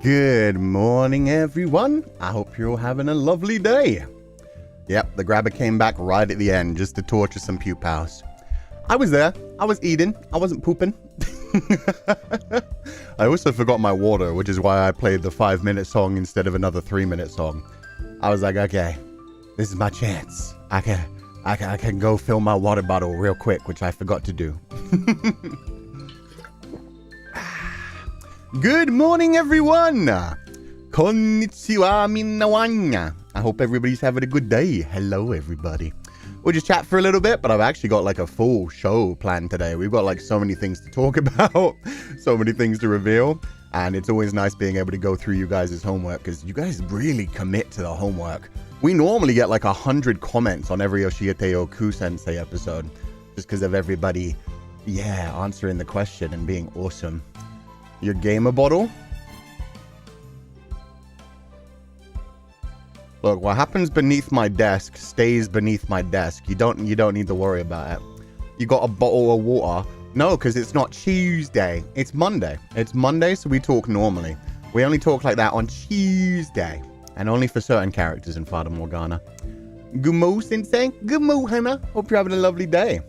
Good morning, everyone. I hope you're all having a lovely day. Yep, the grabber came back right at the end just to torture some pupils. I was there. I was eating. I wasn't pooping. I also forgot my water, which is why I played the 5-minute song instead of another 3-minute song. I was like, okay, this is my chance. I can go fill my water bottle real quick, which I forgot to do. Good morning, everyone. Konnichiwa minna. I hope everybody's having a good day. Hello, everybody. We'll just chat for a little bit, but I've actually got like a full show planned today. We've got like so many things to talk about, so many things to reveal, and it's always nice being able to go through you guys' homework because you guys really commit to the homework. We normally get like 100 comments on every Oshiete or Cú-Sensei episode just because of everybody, answering the question and being awesome. Your gamer bottle? Look, what happens beneath my desk stays beneath my desk. You don't need to worry about it. You got a bottle of water? No, because it's not Tuesday. It's Monday. It's Monday, so we talk normally. We only talk like that on Tuesday. And only for certain characters in Fata Morgana. Gumo Sensei? Gumo Hana? Hope you're having a lovely day.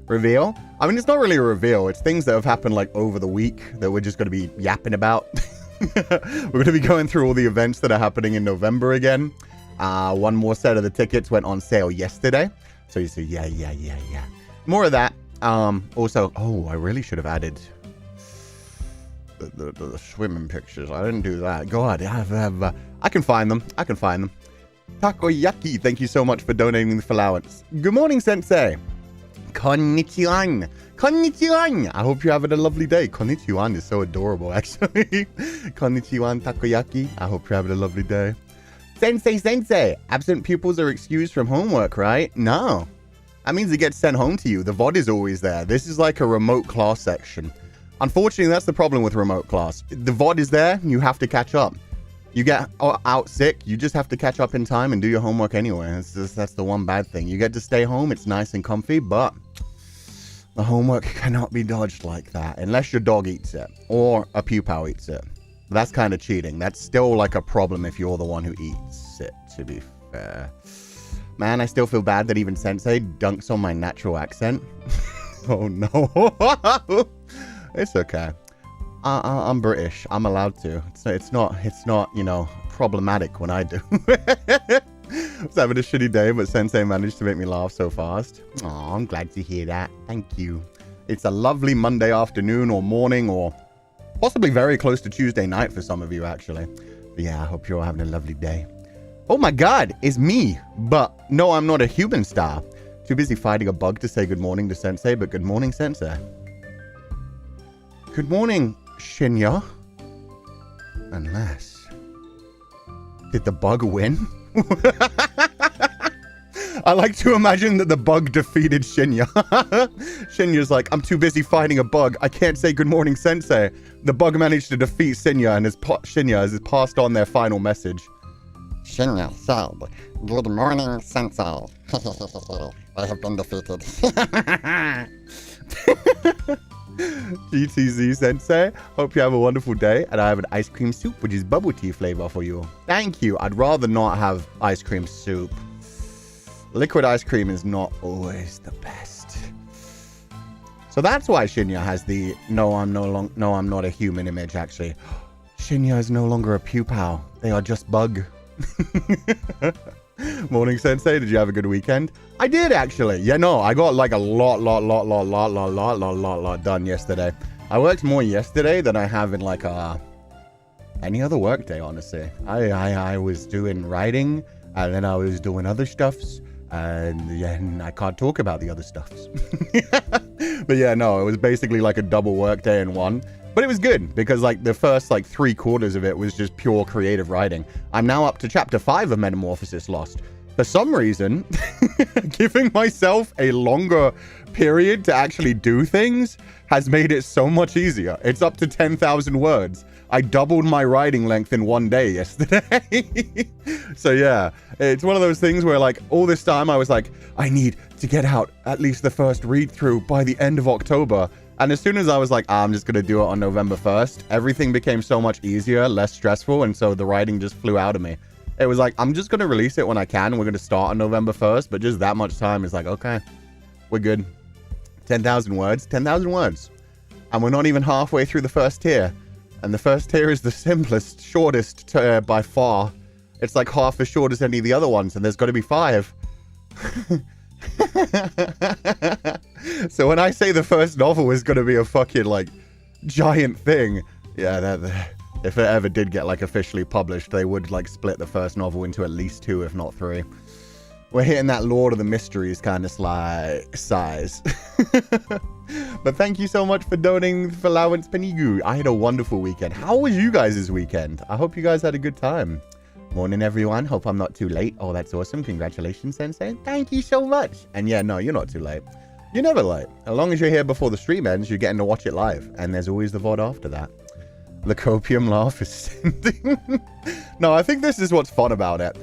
Reveal? I mean, it's not really a reveal. It's things that have happened like over the week that we're just going to be yapping about. We're going to be going through all the events that are happening in November again. One more set of the tickets went on sale yesterday. So you say, yeah. More of that. Also, I really should have added the swimming pictures. I didn't do that. God, I can find them. Takoyaki, thank you so much for donating the allowance. Good morning, Sensei. Konnichiwa. I hope you're having a lovely day. Konnichiwa is so adorable, actually. Konnichiwa Takoyaki. I hope you're having a lovely day. Sensei. Absent pupils are excused from homework, right? No. That means it gets sent home to you. The VOD is always there. This is like a remote class section. Unfortunately, that's the problem with remote class. The VOD is there. You have to catch up. You get out sick, you just have to catch up in time and do your homework anyway. That's the one bad thing. You get to stay home, it's nice and comfy, but the homework cannot be dodged like that unless your dog eats it or a pupil eats it. That's kind of cheating. That's still like a problem if you're the one who eats it, to be fair. Man, I still feel bad that even Sensei dunks on my natural accent. Oh no. It's okay. I'm British. I'm allowed to. It's not, problematic when I do. I was having a shitty day, but Sensei managed to make me laugh so fast. Oh, I'm glad to hear that. Thank you. It's a lovely Monday afternoon or morning or possibly very close to Tuesday night for some of you, actually. But yeah, I hope you're all having a lovely day. Oh my God, it's me. But no, I'm not a human star. Too busy fighting a bug to say good morning to Sensei, but good morning, Sensei. Good morning, Shinya. Unless... Did the bug win? I like to imagine that the bug defeated Shinya. Shinya's like, I'm too busy fighting a bug. I can't say good morning, Sensei. The bug managed to defeat Shinya and Shinya has passed on their final message. Shinya said, good morning, Sensei. I have been defeated. GTZ Sensei, hope you have a wonderful day, and I have an ice cream soup, which is bubble tea flavor for you. Thank you. I'd rather not have ice cream soup. Liquid ice cream is not always the best. So that's why Shinya has the I'm not a human image, actually. Shinya is no longer a pupil. They are just bug. Morning, Sensei. Did you have a good weekend? I did, actually. Yeah, no, I got like a lot done yesterday. I worked more yesterday than I have in like any other work day, honestly. I was doing writing, and then I was doing other stuffs, and then I can't talk about the other stuffs. But yeah, no, it was basically like a double work day in one. But it was good because like the first like 3/4 of it was just pure creative writing. I'm now up to chapter 5 of Metamorphosis Lost. For some reason, giving myself a longer period to actually do things has made it so much easier. It's up to 10,000 words. I doubled my writing length in one day yesterday. So yeah, it's one of those things where like all this time I was like, I need to get out at least the first read through by the end of October. And as soon as I was like, I'm just going to do it on November 1st, everything became so much easier, less stressful. And so the writing just flew out of me. It was like, I'm just going to release it when I can. We're going to start on November 1st. But just that much time is like, okay, we're good. 10,000 words, 10,000 words. And we're not even halfway through the first tier. And the first tier is the simplest, shortest by far. It's like half as short as any of the other ones. And there's got to be 5. So when I say the first novel is going to be a fucking like giant thing, yeah, if it ever did get like officially published, they would like split the first novel into at least 2, if not 3. We're hitting that Lord of the Mysteries kind of size. But thank you so much for donating for allowance, Penigu. I had a wonderful weekend. How was you guys' weekend? I hope you guys had a good time. Morning, everyone. Hope I'm not too late. Oh, that's awesome. Congratulations, Sensei. Thank you so much. And yeah, no, you're not too late. You're never late. As long as you're here before the stream ends, you're getting to watch it live. And there's always the VOD after that. The copium laugh is sending. No, I think this is what's fun about it.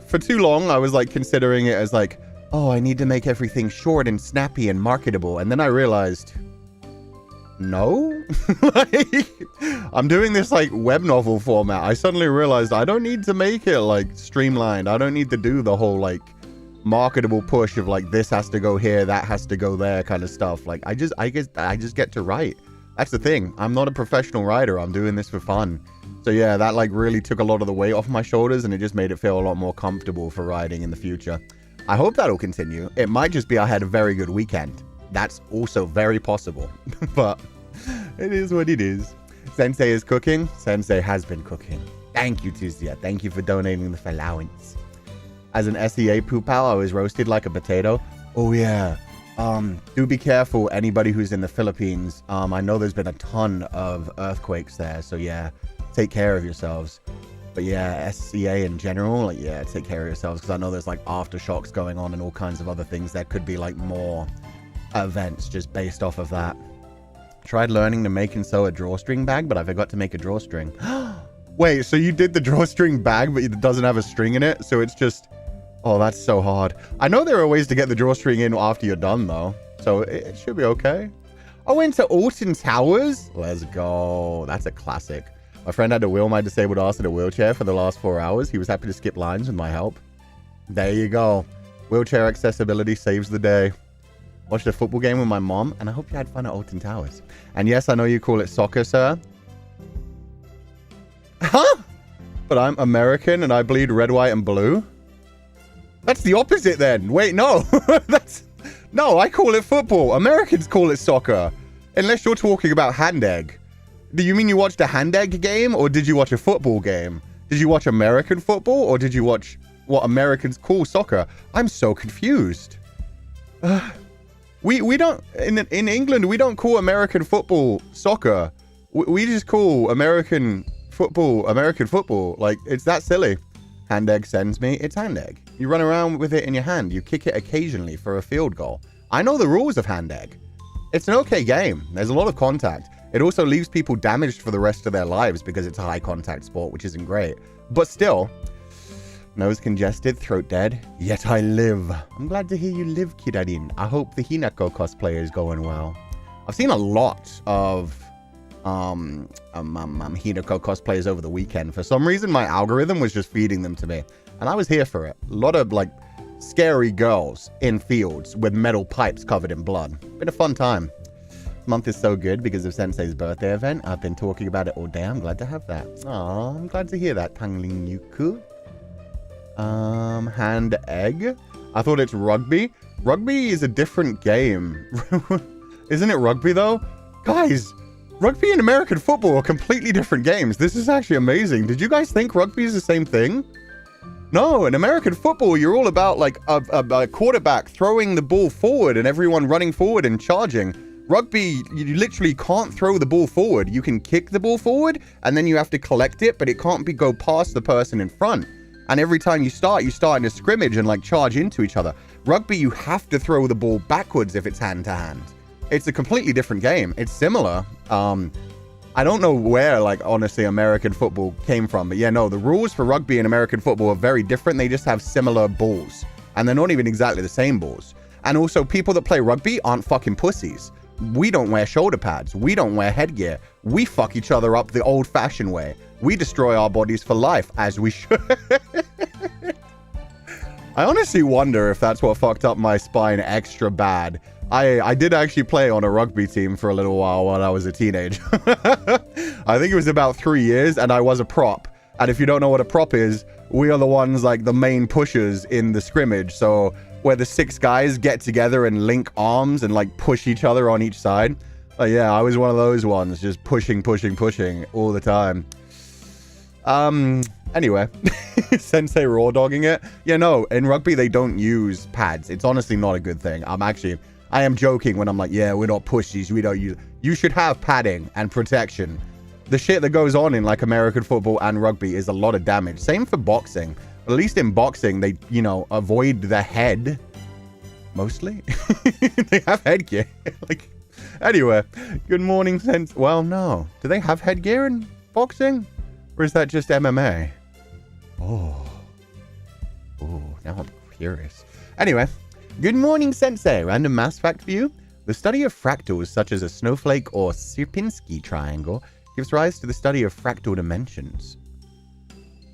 For too long, I was like considering it as like, oh, I need to make everything short and snappy and marketable. And then I realized, no, like, I'm doing this like web novel format. I suddenly realized I don't need to make it like streamlined. I don't need to do the whole like marketable push of like this has to go here, that has to go there kind of stuff. Like I just get to write. That's the thing. I'm not a professional writer. I'm doing this for fun. So yeah, that like really took a lot of the weight off my shoulders, and it just made it feel a lot more comfortable for writing in the future. I hope that'll continue. It might just be I had a very good weekend. That's also very possible. But it is what it is. Sensei is cooking. Sensei has been cooking. Thank you, Tuzia. Thank you for donating the allowance. As an SEA Pupal, I was roasted like a potato. Oh yeah. Do be careful, anybody who's in the Philippines. I know there's been a ton of earthquakes there, so yeah, take care of yourselves. But yeah, SCA in general, like yeah, take care of yourselves, because I know there's like aftershocks going on and all kinds of other things. There could be like more events just based off of that. Tried learning to make and sew a drawstring bag, but I forgot to make a drawstring. Wait, so you did the drawstring bag, but it doesn't have a string in it? So it's just... Oh, that's so hard. I know there are ways to get the drawstring in after you're done, though. So it should be okay. Oh, into Alton Towers? Let's go. That's a classic. My friend had to wheel my disabled ass in a wheelchair for the last 4 hours. He was happy to skip lines with my help. There you go. Wheelchair accessibility saves the day. Watched a football game with my mom, and I hope you had fun at Alton Towers. And yes, I know you call it soccer, sir. Huh? But I'm American, and I bleed red, white, and blue? That's the opposite, then. Wait, no. No, I call it football. Americans call it soccer. Unless you're talking about hand egg. Do you mean you watched a hand egg game, or did you watch a football game? Did you watch American football, or did you watch what Americans call soccer? I'm so confused. We don't... In England, we don't call American football soccer. We just call American football. Like, it's that silly. Hand egg sends me. It's hand egg. You run around with it in your hand. You kick it occasionally for a field goal. I know the rules of hand egg. It's an okay game. There's a lot of contact. It also leaves people damaged for the rest of their lives because it's a high contact sport, which isn't great. But still, nose congested, throat dead, yet I live. I'm glad to hear you live, Kirarin. I hope the Hinako cosplay is going well. I've seen a lot of Hinako cosplayers over the weekend. For some reason, my algorithm was just feeding them to me. And I was here for it. A lot of, like, scary girls in fields with metal pipes covered in blood. Been a fun time. This month is so good because of Sensei's birthday event. I've been talking about it all day. I'm glad to have that. Aw, I'm glad to hear that, Tangling Yuku. Hand egg. I thought it's rugby. Rugby is a different game. Isn't it rugby, though? Guys, rugby and American football are completely different games. This is actually amazing. Did you guys think rugby is the same thing? No, in American football, you're all about like a quarterback throwing the ball forward and everyone running forward and charging. Rugby, you literally can't throw the ball forward. You can kick the ball forward and then you have to collect it, but it can't go past the person in front. And every time you start in a scrimmage and like charge into each other. Rugby, you have to throw the ball backwards if it's hand to hand. It's a completely different game. It's similar. I don't know where, like, honestly, American football came from. But yeah, no, the rules for rugby and American football are very different. They just have similar balls. And they're not even exactly the same balls. And also, people that play rugby aren't fucking pussies. We don't wear shoulder pads. We don't wear headgear. We fuck each other up the old-fashioned way. We destroy our bodies for life, as we should. I honestly wonder if that's what fucked up my spine extra bad. I did actually play on a rugby team for a little while I was a teenager. I think it was about 3 years, and I was a prop. And if you don't know what a prop is, we are the ones, like, the main pushers in the scrimmage. So where the 6 guys get together and link arms and, like, push each other on each side. Yeah, I was one of those ones, just pushing all the time. Anyway, Sensei raw dogging it. Yeah, no, in rugby, they don't use pads. It's honestly not a good thing. I am joking when I'm like, yeah, we're not pushies. We don't use... You should have padding and protection. The shit that goes on in, like, American football and rugby is a lot of damage. Same for boxing. At least in boxing, they, you know, avoid the head. Mostly. They have headgear. Like, anyway, good morning, Well, no. Do they have headgear in boxing? Or is that just MMA? Oh, now I'm curious. Anyway, good morning, Sensei. Random math fact for you. The study of fractals, such as a snowflake or Sierpinski triangle, gives rise to the study of fractal dimensions.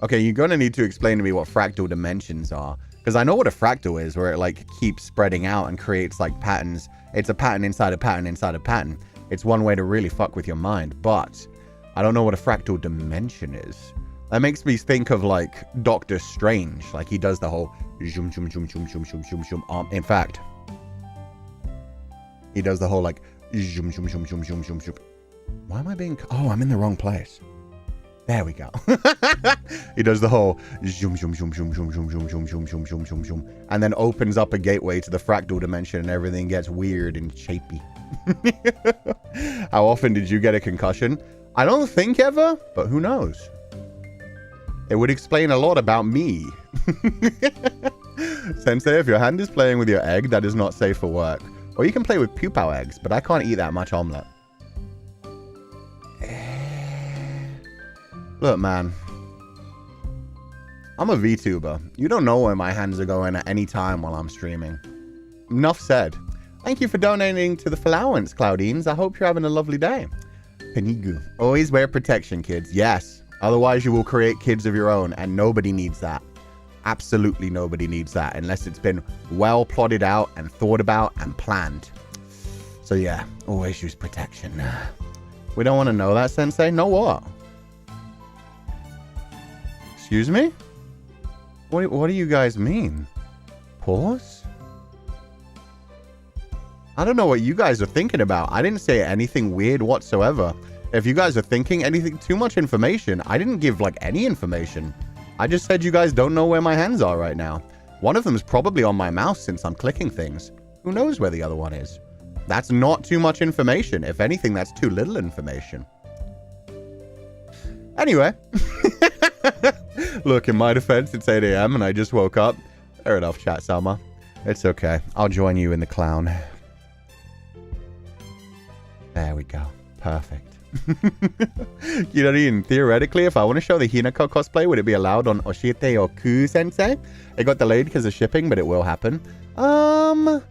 Okay, you're going to need to explain to me what fractal dimensions are. Because I know what a fractal is, where it, like, keeps spreading out and creates, like, patterns. It's a pattern inside a pattern inside a pattern. It's one way to really fuck with your mind. But I don't know what a fractal dimension is. That makes me think of, like, Doctor Strange. Like, he does the whole zoom, zoom, zoom, zoom, zoom, zoom, zoom, zoom. In fact, he does the whole, like, zoom, zoom, zoom, zoom, zoom, zoom, zoom. Why am I being... Oh, I'm in the wrong place. There we go. He does the whole zoom, zoom, zoom, zoom, zoom, zoom, zoom, zoom, zoom, zoom, zoom, zoom, zoom, and then opens up a gateway to the fractal dimension and everything gets weird and shapy. How often did you get a concussion? I don't think ever, but who knows? It would explain a lot about me. Sensei, if your hand is playing with your egg, that is not safe for work. Or you can play with Pupal eggs, but I can't eat that much omelette. Look, man. I'm a VTuber. You don't know where my hands are going at any time while I'm streaming. Enough said. Thank you for donating to the Feileacans, Claudines. I hope you're having a lovely day. Penigu. Always wear protection, kids. Yes. Otherwise, you will create kids of your own, and nobody needs that. Absolutely nobody needs that, unless it's been well plotted out and thought about and planned. So yeah, always use protection. We don't want to know that, Sensei? Know what? Excuse me? What do you guys mean? Pause? I don't know what you guys are thinking about. I didn't say anything weird whatsoever. If you guys are thinking anything too much information, I didn't give, like, any information. I just said you guys don't know where my hands are right now. One of them is probably on my mouse since I'm clicking things. Who knows where the other one is? That's not too much information. If anything, that's too little information. Anyway. Look, in my defense, it's 8 a.m. and I just woke up. Fair enough, chat, Selma. It's okay. I'll join you in the clown. There we go. Perfect. You know, Ian, theoretically, if I want to show the Hinako cosplay, would it be allowed on Oshiete or Cú-Sensei? It got delayed because of shipping, but it will happen. Oh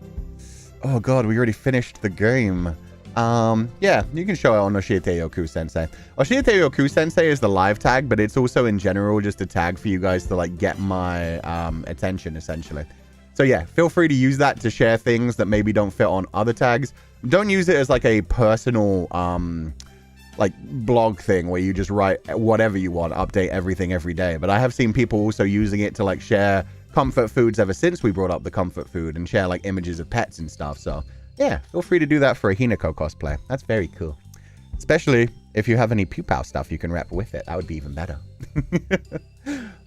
god, we already finished the game. Yeah, you can show it on Oshiete or Cú-Sensei. Oshiete or Cú-Sensei is the live tag, but it's also in general just a tag for you guys to, like, get my attention, essentially. So yeah, feel free to use that to share things that maybe don't fit on other tags. Don't use it as, like, a personal, like, blog thing where you just write whatever you want, update everything every day. But I have seen people also using it to, like, share comfort foods ever since we brought up the comfort food and share, like, images of pets and stuff. So yeah, feel free to do that for a Hinako cosplay. That's very cool. Especially if you have any Pupal stuff you can rep with it. That would be even better.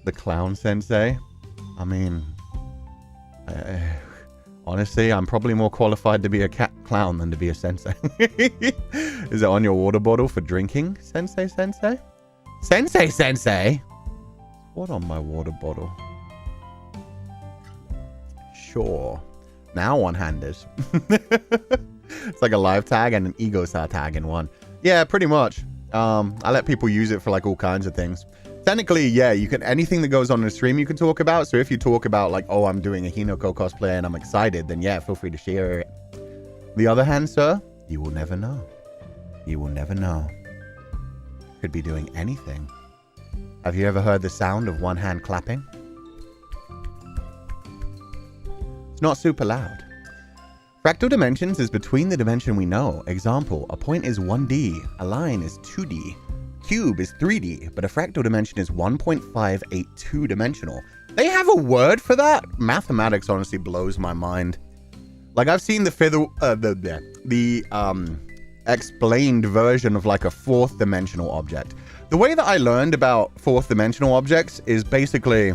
The clown sensei. I mean, honestly, I'm probably more qualified to be a cat clown than to be a sensei. Is it on your water bottle for drinking? Sensei? Sensei? What on my water bottle? Sure. Now one-handers. It's like a live tag and an ego-star tag in one. Yeah, pretty much. I let people use it for, like, all kinds of things. Technically, yeah, you can, anything that goes on in the stream you can talk about. So if you talk about, like, oh, I'm doing a Hinako cosplay and I'm excited, then yeah, feel free to share it. The other hand, sir, You will never know. You will never know. Could be doing anything. Have you ever heard the sound of one hand clapping? It's not super loud. Fractal dimensions is between the dimension we know. Example, a point is 1D, a line is 2D, cube is 3D, but a fractal dimension is 1.582 dimensional. They have a word for that? Mathematics honestly blows my mind. Like, I've seen the explained version of like a fourth dimensional object. The way that I learned about fourth dimensional objects is basically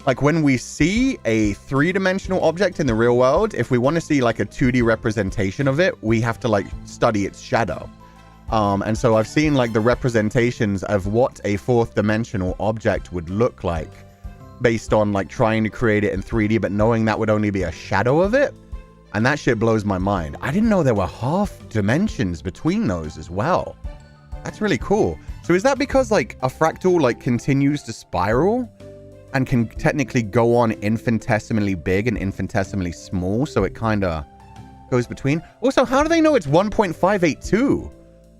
like when we see a three-dimensional object in the real world, if we want to see like a 2D representation of it, we have to like study its shadow. And so I've seen like the representations of what a fourth dimensional object would look like based on like trying to create it in 3D, but knowing that would only be a shadow of it. And that shit blows my mind. I didn't know there were half dimensions between those as well. That's really cool. So is that because like a fractal like continues to spiral and can technically go on infinitesimally big and infinitesimally small, so it kind of goes between? Also, how do they know it's 1.582?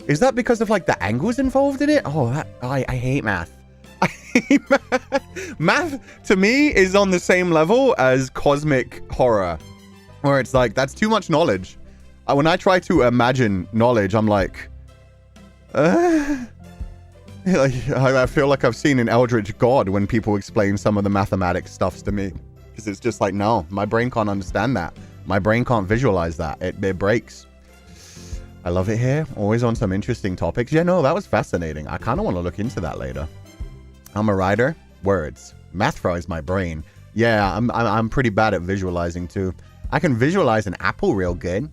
Is that because of like the angles involved in it? Oh, I hate math. I hate math. Math to me is on the same level as cosmic horror, where it's like, that's too much knowledge. When I try to imagine knowledge, I'm like, I feel like I've seen an eldritch god when people explain some of the mathematics stuffs to me. Because it's just like, no, my brain can't understand that. My brain can't visualize that. It breaks. I love it here. Always on some interesting topics. Yeah, no, that was fascinating. I kind of want to look into that later. I'm a writer. Words. Math fries my brain. Yeah, I'm pretty bad at visualizing too. I can visualize an apple real good.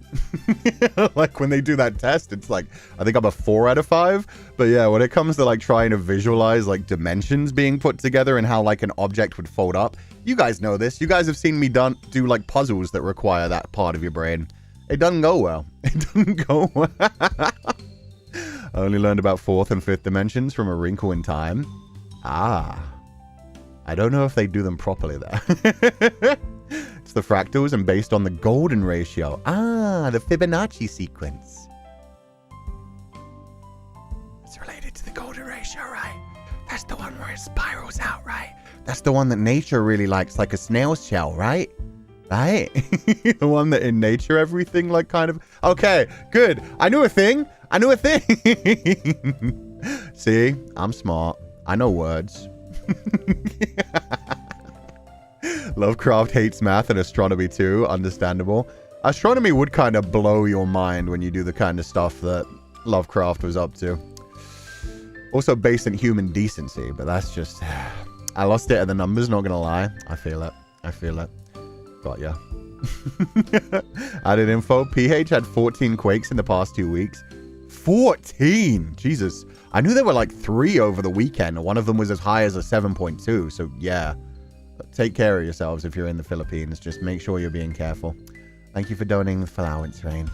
Like when they do that test, it's like, I think I'm a 4 out of 5. But yeah, when it comes to like trying to visualize like dimensions being put together and how like an object would fold up, you guys know this. You guys have seen me do like puzzles that require that part of your brain. It doesn't go well. It doesn't go well. I only learned about 4th and 5th dimensions from A Wrinkle in Time. Ah. I don't know if they do them properly there. It's the fractals and based on the golden ratio. Ah, the Fibonacci sequence. It's related to the golden ratio, right? That's the one where it spirals out, right? That's the one that nature really likes, like a snail's shell, right? Right? The one that in nature everything like kind of... Okay, good. I knew a thing. See, I'm smart. I know words. Lovecraft hates math and astronomy too. Understandable. Astronomy would kind of blow your mind when you do the kind of stuff that Lovecraft was up to. Also based in human decency, but that's just... I lost it at the numbers, not gonna lie. I feel it. Got ya. Added info. PH had 14 quakes in the past 2 weeks. 14! Jesus. I knew there were like 3 over the weekend. One of them was as high as a 7.2. So yeah. Take care of yourselves if you're in the Philippines. Just make sure you're being careful. Thank you for donating the allowance, Rain.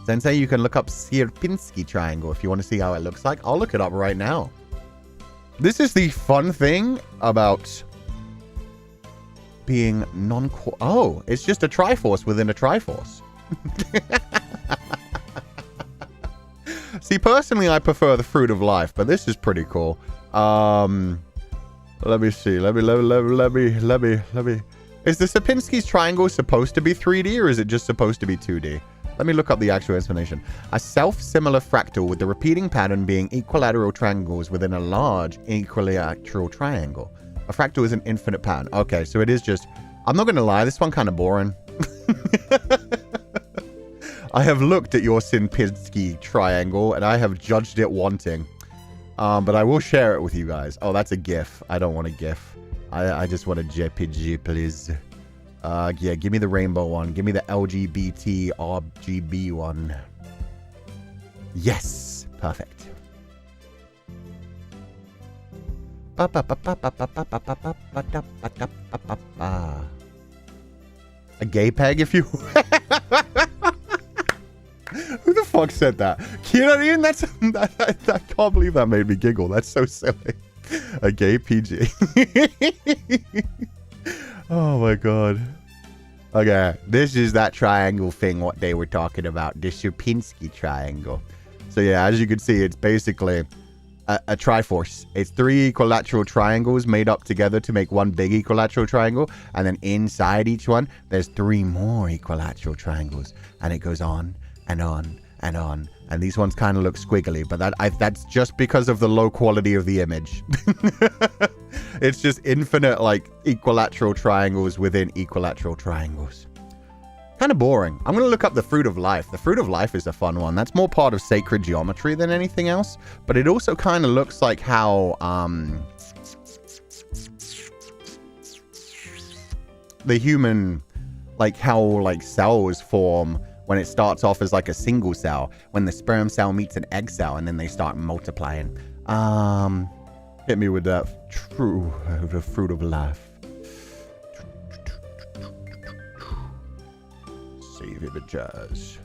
Sensei, you can look up Sierpinski triangle if you want to see how it looks like. I'll look it up right now. This is the fun thing about being oh, it's just a Triforce within a Triforce. See, personally, I prefer the Fruit of Life, but this is pretty cool. Let me see. Let me. Is the Sierpinski's triangle supposed to be 3D or is it just supposed to be 2D? Let me look up the actual explanation. A self-similar fractal with the repeating pattern being equilateral triangles within a large equilateral triangle. A fractal is an infinite pattern. Okay, so it is just... I'm not going to lie, this one kind of boring. I have looked at your Sierpinski triangle and I have judged it wanting. But I will share it with you guys. Oh, that's a GIF. I don't want a GIF. I just want a JPG, please. Yeah, give me the rainbow one. Give me the LGBT RGB one. Yes. Perfect. A gay peg, if you... Who the fuck said that? You know what I mean? I can't believe that made me giggle. That's so silly. A gay PG. Oh my god. Okay, this is that triangle thing what they were talking about, the Sierpinski triangle. So yeah, as you can see, it's basically a triforce. It's 3 equilateral triangles made up together to make one big equilateral triangle, and then inside each one, there's 3 more equilateral triangles, and it goes on and on and on. And these ones kind of look squiggly, but that's just because of the low quality of the image. It's just infinite, like, equilateral triangles within equilateral triangles. Kind of boring. I'm going to look up the Fruit of Life. The Fruit of Life is a fun one. That's more part of sacred geometry than anything else, but it also kind of looks like how the human, like how like cells form when it starts off as like a single cell, when the sperm cell meets an egg cell, and then they start multiplying. Hit me with that the Fruit of Life. Save images.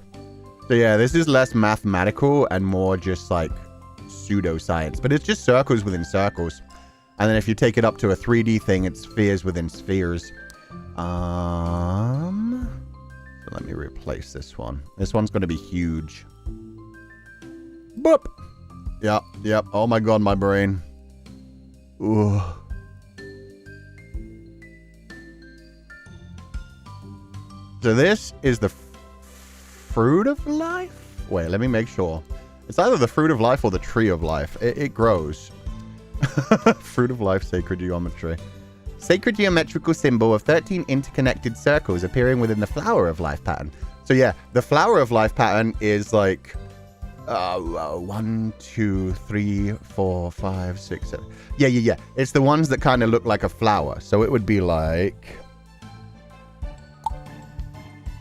So yeah, this is less mathematical and more just like pseudoscience, but it's just circles within circles. And then if you take it up to a 3D thing, it's spheres within spheres. So let me replace this one. This one's going to be huge. Boop. Yep. Oh my god, my brain. Ooh. So this is the Fruit of Life? Wait, let me make sure. It's either the Fruit of Life or the Tree of Life. It grows. Fruit of Life, sacred geometry. Sacred geometrical symbol of 13 interconnected circles appearing within the Flower of Life pattern. So yeah, the Flower of Life pattern is like 1, 2, 3, 4, 5, 6, 7. Yeah. It's the ones that kind of look like a flower. So it would be like...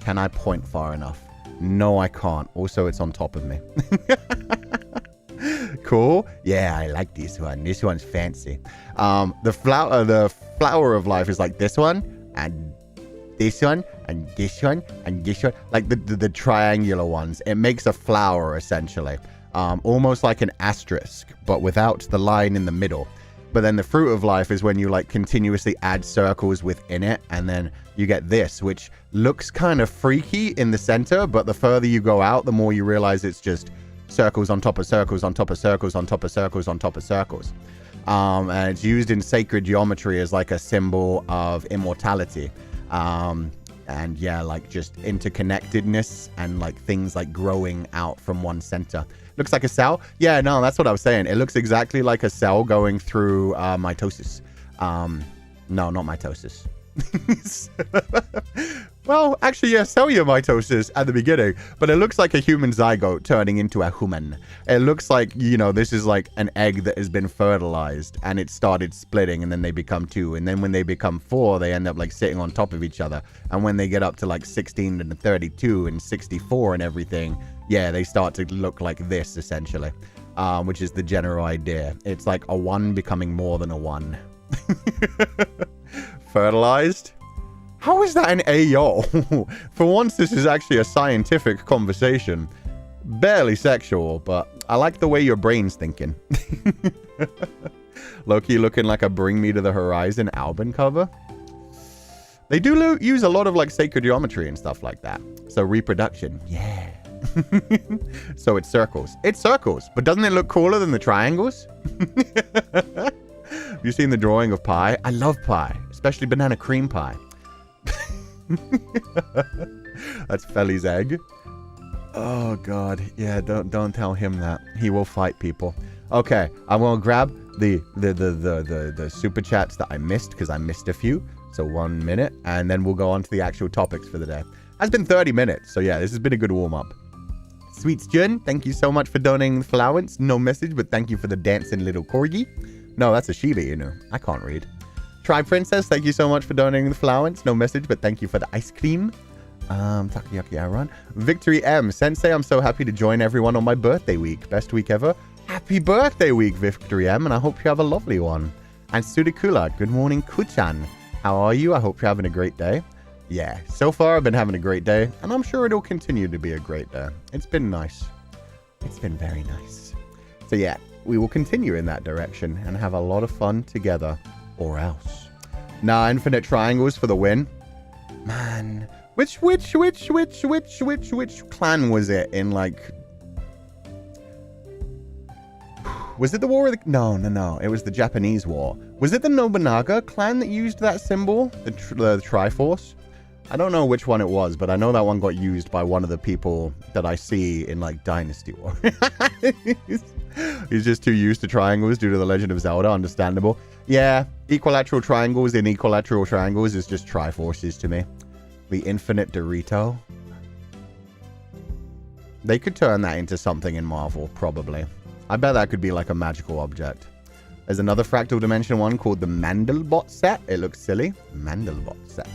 Can I point far enough? No, I can't. Also, it's on top of me. Cool. Yeah, I like this one. This one's fancy. The flower of life is like this one, and this one, and this one, and this one. Like the triangular ones. It makes a flower, essentially. Almost like an asterisk, but without the line in the middle. But then the Fruit of Life is when you like continuously add circles within it, and then you get this, which looks kind of freaky in the center, but the further you go out, the more you realize it's just circles on top of circles on top of circles on top of circles on top of circles. And it's used in sacred geometry as like a symbol of immortality. And yeah, like just interconnectedness and like things like growing out from one center. Looks like a cell. Yeah, no, that's what I was saying. It looks exactly like a cell going through mitosis. No, not mitosis. Well, actually, yeah, cellular mitosis at the beginning, but it looks like a human zygote turning into a human. It looks like, you know, this is like an egg that has been fertilized and it started splitting, and then they become 2. And then when they become 4, they end up like sitting on top of each other. And when they get up to like 16 and 32 and 64 and everything, yeah, they start to look like this essentially, which is the general idea. It's like a 1 becoming more than a 1. Fertilized? How is that an AO? For once, this is actually a scientific conversation. Barely sexual, but I like the way your brain's thinking. Loki looking like a Bring Me to the Horizon album cover. They do use a lot of like sacred geometry and stuff like that. So reproduction, yeah. So it's circles. It's circles, but doesn't it look cooler than the triangles? Have you seen the drawing of pie? I love pie, especially banana cream pie. That's Feli's egg. Oh god, yeah, don't tell him that. He will fight people. Okay, I will grab the super chats that I missed, because I missed a few. So 1 minute, and then we'll go on to the actual topics for the day. It's been 30 minutes, so yeah, this has been a good warm-up. Sweets Jun, thank you so much for donating the flowers. No message, but thank you for the dancing little corgi. No, that's a Shiba, you know. I can't read. Tri Princess, thank you so much for donating the flowers. No message, but thank you for the ice cream. Takoyaki Aaron. Victory M. Sensei, I'm so happy to join everyone on my birthday week. Best week ever. Happy birthday week, Victory M, and I hope you have a lovely one. And Sudakula, good morning, Kuchan. How are you? I hope you're having a great day. Yeah, so far I've been having a great day, and I'm sure it'll continue to be a great day. It's been nice. It's been very nice. So yeah, we will continue in that direction and have a lot of fun together. Or else. Nah, infinite triangles for the win. Man, which clan was it in, like... Was it the War of the... No. It was the Japanese War. Was it the Nobunaga clan that used that symbol? The Triforce? I don't know which one it was, but I know that one got used by one of the people that I see in, like, Dynasty War. He's just too used to triangles due to the Legend of Zelda. Understandable. Yeah, equilateral triangles in equilateral triangles is just Triforces to me. The Infinite Dorito. They could turn that into something in Marvel, probably. I bet that could be like a magical object. There's another Fractal Dimension one called the Mandelbot set. It looks silly. Mandelbot set.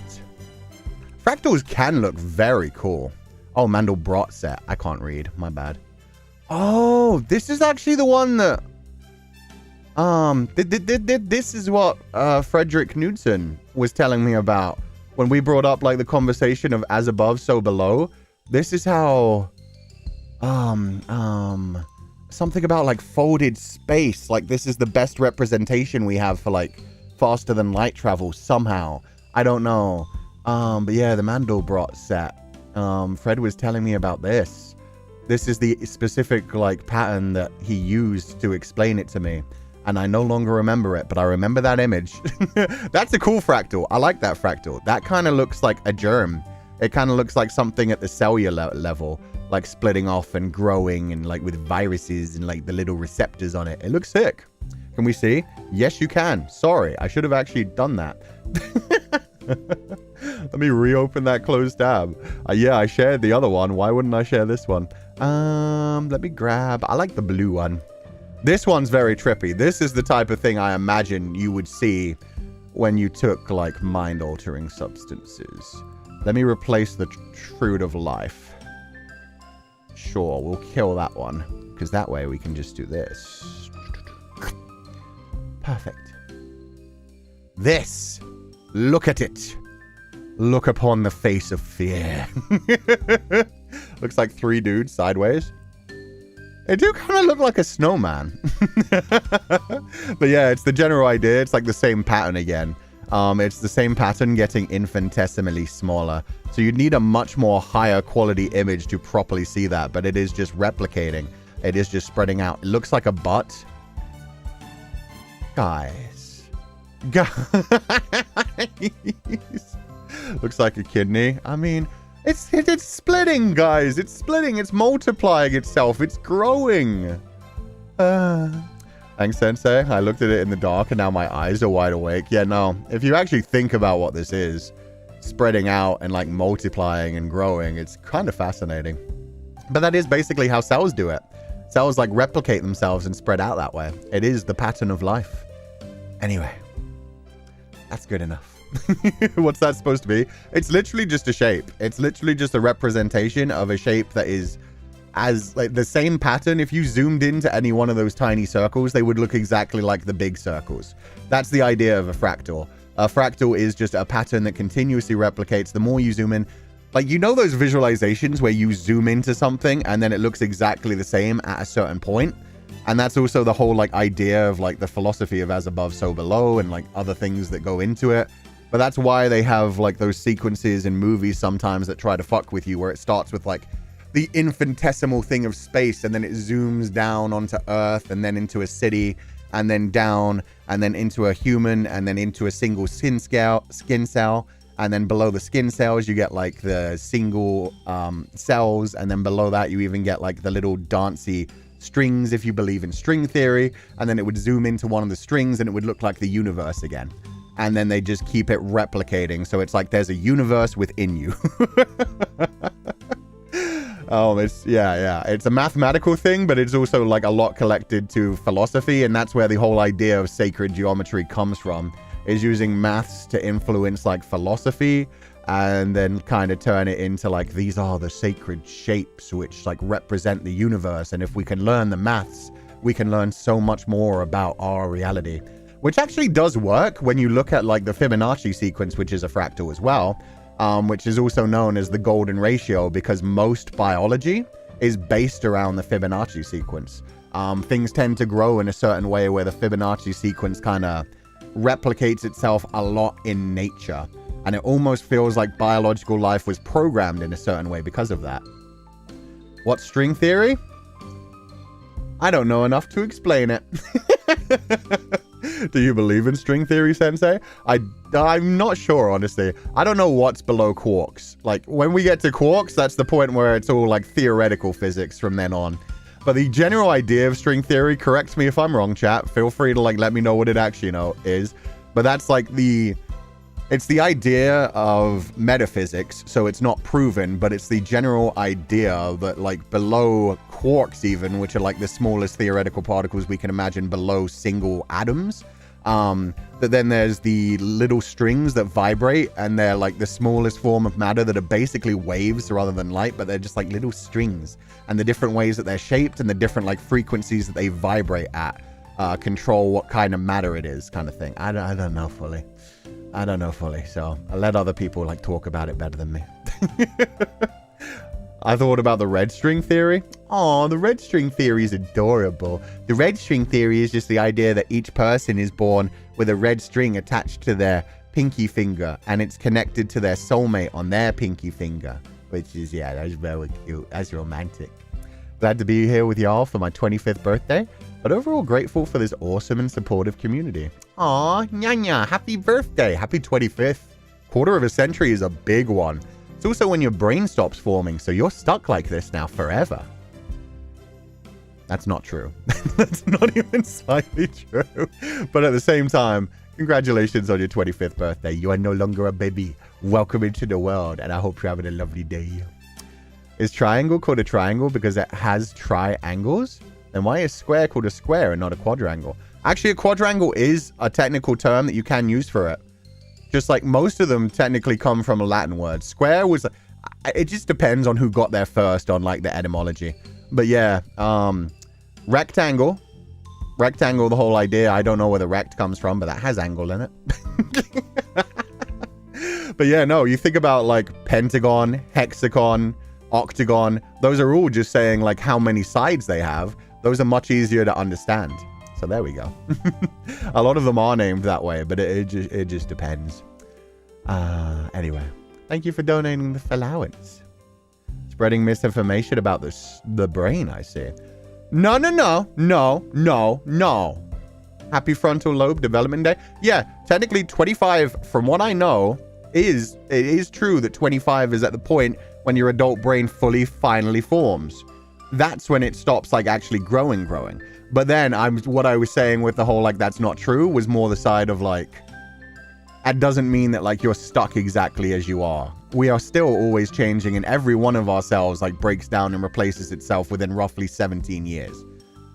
Fractals can look very cool. Oh, Mandelbrot set. I can't read. My bad. Oh, this is actually the one that... This is what Frederick Knudsen was telling me about when we brought up like the conversation of as above, so below. This is how... something about like folded space. Like this is the best representation we have for like faster than light travel somehow. I don't know. But yeah, the Mandelbrot set. Fred was telling me about this. This is the specific like pattern that he used to explain it to me. And I no longer remember it, but I remember that image. That's a cool fractal. I like that fractal. That kind of looks like a germ. It kind of looks like something at the cellular level, like splitting off and growing and like with viruses and like the little receptors on it. It looks sick. Can we see? Yes, you can. Sorry, I should have actually done that. Let me reopen that closed tab. Yeah, I shared the other one. Why wouldn't I share this one? Let me grab... I like the blue one. This one's very trippy. This is the type of thing I imagine you would see when you took, like, mind-altering substances. Let me replace the Truth of Life. Sure, we'll kill that one. Because that way we can just do this. Perfect. This. Look at it. Look upon the face of fear. Looks like three dudes sideways. They do kind of look like a snowman. But yeah, it's the general idea. It's like the same pattern again. It's the same pattern getting infinitesimally smaller. So you'd need a much more higher quality image to properly see that. But it is just replicating. It is just spreading out. It looks like a butt. Guys. Looks like a kidney. I mean... It's splitting, guys. It's splitting. It's multiplying itself. It's growing. Thanks, Sensei. I looked at it in the dark and now my eyes are wide awake. Yeah, no. If you actually think about what this is, spreading out and like multiplying and growing, it's kind of fascinating. But that is basically how cells do it. Cells like replicate themselves and spread out that way. It is the pattern of life. Anyway, that's good enough. What's that supposed to be? It's literally just a shape. It's literally just a representation of a shape that is as like the same pattern. If you zoomed into any one of those tiny circles, they would look exactly like the big circles. That's the idea of a fractal. A fractal is just a pattern that continuously replicates. The more you zoom in, like, you know those visualizations where you zoom into something and then it looks exactly the same at a certain point? And that's also the whole like idea of like the philosophy of as above, so below, and like other things that go into it. But that's why they have like those sequences in movies sometimes that try to fuck with you, where it starts with like the infinitesimal thing of space and then it zooms down onto Earth and then into a city and then down and then into a human and then into a single skin cell. And then below the skin cells, you get like the single cells. And then below that, you even get like the little dancey strings, if you believe in string theory. And then it would zoom into one of the strings and it would look like the universe again. And then they just keep it replicating. So it's like there's a universe within you. It's a mathematical thing, but it's also like a lot collected to philosophy. And that's where the whole idea of sacred geometry comes from, is using maths to influence like philosophy and then kind of turn it into like, these are the sacred shapes which like represent the universe. And if we can learn the maths, we can learn so much more about our reality. Which actually does work when you look at like the Fibonacci sequence, which is a fractal as well, which is also known as the golden ratio, because most biology is based around the Fibonacci sequence. Things tend to grow in a certain way where the Fibonacci sequence kind of replicates itself a lot in nature. And it almost feels like biological life was programmed in a certain way because of that. What's string theory? I don't know enough to explain it. Do you believe in string theory, Sensei? I'm not sure, honestly. I don't know what's below quarks. Like, when we get to quarks, that's the point where it's all, like, theoretical physics from then on. But the general idea of string theory, correct me if I'm wrong, chat. Feel free to, like, let me know what it actually, is. But that's, like, it's the idea of metaphysics, so it's not proven, but it's the general idea that, like, below quarks even, which are, like, the smallest theoretical particles we can imagine below single atoms, that then there's the little strings that vibrate, and they're, like, the smallest form of matter that are basically waves rather than light, but they're just, like, little strings. And the different ways that they're shaped and the different, like, frequencies that they vibrate at control what kind of matter it is, kind of thing. I don't know fully. I don't know fully, so I let other people, like, talk about it better than me. I thought about the red string theory. Oh, the red string theory is adorable. The red string theory is just the idea that each person is born with a red string attached to their pinky finger, and it's connected to their soulmate on their pinky finger, which is, yeah, that's very cute. That's romantic. Glad to be here with y'all for my 25th birthday, but overall grateful for this awesome and supportive community. Aw, Nyanya, happy birthday. Happy 25th. Quarter of a century is a big one. It's also when your brain stops forming, so you're stuck like this now forever. That's not true. That's not even slightly true. But at the same time, congratulations on your 25th birthday. You are no longer a baby. Welcome into the world, and I hope you're having a lovely day. Is triangle called a triangle because it has triangles? Then why is square called a square and not a quadrangle? Actually, a quadrangle is a technical term that you can use for it. Just like most of them technically come from a Latin word. Square was... It just depends on who got there first on, like, the etymology. But yeah, rectangle. Rectangle, the whole idea. I don't know where the rect comes from, but that has angle in it. But yeah, no, you think about, like, pentagon, hexagon, octagon. Those are all just saying, like, how many sides they have. Those are much easier to understand. So there we go. A lot of them are named that way, but it just depends. Anyway, thank you for donating the allowance. Spreading misinformation about the brain, I see. No. Happy frontal lobe development day. Yeah, technically 25, from what I know, it is true that 25 is at the point when your adult brain finally forms. That's when it stops, like, actually growing. But then what I was saying with the whole, like, that's not true was more the side of, like, that doesn't mean that, like, you're stuck exactly as you are. We are still always changing, and every one of our cells, like, breaks down and replaces itself within roughly 17 years.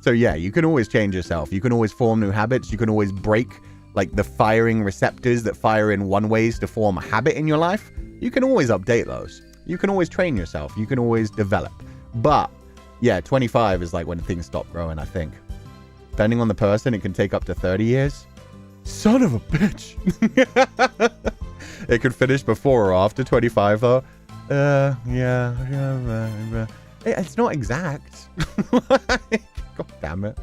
So yeah, you can always change yourself. You can always form new habits. You can always break, like, the firing receptors that fire in one ways to form a habit in your life. You can always update those. You can always train yourself. You can always develop. But yeah, 25 is, like, when things stop growing, I think. Depending on the person, it can take up to 30 years. Son of a bitch. It could finish before or after 25, though. Yeah. It's not exact. God damn it.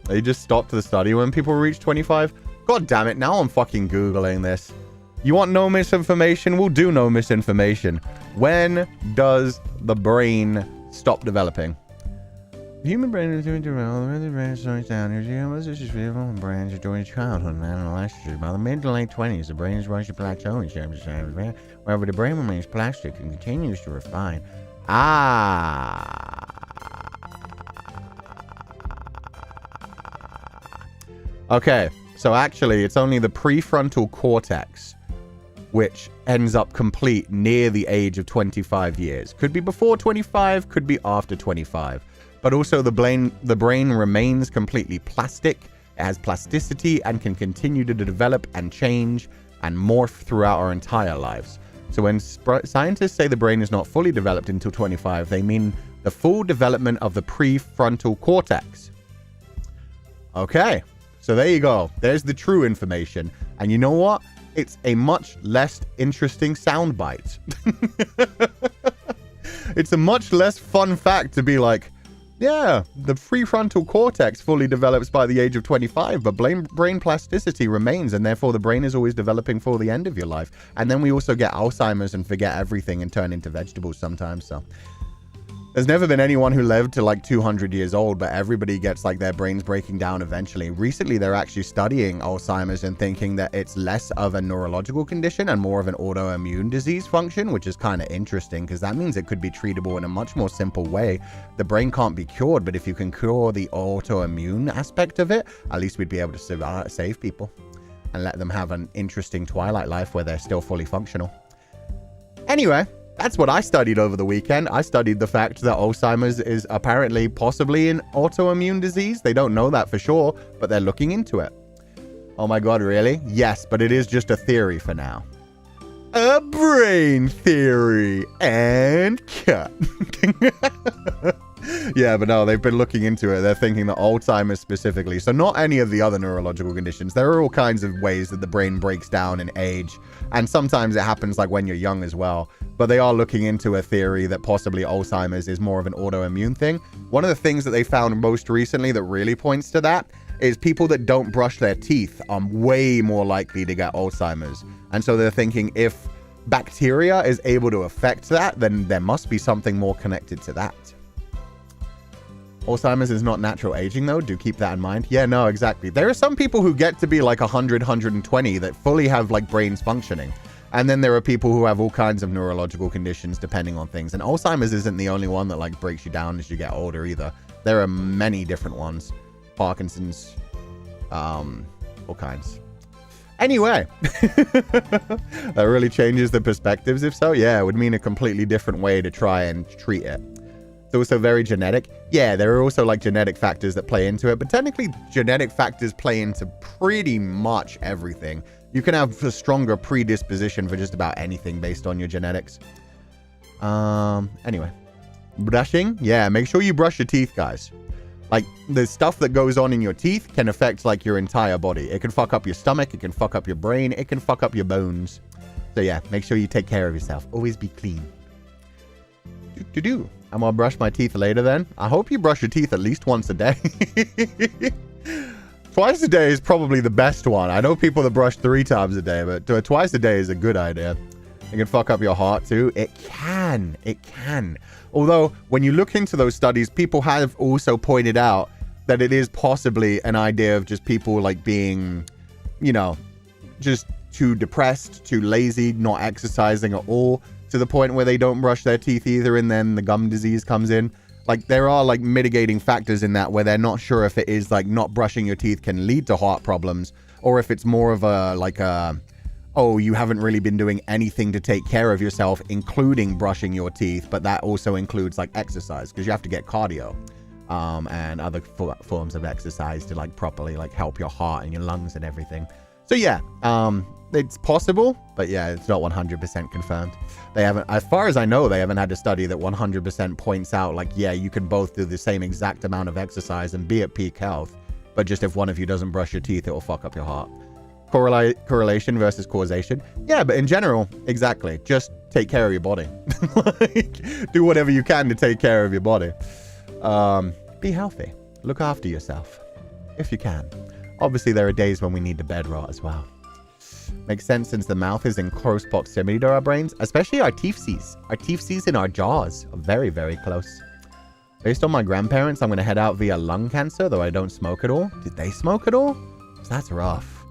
They just stopped the study when people reach 25. God damn it, now I'm fucking Googling this. You want no misinformation? We'll do no misinformation. When does the brain stop developing? The human brain is doing development. The brain slows down. This is beautiful. Brains are during childhood and adolescence. By the mid to late 20s, the brain is reaching a plateau in terms of size, wherever the brain remains plastic and continues to refine. Okay, so actually, it's only the prefrontal cortex which ends up complete near the age of 25 years. Could be before 25, could be after 25. But also the brain remains completely plastic. It has plasticity and can continue to develop and change and morph throughout our entire lives. So when scientists say the brain is not fully developed until 25, they mean the full development of the prefrontal cortex. Okay, so there you go. There's the true information. And you know what? It's a much less interesting soundbite. It's a much less fun fact to be like, Yeah, the prefrontal cortex fully develops by the age of 25, but brain plasticity remains, and therefore the brain is always developing for the end of your life. And then we also get Alzheimer's and forget everything and turn into vegetables sometimes, so... There's never been anyone who lived to like 200 years old, but everybody gets like their brains breaking down eventually. Recently, they're actually studying Alzheimer's and thinking that it's less of a neurological condition and more of an autoimmune disease function, which is kind of interesting because that means it could be treatable in a much more simple way. The brain can't be cured, but if you can cure the autoimmune aspect of it, at least we'd be able to save people and let them have an interesting twilight life where they're still fully functional. Anyway, that's what I studied over the weekend. I studied the fact that Alzheimer's is apparently possibly an autoimmune disease. They don't know that for sure, but they're looking into it. Oh my god, really? Yes, but it is just a theory for now. A brain theory and cut. Yeah, but no, they've been looking into it. They're thinking that Alzheimer's specifically, so not any of the other neurological conditions. There are all kinds of ways that the brain breaks down in age, and sometimes it happens like when you're young as well. But they are looking into a theory that possibly Alzheimer's is more of an autoimmune thing. One of the things that they found most recently that really points to that is people that don't brush their teeth are way more likely to get Alzheimer's. And so they're thinking if bacteria is able to affect that, then there must be something more connected to that. Alzheimer's is not natural aging, though. Do keep that in mind. Yeah, no, exactly. There are some people who get to be like 100, 120 that fully have like brains functioning. And then there are people who have all kinds of neurological conditions depending on things. And Alzheimer's isn't the only one that like breaks you down as you get older either. There are many different ones. Parkinson's, all kinds. Anyway, that really changes the perspectives. If so, yeah, it would mean a completely different way to try and treat it. It's also very genetic. Yeah, there are also like genetic factors that play into it, but technically genetic factors play into pretty much everything. You can have a stronger predisposition for just about anything based on your genetics. Anyway, brushing. Yeah, make sure you brush your teeth, guys. Like, the stuff that goes on in your teeth can affect like your entire body. It can fuck up your stomach, it can fuck up your brain, it can fuck up your bones. So yeah, make sure you take care of yourself. Always be clean. I'm gonna brush my teeth later then. I hope you brush your teeth at least once a day. Twice a day is probably the best one. I know people that brush 3 times a day, but twice a day is a good idea. It can fuck up your heart too. It can. Although, when you look into those studies, people have also pointed out that it is possibly an idea of just people like being, you know, just too depressed, too lazy, not exercising at all, to the point where they don't brush their teeth either, and then the gum disease comes in. Like, there are like mitigating factors in that where they're not sure if it is like not brushing your teeth can lead to heart problems, or if it's more of a like a, oh, you haven't really been doing anything to take care of yourself, including brushing your teeth, but that also includes like exercise, because you have to get cardio and other forms of exercise to like properly like help your heart and your lungs and everything. So yeah, it's possible, but yeah, it's not 100% confirmed. They haven't, as far as I know, they haven't had a study that 100% points out like, yeah, you can both do the same exact amount of exercise and be at peak health, but just if one of you doesn't brush your teeth, it will fuck up your heart. Correlation versus causation. Yeah, but in general, exactly. Just take care of your body. Like, do whatever you can to take care of your body. Be healthy. Look after yourself, if you can. Obviously, there are days when we need to bed rot as well. Makes sense since the mouth is in close proximity to our brains, especially our teeth seas. Our teeth seas in our jaws are very, very close. Based on my grandparents, I'm going to head out via lung cancer, though I don't smoke at all. Did they smoke at all? That's rough.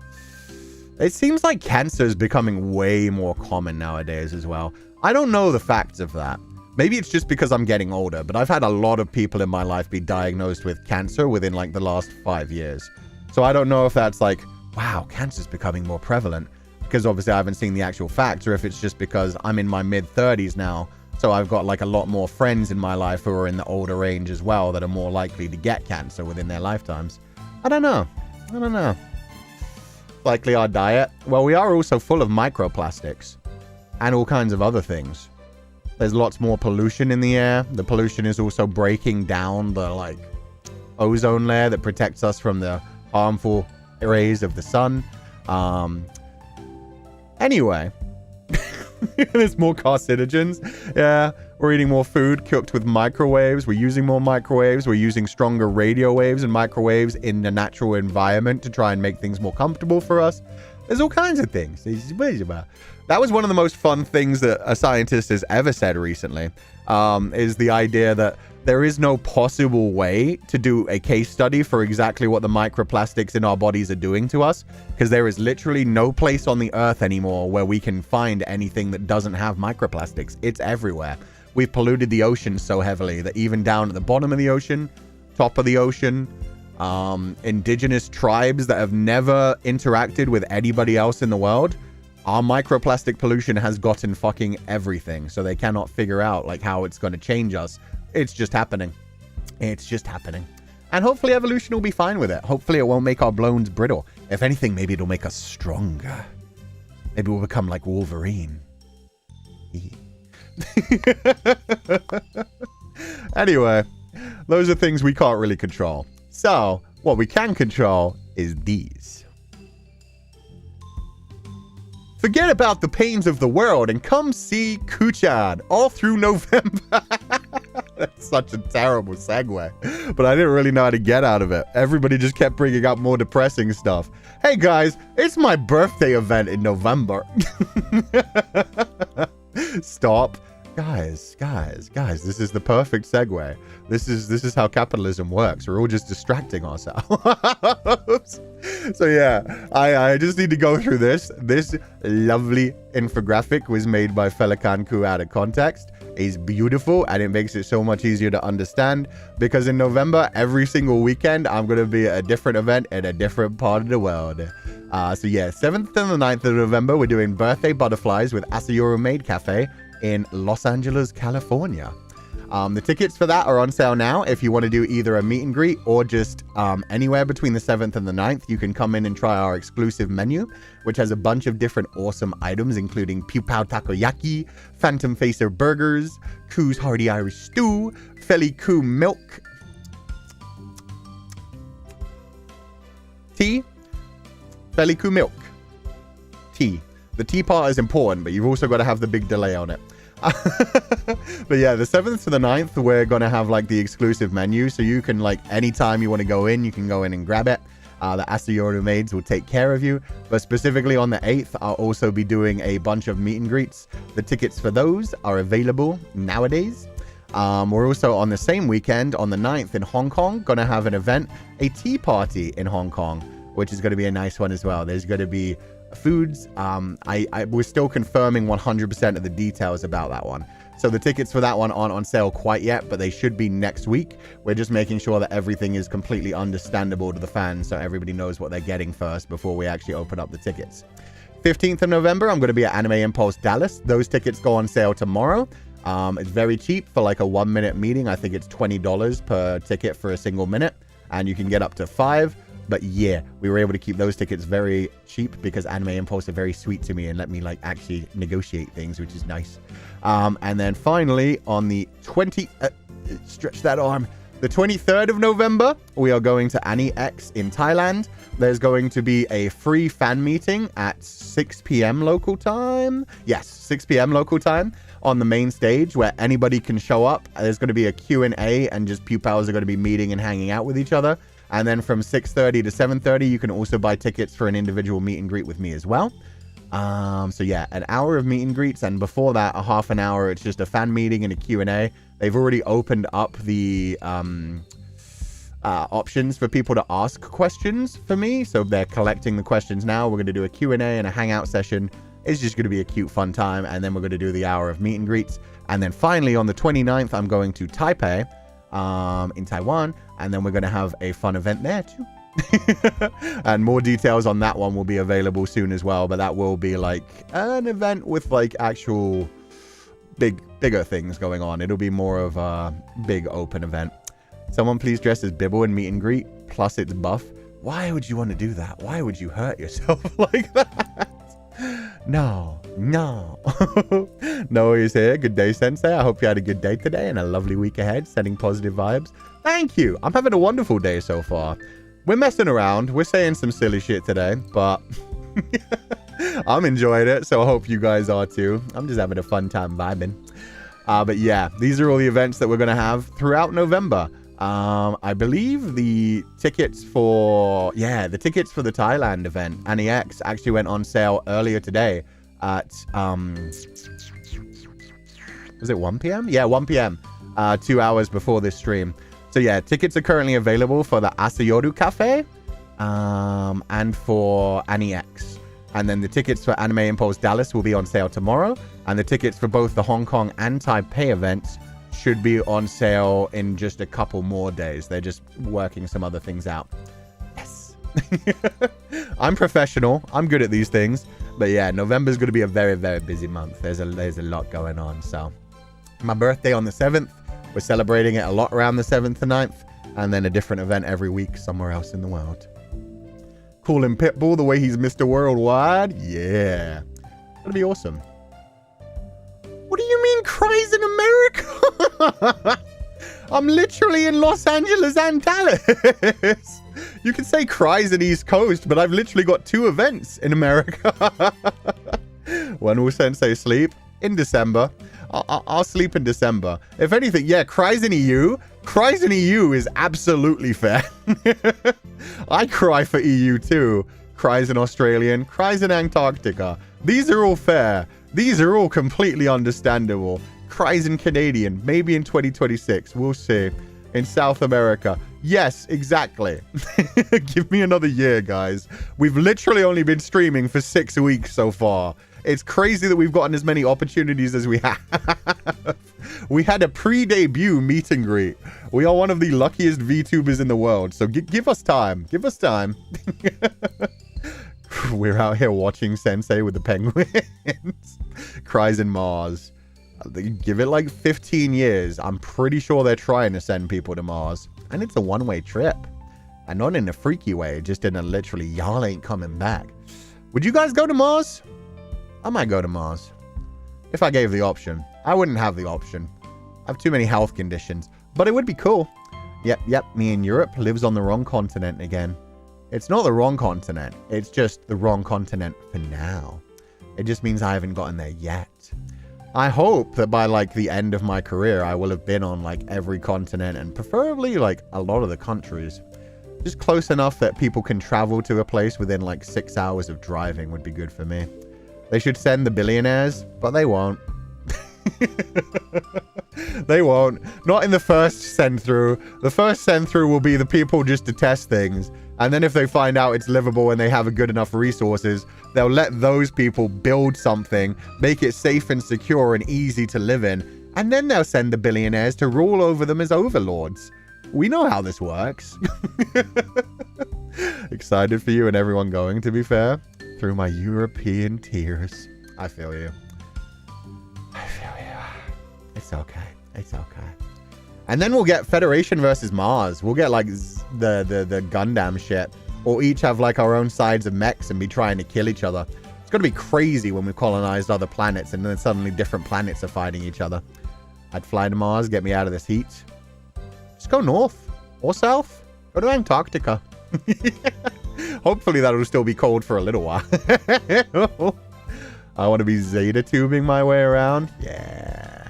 It seems like cancer is becoming way more common nowadays as well. I don't know the facts of that. Maybe it's just because I'm getting older, but I've had a lot of people in my life be diagnosed with cancer within like the last 5 years. So I don't know if that's like, wow, cancer's becoming more prevalent, because obviously I haven't seen the actual facts, or if it's just because I'm in my mid-30s now, so I've got like a lot more friends in my life who are in the older range as well that are more likely to get cancer within their lifetimes. I don't know. Likely our diet. Well, we are also full of microplastics and all kinds of other things. There's lots more pollution in the air. The pollution is also breaking down the like ozone layer that protects us from the harmful rays of the sun. Anyway, There's more carcinogens. Yeah, we're eating more food cooked with microwaves. We're using more microwaves. We're using stronger radio waves and microwaves in the natural environment to try and make things more comfortable for us. There's all kinds of things. That was one of the most fun things that a scientist has ever said recently, is the idea that there is no possible way to do a case study for exactly what the microplastics in our bodies are doing to us, because there is literally no place on the earth anymore where we can find anything that doesn't have microplastics. It's everywhere. We've polluted the ocean so heavily that even down at the bottom of the ocean, top of the ocean, indigenous tribes that have never interacted with anybody else in the world, our microplastic pollution has gotten fucking everything. So they cannot figure out like how it's going to change us. It's just happening. It's just happening. And hopefully evolution will be fine with it. Hopefully it won't make our bones brittle. If anything, maybe it'll make us stronger. Maybe we'll become like Wolverine. Anyway, those are things we can't really control. So what we can control is these. Forget about the pains of the world and come see Ku-chan all through November. That's such a terrible segue, but I didn't really know how to get out of it. Everybody just kept bringing up more depressing stuff. Hey guys, it's my birthday event in November. Stop. Guys, this is the perfect segue. This is how capitalism works. We're all just distracting ourselves. So yeah, I just need to go through this. This lovely infographic was made by Féileacán and Cú out of context. It's beautiful and it makes it so much easier to understand because in November, every single weekend, I'm going to be at a different event in a different part of the world. So yeah, 7th and the 9th of November, we're doing birthday butterflies with Asayuru Maid Cafe in Los Angeles, California. The tickets for that are on sale now. If you want to do either a meet and greet or just anywhere between the 7th and the 9th, you can come in and try our exclusive menu, which has a bunch of different awesome items, including Pupal Takoyaki, Phantom Facer Burgers, Cú's Hearty Irish Stew, Féileacán Milk Tea, Féileacán Milk Tea. The tea part is important, but you've also got to have the big delay on it. But yeah, the 7th to the 9th, we're going to have like the exclusive menu. So you can like anytime you want to go in, you can go in and grab it. The Asayuru maids will take care of you. But specifically on the 8th, I'll also be doing a bunch of meet and greets. The tickets for those are available nowadays. We're also on the same weekend on the 9th in Hong Kong, going to have an event, a tea party in Hong Kong, which is going to be a nice one as well. There's going to be foods. We're still confirming 100% of the details about that one. So the tickets for that one aren't on sale quite yet, but they should be next week. We're just making sure that everything is completely understandable to the fans so everybody knows what they're getting first before we actually open up the tickets. 15th of November, I'm going to be at Anime Impulse Dallas. Those tickets go on sale tomorrow. It's very cheap for like a 1-minute meeting. I think it's $20 per ticket for a single minute, and you can get up to 5. But yeah, we were able to keep those tickets very cheap because Anime Impulse are very sweet to me and let me like actually negotiate things, which is nice. And then finally on the stretch that arm, the 23rd of November, we are going to AniX in Thailand. There's going to be a free fan meeting at 6 p.m. local time. Yes, 6 p.m. local time on the main stage where anybody can show up. There's going to be a Q&A and just pupils are going to be meeting and hanging out with each other. And then from 6:30 to 7:30, you can also buy tickets for an individual meet and greet with me as well. So yeah, an hour of meet and greets. And before that, a half an hour, it's just a fan meeting and a Q&A. They've already opened up the options for people to ask questions for me. So they're collecting the questions now. We're going to do a Q&A and a hangout session. It's just going to be a cute, fun time. And then we're going to do the hour of meet and greets. And then finally, on the 29th, I'm going to Taipei in Taiwan. And then we're going to have a fun event there too. And more details on that one will be available soon as well. But that will be like an event with like actual bigger things going on. It'll be more of a big open event. Someone please dress as Bibble and meet and greet. Plus it's buff. Why would you want to do that? Why would you hurt yourself like that? No. Noah is here. Good day, Sensei. I hope you had a good day today and a lovely week ahead. Sending positive vibes. Thank you. I'm having a wonderful day so far. We're messing around. We're saying some silly shit today, but I'm enjoying it, so I hope you guys are too. I'm just having a fun time vibing. But yeah, these are all the events that we're going to have throughout November. I believe the tickets for the Thailand event, NEX, actually went on sale earlier today at, was it 1 p.m.? Yeah, 1 p.m. 2 hours before this stream. So yeah, tickets are currently available for the Asayoru Cafe, and for NEX. And then the tickets for Anime Impulse Dallas will be on sale tomorrow. And the tickets for both the Hong Kong and Taipei events should be on sale in just a couple more days. They're just working some other things out. Yes. I'm professional. I'm good at these things. But yeah, November's going to be a very, very busy month. There's a lot going on. So my birthday on the 7th. We're celebrating it a lot around the 7th to 9th. And then a different event every week somewhere else in the world. Calling Pitbull the way he's Mr. Worldwide. Yeah. That'd be awesome. What do you mean cries in America? I'm literally in Los Angeles and Dallas. You can say cries in East Coast, but I've literally got 2 events in America. When will Sensei sleep? In December. I'll sleep in December. If anything, yeah, cries in EU. Cries in EU is absolutely fair. I cry for EU too. Cries in Australian. Cries in Antarctica. These are all fair. These are all completely understandable. Cries in Canadian. Maybe in 2026. We'll see. In South America. Yes, exactly. Give me another year, guys. We've literally only been streaming for 6 weeks so far. It's crazy that we've gotten as many opportunities as we have. We had a pre-debut meet and greet. We are one of the luckiest VTubers in the world. So give us time. Give us time. We're out here watching Sensei with the penguins. Cries in Mars. Give it like 15 years. I'm pretty sure they're trying to send people to Mars. And it's a one-way trip. And not in a freaky way. Just in a literally, y'all ain't coming back. Would you guys go to Mars? I might go to Mars. If I gave the option. I wouldn't have the option. I have too many health conditions. But it would be cool. Yep, me in Europe lives on the wrong continent again. It's not the wrong continent. It's just the wrong continent for now. It just means I haven't gotten there yet. I hope that by like the end of my career, I will have been on like every continent and preferably like a lot of the countries. Just close enough that people can travel to a place within like 6 hours of driving would be good for me. They should send the billionaires, but they won't. They won't. Not in the first send through. The first send through will be the people just to test things. And then if they find out it's livable and they have a good enough resources, they'll let those people build something, make it safe and secure and easy to live in. And then they'll send the billionaires to rule over them as overlords. We know how this works. Excited for you and everyone going, to be fair. Through my European tears. I feel you. I feel you. It's okay. It's okay. And then we'll get Federation versus Mars. We'll get like the Gundam shit. Or each have like our own sides of mechs and be trying to kill each other. It's going to be crazy when we've colonized other planets and then suddenly different planets are fighting each other. I'd fly to Mars, get me out of this heat. Just go north or south. Go to Antarctica. Hopefully that'll still be cold for a little while. I want to be Zeta tubing my way around. Yeah.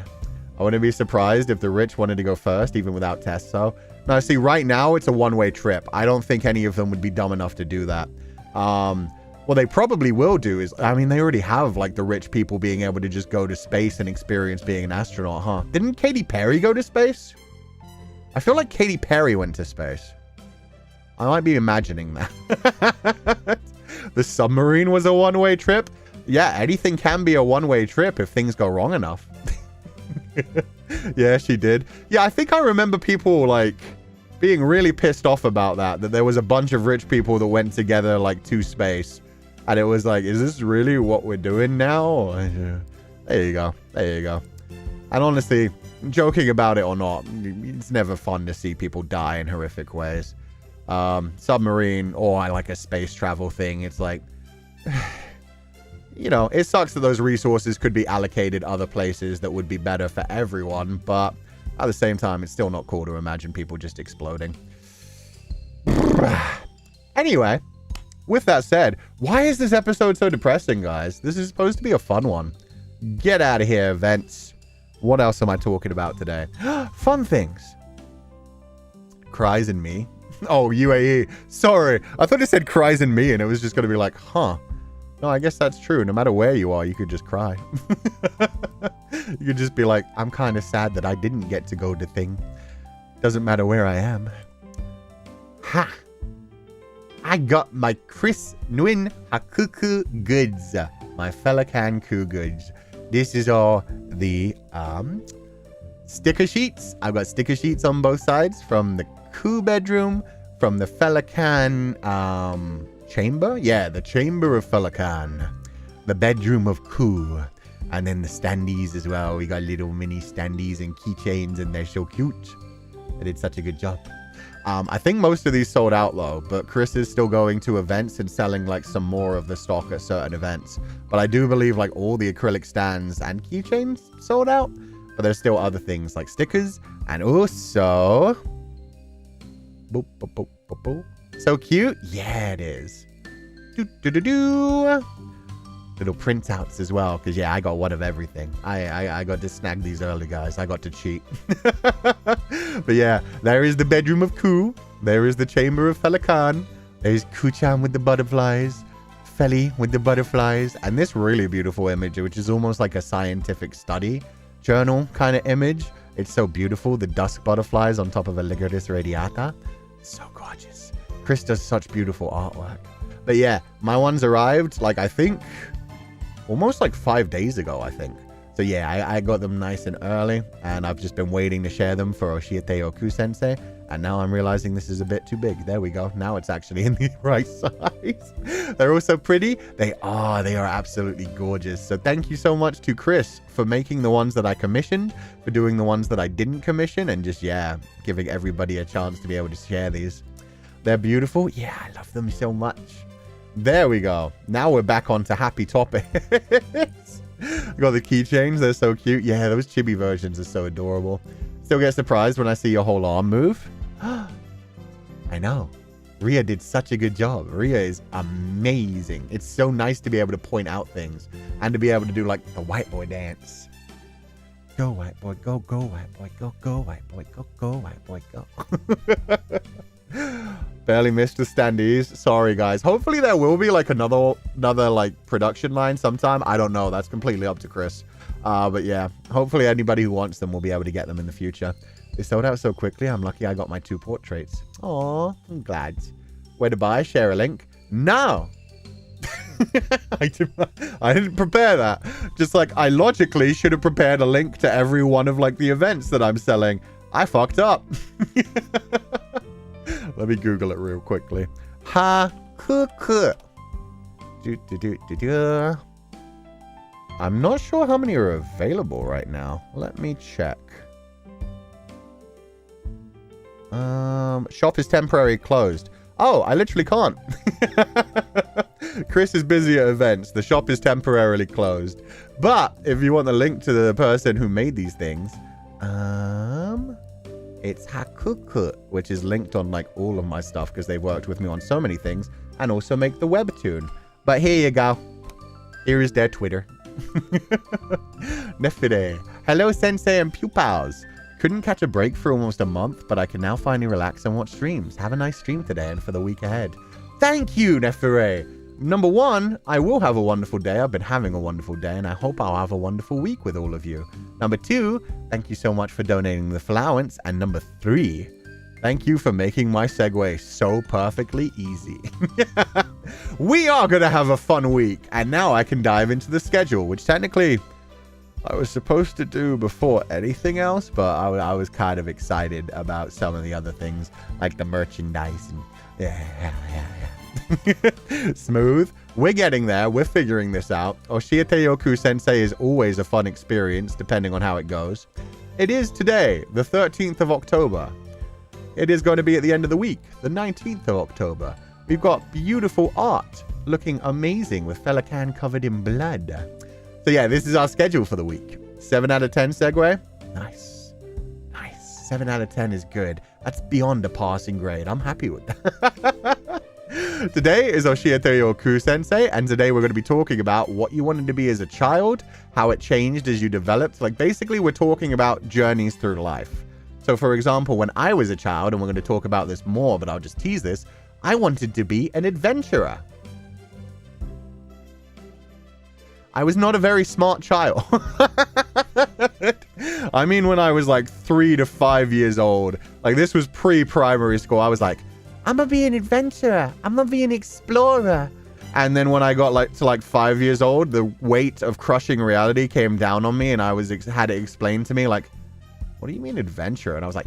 I wouldn't be surprised if the rich wanted to go first, even without tests. So, now see, right now it's a one-way trip. I don't think any of them would be dumb enough to do that. What they probably will do is, I mean, they already have like the rich people being able to just go to space and experience being an astronaut, huh? Didn't Katy Perry go to space? I feel like Katy Perry went to space. I might be imagining that. The submarine was a one-way trip. Yeah, anything can be a one-way trip if things go wrong enough. Yeah, she did. Yeah, I think I remember people like being really pissed off about that there was a bunch of rich people that went together like to space. And it was like, is this really what we're doing now? There you go. There you go. And honestly, joking about it or not, it's never fun to see people die in horrific ways. Submarine or like a space travel thing, it's like, you know, it sucks that those resources could be allocated other places that would be better for everyone, but at the same time, it's still not cool to imagine people just exploding. Anyway, with that said, why is this episode so depressing, guys? This is supposed to be a fun one. Get out of here, events. What else am I talking about today? Fun things. Cries in me. Oh, UAE. Sorry. I thought it said cries in me, and it was just going to be like, huh. No, I guess that's true. No matter where you are, you could just cry. You could just be like, I'm kind of sad that I didn't get to go to thing. Doesn't matter where I am. Ha! I got my Chris Nguyen Hakuku goods. My Féileacán and Cú goods. This is all the sticker sheets. I've got sticker sheets on both sides from the Cú bedroom, from the Féileacan chamber. Yeah, the chamber of Féileacan. The bedroom of Cú. And then the standees as well. We got little mini standees and keychains, and they're so cute. They did such a good job. I think most of these sold out though, but Chris is still going to events and selling like some more of the stock at certain events. But I do believe like all the acrylic stands and keychains sold out, but there's still other things like stickers and also... Boop, boop, boop, boop, boop. So cute. Yeah, it is. Little printouts as well, because yeah, I got one of everything. I got to snag these early, guys. I got to cheat. But yeah, there is the bedroom of Cú. There is the chamber of Féileacan. There's Cú-chan with the butterflies, Feli with the butterflies, and this really beautiful image, which is almost like a scientific study journal kind of image. It's so beautiful. The dusk butterflies on top of a Ligardis radiata. So gorgeous. Chris does such beautiful artwork. But yeah, my ones arrived, like, I think almost like 5 days ago, I think. So yeah, I got them nice and early, and I've just been waiting to share them for Oshiete or Cú-Sensei, and now I'm realizing this is a bit too big. There we go. Now it's actually in the right size. They're also pretty. They are absolutely gorgeous. So thank you so much to Chris for making the ones that I commissioned, for doing the ones that I didn't commission, and just, yeah, giving everybody a chance to be able to share these. They're beautiful. Yeah, I love them so much. There we go. Now we're back onto happy topics. Got the keychains. They're so cute. Yeah, those chibi versions are so adorable. Still get surprised when I see your whole arm move. I know. Ria did such a good job. Ria is amazing. It's so nice to be able to point out things and to be able to do like the white boy dance. Go white boy, go, go white boy, go, go white boy, go, go white boy, go. Barely missed the standees. Sorry, guys. Hopefully there will be like another like production line sometime. I don't know. That's completely up to Chris. But yeah, hopefully anybody who wants them will be able to get them in the future. They sold out so quickly. I'm lucky I got my 2 portraits. Aw, I'm glad. Where to buy? Share a link? No. I didn't prepare that. Just like I logically should have prepared a link to every one of like the events that I'm selling. I fucked up. Let me Google it real quickly. Ha-ku-ku. I'm not sure how many are available right now. Let me check. Shop is temporarily closed. Oh, I literally can't. Chris is busy at events. The shop is temporarily closed. But if you want the link to the person who made these things, it's Hakuku, which is linked on like all of my stuff because they've worked with me on so many things and also make the webtoon. But here you go. Here is their Twitter. Nefide. Hello, Sensei and Pupals. Couldn't catch a break for almost a month, but I can now finally relax and watch streams. Have a nice stream today and for the week ahead. Thank you, Nefire. Number one, I will have a wonderful day. I've been having a wonderful day, and I hope I'll have a wonderful week with all of you. Number two, thank you so much for donating the allowance. And number three, thank you for making my segue so perfectly easy. We are going to have a fun week, and now I can dive into the schedule, which technically I was supposed to do before anything else, but I was kind of excited about some of the other things, like the merchandise. And yeah. Smooth. We're getting there. We're figuring this out. Oshiete Cu-Sensei is always a fun experience, depending on how it goes. It is today, the 13th of October. It is going to be at the end of the week, the 19th of October. We've got beautiful art, looking amazing with Féileacan covered in blood. So yeah, this is our schedule for the week. 7 out of 10 segue. Nice. 7 out of 10 is good. That's beyond a passing grade. I'm happy with that. Today is Oshiete your Cú-Sensei, and today we're going to be talking about what you wanted to be as a child, how it changed as you developed. Like, basically, we're talking about journeys through life. So, for example, when I was a child, and we're going to talk about this more, but I'll just tease this, I wanted to be an adventurer. I was not a very smart child. I mean, when I was like 3 to 5 years old, like this was pre-primary school, I was like, I'm gonna be an adventurer. I'm gonna be an explorer. And then when I got to 5 years old, the weight of crushing reality came down on me, and I had it explained to me like, what do you mean adventure? And I was like,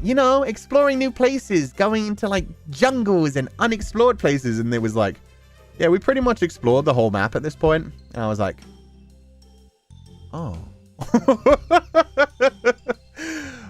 exploring new places, going into like jungles and unexplored places. And it was like, yeah, we pretty much explored the whole map at this point. And I was like, oh.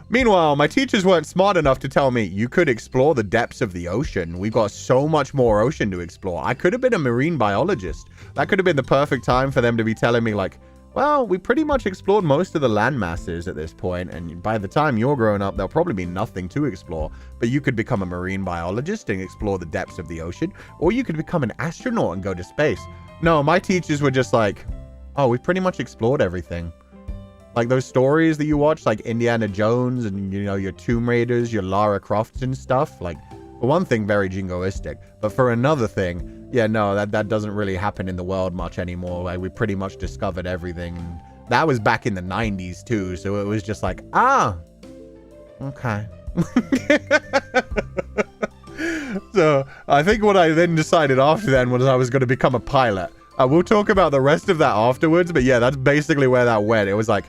Meanwhile, my teachers weren't smart enough to tell me you could explore the depths of the ocean. We've got so much more ocean to explore. I could have been a marine biologist. That could have been the perfect time for them to be telling me like, well, we pretty much explored most of the land masses at this point, and by the time you're growing up, there'll probably be nothing to explore. But you could become a marine biologist and explore the depths of the ocean, or you could become an astronaut and go to space. No, my teachers were just like, oh, we pretty much explored everything. Like those stories that you watch, like Indiana Jones and, your Tomb Raiders, your Lara Crofts and stuff. Like, for one thing, very jingoistic. But for another thing, yeah, no, that doesn't really happen in the world much anymore. Like, we pretty much discovered everything. That was back in the 90s, too. So it was just like, okay. So I think what I then decided after then was I was going to become a pilot. We'll talk about the rest of that afterwards. But yeah, that's basically where that went. It was like,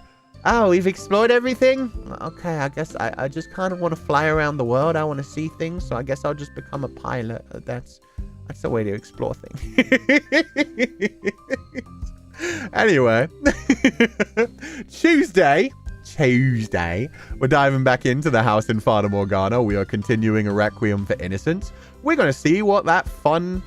oh, we've explored everything? Okay, I guess I just kind of want to fly around the world. I want to see things, so I guess I'll just become a pilot. That's the way to explore things. Anyway, Tuesday, we're diving back into the house in Fata Morgana. We are continuing a Requiem for Innocence. We're going to see what that fun...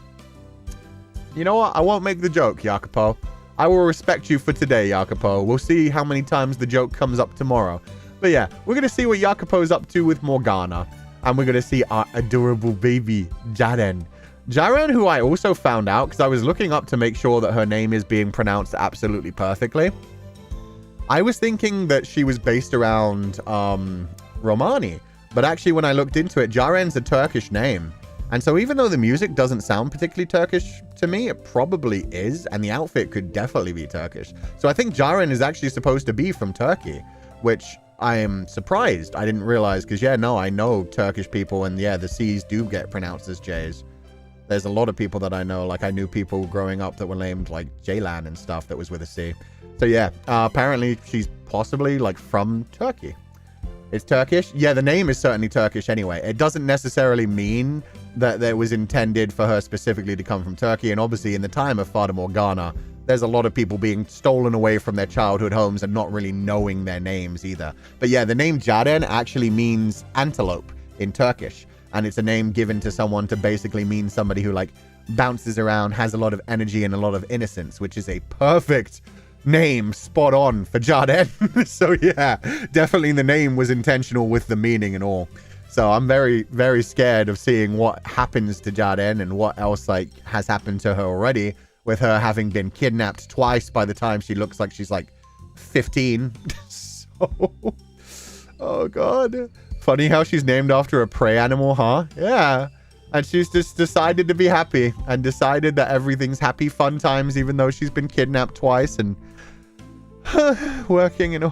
You know what? I won't make the joke, Jacopo. I will respect you for today, Jacopo. We'll see how many times the joke comes up tomorrow. But yeah, we're going to see what Jacopo's up to with Morgana. And we're going to see our adorable baby, Jaren. Jaren, who I also found out, because I was looking up to make sure that her name is being pronounced absolutely perfectly. I was thinking that she was based around Romani. But actually, when I looked into it, Jaren's a Turkish name. And so even though the music doesn't sound particularly Turkish to me, it probably is. And the outfit could definitely be Turkish. So I think Jaren is actually supposed to be from Turkey, which I am surprised. I didn't realize because, yeah, no, I know Turkish people. And yeah, the C's do get pronounced as J's. There's a lot of people that I know. Like I knew people growing up that were named like Jaylan and stuff that was with a C. So yeah, apparently she's possibly like from Turkey. It's Turkish? Yeah, the name is certainly Turkish anyway. It doesn't necessarily mean that it was intended for her specifically to come from Turkey. And obviously in the time of Fata Morgana, there's a lot of people being stolen away from their childhood homes and not really knowing their names either. But yeah, the name Jaren actually means antelope in Turkish. And it's a name given to someone to basically mean somebody who like bounces around, has a lot of energy and a lot of innocence, which is a perfect name, spot on for Jaren. So yeah, definitely the name was intentional with the meaning and all. So I'm very, very scared of seeing what happens to Jaren and what else like has happened to her already, with her having been kidnapped twice by the time she looks like she's like 15. So, oh god. Funny how she's named after a prey animal, huh? Yeah. And she's just decided to be happy and decided that everything's happy, fun times, even though she's been kidnapped twice and working in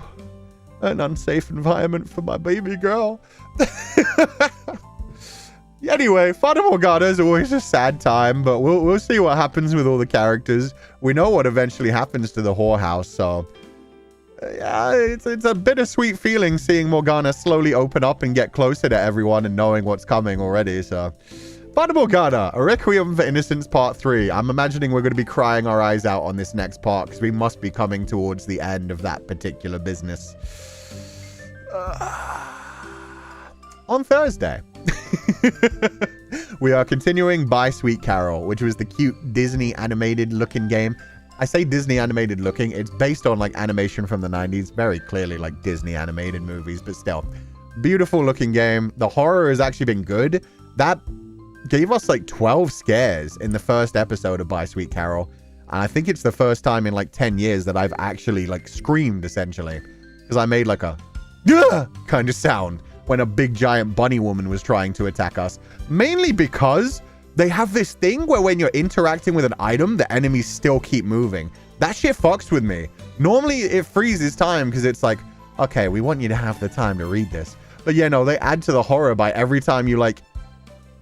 an unsafe environment for my baby girl. Anyway, Fata Morgana is always a sad time, but we'll see what happens with all the characters. We know what eventually happens to the whorehouse, so yeah, it's a bittersweet feeling seeing Morgana slowly open up and get closer to everyone and knowing what's coming already. So, Fata Morgana, A Requiem for Innocence Part 3. I'm imagining we're going to be crying our eyes out on this next part because we must be coming towards the end of that particular business. On Thursday, we are continuing by Sweet Carol, which was the cute Disney animated looking game. I say Disney animated looking, it's based on like animation from the 90s, very clearly like Disney animated movies, but still beautiful looking game. The horror has actually been good. That gave us like 12 scares in the first episode of By Sweet Carol. And I think it's the first time in like 10 years that I've actually like screamed, essentially. Because I made like a kind of sound when a big giant bunny woman was trying to attack us. Mainly because they have this thing where when you're interacting with an item, the enemies still keep moving. That shit fucks with me. Normally it freezes time because it's like, okay, we want you to have the time to read this. But yeah, no, they add to the horror by every time you like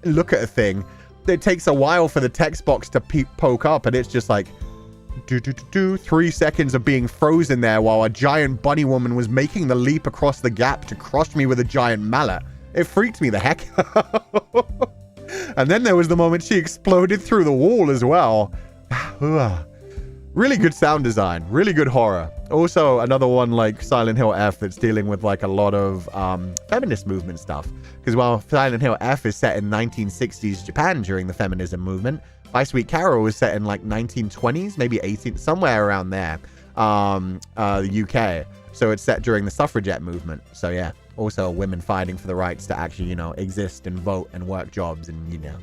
look at a thing, it takes a while for the text box to poke up, and it's just like 3 seconds of being frozen there while a giant bunny woman was making the leap across the gap to crush me with a giant mallet. It freaked me the heck out. And then there was the moment she exploded through the wall as well. Really good sound design, really good horror. Also, another one like Silent Hill F that's dealing with like a lot of feminist movement stuff. Because while Silent Hill F is set in 1960s Japan during the feminism movement, By Sweet Carol was set in like 1920s, maybe 18, somewhere around there, the UK. So it's set during the suffragette movement. So yeah, also women fighting for the rights to actually, you know, exist and vote and work jobs and, you know.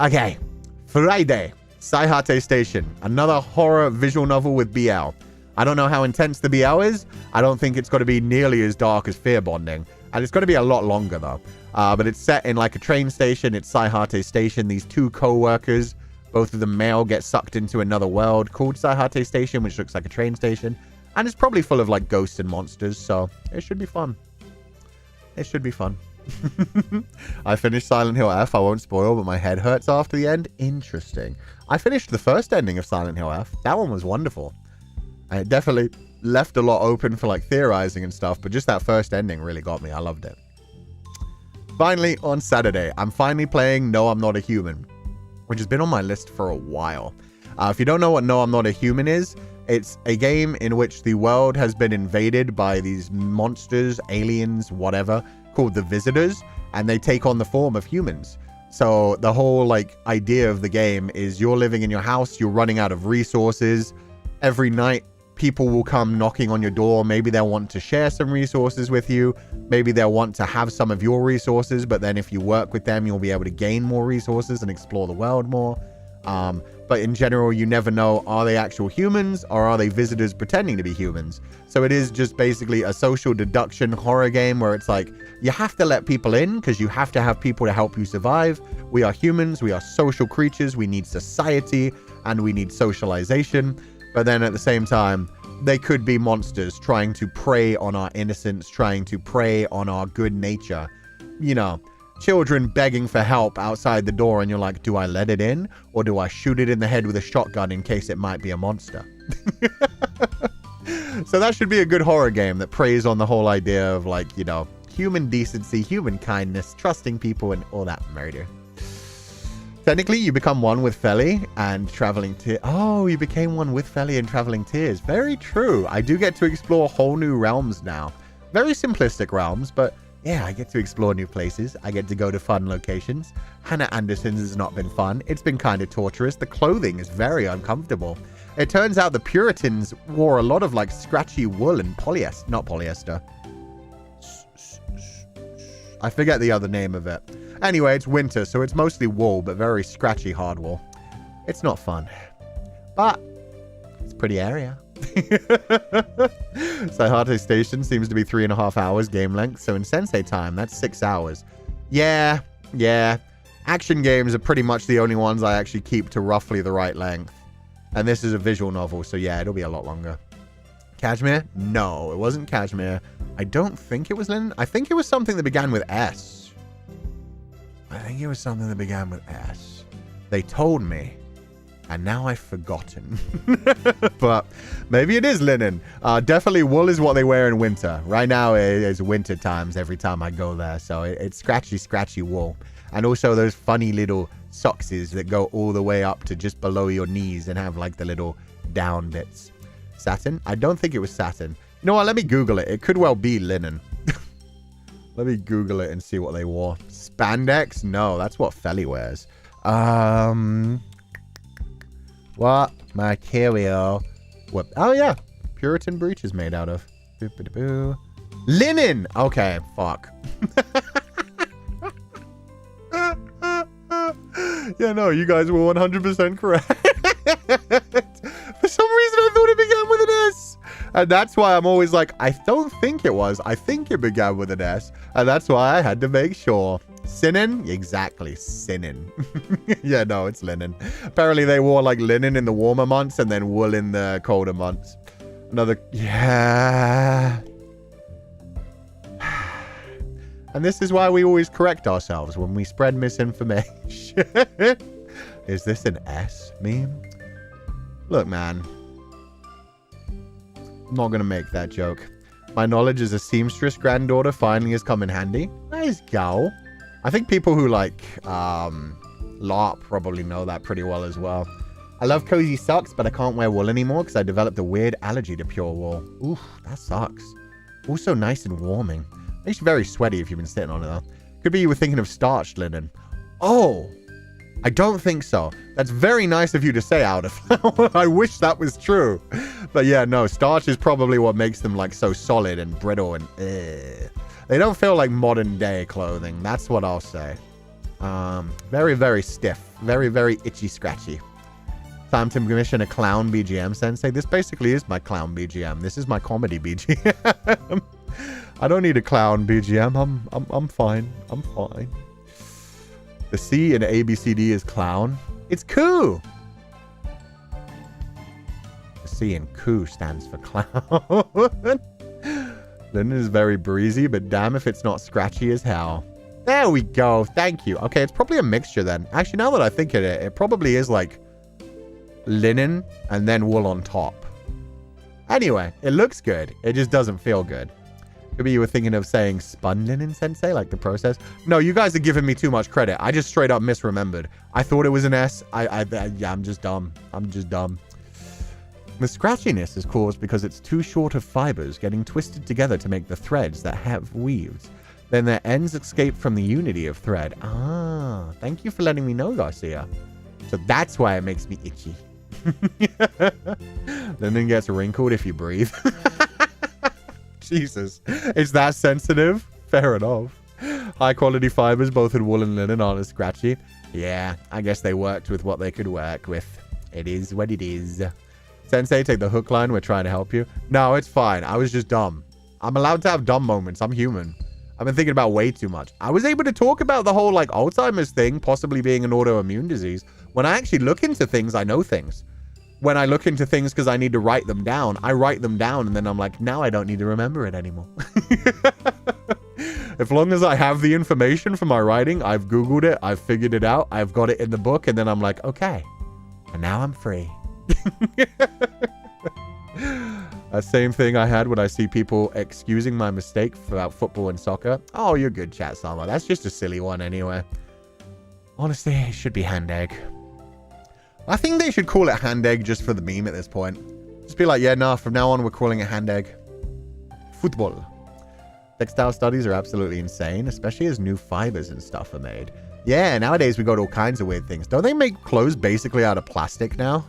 Okay, Friday. Saihate Station, another horror visual novel with BL. I don't know how intense the BL is. I don't think it's going to be nearly as dark as Fear Bonding. And it's going to be a lot longer, though. But it's set in like a train station. It's Saihate Station. These two co-workers, both of them male, get sucked into another world called Saihate Station, which looks like a train station. And it's probably full of like ghosts and monsters. So it should be fun. It should be fun. I finished Silent Hill F. I won't spoil, but my head hurts after the end. Interesting. I finished the first ending of Silent Hill F. That one was wonderful. And it definitely left a lot open for like theorizing and stuff, but just that first ending really got me. I loved it. Finally, on Saturday, I'm finally playing No, I'm Not a Human, which has been on my list for a while. If you don't know what No, I'm Not a Human is, it's a game in which the world has been invaded by these monsters, aliens, whatever, called the Visitors, and they take on the form of humans. So the whole like idea of the game is you're living in your house, you're running out of resources. Every night people will come knocking on your door. Maybe they'll want to share some resources with you. Maybe they'll want to have some of your resources, but then if you work with them, you'll be able to gain more resources and explore the world more. But in general, you never know, are they actual humans or are they visitors pretending to be humans? So it is just basically a social deduction horror game where it's like, you have to let people in because you have to have people to help you survive. We are humans, we are social creatures, we need society and we need socialization. But then at the same time, they could be monsters trying to prey on our innocence, trying to prey on our good nature. You know, children begging for help outside the door and you're like, do I let it in or do I shoot it in the head with a shotgun in case it might be a monster? So that should be a good horror game that preys on the whole idea of like, you know, human decency, human kindness, trusting people and all that murder. Technically, you become one with Feli and Traveling Tears. Oh, you became one with Feli and Traveling Tears. Very true. I do get to explore whole new realms now. Very simplistic realms, but yeah, I get to explore new places. I get to go to fun locations. Hannah Anderson's has not been fun. It's been kind of torturous. The clothing is very uncomfortable. It turns out the Puritans wore a lot of like scratchy wool and polyester. Not polyester. I forget the other name of it. Anyway, it's winter, so it's mostly wool, but very scratchy hard wool. It's not fun. But it's a pretty area. Saihate Station seems to be 3.5 hours game length, so in Sensei time, that's 6 hours. Yeah. Action games are pretty much the only ones I actually keep to roughly the right length. And this is a visual novel, so yeah, it'll be a lot longer. Kashmir? No, it wasn't Kashmir. I don't think it was Lynn. I think it was something that began with S. They told me, and now I've forgotten. But maybe it is linen. Definitely wool is what they wear in winter. Right now it is winter times every time I go there, so it's scratchy wool. And also those funny little sockses that go all the way up to just below your knees and have like the little down bits. Satin? I don't think it was satin. You know what? Let me Google it. It could well be linen. Let me Google it and see what they wore. Spandex? No, that's what Feli wears. What material? What? Oh, yeah. Puritan breeches made out of. Linen! Okay, fuck. Yeah, no, you guys were 100% correct. For some reason, I thought it began with an S. And that's why I'm always like, I don't think it was. I think it began with an S. And that's why I had to make sure. Sinin? Exactly, sinin. Yeah, no, it's linen. Apparently they wore like linen in the warmer months and then wool in the colder months. Another, yeah. And this is why we always correct ourselves when we spread misinformation. Is this an S meme? Look, man. I'm not going to make that joke. My knowledge as a seamstress granddaughter finally has come in handy. Nice go. I think people who like LARP probably know that pretty well as well. I love cozy socks, but I can't wear wool anymore because I developed a weird allergy to pure wool. Oof, that sucks. Also nice and warming. Makes you very sweaty if you've been sitting on it though. Could be you were thinking of starched linen. Oh, I don't think so. That's very nice of you to say, Out of Flower. I wish that was true. But yeah, no, starch is probably what makes them like so solid and brittle and they don't feel like modern day clothing. That's what I'll say. Very, very stiff. Very, very itchy scratchy. Time to commission a clown BGM, Sensei. This basically is my clown BGM. This is my comedy BGM. I don't need a clown BGM. I'm fine. I'm fine. The C in ABCD is clown. It's Cú. The C in Cú stands for clown. Linen is very breezy, but damn if it's not scratchy as hell. There we go. Thank you. Okay, it's probably a mixture then. Actually, now that I think of it, it probably is like linen and then wool on top. Anyway, it looks good. It just doesn't feel good. Could be you were thinking of saying spun linen, Sensei, like the process. No, you guys are giving me too much credit. I just straight up misremembered. I thought it was an S. Yeah, I'm just dumb. I'm just dumb. The scratchiness is caused because it's too short of fibers getting twisted together to make the threads that have weaves. Then their ends escape from the unity of thread. Ah, thank you for letting me know, Garcia. So that's why it makes me itchy. Linen gets wrinkled if you breathe. Jesus. It's that sensitive? Fair enough. High quality fibers, both in wool and linen, aren't as scratchy. Yeah, I guess they worked with what they could work with. It is what it is. Sensei, take the hook line. We're trying to help you. No, it's fine. I was just dumb. I'm allowed to have dumb moments. I'm human. I've been thinking about way too much. I was able to talk about the whole like Alzheimer's thing possibly being an autoimmune disease. When I actually look into things, I know things. When I look into things because I need to write them down, I write them down and then I'm like, now I don't need to remember it anymore. As long as I have the information for my writing, I've Googled it, I've figured it out, I've got it in the book, and then I'm like, okay, and now I'm free. That same thing I had when I see people excusing my mistake about football and soccer. Oh, you're good, Chat Sama. That's just a silly one anyway. Honestly, it should be hand egg. I think they should call it hand egg just for the meme at this point. Just be like, yeah, no, from now on we're calling it hand egg. Football. Textile studies are absolutely insane, especially as new fibers and stuff are made. Yeah, nowadays we got all kinds of weird things. Don't they make clothes basically out of plastic now?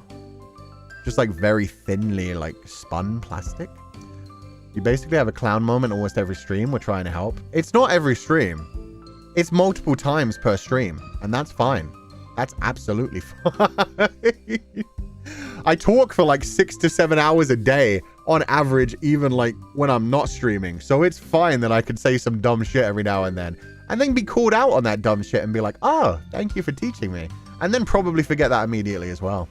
Just like very thinly like spun plastic. You basically have a clown moment almost every stream. We're trying to help. It's not every stream. It's multiple times per stream. And that's fine. That's absolutely fine. I talk for like 6 to 7 hours a day on average, even like when I'm not streaming. So it's fine that I could say some dumb shit every now and then be called out on that dumb shit and be like, oh, thank you for teaching me. And then probably forget that immediately as well.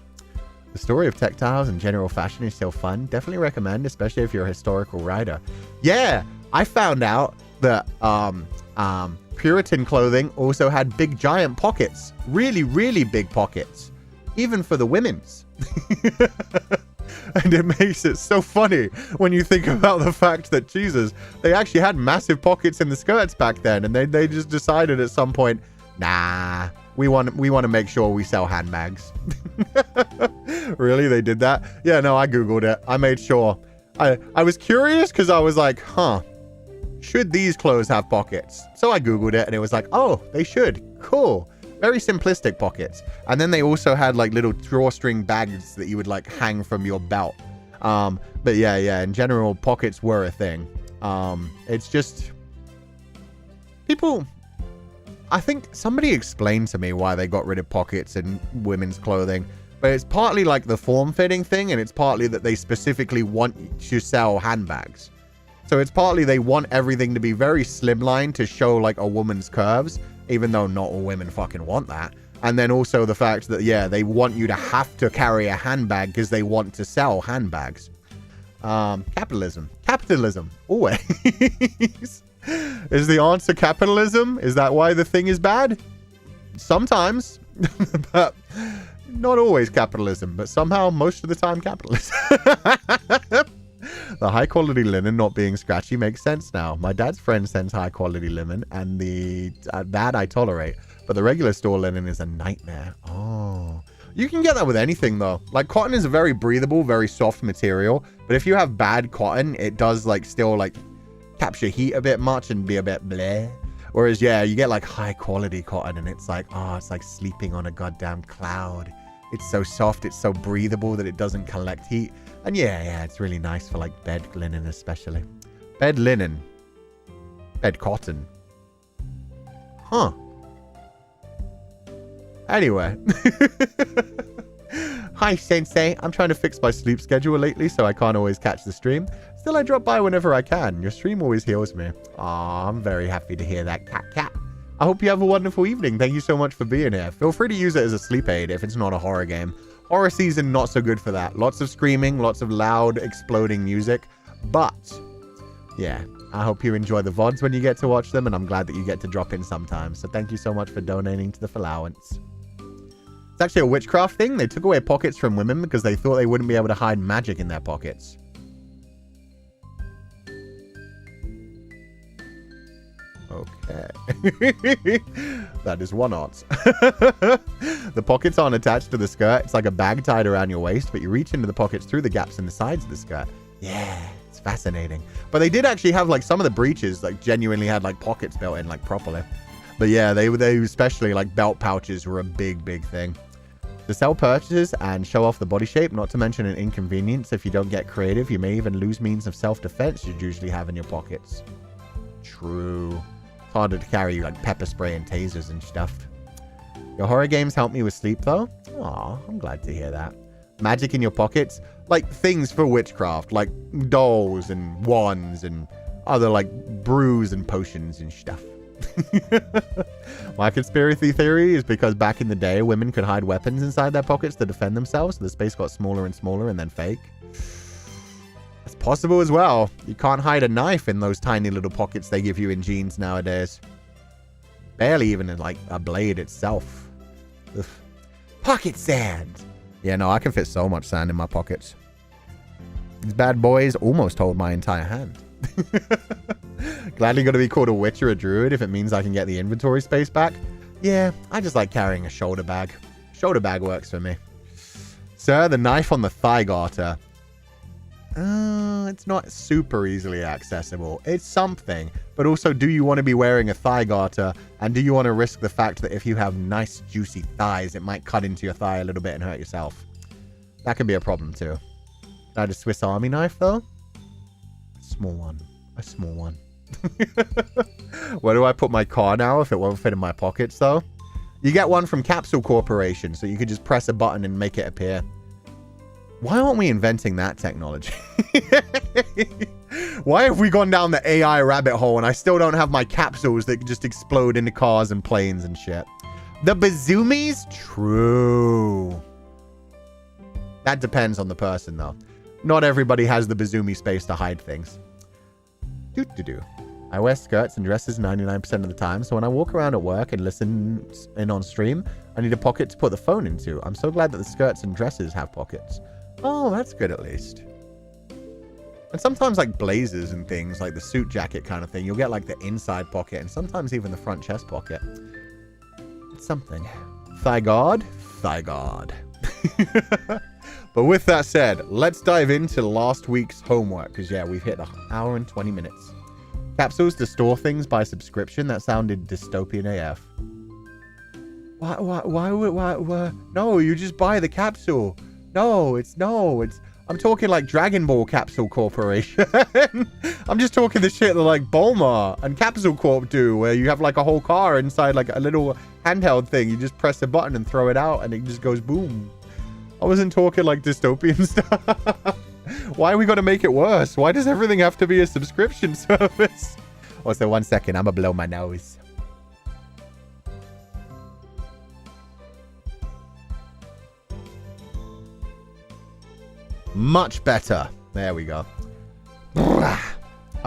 The story of textiles and general fashion is so fun. Definitely recommend, especially if you're a historical writer. Yeah, I found out that Puritan clothing also had big giant pockets. Really, really big pockets. Even for the women's. And it makes it so funny when you think about the fact that, Jesus, they actually had massive pockets in the skirts back then. And they just decided at some point, nah, we want to make sure we sell handbags. Really? They did that? Yeah, no, I Googled it. I made sure. I was curious because I was like, huh, should these clothes have pockets? So I Googled it and it was like, oh, they should. Cool. Very simplistic pockets. And then they also had like little drawstring bags that you would like hang from your belt. But yeah, in general, pockets were a thing. It's just people, I think somebody explained to me why they got rid of pockets in women's clothing, but it's partly like the form-fitting thing, and it's partly that they specifically want to sell handbags. So it's partly they want everything to be very slimline to show like a woman's curves, even though not all women fucking want that. And then also the fact that, yeah, they want you to have to carry a handbag because they want to sell handbags. Capitalism. Capitalism. Always. Is the answer capitalism? Is that why the thing is bad? Sometimes. But not always capitalism. But somehow, most of the time, capitalism. The high quality linen not being scratchy makes sense now. My dad's friend sends high quality linen, and that I tolerate. But the regular store linen is a nightmare. Oh. You can get that with anything, though. Like, cotton is a very breathable, very soft material. But if you have bad cotton, it does, like, still, like, capture heat a bit much and be a bit bleh. Whereas, yeah, you get, like, high-quality cotton, and it's like, oh, it's like sleeping on a goddamn cloud. It's so soft, it's so breathable that it doesn't collect heat. And, yeah, it's really nice for, like, bed linen especially. Bed linen. Bed cotton. Huh. Anyway. Hi, Sensei. I'm trying to fix my sleep schedule lately, so I can't always catch the stream. Still, I drop by whenever I can. Your stream always heals me. Aw, I'm very happy to hear that, cat. I hope you have a wonderful evening. Thank you so much for being here. Feel free to use it as a sleep aid if it's not a horror game. Horror season, not so good for that. Lots of screaming, lots of loud, exploding music. But, yeah, I hope you enjoy the VODs when you get to watch them, and I'm glad that you get to drop in sometimes. So thank you so much for donating to the Feileacans. It's actually a witchcraft thing. They took away pockets from women because they thought they wouldn't be able to hide magic in their pockets. Okay. That is one answer. The pockets aren't attached to the skirt. It's like a bag tied around your waist, but you reach into the pockets through the gaps in the sides of the skirt. Yeah, it's fascinating. But they did actually have, like, some of the breeches, like, genuinely had, like, pockets built in, like, properly. But yeah, they especially, like, belt pouches were a big, big thing. To sell purchases and show off the body shape, not to mention an inconvenience. If you don't get creative, you may even lose means of self-defense you'd usually have in your pockets. True. It's harder to carry, like, pepper spray and tasers and stuff. Your horror games help me with sleep, though? Aw, I'm glad to hear that. Magic in your pockets? Like, things for witchcraft, like dolls and wands and other, like, brews and potions and stuff. My conspiracy theory is because back in the day, women could hide weapons inside their pockets to defend themselves, so the space got smaller and smaller and then fake. It's possible as well. You can't hide a knife in those tiny little pockets they give you in jeans nowadays. Barely even in, like, a blade itself. Ugh. Pocket sand! Yeah, no, I can fit so much sand in my pockets. These bad boys almost hold my entire hand. Gladly going to be called a witch or a druid if it means I can get the inventory space back. Yeah, I just like carrying a shoulder bag. Shoulder bag works for me. Sir, the knife on the thigh garter. It's not super easily accessible. It's something. But also, do you want to be wearing a thigh garter? And do you want to risk the fact that if you have nice, juicy thighs, it might cut into your thigh a little bit and hurt yourself? That can be a problem, too. Is that a Swiss Army knife, though? Small one. A small one. Where do I put my car now if it won't fit in my pockets, though? You get one from Capsule Corporation, so you could just press a button and make it appear. Why aren't we inventing that technology? Why have we gone down the AI rabbit hole and I still don't have my capsules that just explode into cars and planes and shit? The Bazoomies? True. That depends on the person, though. Not everybody has the Bazoomi space to hide things. I wear skirts and dresses 99% of the time, so when I walk around at work and listen in on stream, I need a pocket to put the phone into. I'm so glad that the skirts and dresses have pockets. Oh, that's good at least. And sometimes, like, blazers and things, like the suit jacket kind of thing, you'll get, like, the inside pocket and sometimes even the front chest pocket. It's something. Thigh guard? Thigh guard. But with that said, let's dive into last week's homework, because, yeah, we've hit an hour and 20 minutes. Capsules to store things by subscription? That sounded dystopian AF. Why, no, you just buy the capsule. No, it's I'm talking like Dragon Ball Capsule Corporation. I'm just talking the shit that like Bulma and Capsule Corp do, where you have like a whole car inside like a little handheld thing. You just press a button and throw it out and it just goes boom. I wasn't talking like dystopian stuff. Why are we going to make it worse? Why does everything have to be a subscription service? Also, 1 second. I'm going to blow my nose. Much better. There we go.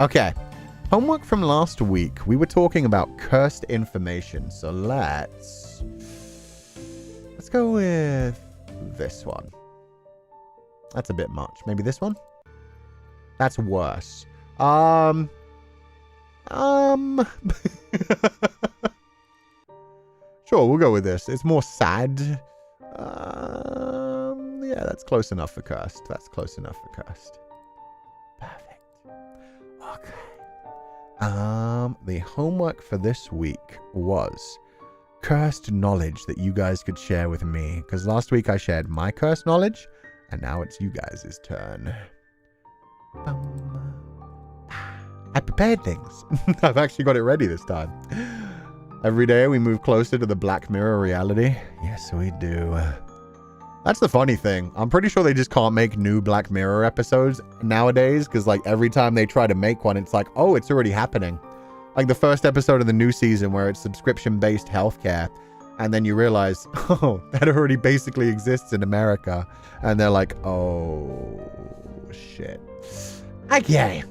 Okay. Homework from last week. We were talking about cursed information. So let's go with this one. That's a bit much. Maybe this one? That's worse. Sure, we'll go with this. It's more sad. Yeah, that's close enough for cursed. That's close enough for cursed. Perfect. Okay. The homework for this week was cursed knowledge that you guys could share with me. Because last week I shared my cursed knowledge, and now it's you guys' turn. I prepared things. I've actually got it ready this time. Every day we move closer to the Black Mirror reality. Yes, we do. That's the funny thing. I'm pretty sure they just can't make new Black Mirror episodes nowadays, because like every time they try to make one, it's like, oh, it's already happening. Like the first episode of the new season where it's subscription-based healthcare, and then you realize, oh, that already basically exists in America. And they're like, oh, shit. Okay.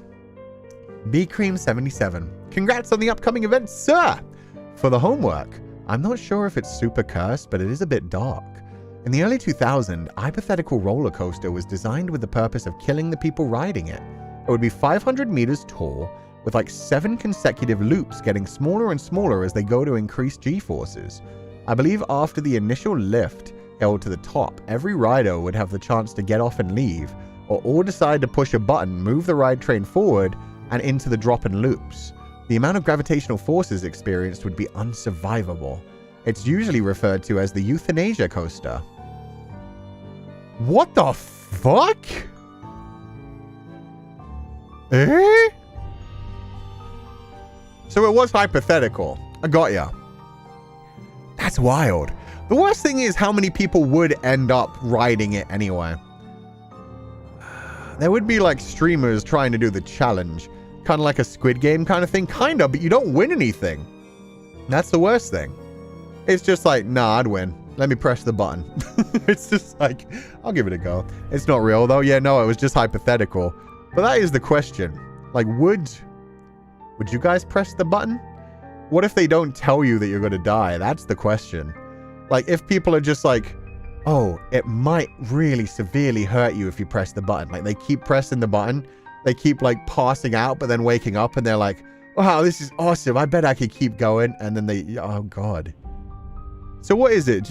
BCream77. Congrats on the upcoming event, sir! For the homework, I'm not sure if it's super cursed, but it is a bit dark. In the early 2000s, a hypothetical roller coaster was designed with the purpose of killing the people riding it. It would be 500 meters tall, with like 7 consecutive loops getting smaller and smaller as they go to increase G-forces. I believe after the initial lift held to the top, every rider would have the chance to get off and leave, or all decide to push a button, move the ride train forward, and into the drop-in loops. The amount of gravitational forces experienced would be unsurvivable. It's usually referred to as the euthanasia coaster. What the fuck? Eh? So it was hypothetical. I got ya. That's wild. The worst thing is how many people would end up riding it anyway. There would be like streamers trying to do the challenge. Kind of like a Squid Game kind of thing. Kind of, but you don't win anything. That's the worst thing. It's just like, nah, I'd win. Let me press the button. It's just like, I'll give it a go. It's not real though. Yeah, no, it was just hypothetical. But that is the question. Like, would you guys press the button? What if they don't tell you that you're going to die? That's the question. Like, if people are just like, oh, it might really severely hurt you if you press the button. Like, they keep pressing the button. They keep, like, passing out, but then waking up, and they're like, wow, this is awesome. I bet I could keep going. And then they, oh, God. So what is it?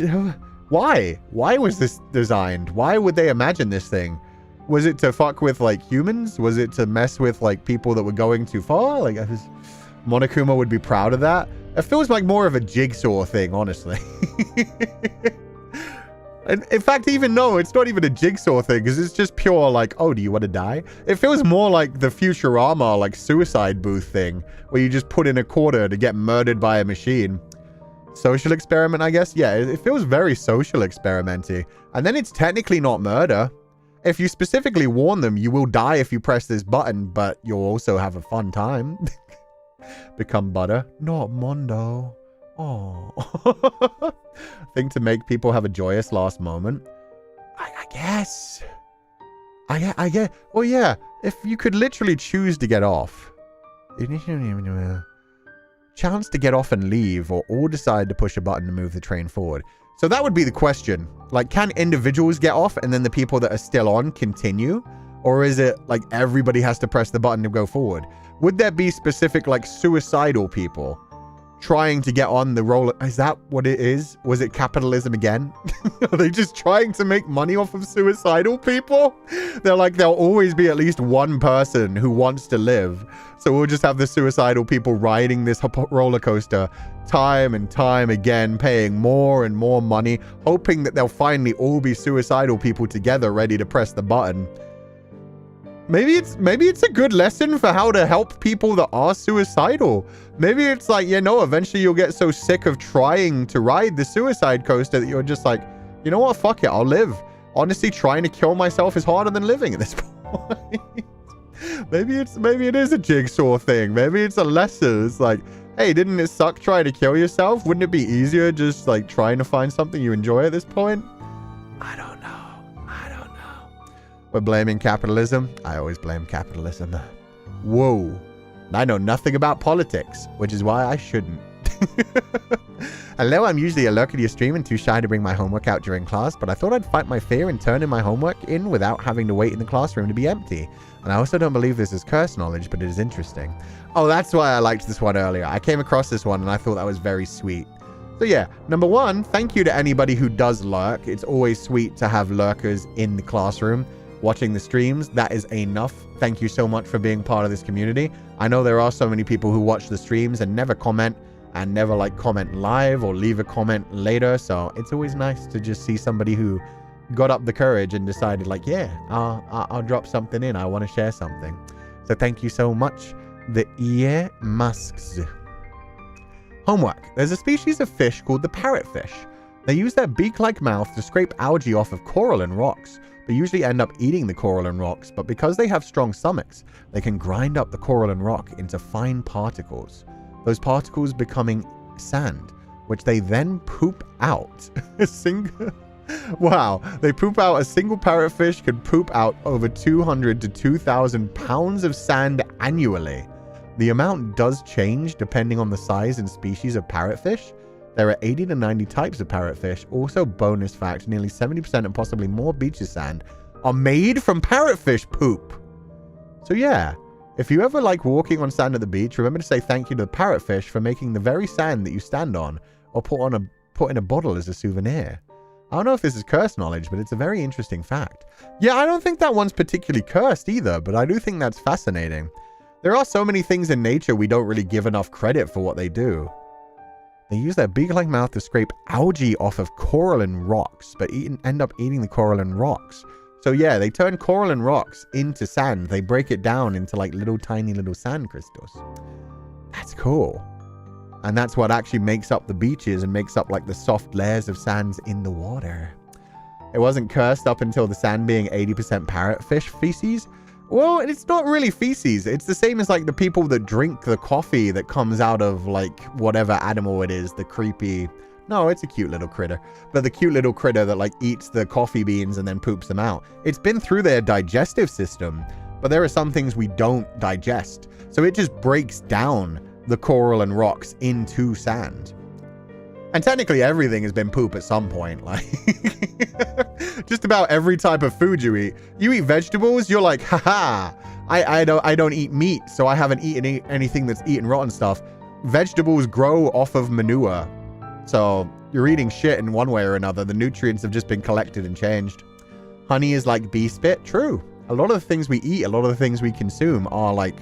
Why? Why was this designed? Why would they imagine this thing? Was it to fuck with, like, humans? Was it to mess with, like, people that were going too far? Like, Monokuma would be proud of that. It feels like more of a jigsaw thing, honestly. And in fact, even no, it's not even a jigsaw thing, because it's just pure like, oh, do you want to die? It feels more like the Futurama, like suicide booth thing, where you just put in a quarter to get murdered by a machine. Social experiment, I guess? Yeah, it feels very social experimenty. And then it's technically not murder. If you specifically warn them, you will die if you press this button, but you'll also have a fun time. Become butter. Not Mondo. Oh. Thing to make people have a joyous last moment. I guess. I guess. Well, yeah. If you could literally choose to get off. Chance to get off and leave, or all decide to push a button to move the train forward. So that would be the question. Like, can individuals get off and then the people that are still on continue? Or is it like everybody has to press the button to go forward? Would there be specific, like, suicidal people trying to get on the roller? Is that what it is? Was it capitalism again? Are they just trying to make money off of suicidal people? They're like, there'll always be at least one person who wants to live. So we'll just have the suicidal people riding this roller coaster time and time again, paying more and more money, hoping that they'll finally all be suicidal people together ready to press the button. Maybe it's a good lesson for how to help people that are suicidal. Maybe it's like, you know, eventually you'll get so sick of trying to ride the suicide coaster that you're just like, you know what, fuck it, I'll live. Honestly, trying to kill myself is harder than living at this point. Maybe it is a jigsaw thing. Maybe it's a lesson. It's like, hey, didn't it suck trying to kill yourself? Wouldn't it be easier just like trying to find something you enjoy at this point? I don't know. We're blaming capitalism. I always blame capitalism. Whoa. I know nothing about politics, which is why I shouldn't. Hello, I'm usually a lurker to your stream and too shy to bring my homework out during class, but I thought I'd fight my fear and turn in my homework in without having to wait in the classroom to be empty. And I also don't believe this is curse knowledge, but it is interesting. Oh, that's why I liked this one earlier. I came across this one and I thought that was very sweet. So yeah, number one, thank you to anybody who does lurk. It's always sweet to have lurkers in the classroom watching the streams. That is enough. Thank you so much for being part of this community. I know there are so many people who watch the streams and never comment and never like comment live or leave a comment later. So it's always nice to just see somebody who got up the courage and decided like, yeah, I'll drop something in. I want to share something. So thank you so much. The ear masks. Homework. There's a species of fish called the parrotfish. They use their beak-like mouth to scrape algae off of coral and rocks, but usually end up eating the coral and rocks. But because they have strong stomachs, they can grind up the coral and rock into fine particles. Those particles becoming sand, which they then poop out. Wow, they poop out. A single parrotfish can poop out over 200 to 2,000 pounds of sand annually. The amount does change depending on the size and species of parrotfish. There are 80 to 90 types of parrotfish. Also, bonus fact, nearly 70% and possibly more beaches sand are made from parrotfish poop. So yeah, if you ever like walking on sand at the beach, remember to say thank you to the parrotfish for making the very sand that you stand on, or put in a bottle as a souvenir. I don't know if this is cursed knowledge, but it's a very interesting fact. Yeah, I don't think that one's particularly cursed either, but I do think that's fascinating. There are so many things in nature we don't really give enough credit for what they do. They use their beak-like mouth to scrape algae off of coral and rocks, but end up eating the coral and rocks. So yeah, they turn coral and rocks into sand. They break it down into like tiny little sand crystals. That's cool. And that's what actually makes up the beaches and makes up like the soft layers of sands in the water. It wasn't cursed up until the sand being 80% parrotfish feces. Well, it's not really feces. It's the same as like the people that drink the coffee that comes out of like whatever animal it is, the creepy... No, it's a cute little critter. But the cute little critter that like eats the coffee beans and then poops them out. It's been through their digestive system, but there are some things we don't digest. So it just breaks down the coral and rocks into sand. And technically everything has been poop at some point. Like just about every type of food you eat. You eat vegetables, you're like, haha, I don't eat meat, so I haven't eaten anything that's eaten rotten stuff. Vegetables grow off of manure. So you're eating shit in one way or another. The nutrients have just been collected and changed. Honey is like bee spit. True. A lot of the things we eat, a lot of the things we consume are like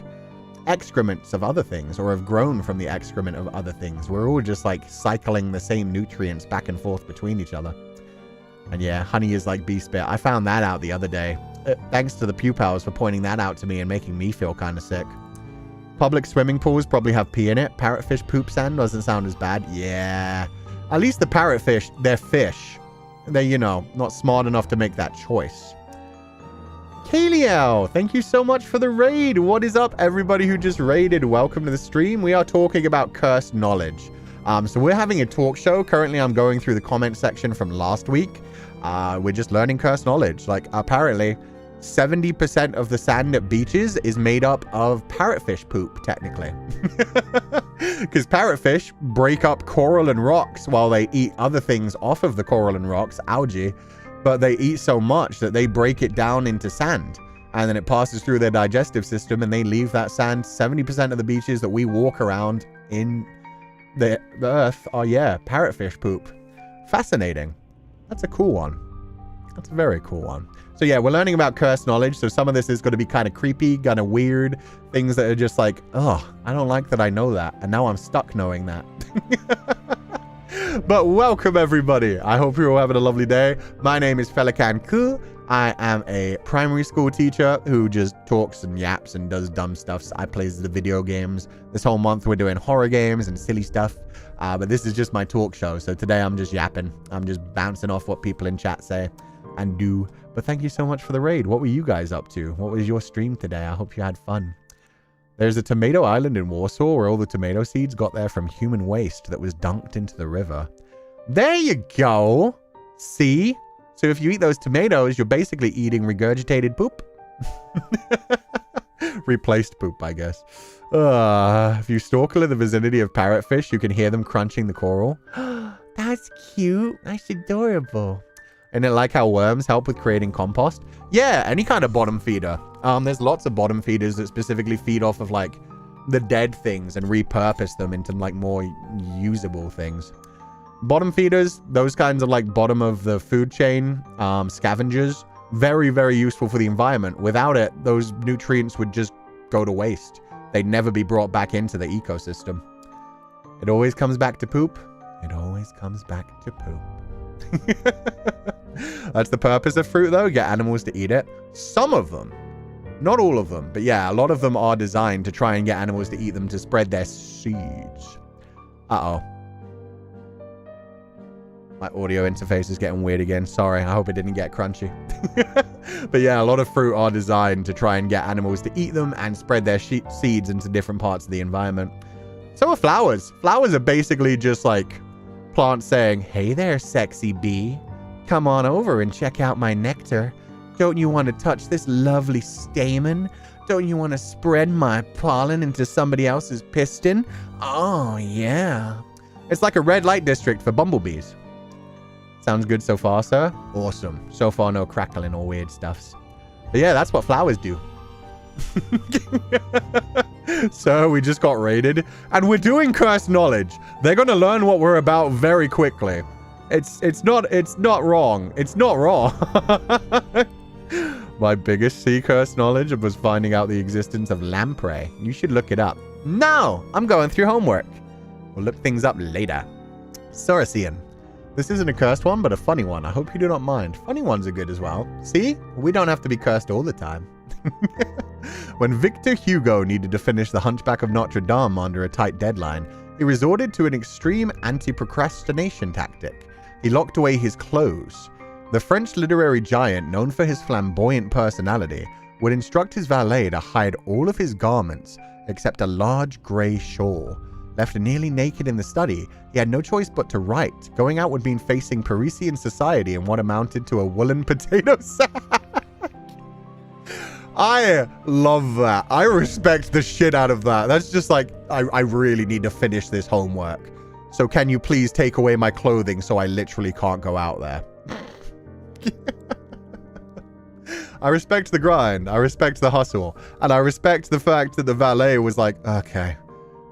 excrements of other things, or have grown from the excrement of other things. We're all just like cycling the same nutrients back and forth between each other. And yeah, honey is like bee spit. I found that out the other day. Thanks to the Pupals for pointing that out to me and making me feel kind of sick. Public swimming pools probably have pee in it. Parrotfish poop sand doesn't sound as bad. Yeah. At least the parrotfish, they're fish. They're, you know, not smart enough to make that choice. Kaliel, thank you so much for the raid. What is up, everybody who just raided? Welcome to the stream. We are talking about cursed knowledge. So we're having a talk show. Currently, I'm going through the comment section from last week. We're just learning cursed knowledge. Like, apparently, 70% of the sand at beaches is made up of parrotfish poop, technically. Because parrotfish break up coral and rocks while they eat other things off of the coral and rocks, algae. But they eat so much that they break it down into sand. And then it passes through their digestive system and they leave that sand. 70% of the beaches that we walk around in the earth are, yeah, parrotfish poop. Fascinating. That's a cool one. That's a very cool one. So yeah, we're learning about cursed knowledge. So some of this is going to be kind of creepy, kind of weird. Things that are just like, oh, I don't like that I know that. And now I'm stuck knowing that. But welcome, everybody. I hope you're all having a lovely day. My name is Féileacán and Cú. I am a primary school teacher who just talks and yaps and does dumb stuff. So I plays the video games. This whole month we're doing horror games and silly stuff. But this is just my talk show. So today I'm just yapping. I'm just bouncing off what people in chat say and do. But thank you so much for the raid. What were you guys up to? What was your stream today? I hope you had fun. There's a tomato island in Warsaw where all the tomato seeds got there from human waste that was dunked into the river. There you go. See? So if you eat those tomatoes, you're basically eating regurgitated poop. Replaced poop, I guess. If you snorkel in the vicinity of parrotfish, you can hear them crunching the coral. That's cute. That's adorable. And then like how worms help with creating compost? Yeah, any kind of bottom feeder. There's lots of bottom feeders that specifically feed off of like the dead things and repurpose them into like more usable things. Bottom feeders, those kinds of like bottom of the food chain scavengers, very, very useful for the environment. Without it, those nutrients would just go to waste. They'd never be brought back into the ecosystem. It always comes back to poop. It always comes back to poop. That's the purpose of fruit, though. Get animals to eat it. Some of them. Not all of them. But yeah, a lot of them are designed to try and get animals to eat them to spread their seeds. Uh-oh. My audio interface is getting weird again. Sorry, I hope it didn't get crunchy. But yeah, a lot of fruit are designed to try and get animals to eat them and spread their seeds into different parts of the environment. So are flowers. Flowers are basically just like plants saying, hey there, sexy bee. Come on over and check out my nectar. Don't you want to touch this lovely stamen? Don't you want to spread my pollen into somebody else's piston? Oh, yeah. It's like a red light district for bumblebees. Sounds good so far, sir? Awesome. So far, no crackling or weird stuffs. But yeah, that's what flowers do. So we just got raided. And we're doing cursed knowledge. They're going to learn what we're about very quickly. It's not wrong. It's not wrong. My biggest sea curse knowledge was finding out the existence of lamprey. You should look it up. No! I'm going through homework. We'll look things up later. Sorasian. This isn't a cursed one, but a funny one. I hope you do not mind. Funny ones are good as well. See? We don't have to be cursed all the time. When Victor Hugo needed to finish The Hunchback of Notre Dame under a tight deadline, he resorted to an extreme anti-procrastination tactic. He locked away his clothes. The French literary giant, known for his flamboyant personality, would instruct his valet to hide all of his garments except a large grey shawl. Left nearly naked in the study, he had no choice but to write. Going out would mean facing Parisian society in what amounted to a woolen potato sack. I love that. I respect the shit out of that. That's just like, I really need to finish this homework. So can you please take away my clothing so I literally can't go out there? I respect the grind. I respect the hustle. And I respect the fact that the valet was like, okay,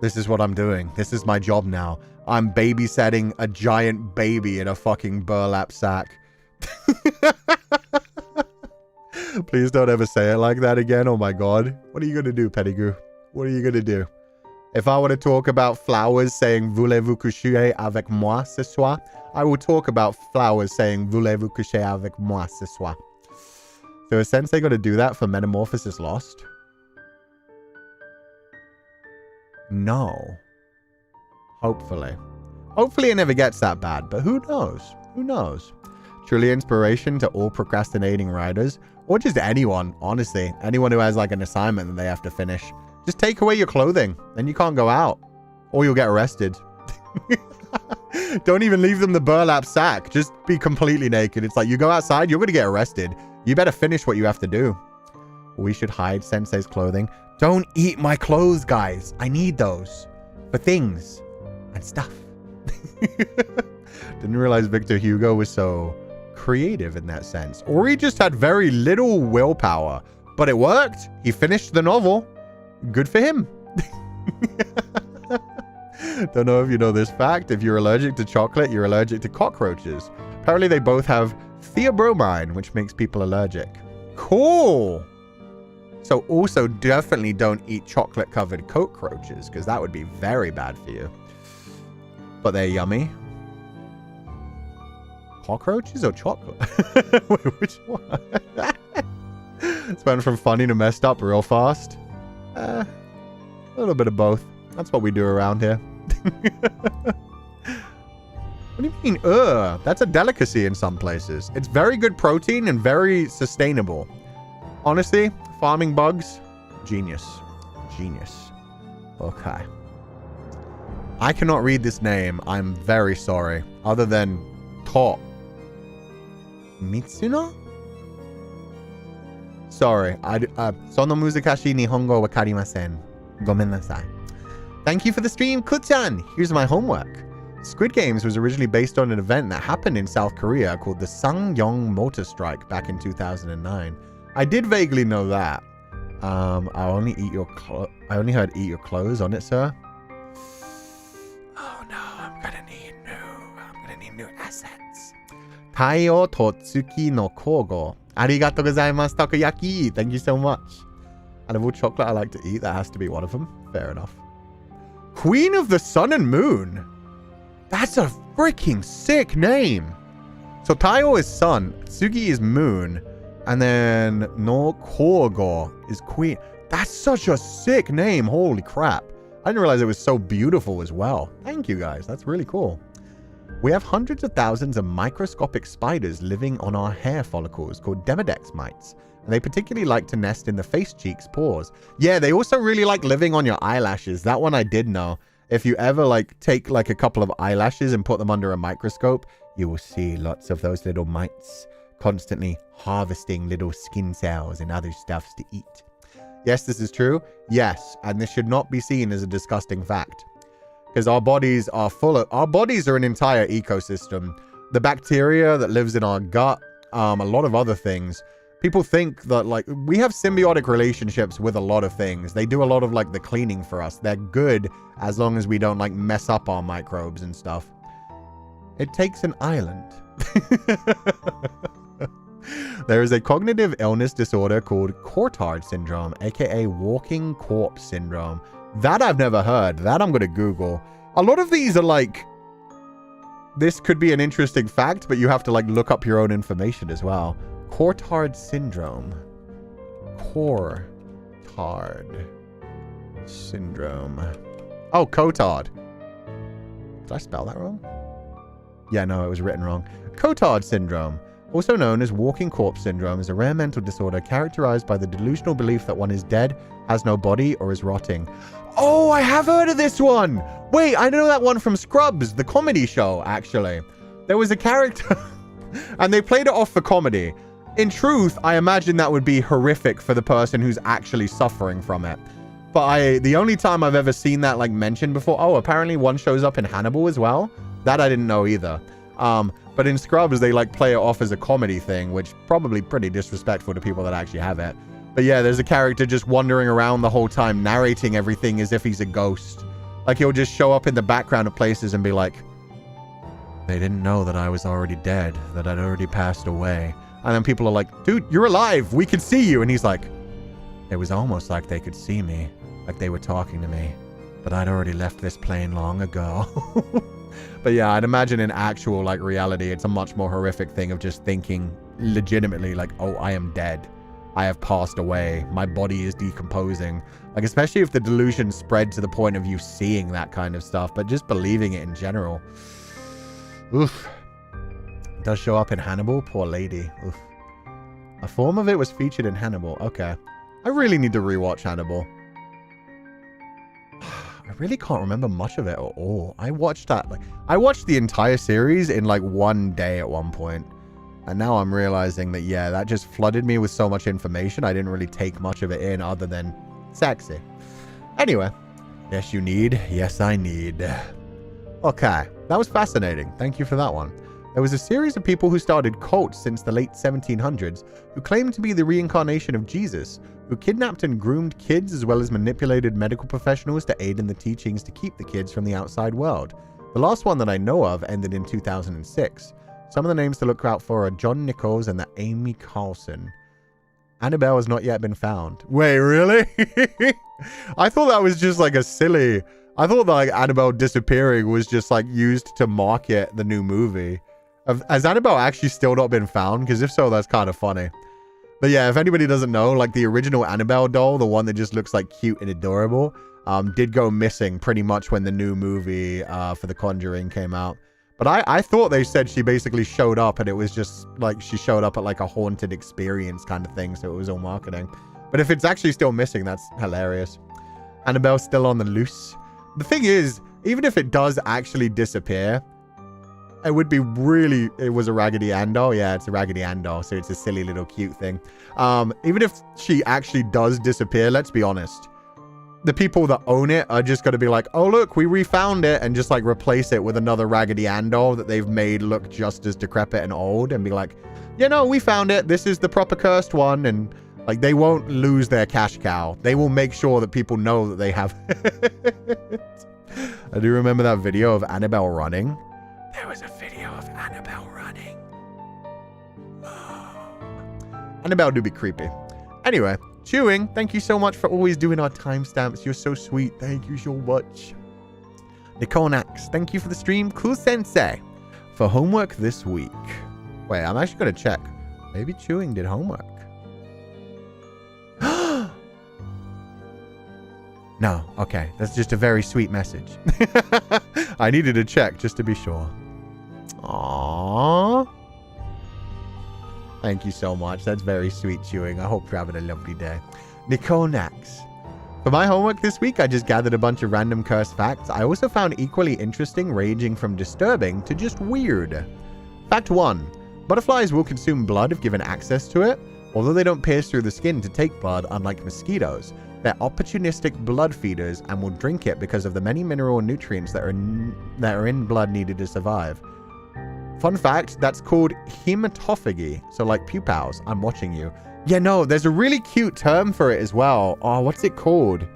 this is what I'm doing. This is my job now. I'm babysitting a giant baby in a fucking burlap sack. Please don't ever say it like that again. Oh my god. What are you going to do, Pettigrew? What are you going to do? If I want to talk about flowers saying voulez-vous coucher avec moi ce soir, I will talk about flowers saying voulez-vous coucher avec moi ce soir. So a sensei got to do that for Metamorphosis Lost? No. Hopefully. Hopefully it never gets that bad, but who knows? Who knows? Truly inspiration to all procrastinating writers, or just anyone, honestly. Anyone who has like an assignment that they have to finish. Just take away your clothing, then you can't go out. Or you'll get arrested. Don't even leave them the burlap sack. Just be completely naked. It's like, you go outside, you're going to get arrested. You better finish what you have to do. We should hide Sensei's clothing. Don't eat my clothes, guys. I need those. For things. And stuff. Didn't realize Victor Hugo was so creative in that sense. Or he just had very little willpower. But it worked. He finished the novel. Good for him. Don't know if you know this fact. If you're allergic to chocolate, you're allergic to cockroaches. Apparently they both have theobromine, which makes people allergic. Cool. So also definitely don't eat chocolate-covered cockroaches, because that would be very bad for you. But they're yummy. cockroaches or chocolate? Wait, which one? It's went from funny to messed up real fast. A little bit of both. That's what we do around here. What do you mean, That's a delicacy in some places. It's very good protein and very sustainable. Honestly, farming bugs, genius. Genius. Okay. I cannot read this name. I'm very sorry. Other than To. Mitsuno? Sorry. Sono muzikashi nihongo wakarimasen. Gomen nasai. Thank you for the stream, Kuchan. Here's my homework. Squid Games was originally based on an event that happened in South Korea called the Sangyong Motor Strike back in 2009. I did vaguely know that. I only heard eat your clothes on it, sir. Oh no, I'm gonna need new assets. Taiyo Totsuki no Kogo. Arigatou gozaimasu, takoyaki. Thank you so much. Out of all chocolate I like to eat, that has to be one of them. Fair enough. Queen of the Sun and Moon. That's a freaking sick name. So Taiyo is sun, Tsugi is moon, and then no Kogo is queen. That's such a sick name. Holy crap. I didn't realize it was so beautiful as well. Thank you guys. That's really cool. We have hundreds of thousands of microscopic spiders living on our hair follicles called Demodex mites. And they particularly like to nest in the face cheeks, pores. Yeah, they also really like living on your eyelashes. That one I did know. If you ever like take like a couple of eyelashes and put them under a microscope, you will see lots of those little mites constantly harvesting little skin cells and other stuffs to eat. Yes, this is true. Yes, and this should not be seen as a disgusting fact. Because our bodies are an entire ecosystem. The bacteria that lives in our gut, a lot of other things. People think that like we have symbiotic relationships with a lot of things. They do a lot of like the cleaning for us. They're good as long as we don't like mess up our microbes and stuff. It takes an island. There is a cognitive illness disorder called Cortard syndrome, aka walking corpse syndrome. That I've never heard. That I'm going to Google. A lot of these are like, this could be an interesting fact, but you have to like look up your own information as well. Cortard syndrome. Cortard syndrome. Oh, Cotard. Did I spell that wrong? Yeah, no, it was written wrong. Cotard syndrome, also known as walking corpse syndrome, is a rare mental disorder characterized by the delusional belief that one is dead, has no body, or is rotting. Oh, I have heard of this one. Wait, I know that one from Scrubs, the comedy show, actually. There was a character and they played it off for comedy. In truth, I imagine that would be horrific for the person who's actually suffering from it. But the only time I've ever seen that like mentioned before, oh, apparently one shows up in Hannibal as well. That I didn't know either. But in Scrubs, they like play it off as a comedy thing, which probably pretty disrespectful to people that actually have it. But yeah, there's a character just wandering around the whole time, narrating everything as if he's a ghost. Like he'll just show up in the background of places and be like, they didn't know that I was already dead, that I'd already passed away. And then people are like, dude, you're alive. We can see you. And he's like, it was almost like they could see me, like they were talking to me. But I'd already left this plane long ago. But yeah, I'd imagine in actual like reality, it's a much more horrific thing of just thinking legitimately like, oh, I am dead. I have passed away. My body is decomposing. Like, especially if the delusion spread to the point of you seeing that kind of stuff, but just believing it in general. Oof. It does show up in Hannibal. Poor lady. Oof. A form of it was featured in Hannibal. Okay. I really need to rewatch Hannibal. I really can't remember much of it at all. I watched the entire series in like one day at one point. And now I'm realizing that, yeah, that just flooded me with so much information. I didn't really take much of it in other than sexy. Anyway. Yes, you need. Yes, I need. Okay. That was fascinating. Thank you for that one. There was a series of people who started cults since the late 1700s who claimed to be the reincarnation of Jesus, who kidnapped and groomed kids as well as manipulated medical professionals to aid in the teachings to keep the kids from the outside world. The last one that I know of ended in 2006. Some of the names to look out for are John Nichols and the Amy Carlson. Annabelle has not yet been found. Wait, really? I thought that was just like a silly... I thought that like Annabelle disappearing was just like used to market the new movie. Has Annabelle actually still not been found? Because if so, that's kind of funny. But yeah, if anybody doesn't know, like the original Annabelle doll, the one that just looks like cute and adorable, did go missing pretty much when the new movie for The Conjuring came out. But I thought they said she basically showed up and it was just like she showed up at like a haunted experience kind of thing. So it was all marketing. But if it's actually still missing, that's hilarious. Annabelle's still on the loose. The thing is, even if it does actually disappear, it would be really... It was a Raggedy Ann doll. Yeah, it's a Raggedy Ann doll. So it's a silly little cute thing. Even if she actually does disappear, let's be honest. The people that own it are just going to be like, oh, look, we refound it. And just like replace it with another Raggedy Ann doll that they've made look just as decrepit and old. And be like, yeah, no, we found it. This is the proper cursed one. And... like, they won't lose their cash cow. They will make sure that people know that they have it. I do remember that video of Annabelle running. There was a video of Annabelle running. Oh. Annabelle do be creepy. Anyway, Chewing, thank you so much for always doing our timestamps. You're so sweet. Thank you so much. Niconax, thank you for the stream. Cú-Sensei, for homework this week. Wait, I'm actually going to check. Maybe Chewing did homework. No, okay. That's just a very sweet message. I needed to check just to be sure. Aww. Thank you so much. That's very sweet, Chewing. I hope you're having a lovely day. Niconax. For my homework this week, I just gathered a bunch of random cursed facts. I also found equally interesting, ranging from disturbing to just weird. Fact 1. Butterflies will consume blood if given access to it. Although they don't pierce through the skin to take blood, unlike mosquitoes. They're opportunistic blood feeders and will drink it because of the many mineral nutrients that are in blood needed to survive. Fun fact, that's called hematophagy. So like pupals, I'm watching you. Yeah, no, there's a really cute term for it as well. Oh, what's it called?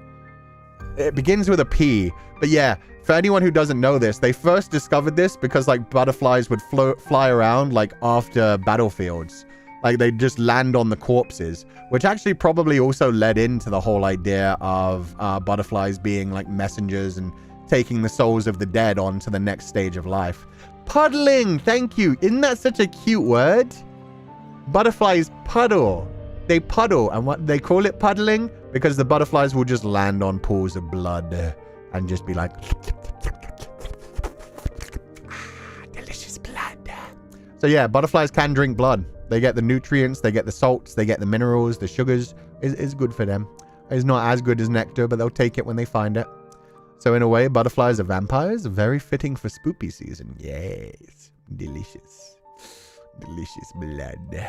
It begins with a P. But yeah, for anyone who doesn't know this, they first discovered this because like butterflies would fly around like after battlefields. Like, they just land on the corpses, which actually probably also led into the whole idea of butterflies being like messengers and taking the souls of the dead on to the next stage of life. Puddling, thank you. Isn't that such a cute word? Butterflies puddle. They puddle, and what they call it puddling because the butterflies will just land on pools of blood and just be like, delicious blood. So yeah, butterflies can drink blood. They get the nutrients, they get the salts, they get the minerals, the sugars. It's good for them. It's not as good as nectar, but they'll take it when they find it. So in a way, butterflies are vampires. Very fitting for spoopy season. Yes. Delicious. Delicious blood.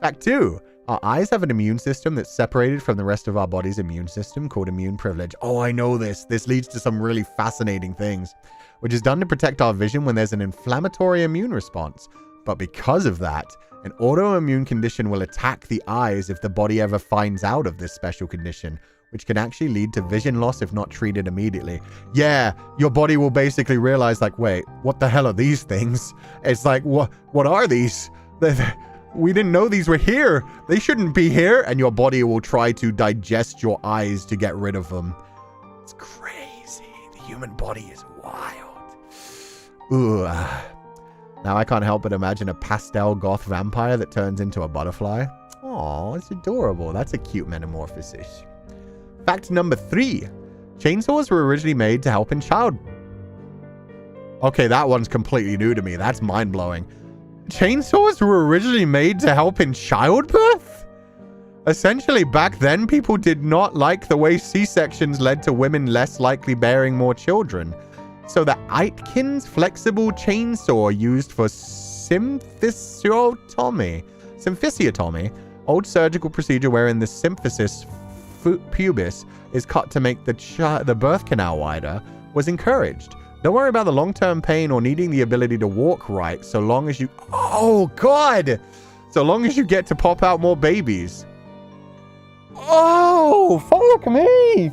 Fact 2. Our eyes have an immune system that's separated from the rest of our body's immune system called immune privilege. Oh, I know this. This leads to some really fascinating things, which is done to protect our vision when there's an inflammatory immune response. But because of that, an autoimmune condition will attack the eyes if the body ever finds out of this special condition, which can actually lead to vision loss if not treated immediately. Yeah, your body will basically realize like, wait, what the hell are these things? It's like, what are these? We didn't know these were here. They shouldn't be here. And your body will try to digest your eyes to get rid of them. It's crazy. The human body is wild. Ugh. Now I can't help but imagine a pastel goth vampire that turns into a butterfly. Aw, it's adorable. That's a cute metamorphosis. Fact number 3. Chainsaws were originally made to help in child... Okay, that one's completely new to me. That's mind-blowing. Chainsaws were originally made to help in childbirth? Essentially, back then, people did not like the way C-sections led to women less likely bearing more children. So the Aitken's flexible chainsaw used for symphysiotomy, old surgical procedure wherein the symphysis pubis is cut to make the birth canal wider, was encouraged. Don't worry about the long-term pain or needing the ability to walk right, so long as you... Oh, God! So long as you get to pop out more babies. Oh, fuck me!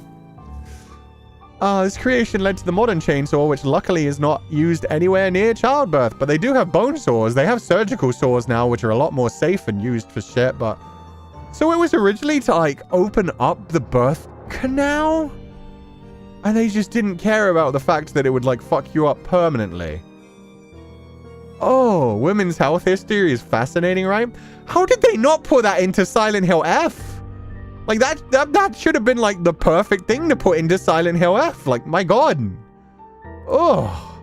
This creation led to the modern chainsaw, which luckily is not used anywhere near childbirth. But they do have bone saws. They have surgical saws now, which are a lot more safe and used for shit, but... So it was originally to, like, open up the birth canal? And they just didn't care about the fact that it would, like, fuck you up permanently. Oh, women's health history is fascinating, right? How did they not put that into Silent Hill F? Like, that should have been, like, the perfect thing to put into Silent Hill F. Like, my God. Oh.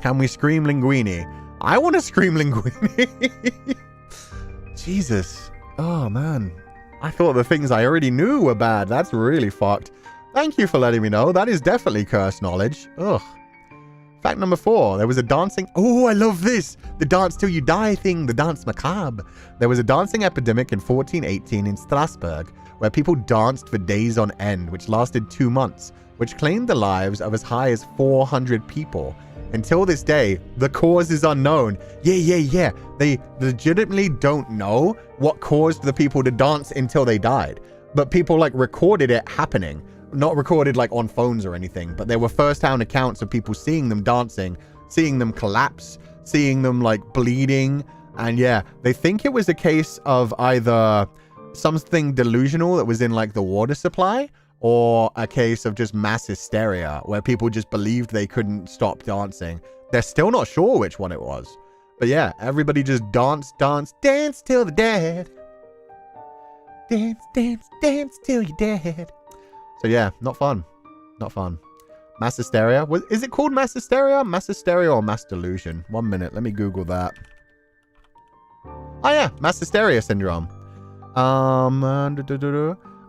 Can we scream linguini? I want to scream linguini. Jesus. Oh, man. I thought the things I already knew were bad. That's really fucked. Thank you for letting me know. That is definitely cursed knowledge. Ugh. Fact number 4. There was a dancing... Oh, I love this. The dance till you die thing. The dance macabre. There was a dancing epidemic in 1418 in Strasbourg, where people danced for days on end, which lasted 2 months, which claimed the lives of as high as 400 people. Until this day, the cause is unknown. Yeah. They legitimately don't know what caused the people to dance until they died. But people, like, recorded it happening. Not recorded, like, on phones or anything, but there were first-hand accounts of people seeing them dancing, seeing them collapse, seeing them, like, bleeding. And yeah, they think it was a case of either something delusional that was in, like, the water supply, or a case of just mass hysteria where people just believed they couldn't stop dancing. They're still not sure which one it was. But yeah, everybody just dance till they're dead. Dance till you're dead. So yeah, not fun. Not fun. Mass hysteria. Is it called mass hysteria? Mass hysteria or mass delusion? 1 minute. Let me Google that. Oh yeah, mass hysteria syndrome.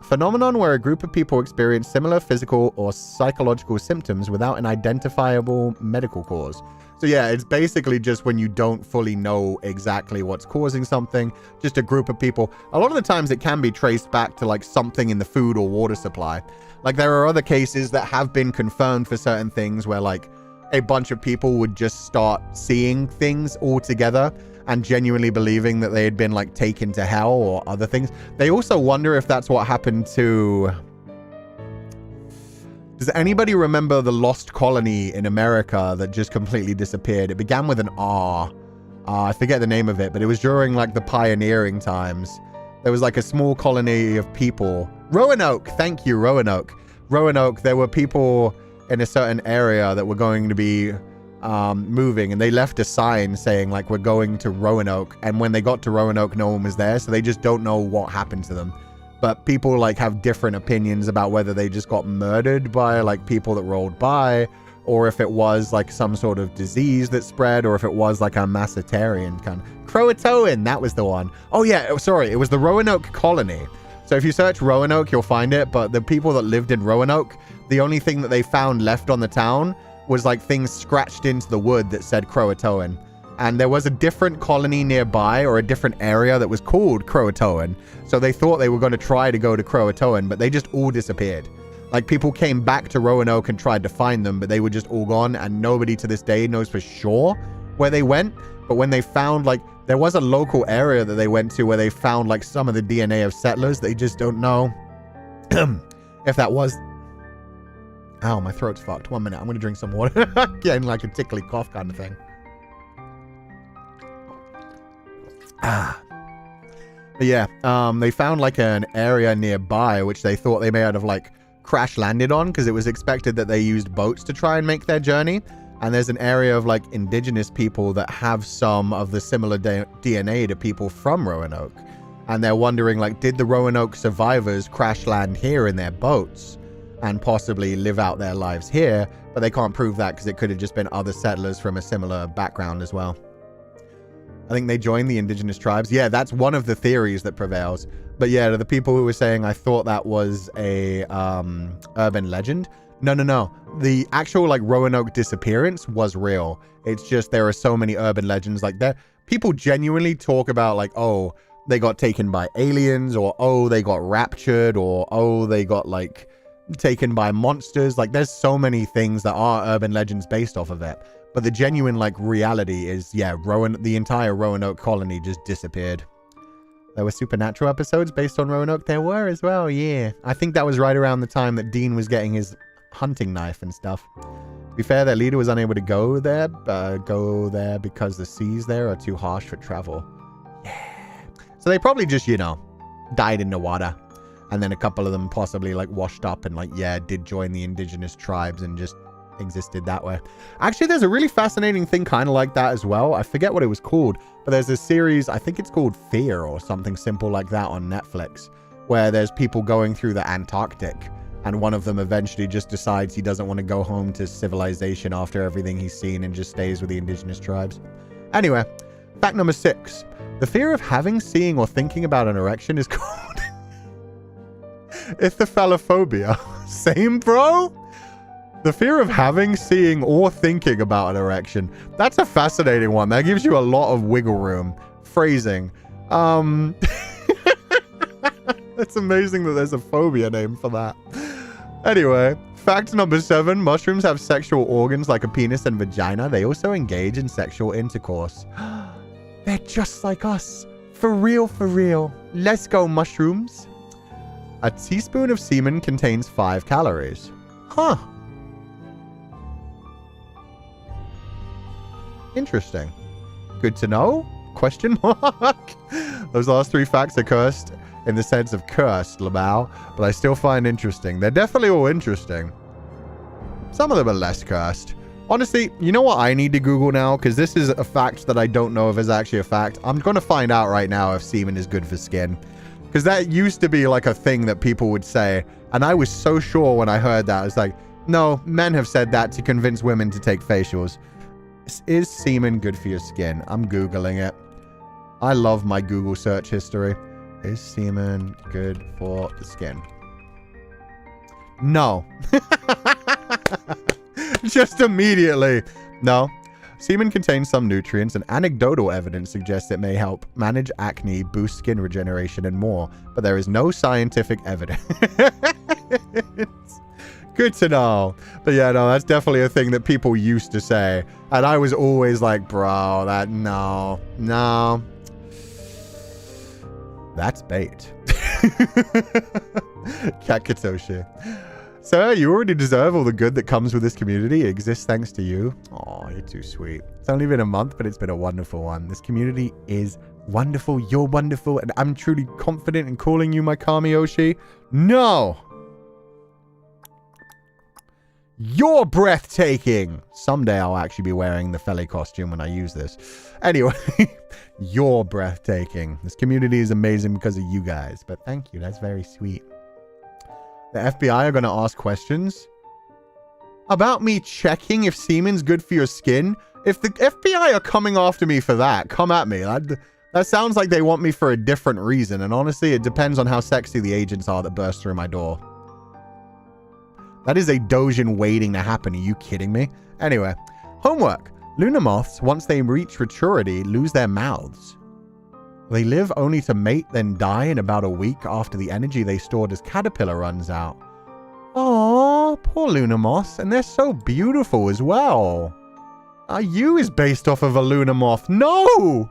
Phenomenon where a group of people experience similar physical or psychological symptoms without an identifiable medical cause. So yeah, it's basically just when you don't fully know exactly what's causing something, just a group of people. A lot of the times it can be traced back to like something in the food or water supply. Like there are other cases that have been confirmed for certain things where like a bunch of people would just start seeing things all together and genuinely believing that they had been like taken to hell or other things. They also wonder if that's what happened to... Does anybody remember the lost colony in America that just completely disappeared? It began with an R. I forget the name of it, but it was during like the pioneering times. There was like a small colony of people. Roanoke, thank you, Roanoke. Roanoke, there were people in a certain area that were going to be moving, and they left a sign saying like, we're going to Roanoke. And when they got to Roanoke, no one was there, so they just don't know what happened to them. But people like have different opinions about whether they just got murdered by like people that rolled by, or if it was like some sort of disease that spread, or if it was like a massitarian kind of... Croatoan, that was the one. Oh yeah, sorry, it was the Roanoke colony. So if you search Roanoke, you'll find it, but the people that lived in Roanoke, the only thing that they found left on the town was like things scratched into the wood that said Croatoan. And there was a different colony nearby, or a different area that was called Croatoan. So they thought they were going to try to go to Croatoan, but they just all disappeared. Like people came back to Roanoke and tried to find them, but they were just all gone, and nobody to this day knows for sure where they went. But when they found like, there was a local area that they went to where they found like some of the DNA of settlers. They just don't know if that was... Ow, my throat's fucked. 1 minute, I'm going to drink some water. Getting like a tickly cough kind of thing. But yeah, they found like an area nearby which they thought they may have like crash landed on, because it was expected that they used boats to try and make their journey. And there's an area of like indigenous people that have some of the similar DNA to people from Roanoke. And they're wondering like, did the Roanoke survivors crash land here in their boats and possibly live out their lives here? But they can't prove that, because it could have just been other settlers from a similar background as well. I think they joined the indigenous tribes. Yeah, that's one of the theories that prevails. But yeah, to the people who were saying, I thought that was a urban legend. No. The actual like Roanoke disappearance was real. It's just there are so many urban legends. Like people genuinely talk about like, oh, they got taken by aliens, or oh, they got raptured, or oh, they got like taken by monsters. Like there's so many things that are urban legends based off of it. But the genuine like reality is, yeah, the entire Roanoke colony just disappeared. There were supernatural episodes based on Roanoke. There were as well, yeah. I think that was right around the time that Dean was getting his hunting knife and stuff. To be fair, their leader was unable to go there because the seas there are too harsh for travel. Yeah. So they probably just, you know, died in the water. And then a couple of them possibly like washed up and like, yeah, did join the indigenous tribes and just existed that way. Actually, there's a really fascinating thing kind of like that as well. I forget what it was called, but there's a series, I think it's called Fear or something simple like that on Netflix, where there's people going through the Antarctic, and one of them eventually just decides he doesn't want to go home to civilization after everything he's seen and just stays with the indigenous tribes. Anyway, fact number 6. The fear of having, seeing, or thinking about an erection is called ithyphalophobia. Same, bro? The fear of having, seeing, or thinking about an erection. That's a fascinating one. That gives you a lot of wiggle room. Phrasing. It's amazing that there's a phobia name for that. Anyway, fact number 7. Mushrooms have sexual organs like a penis and vagina. They also engage in sexual intercourse. They're just like us. For real, for real. Let's go, mushrooms. A teaspoon of semen contains 5 calories. Huh. Interesting. Good to know? Question mark. Those last 3 facts are cursed in the sense of cursed, Lamau, but I still find interesting. They're definitely all interesting. Some of them are less cursed. Honestly, you know what I need to Google now? Because this is a fact that I don't know if is actually a fact. I'm going to find out right now if semen is good for skin. Because that used to be like a thing that people would say. And I was so sure when I heard that. I was like, no, men have said that to convince women to take facials. Is semen good for your skin? I'm Googling it. I love my Google search history. Is semen good for the skin? No. Just immediately. No. Semen contains some nutrients, and anecdotal evidence suggests it may help manage acne, boost skin regeneration, and more. But there is no scientific evidence. Good to know. But yeah, no, that's definitely a thing that people used to say. And I was always like, bro, no. That's bait. Kakatoshi. Sir, you already deserve all the good that comes with this community. It exists thanks to you. Oh, you're too sweet. It's only been a month, but it's been a wonderful one. This community is wonderful. You're wonderful. And I'm truly confident in calling you my Kami Oshi. No! You're breathtaking. Someday I'll actually be wearing the Fele costume when I use this. Anyway, you're breathtaking. This community is amazing because of you guys. But thank you. That's very sweet. The FBI are going to ask questions about me checking if semen's good for your skin. If the FBI are coming after me for that, come at me. That sounds like they want me for a different reason. And honestly, it depends on how sexy the agents are that burst through my door. That is a dojin waiting to happen. Are you kidding me? Anyway, homework. Lunar moths, once they reach maturity, lose their mouths. They live only to mate, then die in about a week after the energy they stored as caterpillar runs out. Aww, poor lunar moths. And they're so beautiful as well. You is based off of a lunar moth. No!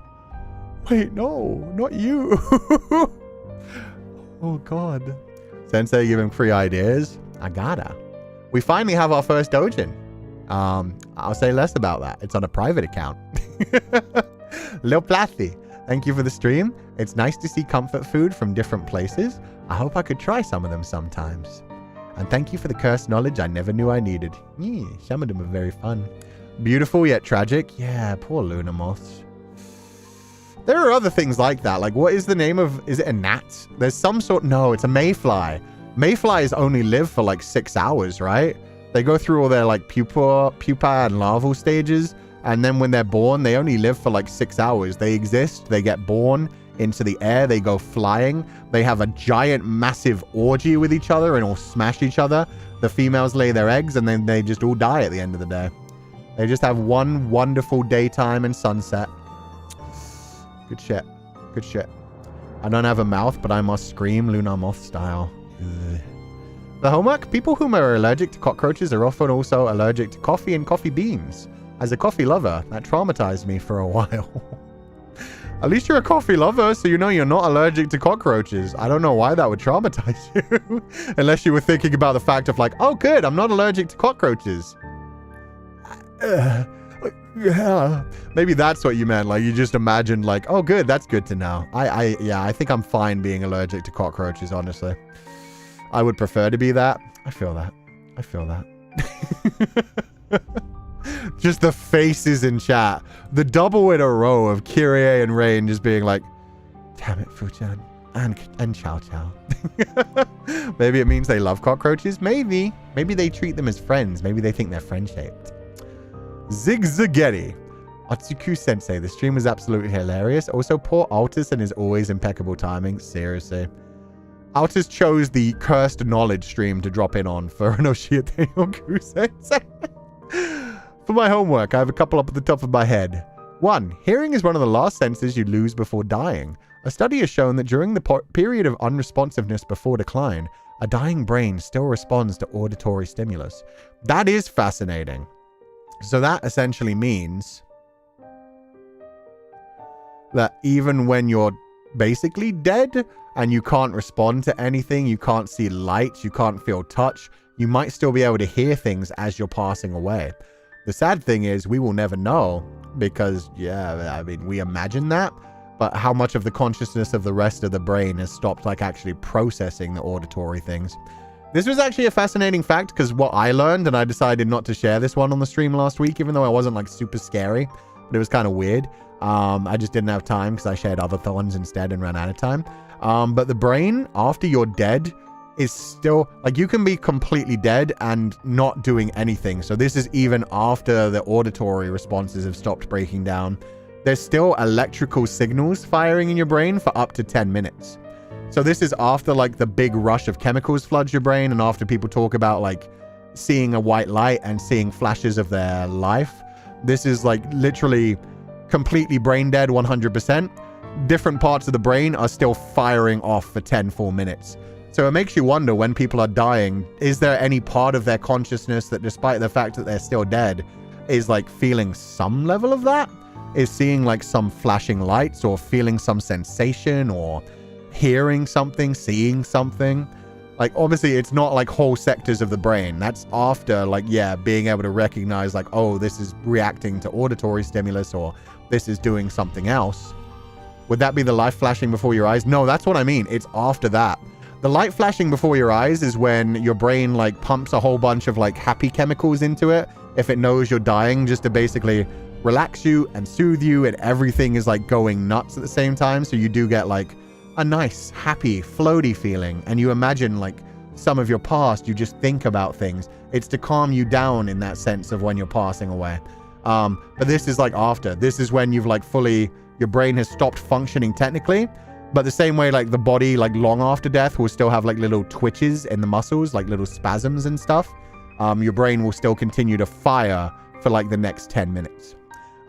Wait, no, not you. Oh, God. Sensei giving free ideas. I gotta. We finally have our first dojin. I'll say less about that. It's on a private account. Lil Plathy, thank you for the stream. It's nice to see comfort food from different places. I hope I could try some of them sometimes. And thank you for the cursed knowledge I never knew I needed. Some of them are very fun. Beautiful yet tragic. Yeah, poor lunar moths. There are other things like that. Like, what is the name of... Is it a gnat? There's some sort... No, it's a mayfly. Mayflies only live for like 6 hours, right? They go through all their like pupa and larval stages. And then when they're born, they only live for like 6 hours. They exist. They get born into the air. They go flying. They have a giant, massive orgy with each other and all smash each other. The females lay their eggs and then they just all die at the end of the day. They just have one wonderful daytime and sunset. Good shit. Good shit. I don't have a mouth, but I must scream lunar moth style. Ugh. The homework, people whom are allergic to cockroaches are often also allergic to coffee and coffee beans. As a coffee lover, that traumatized me for a while. At least you're a coffee lover, so you know you're not allergic to cockroaches. I don't know why that would traumatize you. Unless you were thinking about the fact of like, oh good, I'm not allergic to cockroaches. Maybe that's what you meant. Like you just imagined like, oh good, that's good to know. Yeah, I think I'm fine being allergic to cockroaches, honestly. I would prefer to be that. I feel that. Just the faces in chat. The double in a row of Kyrie and Rain just being like, damn it, Fuchan. And Chow Chow. Maybe it means they love cockroaches. Maybe. Maybe they treat them as friends. Maybe they think they're friend-shaped. Zigzagetti. Cú-Sensei. The stream was absolutely hilarious. Also, poor Altus and his always impeccable timing. Seriously. Altus chose the cursed knowledge stream to drop in on for an Oshiete or Cú-Sensei. For my homework, I have a couple up at the top of my head. 1. Hearing is one of the last senses you lose before dying. A study has shown that during the period of unresponsiveness before decline, a dying brain still responds to auditory stimulus. That is fascinating. So that essentially means that even when you're basically dead and you can't respond to anything, you can't see light, you can't feel touch, you might still be able to hear things as you're passing away. The sad thing is we will never know because, yeah, I mean, we imagine that, but how much of the consciousness of the rest of the brain has stopped like actually processing the auditory things. This was actually a fascinating fact because what I learned, and I decided not to share this one on the stream last week, even though it wasn't like super scary, but it was kind of weird. I just didn't have time because I shared other ones instead and ran out of time. But the brain, after you're dead, is still, like, you can be completely dead and not doing anything. So this is even after the auditory responses have stopped breaking down. There's still electrical signals firing in your brain for up to 10 minutes. So this is after, like, the big rush of chemicals floods your brain and after people talk about, like, seeing a white light and seeing flashes of their life. This is, like, literally completely brain dead 100%. Different parts of the brain are still firing off for 10 full minutes. So it makes you wonder when people are dying, is there any part of their consciousness that, despite the fact that they're still dead, is like feeling some level of that? Is seeing like some flashing lights or feeling some sensation or hearing something, seeing something? Like, obviously it's not like whole sectors of the brain. That's after, like, yeah, being able to recognize like, oh, this is reacting to auditory stimulus or this is doing something else. Would that be the light flashing before your eyes? No, that's what I mean. It's after that. The light flashing before your eyes is when your brain like pumps a whole bunch of like happy chemicals into it if it knows you're dying, just to basically relax you and soothe you, and everything is like going nuts at the same time. So you do get like a nice, happy, floaty feeling, and you imagine like some of your past, you just think about things. It's to calm you down in that sense of when you're passing away. But this is like after. This is when you've like fully, your brain has stopped functioning technically, but the same way like the body, like long after death, will still have like little twitches in the muscles, like little spasms and stuff. Your brain will still continue to fire for like the next 10 minutes.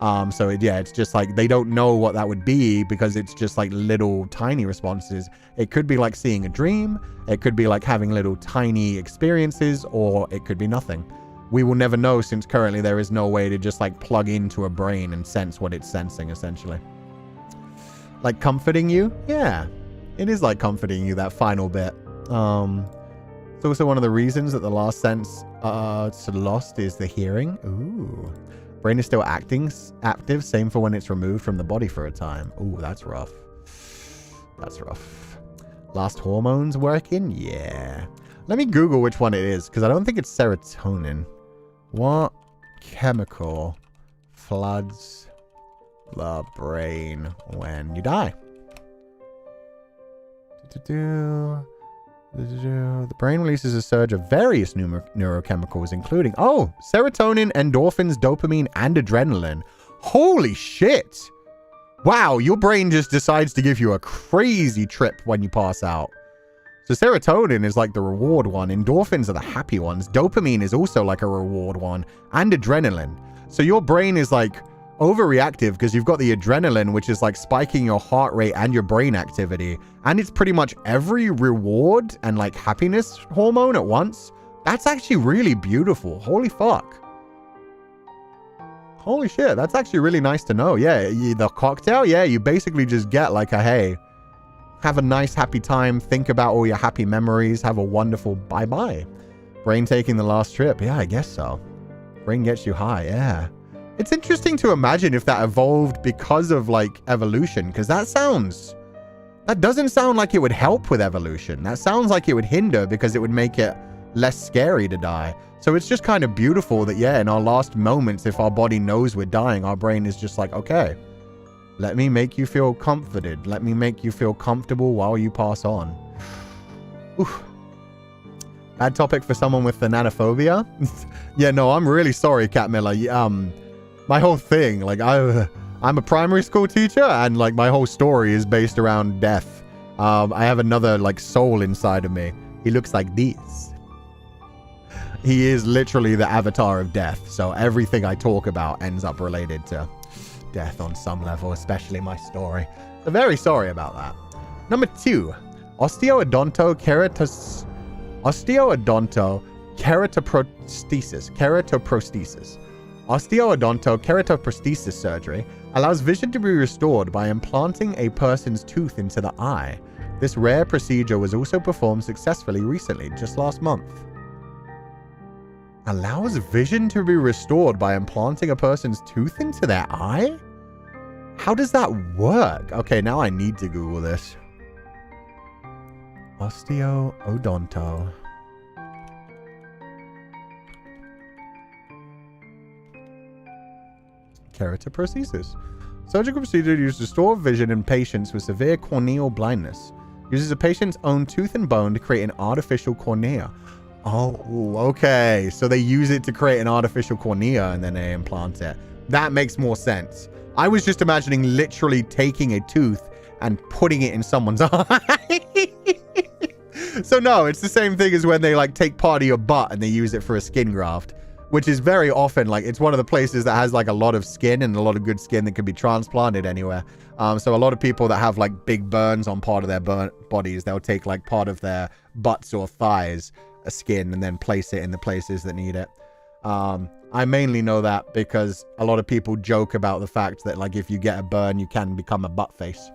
So it's just like they don't know what that would be because it's just like little tiny responses. It could be like seeing a dream, it could be like having little tiny experiences, or it could be nothing. We will never know, since currently there is no way to just like plug into a brain and sense what it's sensing, essentially. Like comforting you? Yeah, it is like comforting you, that final bit. It's also one of the reasons that the last sense lost is the hearing. Ooh. Brain is still active, same for when it's removed from the body for a time. Ooh, that's rough. That's rough. Last hormones working? Yeah. Let me Google which one it is, because I don't think it's serotonin. What chemical floods the brain when you die? The brain releases a surge of various neurochemicals, including, serotonin, endorphins, dopamine, and adrenaline. Holy shit! Wow, your brain just decides to give you a crazy trip when you pass out. So serotonin is like the reward one, endorphins are the happy ones, dopamine is also like a reward one, and adrenaline. So your brain is like overreactive because you've got the adrenaline, which is like spiking your heart rate and your brain activity, and it's pretty much every reward and like happiness hormone at once. That's actually really beautiful. Holy fuck. Holy shit, that's actually really nice to know. Yeah, the cocktail, yeah, you basically just get like a, hey, have a nice happy time, think about all your happy memories, have a wonderful bye-bye. Brain taking the last trip, yeah, I guess so. Brain gets you high, yeah. It's interesting to imagine if that evolved because of like evolution, because that doesn't sound like it would help with evolution. That sounds like it would hinder because it would make it less scary to die. So it's just kind of beautiful that, yeah, in our last moments, if our body knows we're dying, our brain is just like, okay, let me make you feel comforted. Let me make you feel comfortable while you pass on. Oof. Bad topic for someone with thanatophobia. Yeah, no, I'm really sorry, Cat Miller. My whole thing, like, I'm a primary school teacher, and like my whole story is based around death. I have another like soul inside of me. He looks like this. He is literally the avatar of death. So everything I talk about ends up related to death on some level, especially my story. So very sorry about that. Number 2, osteoodontokeratoprostesis. Osteoodontokeratoprostesis surgery allows vision to be restored by implanting a person's tooth into the eye. This rare procedure was also performed successfully recently, just last month. Allows vision to be restored by implanting a person's tooth into their eye? How does that work? Okay, now I need to Google this. Osteoodonto. Keratoprostesis. Surgical procedure used to restore vision in patients with severe corneal blindness. Uses a patient's own tooth and bone to create an artificial cornea. Oh, okay. So they use it to create an artificial cornea and then they implant it. That makes more sense. I was just imagining literally taking a tooth and putting it in someone's eye. So no, it's the same thing as when they like take part of your butt and they use it for a skin graft, which is very often like it's one of the places that has like a lot of skin and a lot of good skin that can be transplanted anywhere. So a lot of people that have like big burns on part of their bodies, they'll take like part of their butts or thighs, a skin, and then place it in the places that need it. I mainly know that because a lot of people joke about the fact that like if you get a burn, you can become a butt face.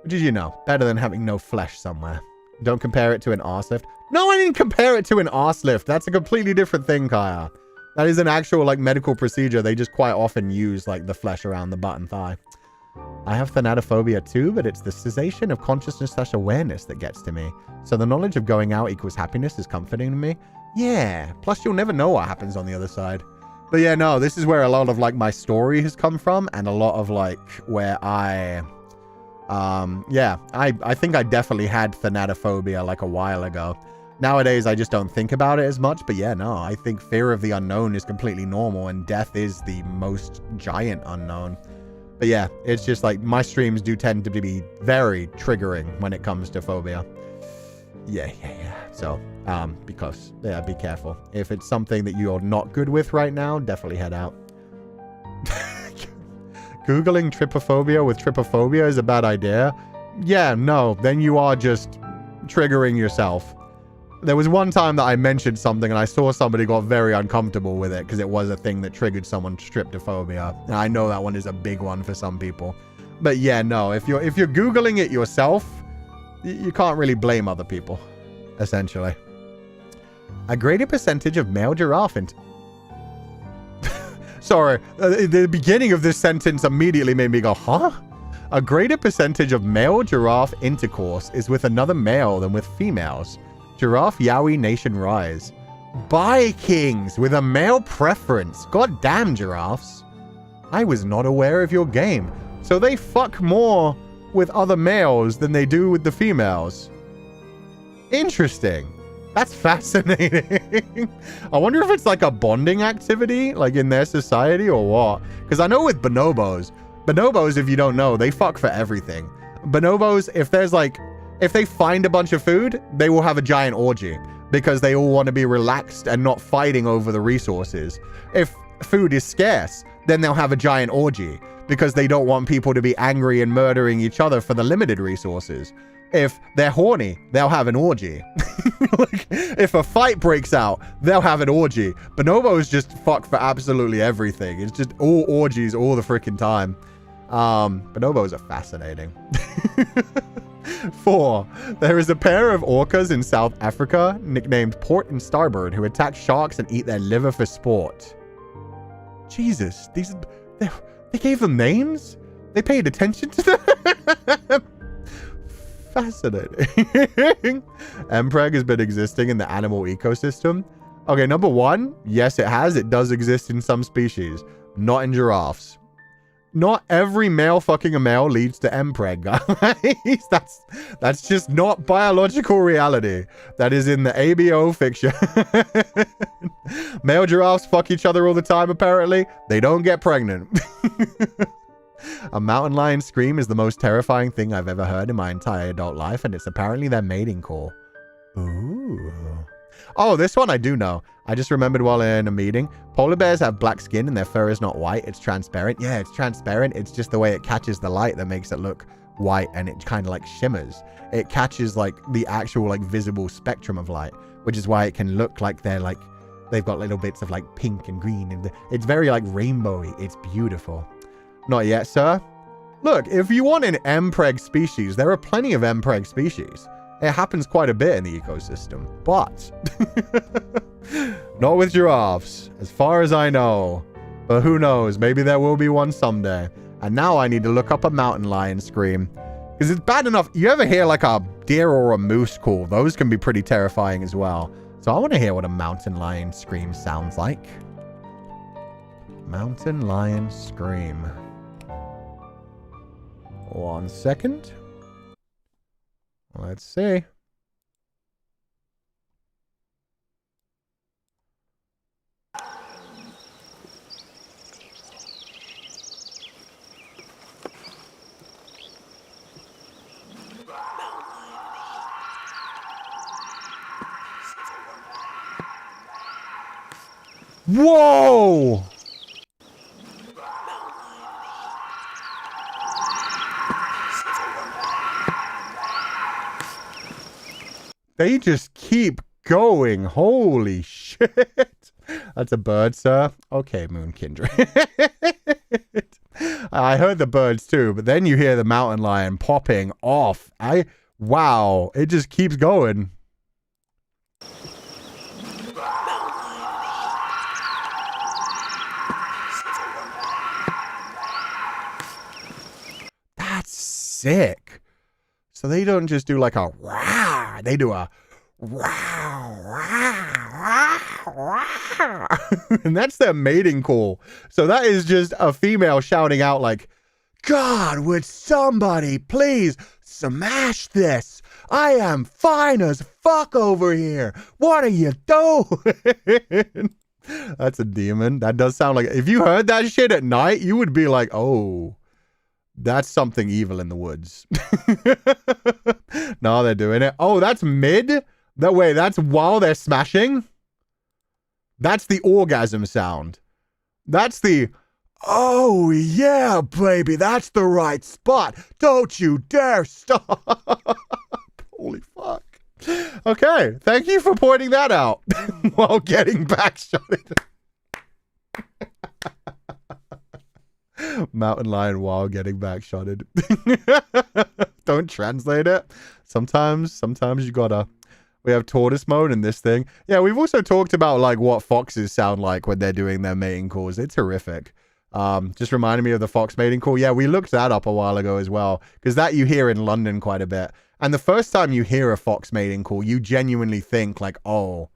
Which is, you know, better than having no flesh somewhere. Don't compare it to an arse lift. No, I didn't compare it to an arse lift. That's a completely different thing, Kaya. That is an actual like medical procedure. They just quite often use like the flesh around the butt and thigh. I have thanatophobia too, but it's the cessation of consciousness/awareness that gets to me. So the knowledge of going out equals happiness is comforting to me. Yeah, plus you'll never know what happens on the other side. But yeah, no, this is where a lot of like my story has come from, and a lot of like where I think I definitely had thanatophobia like a while ago. Nowadays, I just don't think about it as much, but yeah, no, I think fear of the unknown is completely normal, and death is the most giant unknown. But yeah, it's just like my streams do tend to be very triggering when it comes to phobia. Yeah. So, because, yeah, be careful. If it's something that you're not good with right now, definitely head out. Googling trypophobia with trypophobia is a bad idea. Yeah, no, then you are just triggering yourself. There was one time that I mentioned something and I saw somebody got very uncomfortable with it because it was a thing that triggered someone's trypophobia. And I know that one is a big one for some people. But yeah, no, if you're Googling it yourself, you can't really blame other people, essentially. A greater percentage of male giraffe Sorry, the beginning of this sentence immediately made me go, huh? A greater percentage of male giraffe intercourse is with another male than with females. Giraffe Yowie Nation rise. Vikings with a male preference. God damn, giraffes. I was not aware of your game. So they fuck more with other males than they do with the females. Interesting. That's fascinating. I wonder if it's like a bonding activity, like in their society or what? Because I know with bonobos, if you don't know, they fuck for everything. Bonobos, if they find a bunch of food, they will have a giant orgy because they all want to be relaxed and not fighting over the resources. If food is scarce, then they'll have a giant orgy because they don't want people to be angry and murdering each other for the limited resources. If they're horny, they'll have an orgy. Like, if a fight breaks out, they'll have an orgy. Bonobos just fuck for absolutely everything. It's just all orgies all the freaking time. Bonobos are fascinating. 4. There is a pair of orcas in South Africa, nicknamed Port and Starboard, who attack sharks and eat their liver for sport. Jesus, they gave them names? They paid attention to them? Fascinating. Mpreg has been existing in the animal ecosystem. Okay, number one, yes, it has. It does exist in some species, not in giraffes. Not every male fucking a male leads to Mpreg, guys. That's just not biological reality. That is in the ABO fiction. Male giraffes fuck each other all the time, apparently. They don't get pregnant. A mountain lion scream is the most terrifying thing I've ever heard in my entire adult life, and it's apparently their mating call. Ooh. Oh, this one I do know. I just remembered while in a meeting. Polar bears have black skin and their fur is not white. It's transparent. Yeah, it's transparent. It's just the way it catches the light that makes it look white, and it kind of like shimmers. It catches like the actual like visible spectrum of light, which is why it can look like they've got little bits of like pink and green, and it's very like rainbowy. It's beautiful. Not yet, sir. Look, if you want an Mpreg species, there are plenty of Mpreg species. It happens quite a bit in the ecosystem, but not with giraffes, as far as I know. But who knows? Maybe there will be one someday. And now I need to look up a mountain lion scream, because it's bad enough. You ever hear like a deer or a moose call? Those can be pretty terrifying as well. So I want to hear what a mountain lion scream sounds like. Mountain lion scream. 1 second. Let's see. Whoa! They just keep going. Holy shit. That's a bird, sir. Okay, Moon Kindred. I heard the birds too, but then you hear the mountain lion popping off. Wow, it just keeps going. That's sick. So they don't just do like a rah, they do a rah, rah, rah, rah. And that's their mating call. So that is just a female shouting out like, God, would somebody please smash this? I am fine as fuck over here. What are you doing? That's a demon. That does sound like, if you heard that shit at night, you would be like, oh, that's something evil in the woods. No, they're doing it. Oh, that's mid? That way, that's while they're smashing? That's the orgasm sound. That's the, oh yeah, baby, that's the right spot. Don't you dare stop. Holy fuck. Okay, thank you for pointing that out while getting backshotted. Mountain lion while getting backshotted. Don't translate it. Sometimes you gotta. We have tortoise mode in this thing. Yeah, we've also talked about like what foxes sound like when they're doing their mating calls. It's horrific. Just reminded me of the fox mating call. Yeah, we looked that up a while ago as well, because that you hear in London quite a bit. And the first time you hear a fox mating call, you genuinely think like, oh,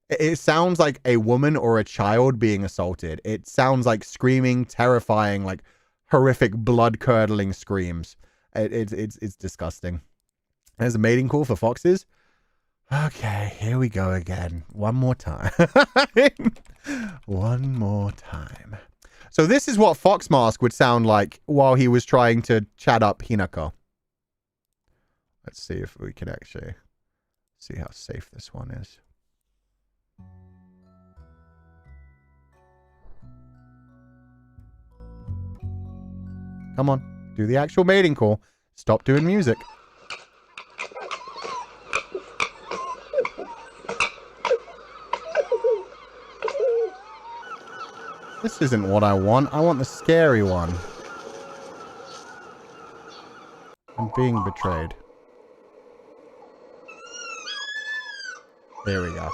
it sounds like a woman or a child being assaulted. It sounds like screaming, terrifying, like horrific, blood-curdling screams. It's disgusting. There's a mating call for foxes. Okay, here we go again. One more time. One more time. So this is what Fox Mask would sound like while he was trying to chat up Hinako. Let's see if we can actually see how safe this one is. Come on, do the actual mating call. Stop doing music. This isn't what I want. I want the scary one. I'm being betrayed. There we go.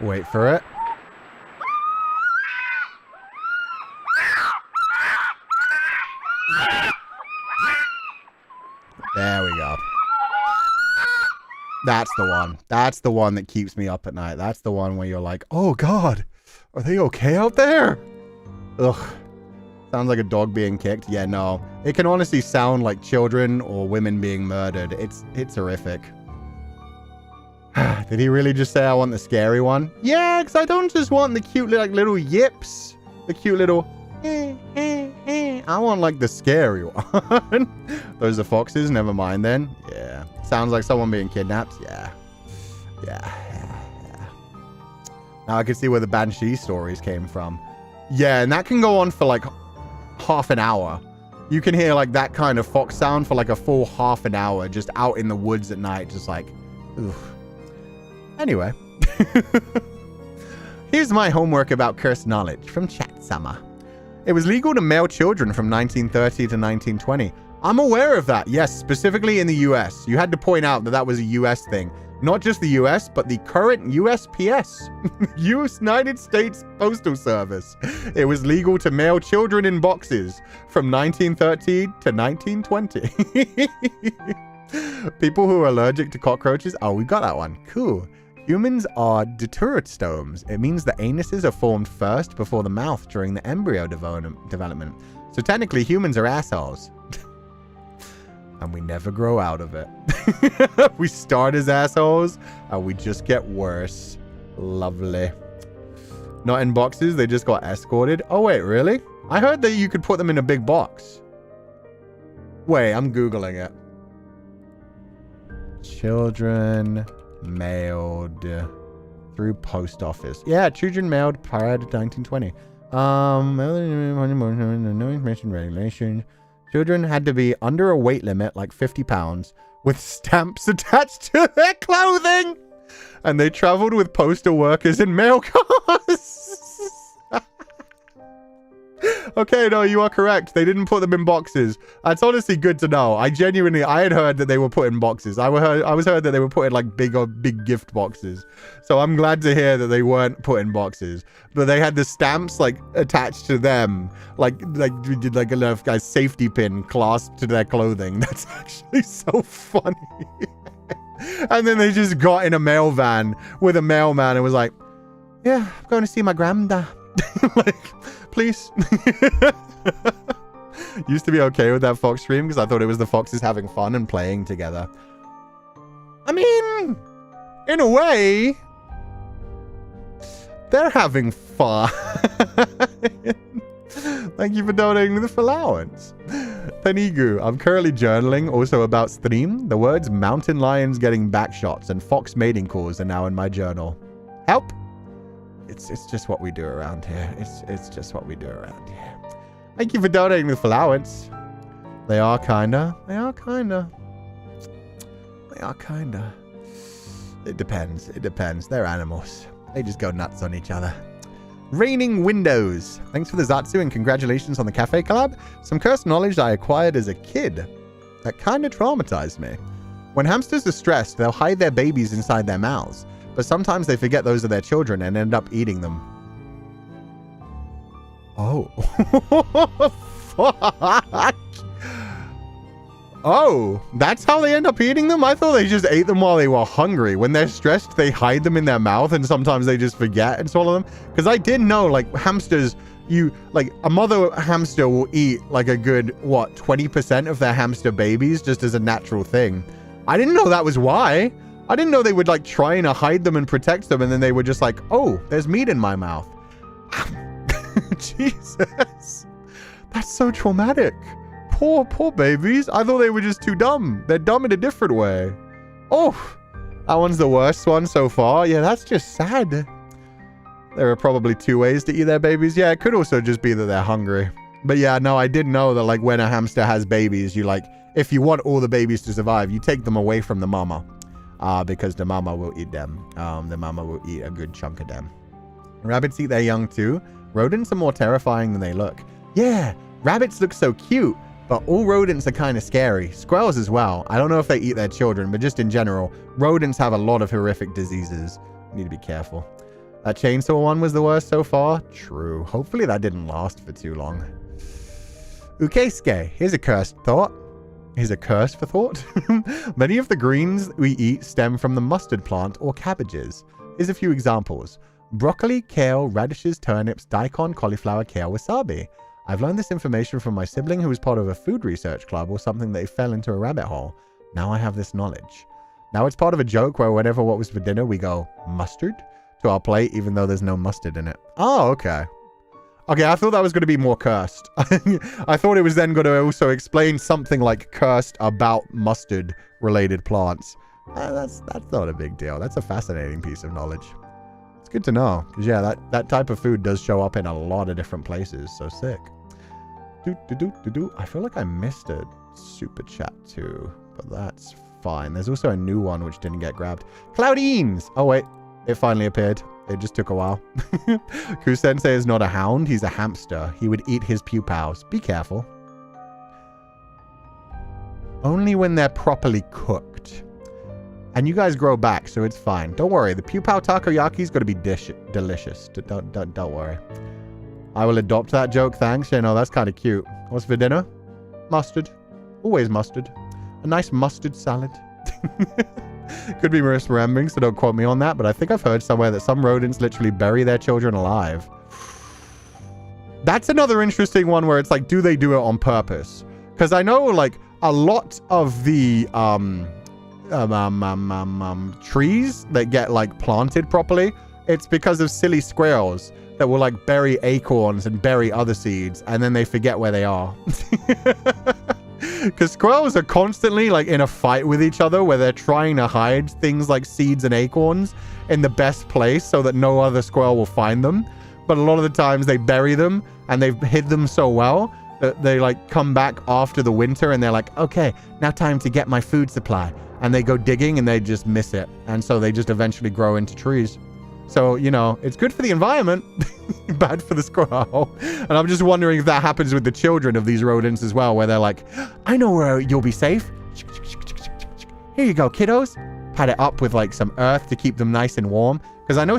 Wait for it. There we go. That's the one. That's the one that keeps me up at night. That's the one where you're like, oh God, are they okay out there? Ugh. Sounds like a dog being kicked. Yeah, no. It can honestly sound like children or women being murdered. It's horrific. Did he really just say I want the scary one? Yeah, because I don't just want the cute like little yips. The cute little I want like the scary one. Those are foxes? Never mind then. Yeah. Sounds like someone being kidnapped. Yeah. Now I can see where the Banshee stories came from. Yeah, and that can go on for like half an hour. You can hear like that kind of fox sound for like a full half an hour just out in the woods at night, just like, oof. Anyway. Here's my homework about cursed knowledge from Chat Summer. It was legal to mail children from 1930 to 1920. I'm aware of that, yes, specifically in the US. You had to point out that that was a US thing. Not just the US, but the current USPS, United States Postal Service. It was legal to mail children in boxes from 1930 to 1920. People who are allergic to cockroaches. Oh, we got that one. Cool. Humans are deuterostomes. It means the anuses are formed first before the mouth during the embryo development. So technically humans are assholes. And we never grow out of it. We start as assholes and we just get worse. Lovely. Not in boxes, they just got escorted. Oh wait, really? I heard that you could put them in a big box. Wait, I'm Googling it. Children mailed through post office. Yeah, children mailed prior to 1920. No information regulation. Children had to be under a weight limit, like 50 pounds, with stamps attached to their clothing. And they traveled with postal workers in mail cars. Okay, no, you are correct. They didn't put them in boxes. That's honestly good to know. I had heard that they were put in boxes. I was heard that they were put in like big gift boxes. So I'm glad to hear that they weren't put in boxes. But they had the stamps like attached to them. Like we did like a safety pin clasped to their clothing. That's actually so funny. And then they just got in a mail van with a mailman and was like, yeah, I'm going to see my granda. Like, please. Used to be okay with that fox stream because I thought it was the foxes having fun and playing together. I mean, in a way, they're having fun. Thank you for donating to the allowance. Penigu, I'm currently journaling also about stream. The words mountain lions getting backshots and fox mating calls are now in my journal. Help. It's just what we do around here. It's just what we do around here. Thank you for donating the allowance. They are kinda. It depends. They're animals. They just go nuts on each other. Raining Windows. Thanks for the Zatsu and congratulations on the cafe collab. Some cursed knowledge I acquired as a kid that kinda traumatized me. When hamsters are stressed, they'll hide their babies inside their mouths. But sometimes they forget those are their children and end up eating them. Oh. Fuck. Oh, that's how they end up eating them? I thought they just ate them while they were hungry. When they're stressed, they hide them in their mouth and sometimes they just forget and swallow them. Because I did know, like, hamsters, a mother hamster will eat, like, a good, 20% of their hamster babies just as a natural thing. I didn't know that was why. I didn't know they would like try and hide them and protect them and then they were just like, oh, there's meat in my mouth. Jesus. That's so traumatic. Poor babies. I thought they were just too dumb. They're dumb in a different way. Oh, that one's the worst one so far. Yeah, that's just sad. There are probably two ways to eat their babies. Yeah, it could also just be that they're hungry. But yeah, no, I did know that like when a hamster has babies, if you want all the babies to survive, you take them away from the mama. Because the mama will eat them. The mama will eat a good chunk of them. Rabbits eat their young too. Rodents are more terrifying than they look. Yeah, rabbits look so cute, but all rodents are kind of scary. Squirrels as well. I don't know if they eat their children, but just in general, rodents have a lot of horrific diseases. You need to be careful. That chainsaw one was the worst so far. True. Hopefully that didn't last for too long. Ukesuke, here's a cursed thought. Here's a curse for thought. Many of the greens we eat stem from the mustard plant or cabbages. Here's a few examples. Broccoli, kale, radishes, turnips, daikon, cauliflower, kale, wasabi. I've learned this information from my sibling who was part of a food research club or something. They fell into a rabbit hole. Now I have this knowledge. Now it's part of a joke where whenever what was for dinner, we go mustard to our plate, even though there's no mustard in it. Oh, okay. Okay, I thought that was going to be more cursed. I thought it was then going to also explain something like cursed about mustard-related plants. That's not a big deal. That's a fascinating piece of knowledge. It's good to know. Because, yeah, that type of food does show up in a lot of different places. So sick. I feel like I missed a super chat too, but that's fine. There's also a new one which didn't get grabbed. Cloudines! Oh, wait. It finally appeared. It just took a while. Cú-Sensei is not a hound. He's a hamster. He would eat his pupals. Be careful. Only when they're properly cooked. And you guys grow back, so it's fine. Don't worry. The pupal takoyaki is going to be delicious. Don't worry. I will adopt that joke, thanks. Yeah, no, that's kind of cute. What's for dinner? Mustard. Always mustard. A nice mustard salad. Could be misremembering, so don't quote me on that, but I think I've heard somewhere that some rodents literally bury their children alive. That's another interesting one where it's like, do they do it on purpose? Because I know, like, a lot of the trees that get, like, planted properly, it's because of silly squirrels that will, like, bury acorns and bury other seeds, and then they forget where they are. Because squirrels are constantly, like, in a fight with each other where they're trying to hide things like seeds and acorns in the best place so that no other squirrel will find them. But a lot of the times they bury them and they've hid them so well that they, like, come back after the winter and they're like, okay, now time to get my food supply. And they go digging and they just miss it. And so they just eventually grow into trees. So, you know, it's good for the environment, bad for the squirrel. And I'm just wondering if that happens with the children of these rodents as well, where they're like, I know where you'll be safe. Here you go, kiddos. Pat it up with, like, some earth to keep them nice and warm. Because I know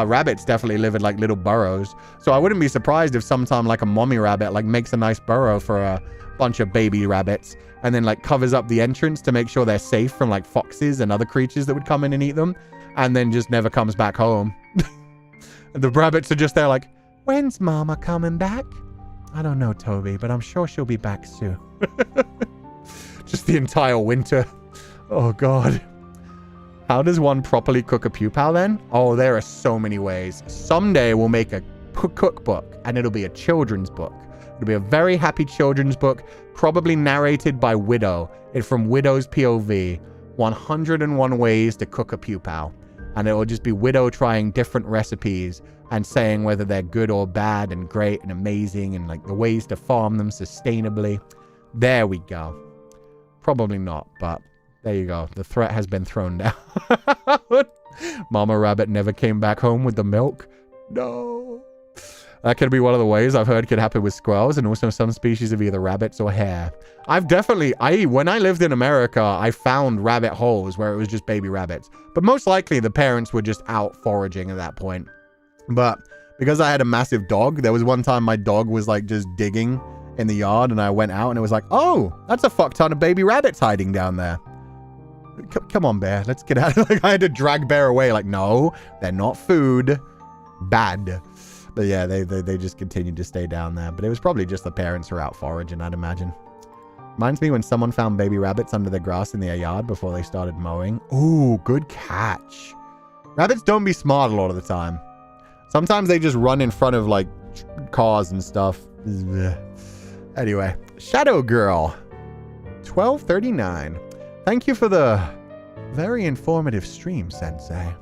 rabbits definitely live in, like, little burrows. So I wouldn't be surprised if sometime, like, a mommy rabbit, like, makes a nice burrow for a bunch of baby rabbits and then, like, covers up the entrance to make sure they're safe from, like, foxes and other creatures that would come in and eat them. And then just never comes back home. The rabbits are just there like, when's Mama coming back? I don't know, Toby, but I'm sure she'll be back soon. Just the entire winter. Oh, God. How does one properly cook a pupal then? Oh, there are so many ways. Someday we'll make a cookbook, and it'll be a children's book. It'll be a very happy children's book, probably narrated by Widow. It's from Widow's POV. 101 ways to cook a pupal. And it will just be Widow trying different recipes and saying whether they're good or bad and great and amazing and, like, the ways to farm them sustainably. There we go. Probably not, but there you go. The threat has been thrown down. Mama Rabbit never came back home with the milk. No. That could be one of the ways I've heard could happen with squirrels and also some species of either rabbits or hare. When I lived in America, I found rabbit holes where it was just baby rabbits. But most likely the parents were just out foraging at that point. But because I had a massive dog, there was one time my dog was, like, just digging in the yard and I went out and it was like, oh, that's a fuck ton of baby rabbits hiding down there. Come on, Bear, let's get out. Like, I had to drag Bear away. Like, no, they're not food. Bad. But yeah, they just continued to stay down there. But it was probably just the parents who were out foraging, I'd imagine. Reminds me when someone found baby rabbits under the grass in their yard before they started mowing. Ooh, good catch. Rabbits don't be smart a lot of the time. Sometimes they just run in front of, like, cars and stuff. Anyway, Shadow Girl. 1239. Thank you for the very informative stream, Sensei.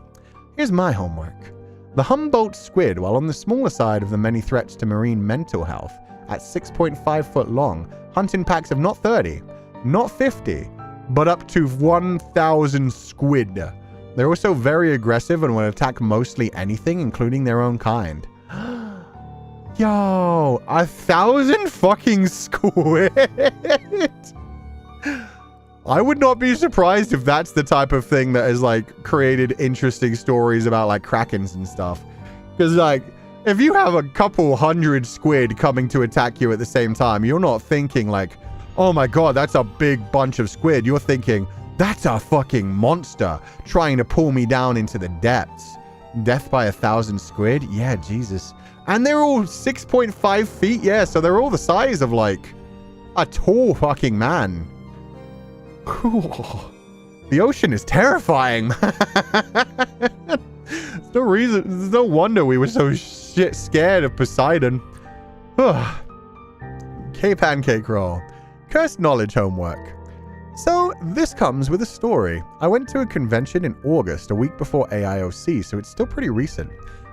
Here's my homework. The Humboldt squid, while on the smaller side of the many threats to marine mental health, at 6.5 foot long, hunt in packs of not 30, not 50, but up to 1,000 squid. They're also very aggressive and will attack mostly anything, including their own kind. Yo, 1,000 fucking squid! I would not be surprised if that's the type of thing that has like created interesting stories about like krakens and stuff. Because like, if you have a couple hundred squid coming to attack you at the same time, you're not thinking like, oh my god, that's a big bunch of squid. You're thinking, that's a fucking monster trying to pull me down into the depths. Death by 1,000 squid? Yeah, Jesus. And they're all 6.5 feet. Yeah, so they're all the size of like a tall fucking man. The ocean is terrifying, man. There's no wonder we were so shit scared of Poseidon. K-Pancake Roll. Cursed knowledge homework. So, this comes with a story. I went to a convention in August, a week before AIOC, so it's still pretty recent.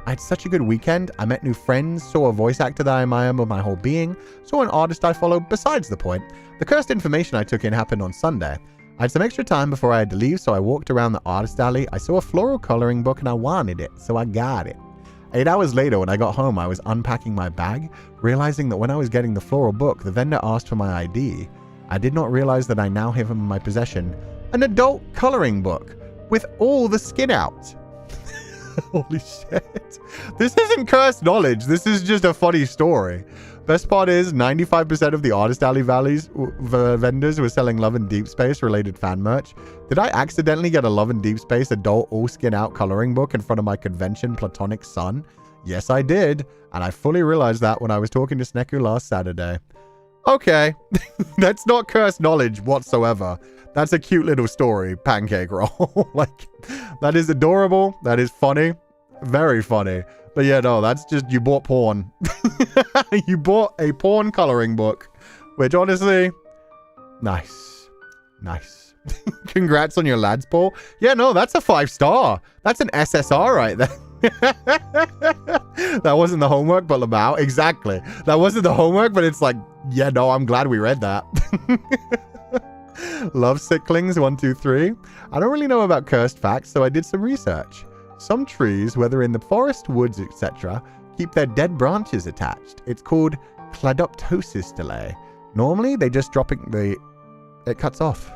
I had such a good weekend. I met new friends, saw a voice actor that I admire with my whole being, saw an artist I follow. Besides the point, the cursed information I took in happened on Sunday. I had some extra time before I had to leave, so I walked around the artist alley. I saw a floral coloring book and I wanted it, so I got it. 8 hours later, when I got home, I was unpacking my bag, realizing that when I was getting the floral book, the vendor asked for my ID. I did not realize that I now have in my possession an adult coloring book with all the skin out. Holy shit. This isn't cursed knowledge. This is just a funny story. Best part is 95% of the Artist Alley vendors were selling Love and Deep Space related fan merch. Did I accidentally get a Love and Deep Space adult all skin out coloring book in front of my convention platonic son? Yes, I did. And I fully realized that when I was talking to Sneku last Saturday. Okay, that's not cursed knowledge whatsoever. That's a cute little story, Pancake Roll. Like, that is adorable. That is funny. Very funny. But yeah, no, that's just, you bought porn. You bought a porn coloring book, which honestly, nice. Nice. Congrats on your lads poll. Yeah, no, that's a 5-star. That's an SSR right there. That wasn't the homework, but Lamau. Exactly. That wasn't the homework, but it's like, yeah, no, I'm glad we read that. Love sicklings 1, 2, 3. I don't really know about cursed facts, so I did some research. Some trees, whether in the forest, woods, etc., keep their dead branches attached. It's called cladoptosis delay. Normally, they just it cuts off.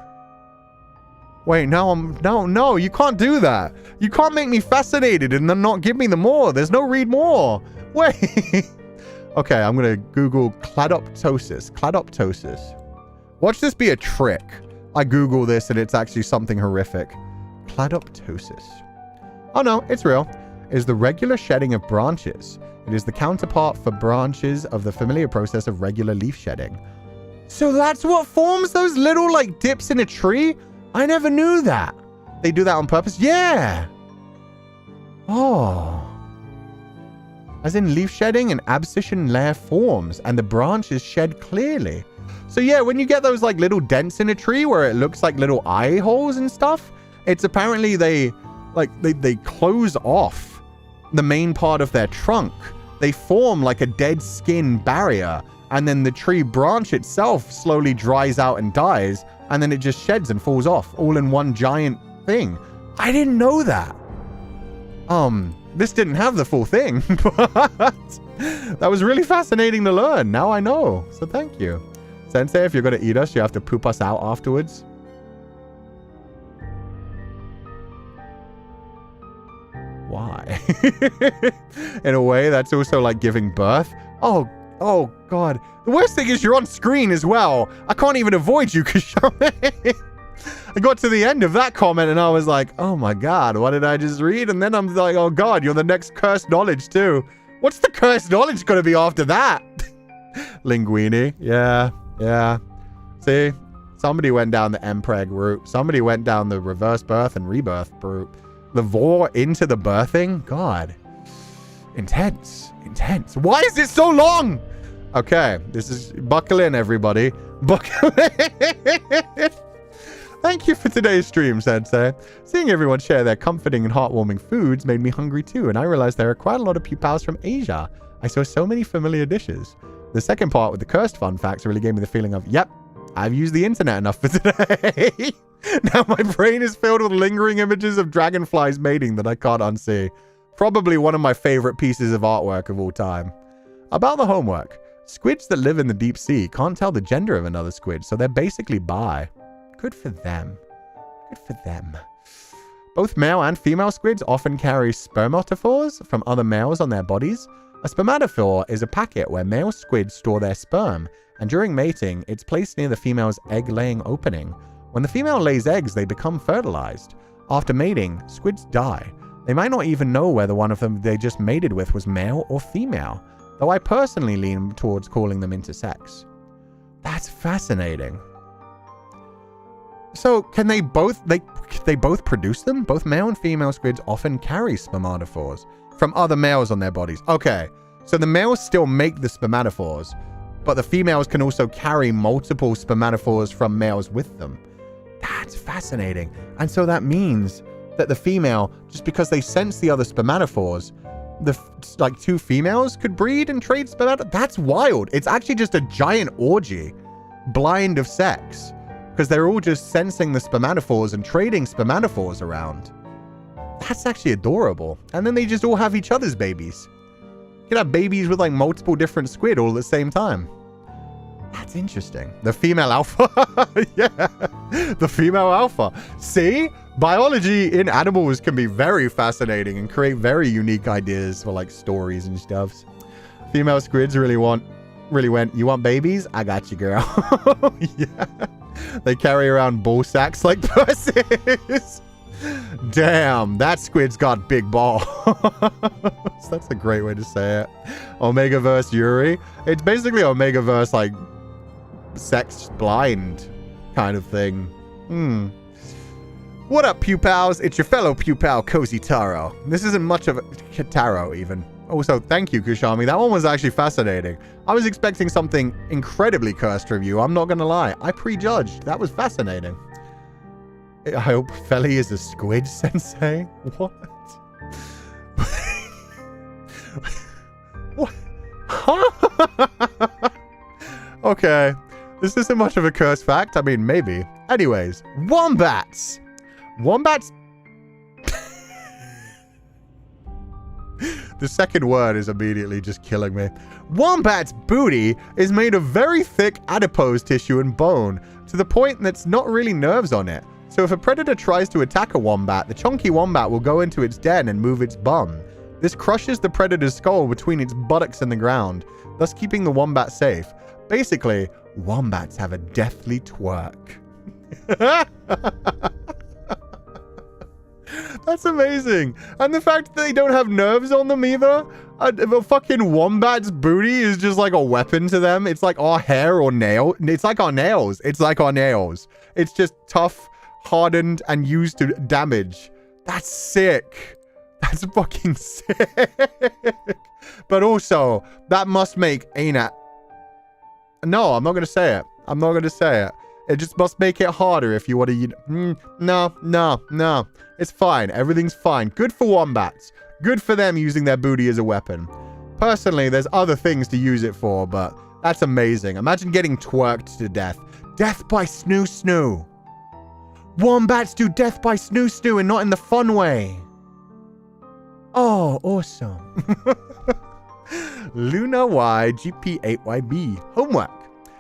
Wait, no, you can't do that. You can't make me fascinated and then not give me the more. There's no read more. Wait. Okay, I'm going to Google cladoptosis. Cladoptosis. Watch this be a trick. I Google this and it's actually something horrific. Cladoptosis. Oh no, it's real. It is the regular shedding of branches. It is the counterpart for branches of the familiar process of regular leaf shedding. So that's what forms those little like dips in a tree? I never knew that. They do that on purpose? Yeah. Oh. As in leaf shedding, an abscission layer forms and the branch is shed clearly. So yeah, when you get those like little dents in a tree where it looks like little eye holes and stuff, it's apparently they close off the main part of their trunk. They form like a dead skin barrier, and then the tree branch itself slowly dries out and dies, and then it just sheds and falls off all in one giant thing. I didn't know that. This didn't have the full thing, but that was really fascinating to learn. Now I know. So thank you. Sensei, if you're going to eat us, you have to poop us out afterwards. Why? In a way, that's also like giving birth. Oh God. The worst thing is you're on screen as well. I can't even avoid you because I got to the end of that comment and I was like, oh my God, what did I just read? And then I'm like, oh God, you're the next cursed knowledge too. What's the cursed knowledge going to be after that? Linguini. Yeah. See, somebody went down the MPreg route. Somebody went down the reverse birth and rebirth route. The vor into the birthing? God. Intense. Why is it so long? Okay, this is... Buckle in, everybody. Buckle in. Thank you for today's stream, Sensei. Seeing everyone share their comforting and heartwarming foods made me hungry too, and I realized there are quite a lot of Pupals from Asia. I saw so many familiar dishes. The second part with the cursed fun facts really gave me the feeling of, yep, I've used the internet enough for today. Now my brain is filled with lingering images of dragonflies mating that I can't unsee. Probably one of my favorite pieces of artwork of all time. About the homework. Squids that live in the deep sea can't tell the gender of another squid, so they're basically bi. Good for them. Good for them. Both male and female squids often carry spermatophores from other males on their bodies. A spermatophore is a packet where male squids store their sperm, and during mating, it's placed near the female's egg-laying opening. When the female lays eggs, they become fertilized. After mating, squids die. They might not even know whether one of them they just mated with was male or female, though I personally lean towards calling them intersex. That's fascinating. So, can they both produce them? Both male and female squids often carry spermatophores from other males on their bodies. Okay, so the males still make the spermatophores, but the females can also carry multiple spermatophores from males with them. That's fascinating. And so that means that the female, just because they sense the other spermatophores, like two females could breed and trade spermatophores. That's wild. It's actually just a giant orgy, blind of sex, because they're all just sensing the spermatophores and trading spermatophores around. That's actually adorable. And then they just all have each other's babies. You can have babies with like multiple different squid all at the same time. That's interesting. The female alpha. Yeah. The female alpha. See? Biology in animals can be very fascinating and create very unique ideas for like stories and stuff. Female squids really went, you want babies? I got you, girl. Yeah. They carry around ball sacks like pussies. Damn, that squid's got big balls. That's a great way to say it. Omegaverse Yuri. It's basically Omegaverse like sex blind kind of thing. What up, Pupals? It's your fellow Pupal, Cozy Taro. This isn't much of a Taro even. Also, thank you, Kushami. That one was actually fascinating. I was expecting something incredibly cursed from you. I'm not gonna lie. I prejudged. That was fascinating. I hope Feli is a squid sensei. What? What? Huh? Okay. This isn't much of a cursed fact. I mean, maybe. Anyways, wombats. Wombats. The second word is immediately just killing me. Wombat's booty is made of very thick adipose tissue and bone, to the point that's not really nerves on it. So if a predator tries to attack a wombat, the chunky wombat will go into its den and move its bum. This crushes the predator's skull between its buttocks and the ground, thus keeping the wombat safe. Basically, wombats have a deathly twerk. That's amazing. And the fact that they don't have nerves on them either. A fucking wombat's booty is just like a weapon to them. It's like our hair or nail. It's like our nails. It's like our nails. It's just tough, hardened, and used to damage. That's sick. That's fucking sick. But also, that must make Anat. No, I'm not going to say it. I'm not going to say it. It just must make it harder if you want to... No. It's fine. Everything's fine. Good for wombats. Good for them using their booty as a weapon. Personally, there's other things to use it for, but that's amazing. Imagine getting twerked to death. Death by snoo snoo. Wombats do death by snoo snoo and not in the fun way. Oh, awesome. Luna Y GP8YB. Homework.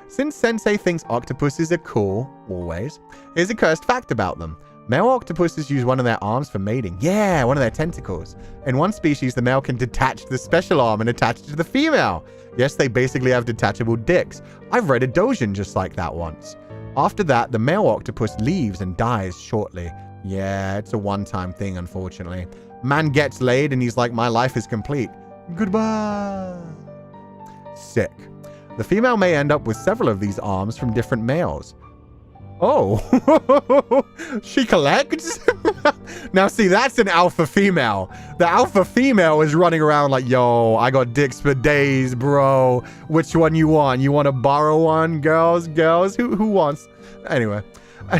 Since Sensei thinks octopuses are cool, always, here's a cursed fact about them. Male octopuses use one of their arms for mating. Yeah, one of their tentacles. In one species, the male can detach the special arm and attach it to the female. Yes, they basically have detachable dicks. I've read a dojin just like that once. After that, the male octopus leaves and dies shortly. Yeah, it's a one-time thing, unfortunately. Man gets laid and he's like, my life is complete. Goodbye. Sick. The female may end up with several of these arms from different males. Oh, she collects? Now, see, that's an alpha female. The alpha female is running around like, yo, I got dicks for days, bro. Which one you want? You want to borrow one? Girls? Who wants? Anyway,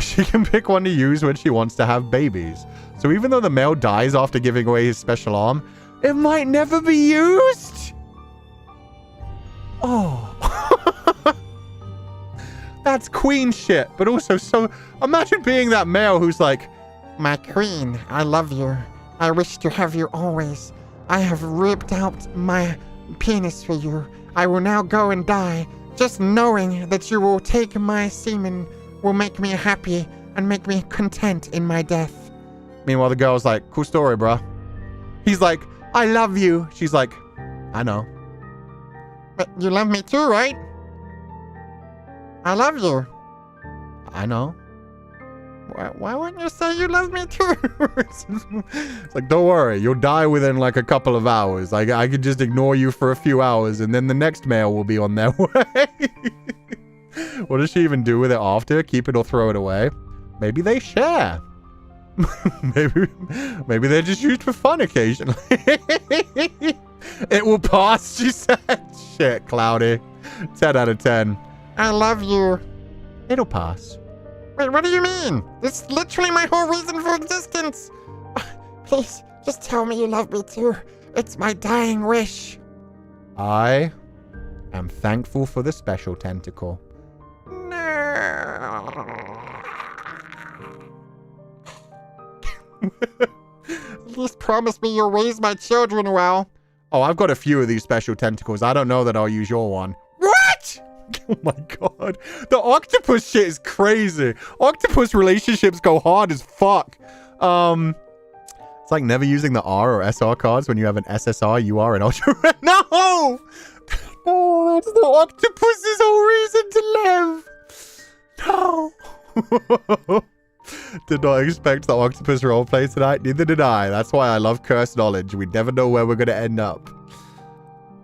she can pick one to use when she wants to have babies. So even though the male dies after giving away his special arm, it might never be used. Oh. That's queen shit, but also so... Imagine being that male who's like, my queen, I love you. I wish to have you always. I have ripped out my penis for you. I will now go and die, just knowing that you will take my semen will make me happy and make me content in my death. Meanwhile, the girl's like, cool story, bro. He's like, I love you. She's like, I know. But you love me too, right? I love you. I know. Why wouldn't you say you love me too? It's like, don't worry, you'll die within like a couple of hours. Like, I could just ignore you for a few hours and then the next mail will be on their way. What does she even do with it after? Keep it or throw it away? Maybe they share. maybe they're just used for fun occasionally. It will pass, she said. Shit, Cloudy. 10 out of 10. I love you. It'll pass. Wait, what do you mean? This is literally my whole reason for existence. Please, just tell me you love me too. It's my dying wish. I am thankful for the special tentacle. No. Please promise me you'll raise my children well. Oh, I've got a few of these special tentacles. I don't know that I'll use your one. What? Oh my god. The octopus shit is crazy. Octopus relationships go hard as fuck. It's like never using the R or SR cards when you have an SSR, UR, and Ultra Rare. No! Oh, that's the octopus's whole reason to live. No. Did not expect the octopus roleplay tonight. Neither did I. That's why I love cursed knowledge. We never know where we're going to end up.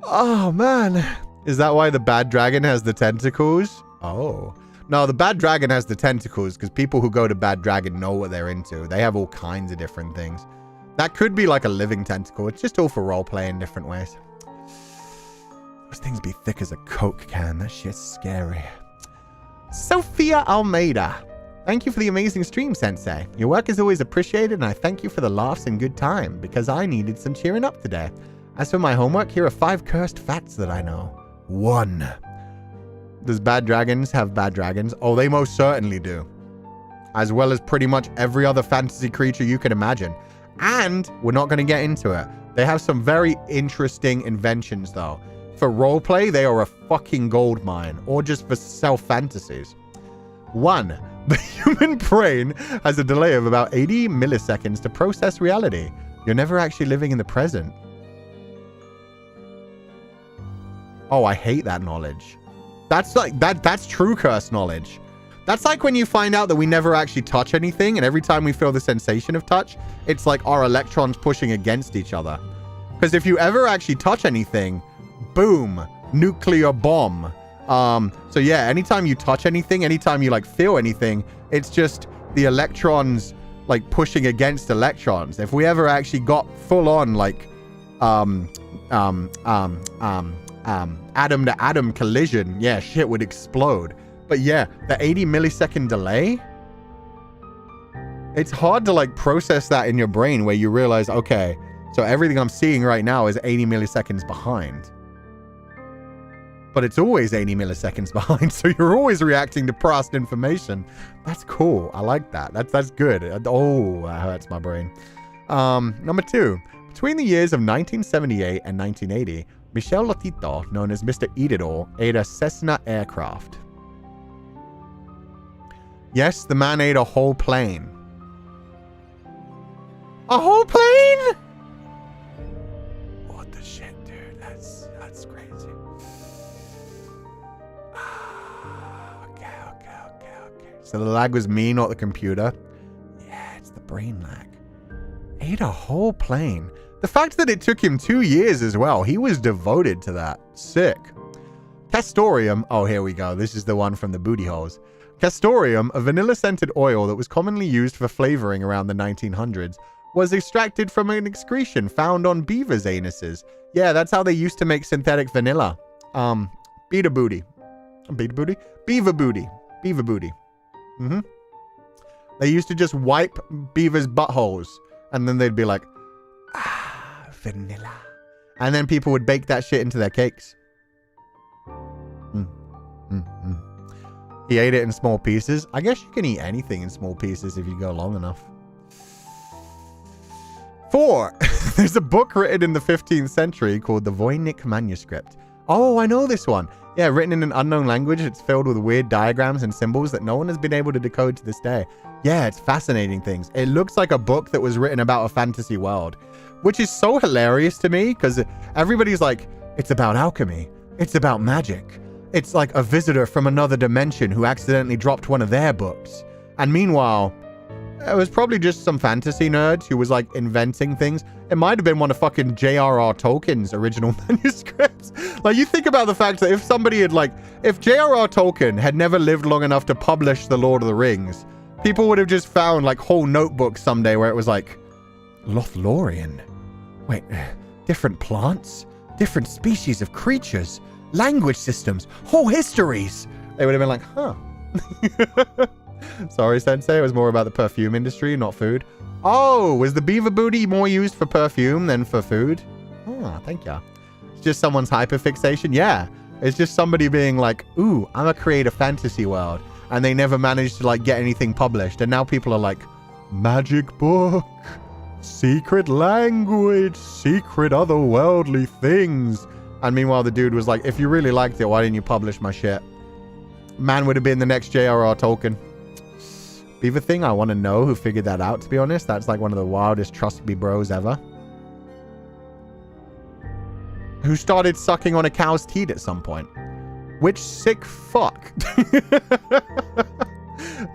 Oh, man. Is that why the bad dragon has the tentacles? Oh. No, the bad dragon has the tentacles because people who go to bad dragon know what they're into. They have all kinds of different things. That could be like a living tentacle. It's just all for roleplay in different ways. Those things be thick as a Coke can. That shit's scary. Sophia Almeida. Thank you for the amazing stream, Sensei. Your work is always appreciated, and I thank you for the laughs and good time, because I needed some cheering up today. As for my homework, here are 5 cursed facts that I know. 1. Does bad dragons have bad dragons? Oh, they most certainly do. As well as pretty much every other fantasy creature you can imagine. And we're not going to get into it. They have some very interesting inventions, though. For roleplay, they are a fucking goldmine, or just for self-fantasies. 1. The human brain has a delay of about 80 milliseconds to process reality. You're never actually living in the present. Oh, I hate that knowledge. That's like, that's true curse knowledge. That's like when you find out that we never actually touch anything, and every time we feel the sensation of touch, it's like our electrons pushing against each other. Because if you ever actually touch anything, boom, nuclear bomb. So yeah, anytime you touch anything, anytime you like feel anything, it's just the electrons like pushing against electrons. If we ever actually got full on like atom to atom collision, yeah, shit would explode. But yeah, the 80 millisecond delay, it's hard to like process that in your brain where you realize, okay, so everything I'm seeing right now is 80 milliseconds behind. But it's always 80 milliseconds behind, so you're always reacting to past information. That's cool. I like that. That's good. Oh, that hurts my brain. Number 2. Between the years of 1978 and 1980, Michel Lotito, known as Mr. Eat-It-All, ate a Cessna aircraft. Yes, the man ate a whole plane. A whole plane? What the shit, dude? That's crazy. Okay. So the lag was me, not the computer. Yeah, it's the brain lag. Ate a whole plane. The fact that it took him 2 years as well. He was devoted to that. Sick. Castoreum. Oh, here we go. This is the one from the booty holes. Castoreum, a vanilla-scented oil that was commonly used for flavoring around the 1900s, was extracted from an excretion found on beavers' anuses. Yeah, that's how they used to make synthetic vanilla. Beaver booty. Beaver booty. Mm-hmm. They used to just wipe beavers' buttholes, and then they'd be like, vanilla. And then people would bake that shit into their cakes. He ate it in small pieces. I guess you can eat anything in small pieces if you go long enough. 4. There's a book written in the 15th century called the Voynich Manuscript. Oh, I know this one. Yeah, written in an unknown language. It's filled with weird diagrams and symbols that no one has been able to decode to this day. Yeah, it's fascinating things. It looks like a book that was written about a fantasy world, which is so hilarious to me because everybody's like, it's about alchemy. It's about magic. It's like a visitor from another dimension who accidentally dropped one of their books. And meanwhile, it was probably just some fantasy nerds who was like inventing things. It might have been one of fucking J.R.R. Tolkien's original manuscripts. Like, you think about the fact that if somebody had if J.R.R. Tolkien had never lived long enough to publish The Lord of the Rings, people would have just found like whole notebooks someday where it was like, Lothlorien. Wait, different plants, different species of creatures, language systems, whole histories. They would have been like, huh. Sorry, Sensei, it was more about the perfume industry, not food. Oh, was the beaver booty more used for perfume than for food? Oh, thank you. It's just someone's hyperfixation. Yeah, it's just somebody being like, ooh, I'm gonna create a fantasy world. And they never managed to like get anything published. And now people are like, magic book, secret language, secret otherworldly things. And meanwhile, the dude was like, if you really liked it, why didn't you publish my shit? Man would have been the next J.R.R. Tolkien. Beaver thing, I want to know who figured that out, to be honest. That's like one of the wildest trust me bros ever. Who started sucking on a cow's teat at some point. Which sick fuck.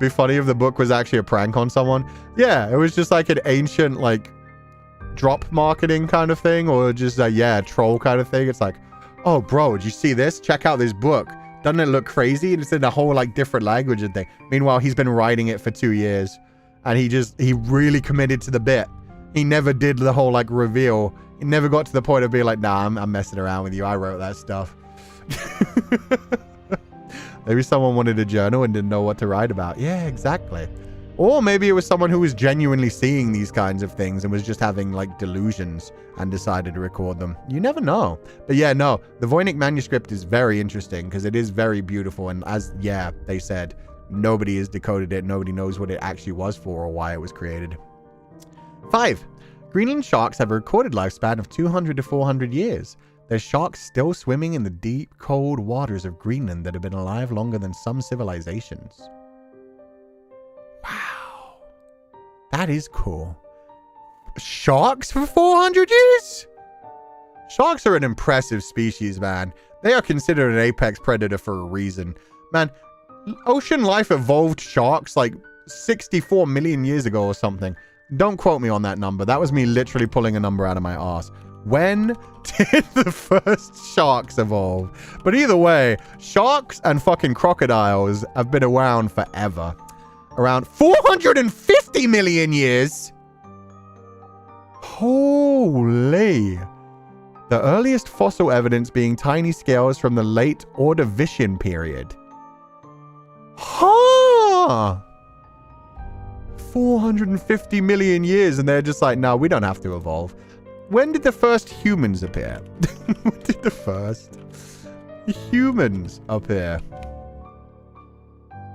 Be funny if the book was actually a prank on someone. Yeah, it was just like an ancient like drop marketing kind of thing, or just a troll kind of thing. It's like, oh bro, did you see this? Check out this book. Doesn't it look crazy? And it's in a whole like different language and thing. Meanwhile, he's been writing it for 2 years and he really committed to the bit. He never did the whole like reveal. He never got to the point of being like, nah, I'm messing around with you. I wrote that stuff. Maybe someone wanted a journal and didn't know what to write about. Yeah, exactly. Or maybe it was someone who was genuinely seeing these kinds of things and was just having like delusions and decided to record them. You never know. But yeah, no, the Voynich manuscript is very interesting because it is very beautiful. And as, they said, nobody has decoded it. Nobody knows what it actually was for or why it was created. 5. Greenland sharks have a recorded lifespan of 200 to 400 years. There's sharks still swimming in the deep, cold waters of Greenland that have been alive longer than some civilizations. Wow. That is cool. Sharks for 400 years? Sharks are an impressive species, man. They are considered an apex predator for a reason. Man, ocean life evolved sharks like 64 million years ago or something. Don't quote me on that number. That was me literally pulling a number out of my ass. When did the first sharks evolve? But either way, sharks and fucking crocodiles have been around forever. Around 450 million years. Holy. The earliest fossil evidence being tiny scales from the late Ordovician period. Huh. 450 million years and they're just like, no, we don't have to evolve. When did the first humans appear? When did the first humans appear?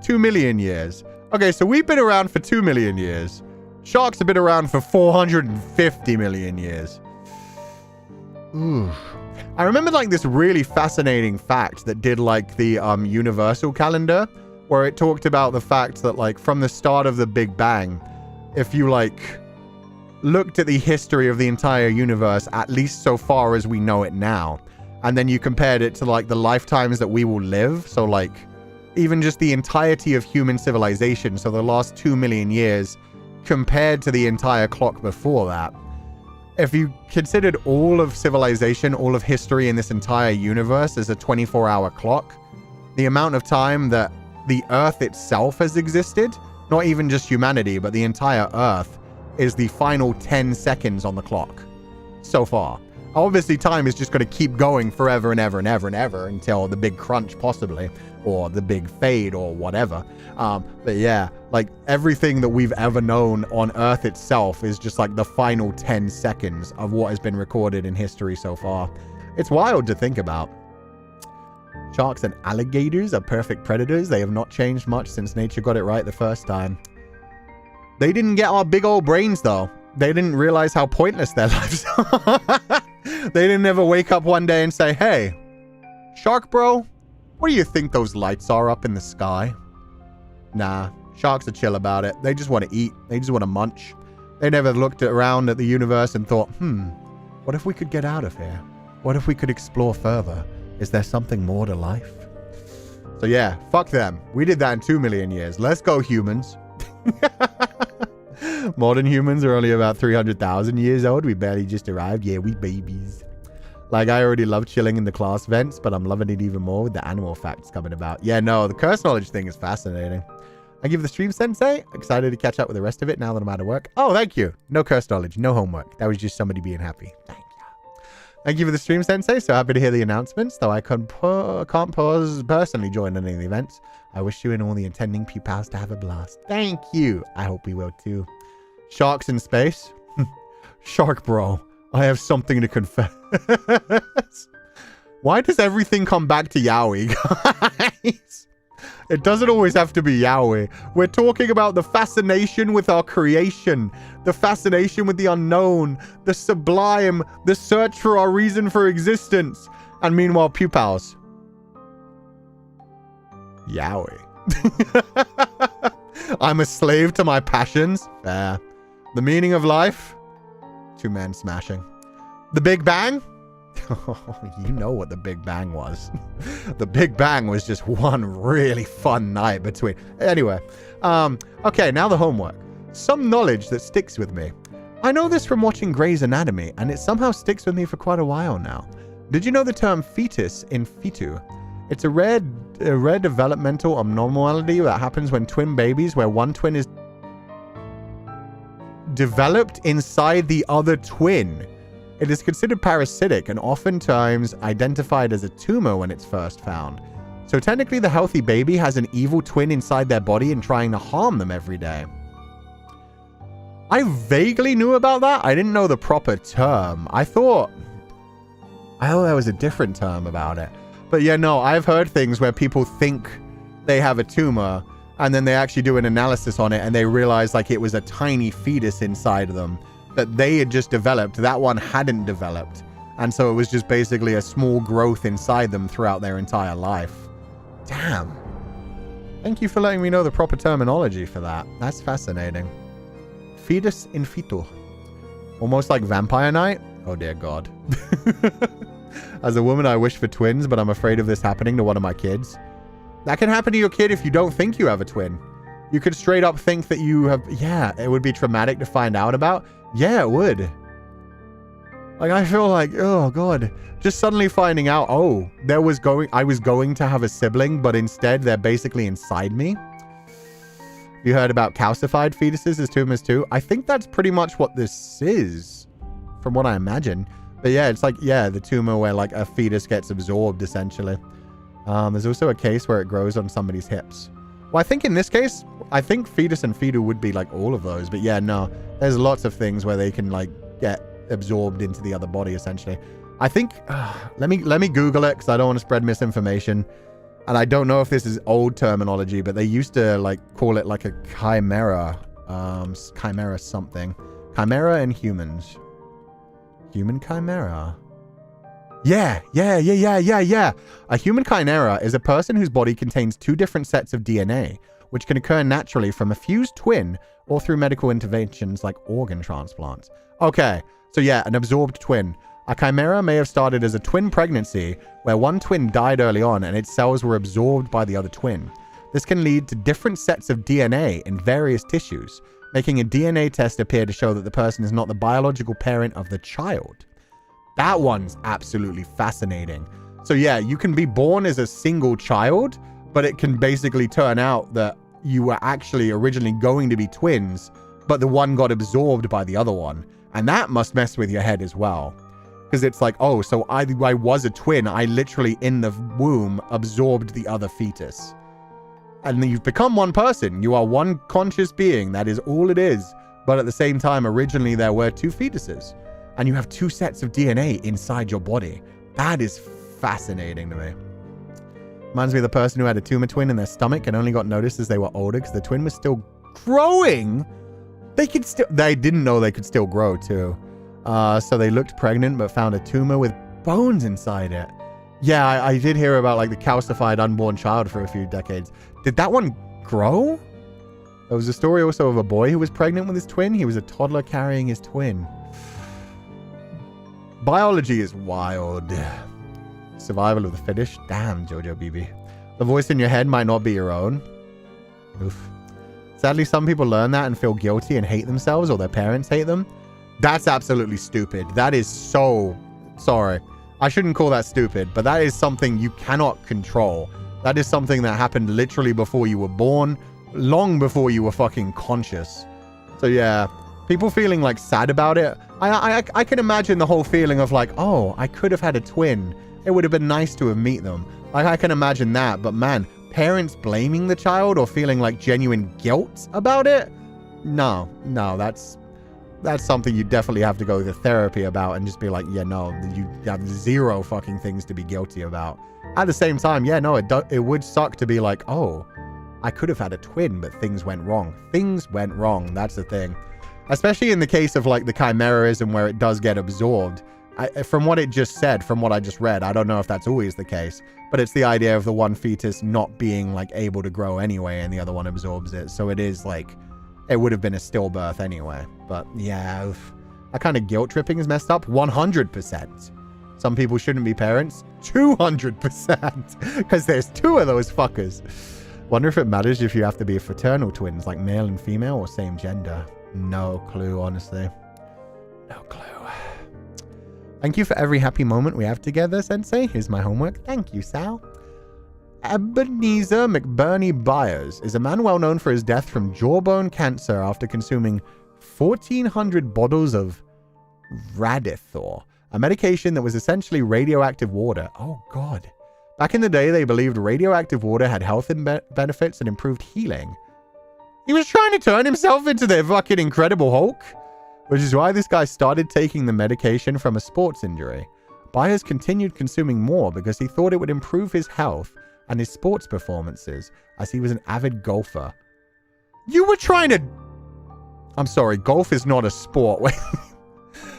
2 million years. Okay, so we've been around for 2 million years. Sharks have been around for 450 million years. Ooh. I remember like this really fascinating fact that did like the universal calendar, where it talked about the fact that like from the start of the Big Bang, if you like looked at the history of the entire universe, at least so far as we know it now, and then you compared it to like the lifetimes that we will live, so like even just the entirety of human civilization, so the last 2 million years compared to the entire clock before that, if you considered all of civilization, all of history in this entire universe as a 24-hour clock, the amount of time that the Earth itself has existed, not even just humanity, but the entire Earth, is the final 10 seconds on the clock so far. Obviously, time is just going to keep going forever and ever and ever and ever until the big crunch, possibly, or the big fade or whatever. But yeah, like everything that we've ever known on Earth itself is just like the final 10 seconds of what has been recorded in history so far. It's wild to think about. Sharks and alligators are perfect predators. They have not changed much since nature got it right the first time. They didn't get our big old brains, though. They didn't realize how pointless their lives are. They didn't ever wake up one day and say, hey, Shark bro, what do you think those lights are up in the sky? Nah, sharks are chill about it. They just want to eat. They just want to munch. They never looked around at the universe and thought, what if we could get out of here? What if we could explore further? Is there something more to life? So yeah, fuck them. We did that in 2 million years. Let's go, humans. Modern humans are only about 300,000 years old. We barely just arrived. Yeah, we babies. Like, I already love chilling in the class vents, but I'm loving it even more with the animal facts coming about. Yeah, no, the curse knowledge thing is fascinating. I give the stream, Sensei. Excited to catch up with the rest of it now that I'm out of work. Oh, thank you. No curse knowledge, no homework. That was just somebody being happy. Thank you. Thank you for the stream, Sensei. So happy to hear the announcements, though I can't personally join any of the events. I wish you and all the attending pupils to have a blast. Thank you. I hope we will too. Sharks in space. Shark bro, I have something to confess. Why does everything come back to yaoi, guys? It doesn't always have to be yaoi. We're talking about the fascination with our creation, the fascination with the unknown, the sublime, the search for our reason for existence. And meanwhile, pupils. Yaoi. I'm a slave to my passions. Fair. The meaning of life? 2 men smashing. The Big Bang? You know what the Big Bang was. The Big Bang was just one really fun night between... Anyway. Okay, now the homework. Some knowledge that sticks with me. I know this from watching Grey's Anatomy, and it somehow sticks with me for quite a while now. Did you know the term fetus in fetu? It's a rare developmental abnormality that happens when twin babies, where one twin is developed inside the other twin. It is considered parasitic and oftentimes identified as a tumor when it's first found. So technically the healthy baby has an evil twin inside their body and trying to harm them every day. I vaguely knew about that. I didn't know the proper term. I thought there was a different term about it. But yeah, no, I've heard things where people think they have a tumor and then they actually do an analysis on it and they realize like it was a tiny fetus inside of them that they had just developed. That one hadn't developed. And so it was just basically a small growth inside them throughout their entire life. Damn. Thank you for letting me know the proper terminology for that. That's fascinating. Fetus in fetu. Almost like Vampire Night? Oh dear God. As a woman, I wish for twins, but I'm afraid of this happening to one of my kids. That can happen to your kid if you don't think you have a twin. You could straight up think that you have... Yeah, it would be traumatic to find out about. Yeah, it would. Like, I feel like, oh God. Just suddenly finding out, oh, I was going to have a sibling, but instead they're basically inside me. You heard about calcified fetuses as tumors too? I think that's pretty much what this is, from what I imagine. But yeah, it's like, yeah, the tumor where like a fetus gets absorbed, essentially. There's also a case where it grows on somebody's hips. Well, I think in this case, I think fetus and fetu would be like all of those. But yeah, no, there's lots of things where they can like get absorbed into the other body, essentially. I think, let me Google it because I don't want to spread misinformation. And I don't know if this is old terminology, but they used to like call it like a chimera, chimera something. Chimera in humans. Human chimera. Yeah. A human chimera is a person whose body contains 2 different sets of DNA, which can occur naturally from a fused twin or through medical interventions like organ transplants. Okay, so yeah, an absorbed twin. A chimera may have started as a twin pregnancy, where one twin died early on and its cells were absorbed by the other twin. This can lead to different sets of DNA in various tissues, making a DNA test appear to show that the person is not the biological parent of the child. That one's absolutely fascinating. So yeah, you can be born as a single child, but it can basically turn out that you were actually originally going to be twins, but the one got absorbed by the other one. And that must mess with your head as well. Because it's like, oh, so I was a twin. I literally, in the womb, absorbed the other fetus. And then you've become one person. You are one conscious being. That is all it is. But at the same time, originally there were 2 fetuses. And you have 2 sets of DNA inside your body. That is fascinating to me. Reminds me of the person who had a tumor twin in their stomach and only got noticed as they were older because the twin was still growing. They didn't know they could still grow too. So they looked pregnant but found a tumor with bones inside it. Yeah, I did hear about like the calcified unborn child for a few decades. Did that one grow? There was a story also of a boy who was pregnant with his twin. He was a toddler carrying his twin. Biology is wild. Survival of the fittest. Damn, Jojo BB. The voice in your head might not be your own. Oof. Sadly, some people learn that and feel guilty and hate themselves, or their parents hate them. That's absolutely stupid. That is so... Sorry. I shouldn't call that stupid, but that is something you cannot control. That is something that happened literally before you were born, long before you were fucking conscious. So yeah, people feeling like sad about it. I can imagine the whole feeling of like, oh, I could have had a twin. It would have been nice to have met them. Like, I can imagine that, but man, parents blaming the child or feeling like genuine guilt about it? No, that's something you definitely have to go to therapy about and just be like, yeah, no, you have zero fucking things to be guilty about. At the same time, yeah, no, it would suck to be like, oh, I could have had a twin, but things went wrong. Things went wrong. That's the thing. Especially in the case of like the chimerism where it does get absorbed. From what it just said, from what I just read, I don't know if that's always the case, but it's the idea of the one fetus not being like able to grow anyway and the other one absorbs it. So it is like, it would have been a stillbirth anyway. But yeah, oof. That kind of guilt tripping is messed up. 100%. Some people shouldn't be parents. 200%. Because there's two of those fuckers. Wonder if it matters if you have to be fraternal twins, like male and female, or same gender. No clue, honestly. No clue. Thank you for every happy moment we have together, Sensei. Here's my homework. Thank you, Sal. Ebenezer McBurney Byers is a man well known for his death from jawbone cancer after consuming 1,400 bottles of Radithor, a medication that was essentially radioactive water. Oh, God. Back in the day, they believed radioactive water had health benefits and improved healing. He was trying to turn himself into the fucking Incredible Hulk, which is why this guy started taking the medication from a sports injury. Byers continued consuming more because he thought it would improve his health and his sports performances, as he was an avid golfer. You were trying to... I'm sorry, golf is not a sport.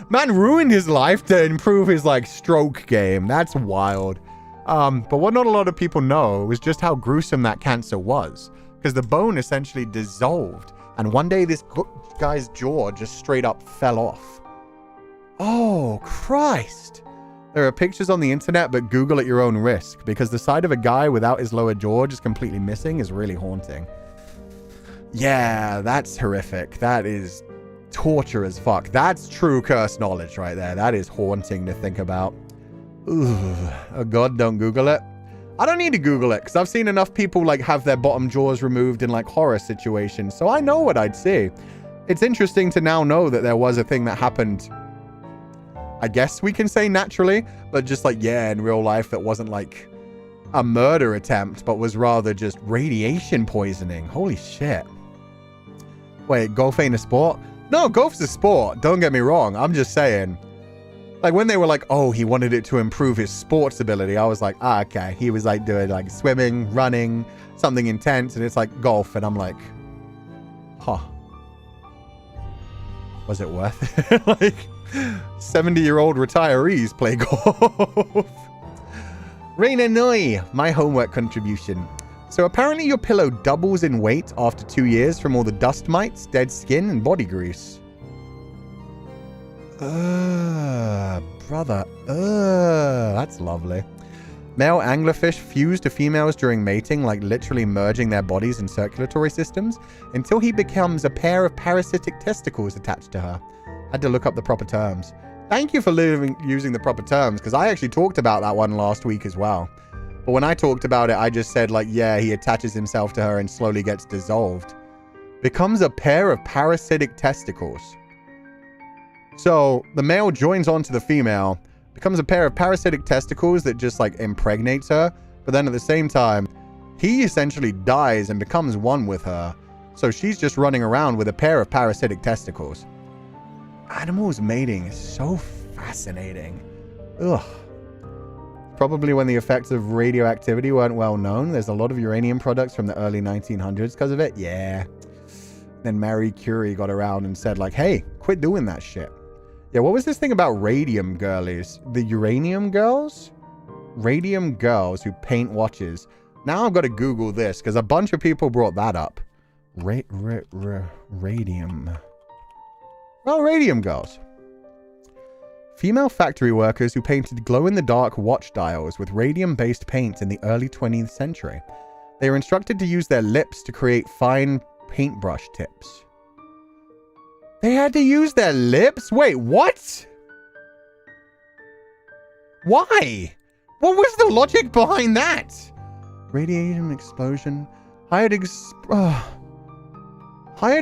Man ruined his life to improve his, like, stroke game. That's wild. But what not a lot of people know was just how gruesome that cancer was, because the bone essentially dissolved, and one day this guy's jaw just straight up fell off. Oh, Christ. There are pictures on the internet, but Google at your own risk, because the sight of a guy without his lower jaw just completely missing is really haunting. Yeah, that's horrific. That is torture as fuck. That's true curse knowledge right there. That is haunting to think about. Ooh, oh God, don't Google it. I don't need to Google it, because I've seen enough people like have their bottom jaws removed in like horror situations, so I know what I'd see. It's interesting to now know that there was a thing that happened, I guess we can say naturally, but just like, yeah, in real life that wasn't like a murder attempt, but was rather just radiation poisoning. Holy shit. Wait, golf ain't a sport? No, golf's a sport. Don't get me wrong. I'm just saying. Like when they were like, oh, he wanted it to improve his sports ability, I was like, ah, okay. He was like doing like swimming, running, something intense, and it's like golf. And I'm like, huh. Was it worth it? Like 70-year-old retirees play golf. Raina Nui, my homework contribution. So apparently your pillow doubles in weight after 2 years from all the dust mites, dead skin, and body grease. Brother. That's lovely. Male anglerfish fuse to females during mating, like literally merging their bodies and circulatory systems, until he becomes a pair of parasitic testicles attached to her. Had to look up the proper terms. Thank you for using the proper terms, because I actually talked about that one last week as well. But when I talked about it, I just said, like, yeah, he attaches himself to her and slowly gets dissolved. Becomes a pair of parasitic testicles. So the male joins onto the female, becomes a pair of parasitic testicles that just like impregnates her. But then at the same time, he essentially dies and becomes one with her. So she's just running around with a pair of parasitic testicles. Animals mating is so fascinating. Ugh. Probably when the effects of radioactivity weren't well known. There's a lot of uranium products from the early 1900s because of it. Yeah. Then Marie Curie got around and said like, hey, quit doing that shit. Yeah, what was this thing about radium girlies? The uranium girls? Radium girls who paint watches. Now I've got to Google this because a bunch of people brought that up. Radium. Oh, radium girls. Female factory workers who painted glow-in-the-dark watch dials with radium-based paint in the early 20th century. They were instructed to use their lips to create fine paintbrush tips. They had to use their lips? Wait, what? Why? What was the logic behind that? Radiation explosion. Hired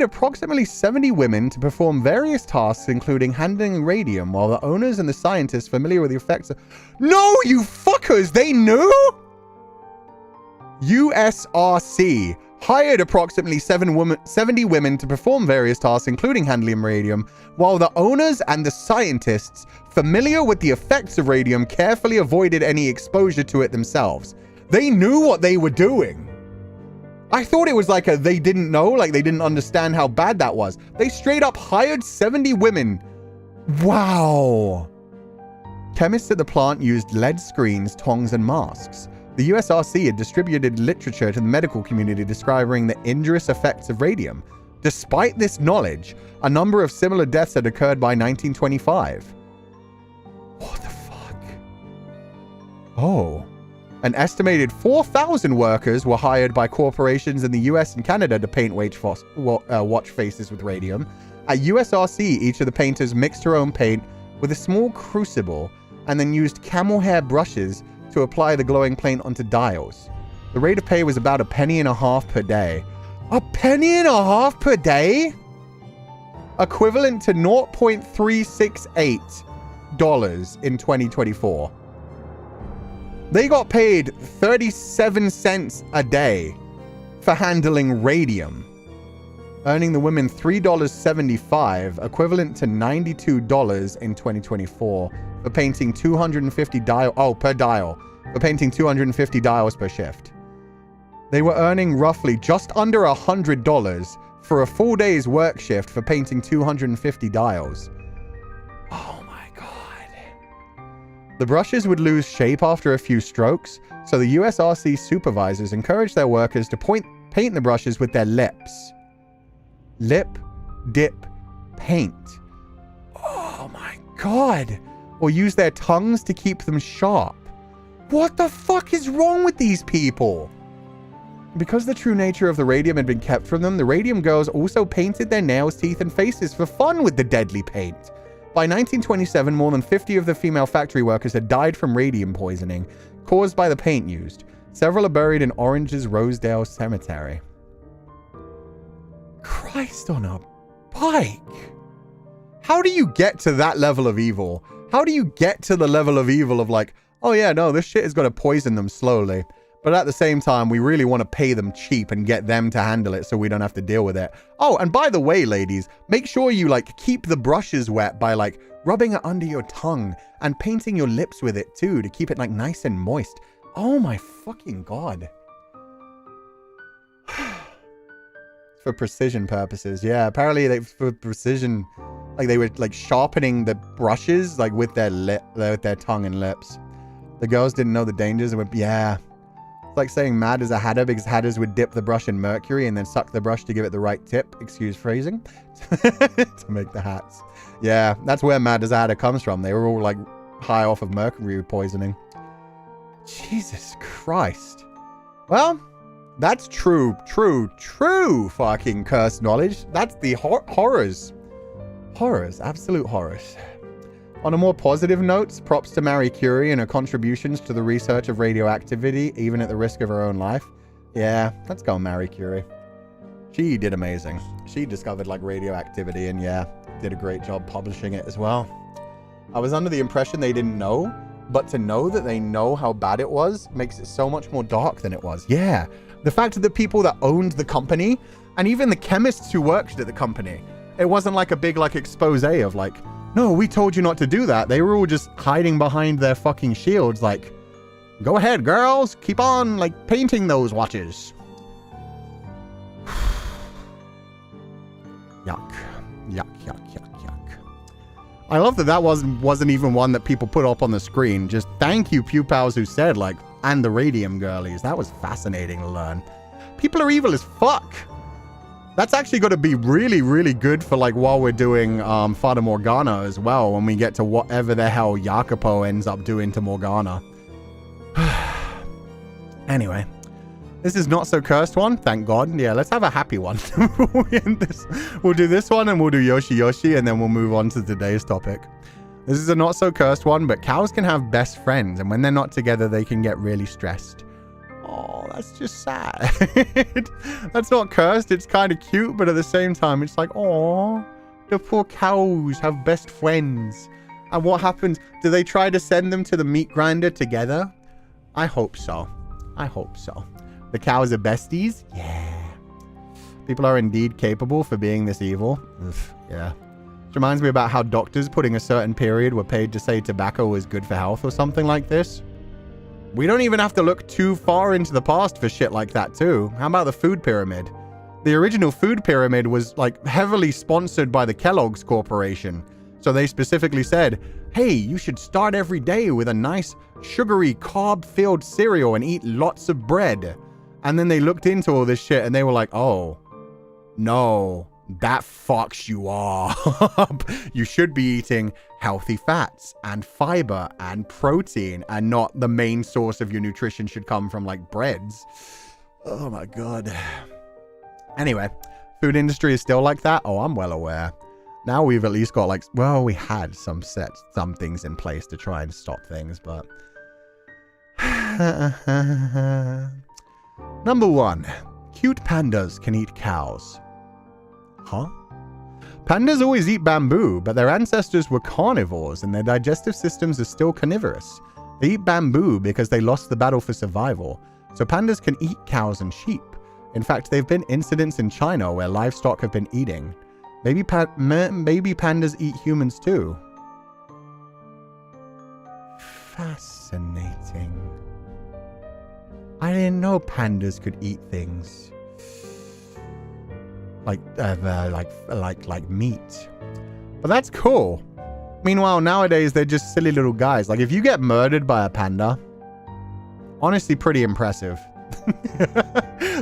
approximately 70 women to perform various tasks, including handling radium, while the owners and the scientists familiar with the effects of... No, you fuckers! They knew? USRC hired approximately 70 women to perform various tasks, including handling radium, while the owners and the scientists familiar with the effects of radium carefully avoided any exposure to it themselves. They knew what they were doing. I thought it was like they didn't know, like they didn't understand how bad that was. They straight up hired 70 women. Wow. Chemists at the plant used lead screens, tongs, and masks. The USRC had distributed literature to the medical community describing the injurious effects of radium. Despite this knowledge, a number of similar deaths had occurred by 1925. What the fuck? Oh. An estimated 4,000 workers were hired by corporations in the US and Canada to paint watch faces with radium. At USRC, each of the painters mixed her own paint with a small crucible and then used camel hair brushes to apply the glowing paint onto dials. The rate of pay was about $0.015 per day. $0.015 per day? Equivalent to $0.368 in 2024. They got paid 37 cents a day for handling radium, earning the women $3.75, equivalent to $92 in 2024, for painting 250 per dial, for painting 250 dials per shift. They were earning roughly just under $100 for a full day's work shift for painting 250 dials. Oh my God. The brushes would lose shape after a few strokes, so the USRC supervisors encouraged their workers to paint the brushes with their lips. Lip, dip, paint. Oh my God. Or use their tongues to keep them sharp. What the fuck is wrong with these people? Because the true nature of the radium had been kept from them, the radium girls also painted their nails, teeth, and faces for fun with the deadly paint. By 1927, more than 50 of the female factory workers had died from radium poisoning caused by the paint used. Several are buried in Orange's Rosedale Cemetery. Christ on a bike. How do you get to that level of evil? How do you get to the level of evil of like, oh yeah, no, this shit is going to poison them slowly. But at the same time, we really want to pay them cheap and get them to handle it so we don't have to deal with it. Oh, and by the way, ladies, make sure you like keep the brushes wet by like rubbing it under your tongue and painting your lips with it too to keep it like nice and moist. Oh my fucking God. For precision purposes. Yeah, apparently for precision, like they were like sharpening the brushes like with their tongue and lips. The girls didn't know the dangers and went, yeah. It's like saying mad as a hatter because hatters would dip the brush in mercury and then suck the brush to give it the right tip, excuse phrasing, to make the hats. Yeah, that's where mad as a hatter comes from. They were all like high off of mercury poisoning. Jesus Christ. Well, that's true fucking cursed knowledge. That's the horrors. Horrors, absolute horrors. On a more positive note, props to Marie Curie and her contributions to the research of radioactivity, even at the risk of her own life. Yeah, let's go Marie Curie. She did amazing. She discovered like radioactivity and yeah, did a great job publishing it as well. I was under the impression they didn't know, but to know that they know how bad it was makes it so much more dark than it was. Yeah, the fact that the people that owned the company and even the chemists who worked at the company, it wasn't like a big like expose of like, no, we told you not to do that. They were all just hiding behind their fucking shields like, go ahead, girls. Keep on, like, painting those watches. Yuck. Yuck, yuck, yuck, yuck. I love that that wasn't even one that people put up on the screen. Just thank you, Pupals, who said, like, and the Radium girlies. That was fascinating to learn. People are evil as fuck. That's actually going to be really, really good for, like, while we're doing Fata Morgana as well, when we get to whatever the hell Jacopo ends up doing to Morgana. Anyway, this is not so cursed one, thank God. Yeah, let's have a happy one. We'll do this one, and we'll do Yoshi Yoshi, and then we'll move on to today's topic. This is a not so cursed one, but cows can have best friends, and when they're not together, they can get really stressed. Oh, that's just sad. That's not cursed. It's kind of cute, but at the same time, it's like, oh, the poor cows have best friends. And what happens? Do they try to send them to the meat grinder together? I hope so. I hope so. The cows are besties? Yeah. People are indeed capable for being this evil. Ugh, yeah. Which reminds me about how doctors putting a certain period were paid to say tobacco was good for health or something like this. We don't even have to look too far into the past for shit like that too. How about the food pyramid? The original food pyramid was like heavily sponsored by the Kellogg's Corporation. So they specifically said, hey, you should start every day with a nice sugary carb-filled cereal and eat lots of bread. And then they looked into all this shit and they were like, oh, no, that fucks you up. You should be eating healthy fats and fiber and protein, and not the main source of your nutrition should come from like breads. Oh my God. Anyway, food industry is still like that. Oh, I'm well aware. Now we've at least got like, well, we had some things in place to try and stop things, but Number 1. Cute pandas can eat cows. Huh? Pandas always eat bamboo, but their ancestors were carnivores and their digestive systems are still carnivorous. They eat bamboo because they lost the battle for survival, so pandas can eat cows and sheep. In fact, there have been incidents in China where livestock have been eating. Maybe pandas eat humans too. Fascinating. I didn't know pandas could eat things like meat. But that's cool. Meanwhile, nowadays they're just silly little guys. Like if you get murdered by a panda, honestly pretty impressive.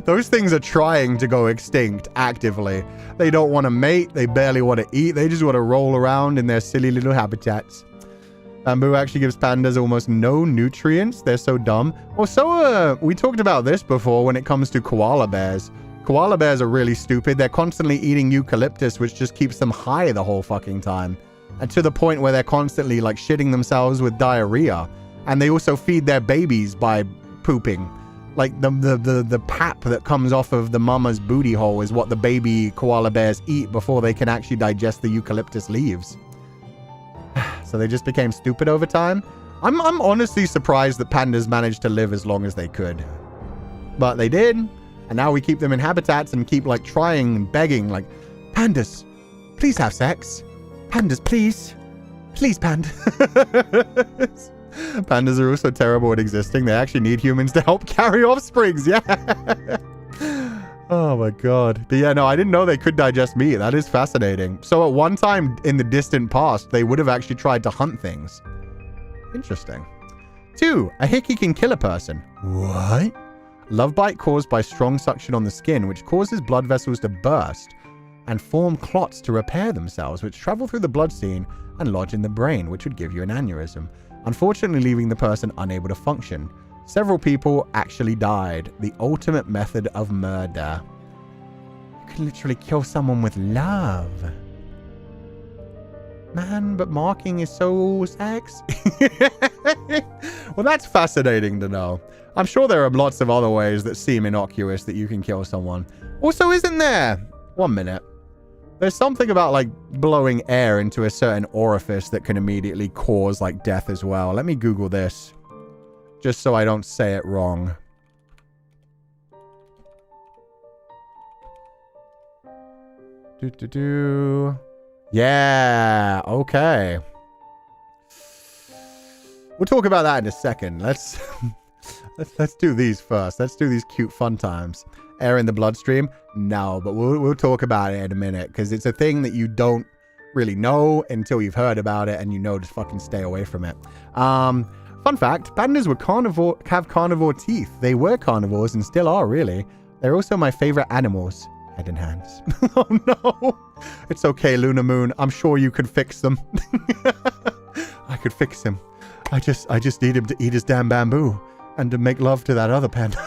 Those things are trying to go extinct actively. They don't want to mate, they barely want to eat, they just want to roll around in their silly little habitats. Bamboo actually gives pandas almost no nutrients. They're so dumb. Also, we talked about this before when it comes to koala bears. Koala bears are really stupid. They're constantly eating eucalyptus, which just keeps them high the whole fucking time. And to the point where they're constantly like shitting themselves with diarrhea. And they also feed their babies by pooping. Like the pap that comes off of the mama's booty hole is what the baby koala bears eat before they can actually digest the eucalyptus leaves. So they just became stupid over time. I'm honestly surprised that pandas managed to live as long as they could. But they did. And now we keep them in habitats and keep like trying and begging like, pandas, please have sex. Pandas, please. Please, pandas. Pandas are also terrible at existing. They actually need humans to help carry offsprings. Yeah. Oh my God. But yeah, no, I didn't know they could digest meat. That is fascinating. So at one time in the distant past, they would have actually tried to hunt things. Interesting. 2. A hickey can kill a person. What? Love bite caused by strong suction on the skin, which causes blood vessels to burst and form clots to repair themselves, which travel through the bloodstream and lodge in the brain, which would give you an aneurysm, unfortunately leaving the person unable to function. Several people actually died. The ultimate method of murder. You can literally kill someone with love. Man, but marking is so sex. Well, that's fascinating to know. I'm sure there are lots of other ways that seem innocuous that you can kill someone. Also, isn't there? 1 minute. There's something about like blowing air into a certain orifice that can immediately cause like death as well. Let me Google this. Just so I don't say it wrong. Yeah, okay. We'll talk about that in a second. Let's do these first. Let's do these cute fun times. Air in the bloodstream? No, but we'll talk about it in a minute because it's a thing that you don't really know until you've heard about it and you know to fucking stay away from it. Fun fact, pandas have carnivore teeth. They were carnivores and still are, really. They're also my favorite animals. Head and hands. Oh no. It's okay, Luna Moon. I'm sure you could fix them. I could fix him. I just need him to eat his damn bamboo and to make love to that other panda.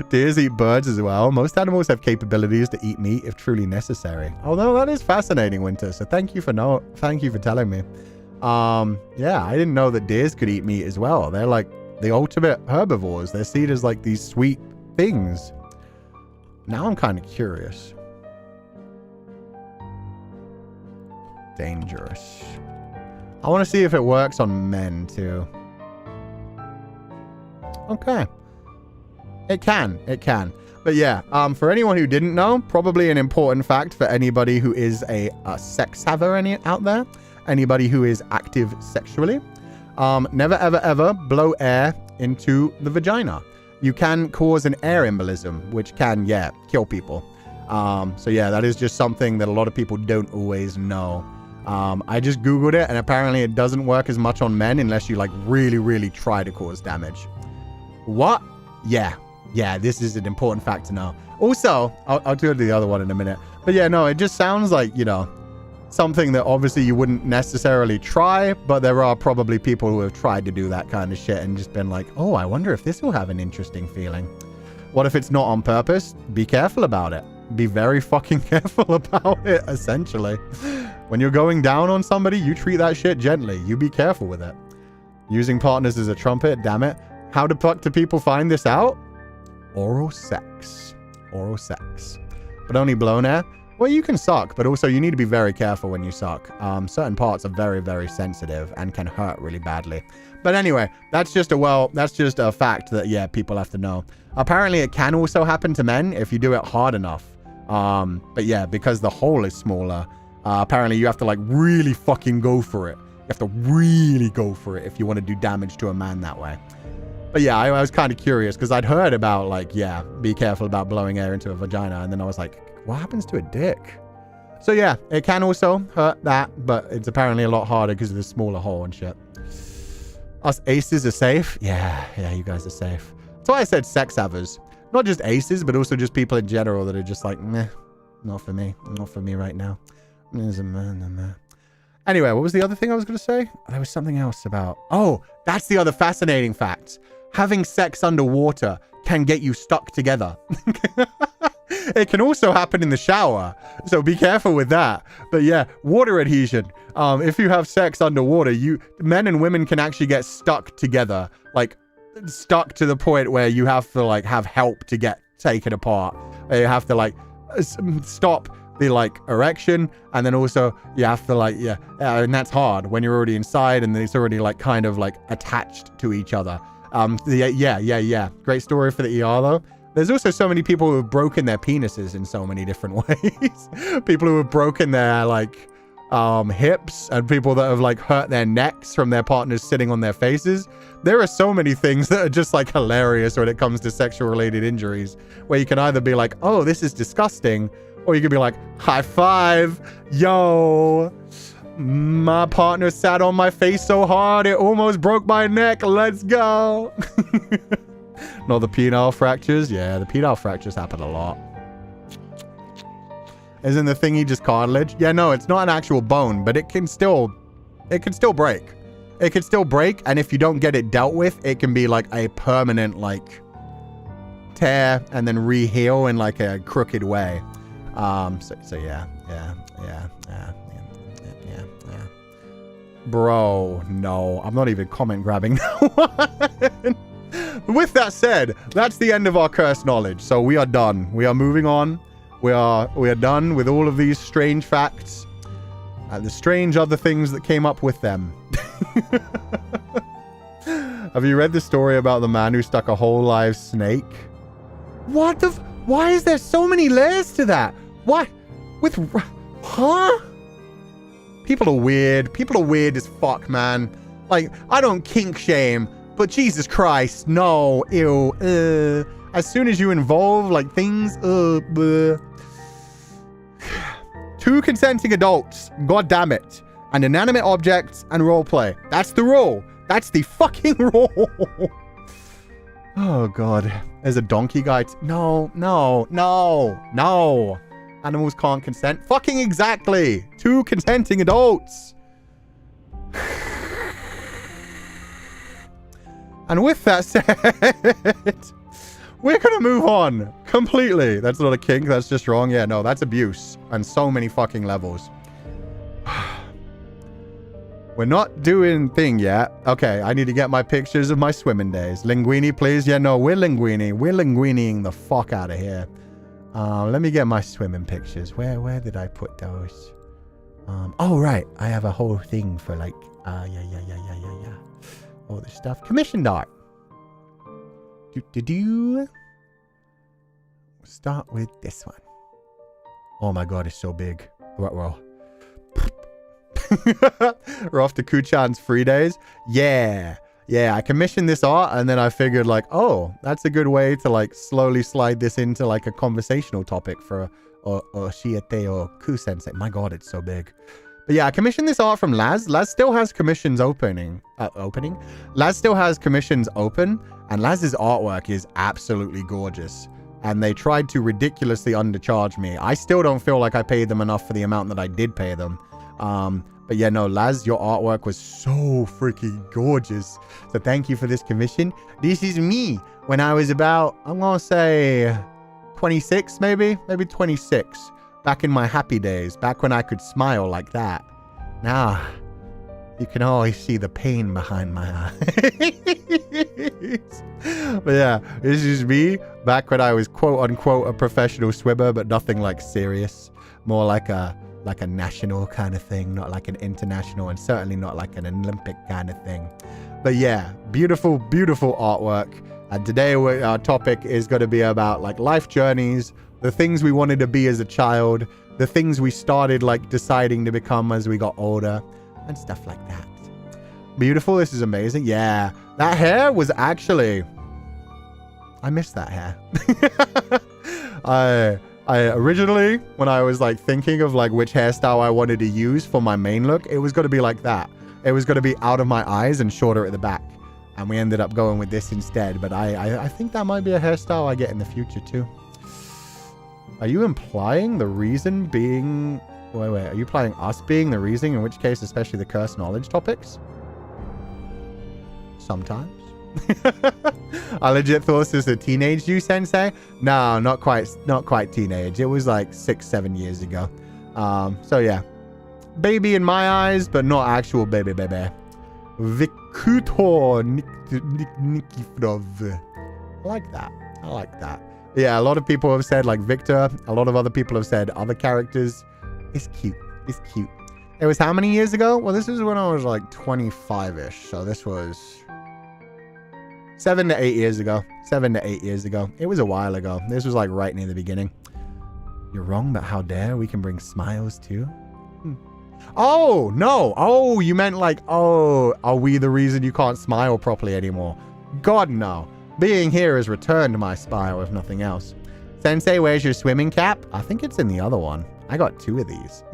Deers eat birds as well. Most animals have capabilities to eat meat if truly necessary. Although that is fascinating, Winter. So thank you for telling me. Yeah, I didn't know that deers could eat meat as well. They're like the ultimate herbivores. They're seen as like these sweet things. Now I'm kind of curious. Dangerous. I want to see if it works on men too. Okay. It can. But yeah, for anyone who didn't know, probably an important fact for anybody who is a sex haver out there, anybody who is active sexually, never ever blow air into the vagina. You can cause an air embolism, which can, kill people. So yeah, that is just something that a lot of people don't always know. I just Googled it, and apparently it doesn't work as much on men unless you like really try to cause damage. What? Yeah, this is an important fact to know. Also, I'll do the other one in a minute. But yeah, no, it just sounds like, you know, something that obviously you wouldn't necessarily try, but there are probably people who have tried to do that kind of shit and just been like, oh, I wonder if this will have an interesting feeling. What if it's not on purpose? Be careful about it. Be very fucking careful about it, essentially. When you're going down on somebody, you treat that shit gently. You be careful with it. Using partners as a trumpet, damn it. How the fuck do people find this out? Oral sex. But only blown air? Well, you can suck, but also you need to be very careful when you suck. Certain parts are very sensitive and can hurt really badly. But anyway, that's just a fact that, yeah, people have to know. Apparently, it can also happen to men if you do it hard enough. But yeah, because the hole is smaller, apparently you have to like really fucking go for it. You have to really go for it if you want to do damage to a man that way. But yeah, I was kind of curious because I'd heard about like, yeah, be careful about blowing air into a vagina. And then I was like, what happens to a dick? So yeah, it can also hurt that, but it's apparently a lot harder because of the smaller hole and shit. Us aces are safe? Yeah, you guys are safe. That's why I said sex havers. Not just aces, but also just people in general that are just like, meh, not for me. Not for me right now. Anyway, what was the other thing I was going to say? There was something else about... Oh, that's the other fascinating fact. Having sex underwater can get you stuck together. It can also happen in the shower, so be careful with that. But yeah, water adhesion. If you have sex underwater, men and women can actually get stuck together. Like, stuck to the point where you have to like have help to get taken apart. You have to like stop the like erection, and then also you have to like and that's hard when you're already inside and it's already like kind of like attached to each other. Great story for the ER though. There's also so many people who have broken their penises in so many different ways. People who have broken their like hips, and people that have like hurt their necks from their partners sitting on their faces. There are so many things that are just like hilarious when it comes to sexual related injuries, where you can either be like, oh, this is disgusting, or you could be like, high five, yo, my partner sat on my face so hard it almost broke my neck, let's go. No, the penile fractures. Yeah, the penile fractures happen a lot. Isn't the thingy just cartilage? Yeah, no, it's not an actual bone, but it can still break. It can still break, and if you don't get it dealt with, it can be like a permanent like tear and then re-heal in like a crooked way. So yeah. Bro, no, I'm not even comment grabbing that one. With that said, that's the end of our cursed knowledge. So we are done. We are moving on. We are done with all of these strange facts and the strange other things that came up with them. Have you read the story about the man who stuck a whole live snake? What the why is there so many layers to that? What? Huh? People are weird. People are weird as fuck, man. Like, I don't kink shame, but Jesus Christ, no, ew, As soon as you involve, like, things, 2 consenting adults. God damn it. And inanimate objects and roleplay. That's the rule. That's the fucking rule. Oh, God. There's a donkey guy. No. Animals can't consent. Fucking exactly. 2 consenting adults. And with that said, we're going to move on completely. That's not a kink. That's just wrong. Yeah, no, that's abuse on so many fucking levels. We're not doing thing yet. Okay, I need to get my pictures of my swimming days. Linguini, please. Yeah, no, we're linguini. We're linguiniing the fuck out of here. Let me get my swimming pictures. Where did I put those? Oh, right. I have a whole thing for like, yeah. All this stuff. Commissioned art. We'll start with this one. Oh my God, it's so big. Well. We're off to Ku-chan's free days. Yeah, I commissioned this art and then I figured like, oh, that's a good way to like slowly slide this into like a conversational topic for Oshiete or Cú-Sensei. My God, it's so big. But yeah, I commissioned this art from Laz. Laz still has commissions opening. Laz still has commissions open, and Laz's artwork is absolutely gorgeous. And they tried to ridiculously undercharge me. I still don't feel like I paid them enough for the amount that I did pay them. But yeah, no, Laz, your artwork was so freaking gorgeous. So thank you for this commission. This is me when I was about, I'm going to say 26, maybe 26. Back in my happy days, back when I could smile like that. Now, you can always see the pain behind my eyes. But yeah, this is me back when I was quote unquote a professional swimmer, but nothing like serious. More like a national kind of thing, not like an international, and certainly not like an Olympic kind of thing. But yeah, beautiful, beautiful artwork. And today our topic is going to be about like life journeys, the things we wanted to be as a child, the things we started like deciding to become as we got older, and stuff like that. Beautiful. This is amazing. Yeah, that hair was actually, I missed that hair. I originally, when I was like thinking of like which hairstyle I wanted to use for my main look, it was going to be like that. It was going to be out of my eyes and shorter at the back. And we ended up going with this instead. But I think that might be a hairstyle I get in the future too. Are you implying the reason being... Wait. Are you implying us being the reason? In which case, especially the curse knowledge topics? Sometimes. I legit thought this was a teenage you, Sensei. No, not quite teenage. It was like 6-7 years ago. So yeah, baby in my eyes, but not actual baby. Vikutor Nikifrov. I like that. Yeah, a lot of people have said like Victor. A lot of other people have said other characters. It's cute. It was how many years ago? Well, this was when I was like 25-ish. So this was 7 to 8 years ago. It was a while ago. This was like right near the beginning. You're wrong, but how dare we can bring smiles too? Oh, no. Oh, you meant like, oh, are we the reason you can't smile properly anymore? God, no. Being here has returned my smile, if nothing else. Sensei, where's your swimming cap? I think it's in the other one. I got 2 of these.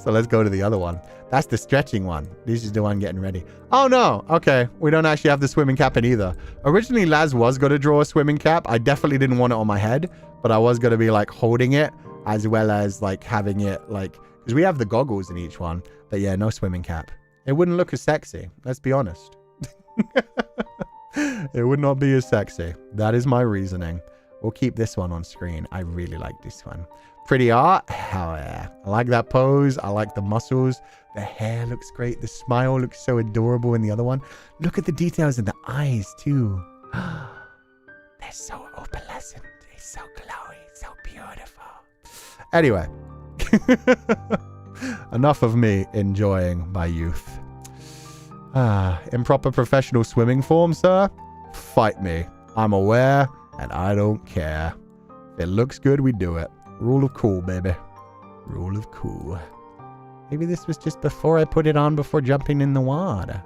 So let's go to the other one. That's the stretching one. This is the one getting ready. Oh, no. Okay. We don't actually have the swimming cap in either. Originally, Laz was going to draw a swimming cap. I definitely didn't want it on my head, but I was going to be like holding it as well as like having it like, because we have the goggles in each one. But yeah, no swimming cap. It wouldn't look as sexy. Let's be honest. It would not be as sexy. That is my reasoning. We'll keep this one on screen. I really like this one. Pretty art. Hell yeah. I like that pose. I like the muscles. The hair looks great. The smile looks so adorable in the other one. Look at the details in the eyes too. They're so opalescent. It's so glowy. So beautiful. Anyway. Enough of me enjoying my youth. Improper professional swimming form, sir? Fight me. I'm aware and I don't care. If it looks good, we do it. Rule of cool, baby. Rule of cool. Maybe this was just before I put it on before jumping in the water.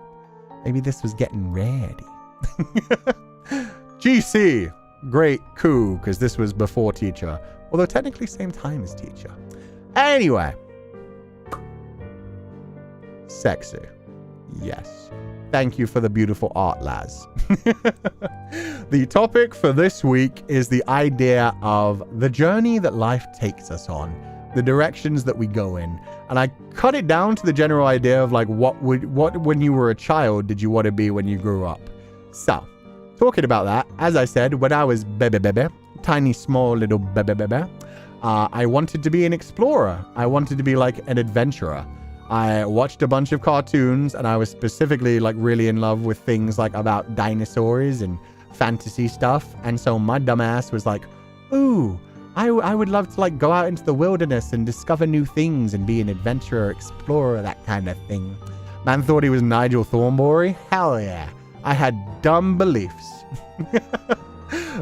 Maybe this was getting ready. GC. Great Cú, because this was before teacher. Although technically same time as teacher. Anyway. Sexy. Yes. Thank you for the beautiful art, Laz. The topic for this week is the idea of the journey that life takes us on, the directions that we go in. And I cut it down to the general idea of like, what when you were a child, did you want to be when you grew up? So, talking about that, as I said, when I was bebe, tiny, small little bebe, I wanted to be an explorer. I wanted to be like an adventurer. I watched a bunch of cartoons, and I was specifically like really in love with things like about dinosaurs and fantasy stuff. And so my dumbass was like, ooh, I would love to like go out into the wilderness and discover new things and be an adventurer, explorer, that kind of thing. Man thought he was Nigel Thornberry. Hell yeah. I had dumb beliefs.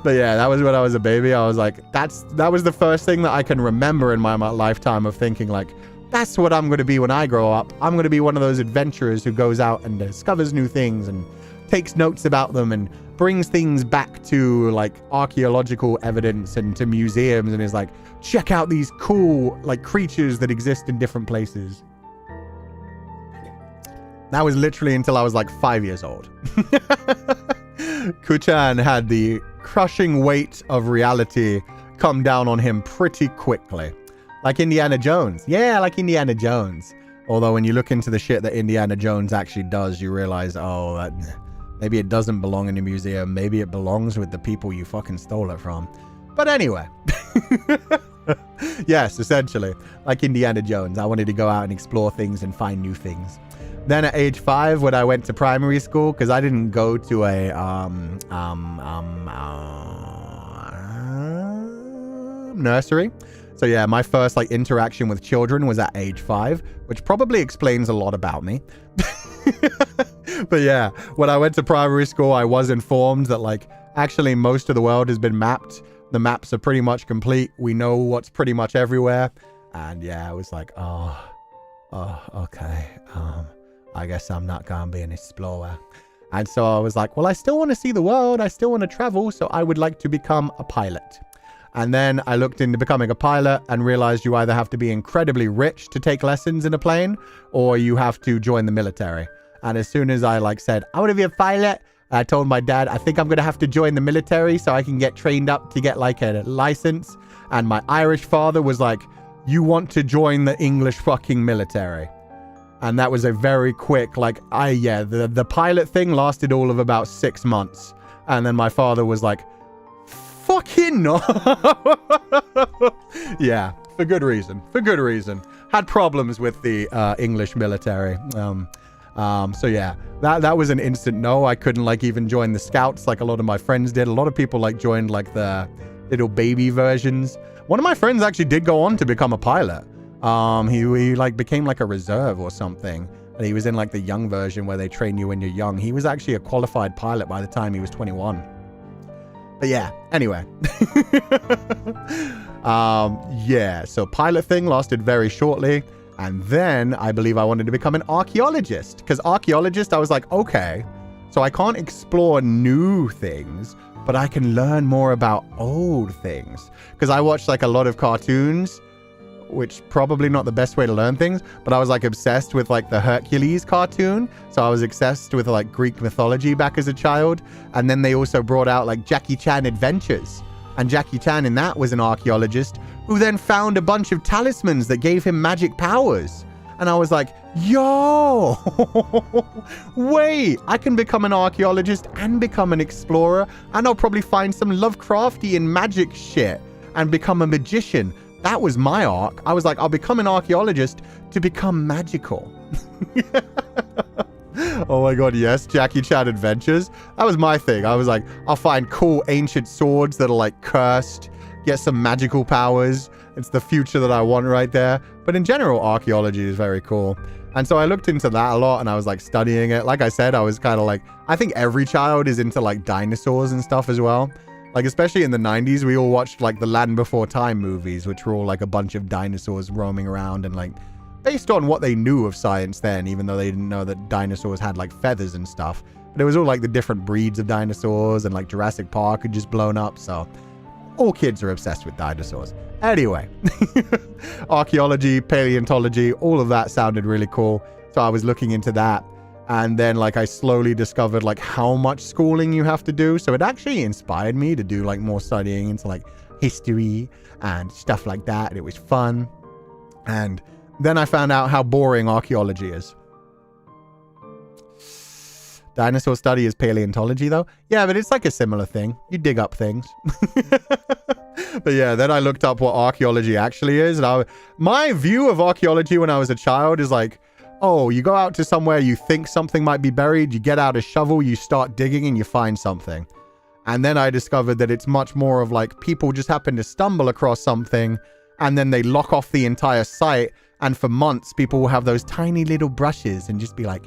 But yeah, that was when I was a baby. I was like, that was the first thing that I can remember in my lifetime of thinking like, that's what I'm going to be when I grow up. I'm going to be one of those adventurers who goes out and discovers new things and takes notes about them and brings things back to like archaeological evidence and to museums and is like, check out these cool like creatures that exist in different places. That was literally until I was like 5 years old. Kuchan had the crushing weight of reality come down on him pretty quickly. Like Indiana Jones. Yeah, like Indiana Jones. Although when you look into the shit that Indiana Jones actually does, you realize, oh, maybe it doesn't belong in a museum. Maybe it belongs with the people you fucking stole it from. But anyway. Yes, essentially. Like Indiana Jones. I wanted to go out and explore things and find new things. Then at age 5, when I went to primary school, because I didn't go to a nursery. So yeah, my first like interaction with children was at age 5, which probably explains a lot about me. But yeah, when I went to primary school, I was informed that like actually most of the world has been mapped. The maps are pretty much complete. We know what's pretty much everywhere. And yeah, I was like, oh, okay. I guess I'm not gonna be an explorer. And so I was like, well, I still want to see the world. I still want to travel. So I would like to become a pilot. And then I looked into becoming a pilot and realized you either have to be incredibly rich to take lessons in a plane, or you have to join the military. And as soon as I like said, I want to be a pilot, I told my dad, I think I'm going to have to join the military so I can get trained up to get like a license. And my Irish father was like, you want to join the English fucking military. And that was a very quick, like, the pilot thing lasted all of about 6 months. And then my father was like, fucking no. Yeah, for good reason. Had problems with the English military. So yeah, that was an instant no. I couldn't like even join the scouts like a lot of my friends did. A lot of people like joined like the little baby versions. One of my friends actually did go on to become a pilot. He like became like a reserve or something. And he was in like the young version where they train you when you're young. He was actually a qualified pilot by the time he was 21. But yeah, anyway. Yeah, so pilot thing lasted very shortly. And then I believe I wanted to become an archaeologist. Because archaeologist, I was like, okay, so I can't explore new things, but I can learn more about old things. Because I watched like a lot of cartoons, which probably not the best way to learn things, but I was like obsessed with like the Hercules cartoon. So I was obsessed with like Greek mythology back as a child. And then they also brought out like Jackie Chan Adventures. And Jackie Chan in that was an archaeologist who then found a bunch of talismans that gave him magic powers. And I was like, yo, wait, I can become an archaeologist and become an explorer. And I'll probably find some Lovecraftian magic shit and become a magician. That was my arc. I was like, I'll become an archaeologist to become magical. Oh my god, yes, Jackie Chan Adventures. That was my thing. I was like, I'll find cool ancient swords that are like cursed, get some magical powers. It's the future that I want right there. But in general, archaeology is very cool. And so I looked into that a lot and I was like studying it. Like I said, I was kind of like, I think every child is into like dinosaurs and stuff as well. Like, especially in the 90s, we all watched like the Land Before Time movies, which were all like a bunch of dinosaurs roaming around and like based on what they knew of science then, even though they didn't know that dinosaurs had like feathers and stuff. But it was all like the different breeds of dinosaurs and like Jurassic Park had just blown up. So All kids are obsessed with dinosaurs. Anyway, archaeology, paleontology, all of that sounded really cool. So I was looking into that. And then like I slowly discovered like how much schooling you have to do. So it actually inspired me to do like more studying into like history and stuff like that. And it was fun. And then I found out how boring archaeology is. Dinosaur study is paleontology though. Yeah, but it's like a similar thing. You dig up things. But yeah, then I looked up what archaeology actually is. And my view of archaeology when I was a child is like, oh, you go out to somewhere, you think something might be buried, you get out a shovel, you start digging and you find something. And then I discovered that it's much more of like people just happen to stumble across something and then they lock off the entire site. And for months, people will have those tiny little brushes and just be like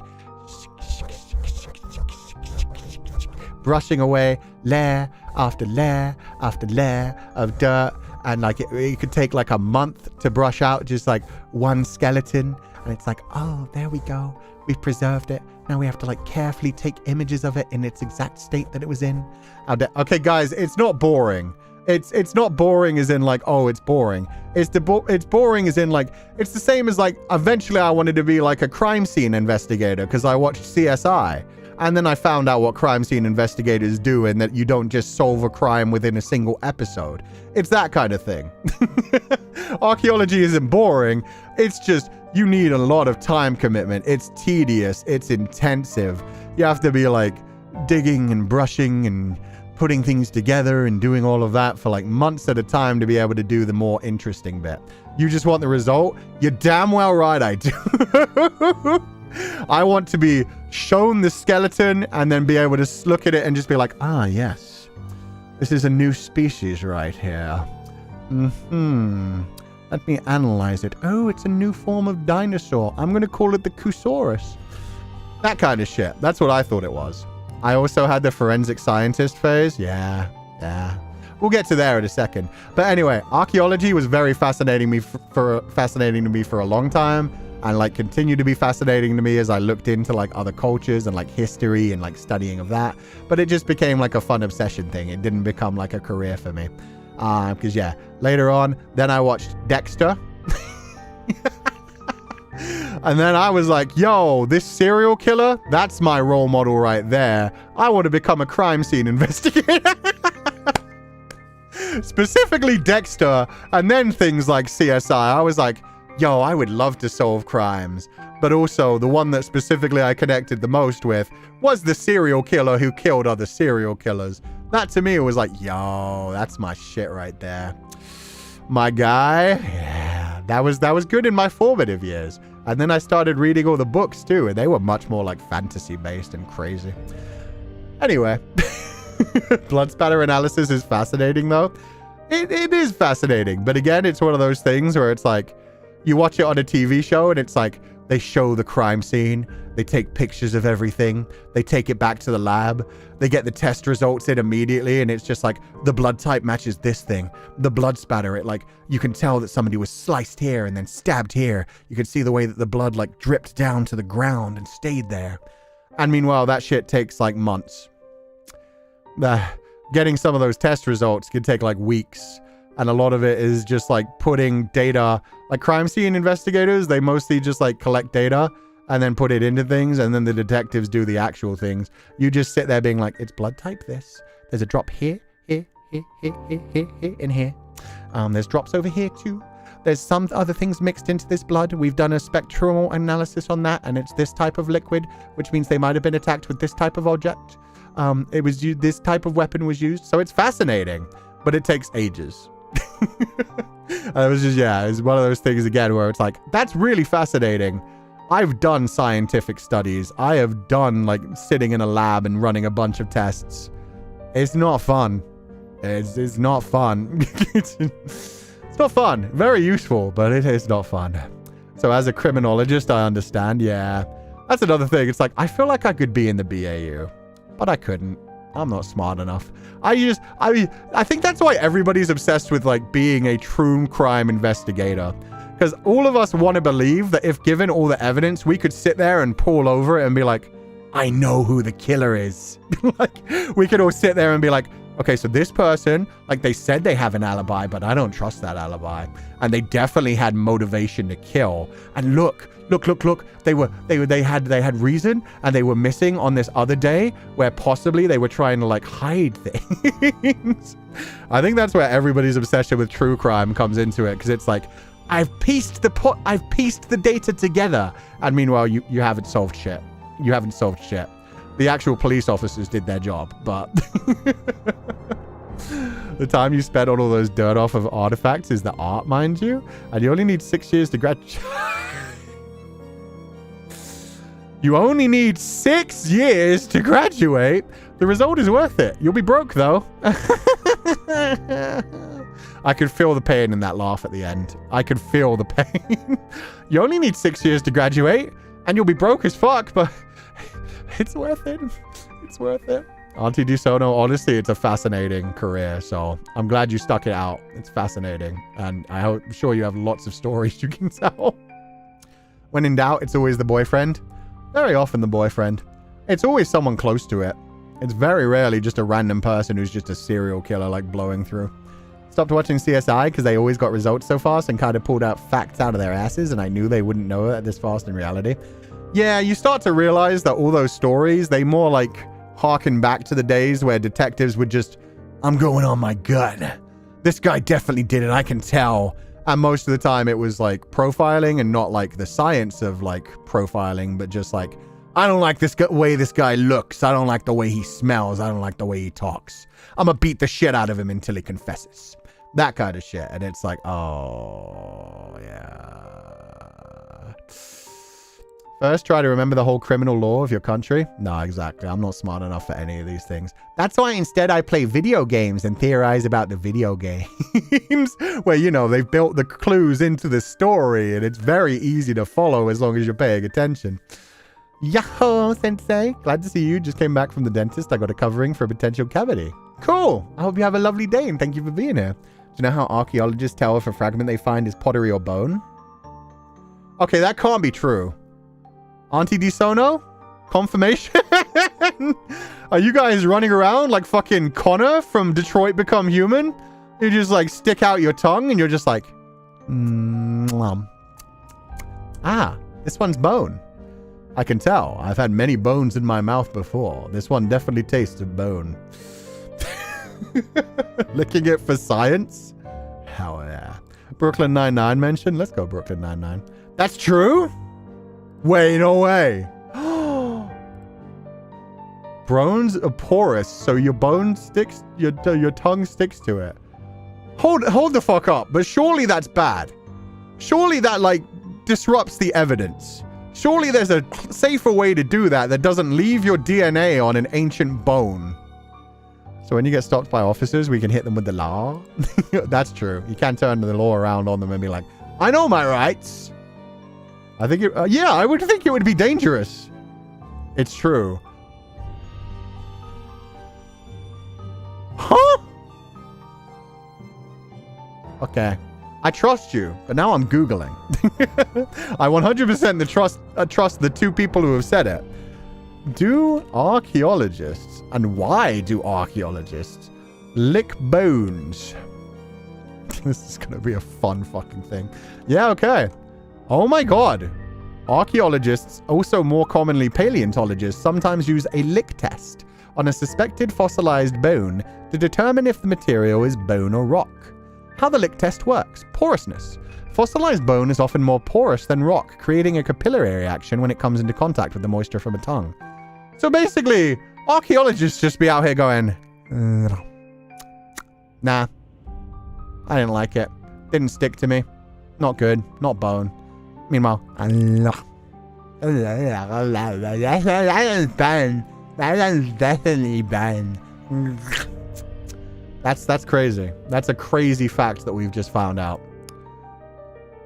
brushing away layer after layer after layer of dirt. And like it could take like a month to brush out just like one skeleton. And it's like, oh, there we go. We've preserved it. Now we have to like carefully take images of it in its exact state that it was in. Okay, guys, it's not boring. It's not boring as in like, oh, it's boring. It's boring as in like, it's the same as like, eventually I wanted to be like a crime scene investigator because I watched CSI. And then I found out what crime scene investigators do and that you don't just solve a crime within a single episode. It's that kind of thing. Archaeology isn't boring. It's just, you need a lot of time commitment. It's tedious. It's intensive. You have to be like digging and brushing and putting things together and doing all of that for like months at a time to be able to do the more interesting bit. You just want the result? You're damn well right I do. I want to be shown the skeleton and then be able to look at it and just be like, ah, yes. This is a new species right here. Let me analyze it. Oh, it's a new form of dinosaur. I'm going to call it the Cusaurus. That kind of shit. That's what I thought it was. I also had the forensic scientist phase. Yeah. We'll get to there in a second. But anyway, archaeology was very fascinating to me for a long time. And like continued to be fascinating to me as I looked into like other cultures and like history and like studying of that. But it just became like a fun obsession thing. It didn't become like a career for me. Because yeah, later on, then I watched Dexter. And then I was like, yo, this serial killer, that's my role model right there. I want to become a crime scene investigator. Specifically Dexter, and then things like CSI. I was like, yo, I would love to solve crimes. But also, the one that specifically I connected the most with was the serial killer who killed other serial killers. That to me was like, yo, that's my shit right there. My guy, yeah, that was good in my formative years. And then I started reading all the books too, and they were much more like fantasy-based and crazy. Anyway, blood spatter analysis is fascinating though. It is fascinating, but again, it's one of those things where it's like, you watch it on a TV show and it's like, they show the crime scene, they take pictures of everything, they take it back to the lab, they get the test results in immediately, and it's just like, the blood type matches this thing. The blood spatter, it like, you can tell that somebody was sliced here and then stabbed here. You can see the way that the blood like dripped down to the ground and stayed there. And meanwhile, that shit takes like months. Getting some of those test results can take like weeks. And a lot of it is just like putting data, like crime scene investigators, they mostly just like collect data and then put it into things, and then the detectives do the actual things. You just sit there being like, it's blood type this. There's a drop here, and here. There's drops over here too. There's some other things mixed into this blood. We've done a spectral analysis on that, and it's this type of liquid, which means they might have been attacked with this type of object. This type of weapon was used. So it's fascinating, but it takes ages. It was just, yeah, it's one of those things again where it's like, that's really fascinating. I've done scientific studies. I have done like sitting in a lab and running a bunch of tests. It's not fun. It's not fun. It's not fun. Very useful, but it is not fun. So as a criminologist, I understand. Yeah, that's another thing. It's like, I feel like I could be in the BAU, but I couldn't. I'm not smart enough. I think that's why everybody's obsessed with like being a true crime investigator. Because all of us want to believe that if given all the evidence, we could sit there and pore over it and be like, I know who the killer is. Like, we could all sit there and be like, Okay, so this person, like they said they have an alibi, but I don't trust that alibi. And they definitely had motivation to kill. And look. They had reason, and they were missing on this other day where possibly they were trying to like hide things. I think that's where everybody's obsession with true crime comes into it, because it's like, I've pieced the data together. And meanwhile, you haven't solved shit. You haven't solved shit. The actual police officers did their job, but the time you spent on all those dirt off of artifacts is the art, mind you, and you only need 6 years to graduate. You only need 6 years to graduate. The result is worth it. You'll be broke though. I could feel the pain in that laugh at the end. I could feel the pain. You only need 6 years to graduate, and you'll be broke as fuck, but it's worth it. It's worth it. Auntie DeSono, honestly, it's a fascinating career, so I'm glad you stuck it out. It's fascinating, and I'm sure you have lots of stories you can tell. When in doubt, it's always the boyfriend. Very often the boyfriend. It's always someone close to it. It's very rarely just a random person who's just a serial killer, like, blowing through. Stopped watching CSI because they always got results so fast and kind of pulled out facts out of their asses, and I knew they wouldn't know it this fast in reality. Yeah, you start to realize that all those stories, they more like harken back to the days where detectives would just, I'm going on my gut. This guy definitely did it, I can tell. And most of the time it was like profiling, and not like the science of like profiling, but just like, I don't like this way this guy looks. I don't like the way he smells. I don't like the way he talks. I'm gonna beat the shit out of him until he confesses. That kind of shit. And it's like, oh, yeah. First, try to remember the whole criminal law of your country. No, exactly. I'm not smart enough for any of these things. That's why instead I play video games and theorize about the video games where, you know, they've built the clues into the story and it's very easy to follow as long as you're paying attention. Yahoo, Sensei. Glad to see you. Just came back from the dentist. I got a covering for a potential cavity. Cool. I hope you have a lovely day and thank you for being here. Do you know how archaeologists tell if a fragment they find is pottery or bone? Okay, that can't be true. Auntie DeSono? Confirmation? Are you guys running around like fucking Connor from Detroit Become Human? You just like stick out your tongue and you're just like, ah, this one's bone. I can tell. I've had many bones in my mouth before. This one definitely tastes of bone. Licking it for science? Hell yeah. Brooklyn Nine-Nine mentioned. Let's go Brooklyn Nine-Nine. That's true? Wait, no way. Bones are porous, so your bone sticks, your tongue sticks to it. Hold the fuck up. But surely that's bad. Surely that like disrupts the evidence. Surely there's a safer way to do that doesn't leave your DNA on an ancient bone. So when you get stopped by officers, we can hit them with the law. That's true. You can't turn the law around on them and be like, I know my rights. I think yeah, I would think it would be dangerous. It's true. Huh? Okay. I trust you, but now I'm Googling. I 100% trust the two people who have said it. Do archaeologists, and why do archaeologists, lick bones? This is going to be a fun fucking thing. Yeah, okay. Oh my god. Archaeologists, also more commonly paleontologists, sometimes use a lick test on a suspected fossilized bone to determine if the material is bone or rock. How the lick test works. Porousness. Fossilized bone is often more porous than rock, creating a capillary reaction when it comes into contact with the moisture from a tongue. So basically, archaeologists just be out here going, nah, I didn't like it. Didn't stick to me. Not good. Not bone. Meanwhile, definitely bone. That's crazy. That's a crazy fact that we've just found out.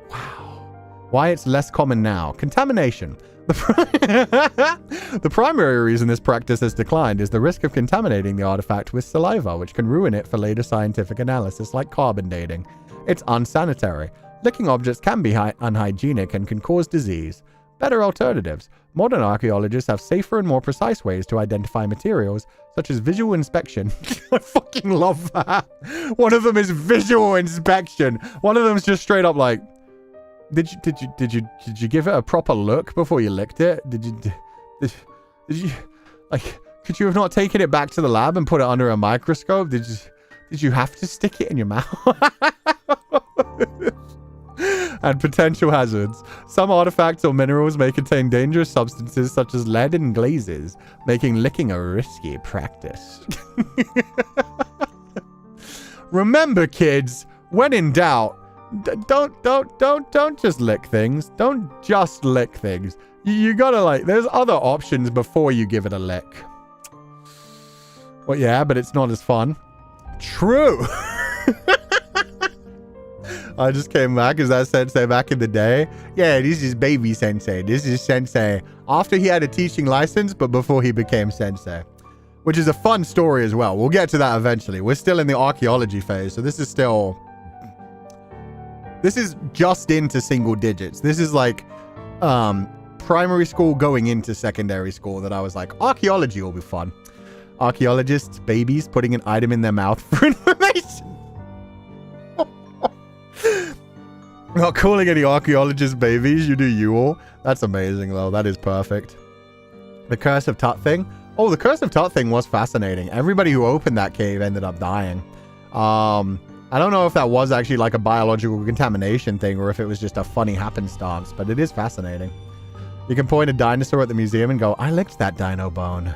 Wow. Why it's less common now. Contamination. The primary reason this practice has declined is the risk of contaminating the artifact with saliva, which can ruin it for later scientific analysis like carbon dating. It's unsanitary. Licking objects can be unhygienic and can cause disease. Better alternatives. Modern archaeologists have safer and more precise ways to identify materials, such as visual inspection. I fucking love that. One of them is visual inspection. One of them is just straight up like, did you give it a proper look before you licked it? Did you like, could you have not taken it back to the lab and put it under a microscope? Did you have to stick it in your mouth? And potential hazards. Some artifacts or minerals may contain dangerous substances such as lead and glazes, making licking a risky practice. Remember, kids, when in doubt, don't just lick things. Don't just lick things. You gotta, like, there's other options before you give it a lick. Well, yeah, but it's not as fun. True. I just came back. Is that Sensei back in the day? Yeah, this is baby Sensei. This is Sensei after he had a teaching license, but before he became Sensei. Which is a fun story as well. We'll get to that eventually. We're still in the archaeology phase, so this is just into single digits. This is like primary school going into secondary school that I was like, archaeology will be fun. Archaeologists, babies, putting an item in their mouth for information. Not calling any archaeologists babies, you do you all. That's amazing though, that is perfect. The Curse of Tut thing. Oh, the Curse of Tut thing was fascinating. Everybody who opened that cave ended up dying. I don't know if that was actually like a biological contamination thing or if it was just a funny happenstance, but it is fascinating. You can point a dinosaur at the museum and go, I licked that dino bone.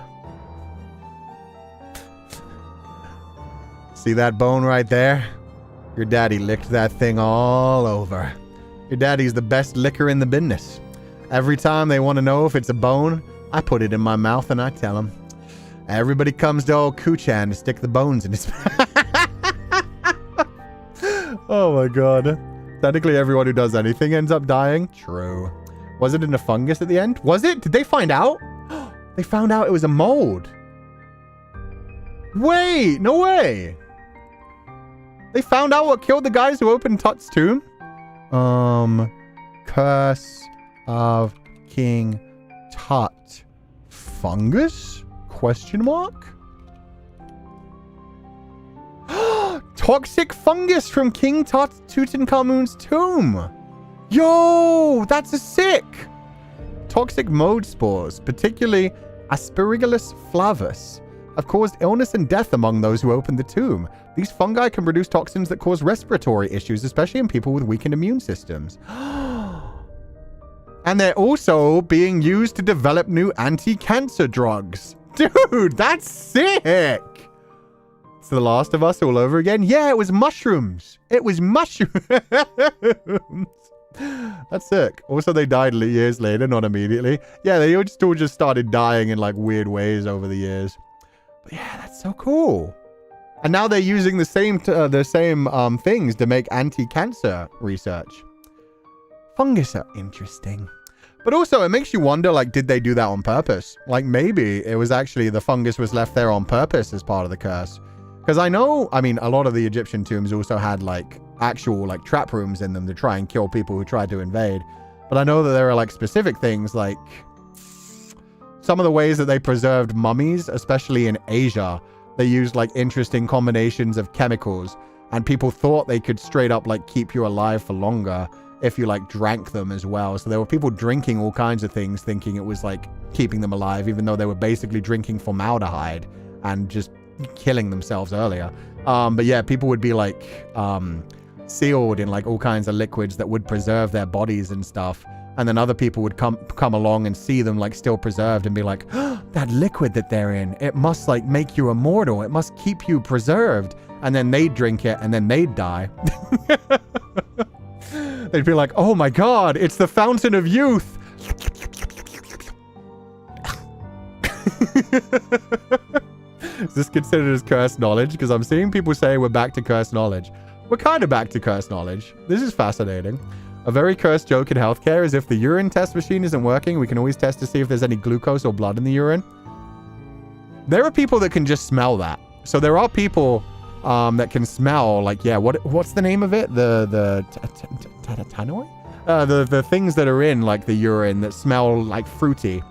See that bone right there? Your daddy licked that thing all over. Your daddy's the best licker in the business. Every time they want to know if it's a bone, I put it in my mouth and I tell them. Everybody comes to old Ku-chan to stick the bones in his mouth. Oh my god. Technically everyone who does anything ends up dying. True. Was it in a fungus at the end? Was it? Did they find out? They found out it was a mold. Wait, no way. They found out what killed the guys who opened Tut's tomb? Curse of King Tut. Fungus? Question mark? Toxic fungus from King Tut Tutankhamun's tomb. Yo, that's a sick. Toxic mold spores, particularly Aspergillus flavus, have caused illness and death among those who opened the tomb. These fungi can produce toxins that cause respiratory issues, especially in people with weakened immune systems. And they're also being used to develop new anti-cancer drugs. Dude, that's sick! It's The Last of Us all over again? Yeah, it was mushrooms. It was mushrooms. That's sick. Also, they died years later, not immediately. Yeah, they all just started dying in like weird ways over the years. But yeah, that's so cool. And now they're using the same things to make anti-cancer research. Fungus are interesting. But also, it makes you wonder, like, did they do that on purpose? Like, maybe it was actually the fungus was left there on purpose as part of the curse. Because I mean, a lot of the Egyptian tombs also had, like, actual, like, trap rooms in them to try and kill people who tried to invade. But I know that there are, like, specific things, like some of the ways that they preserved mummies, especially in Asia, they used, like, interesting combinations of chemicals. And people thought they could straight up, like, keep you alive for longer if you, like, drank them as well. So there were people drinking all kinds of things thinking it was, like, keeping them alive, even though they were basically drinking formaldehyde and just killing themselves earlier. But yeah, people would be, like, sealed in, like, all kinds of liquids that would preserve their bodies and stuff. And then other people would come along and see them, like, still preserved and be like, oh, that liquid that they're in, it must, like, make you immortal. It must keep you preserved. And then they'd drink it and then they'd die. They'd be like, oh my god, it's the fountain of youth. Is this considered as cursed knowledge? Because I'm seeing people say we're back to cursed knowledge. We're kind of back to cursed knowledge. This is fascinating. A very cursed joke in healthcare is if the urine test machine isn't working, we can always test to see if there's any glucose or blood in the urine. There are people that can just smell that. So there are people that can smell, like, yeah, what's the name of it? The tannoy? the things that are in like the urine that smell like fruity.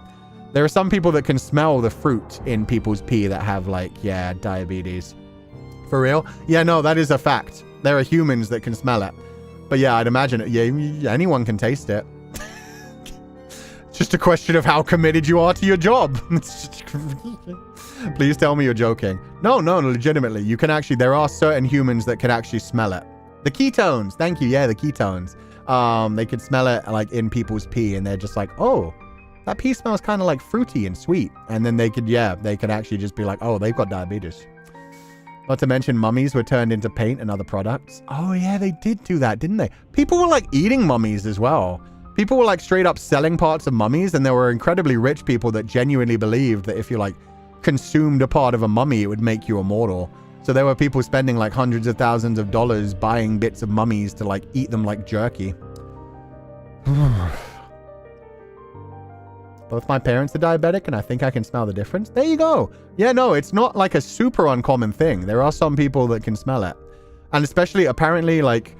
There are some people that can smell the fruit in people's pee that have like, yeah, diabetes. For real? Yeah, no, that is a fact. There are humans that can smell it. But yeah, I'd imagine yeah, anyone can taste it. It's just a question of how committed you are to your job. Please tell me you're joking. No, legitimately. You can actually, there are certain humans that can actually smell it. The ketones. Thank you. Yeah, the ketones. They can smell it like in people's pee and they're just like, oh, that pee smells kind of like fruity and sweet. And then they could actually just be like, oh, they've got diabetes. Not to mention mummies were turned into paint and other products. Oh yeah, they did do that, didn't they? People were like eating mummies as well. People were like straight up selling parts of mummies, and there were incredibly rich people that genuinely believed that if you like consumed a part of a mummy, it would make you immortal. So there were people spending like hundreds of thousands of dollars buying bits of mummies to like eat them like jerky. Both my parents are diabetic and I think I can smell the difference. There you go. Yeah, no, it's not like a super uncommon thing. There are some people that can smell it. And especially apparently like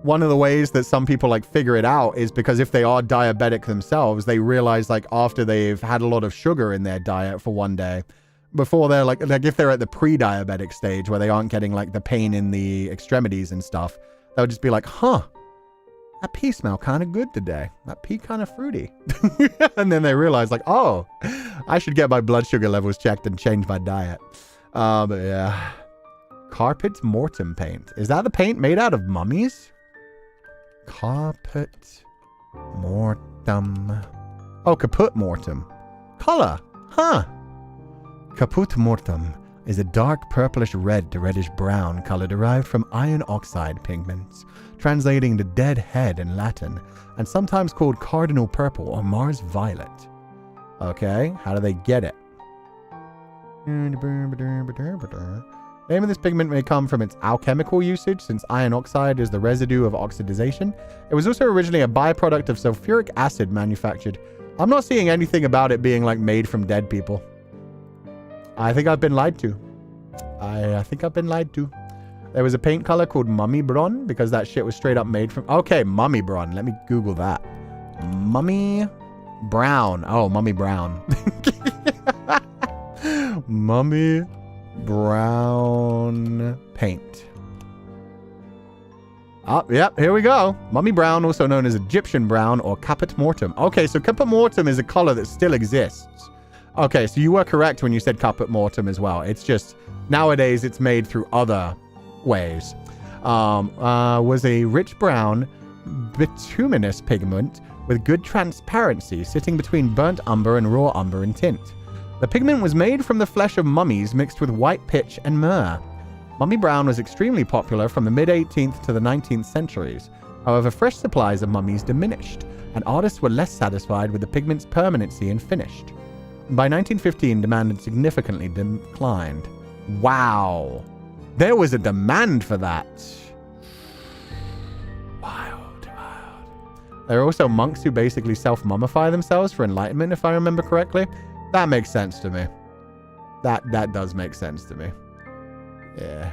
one of the ways that some people like figure it out is because if they are diabetic themselves, they realize like after they've had a lot of sugar in their diet for one day, before they're like if they're at the pre-diabetic stage where they aren't getting like the pain in the extremities and stuff, they'll just be like, huh, that pee smell kind of good today. That pee kind of fruity. And then they realize like, oh, I should get my blood sugar levels checked and change my diet. But yeah. Carpet mortem paint. Is that the paint made out of mummies? Carpet mortem. Oh, caput mortem. Color. Huh. Caput mortem is a dark purplish red to reddish brown color derived from iron oxide pigments, translating to dead head in Latin, and sometimes called cardinal purple or Mars violet. Okay, how do they get it? Name of this pigment may come from its alchemical usage, since iron oxide is the residue of oxidization. It was also originally a byproduct of sulfuric acid manufactured. I'm not seeing anything about it being like made from dead people. I think I've been lied to. I think I've been lied to. There was a paint color called Mummy Bron because that shit was straight up made from... Okay, Mummy Bron. Let me Google that. Mummy Brown. Oh, Mummy Brown. Mummy Brown paint. Oh, yep, here we go. Mummy Brown, also known as Egyptian Brown or Caput Mortem. Okay, so Caput Mortem is a color that still exists. Okay, so you were correct when you said Caput Mortem as well. It's just, nowadays it's made through other ways. Was a rich brown bituminous pigment with good transparency, sitting between burnt umber and raw umber in tint. The pigment was made from the flesh of mummies mixed with white pitch and myrrh. Mummy Brown was extremely popular from the mid-18th to the 19th centuries. However, fresh supplies of mummies diminished, and artists were less satisfied with the pigment's permanency and finish. By 1915, demand had significantly declined. Wow. There was a demand for that. Wild. There are also monks who basically self-mummify themselves for enlightenment, if I remember correctly. That makes sense to me. That does make sense to me. Yeah.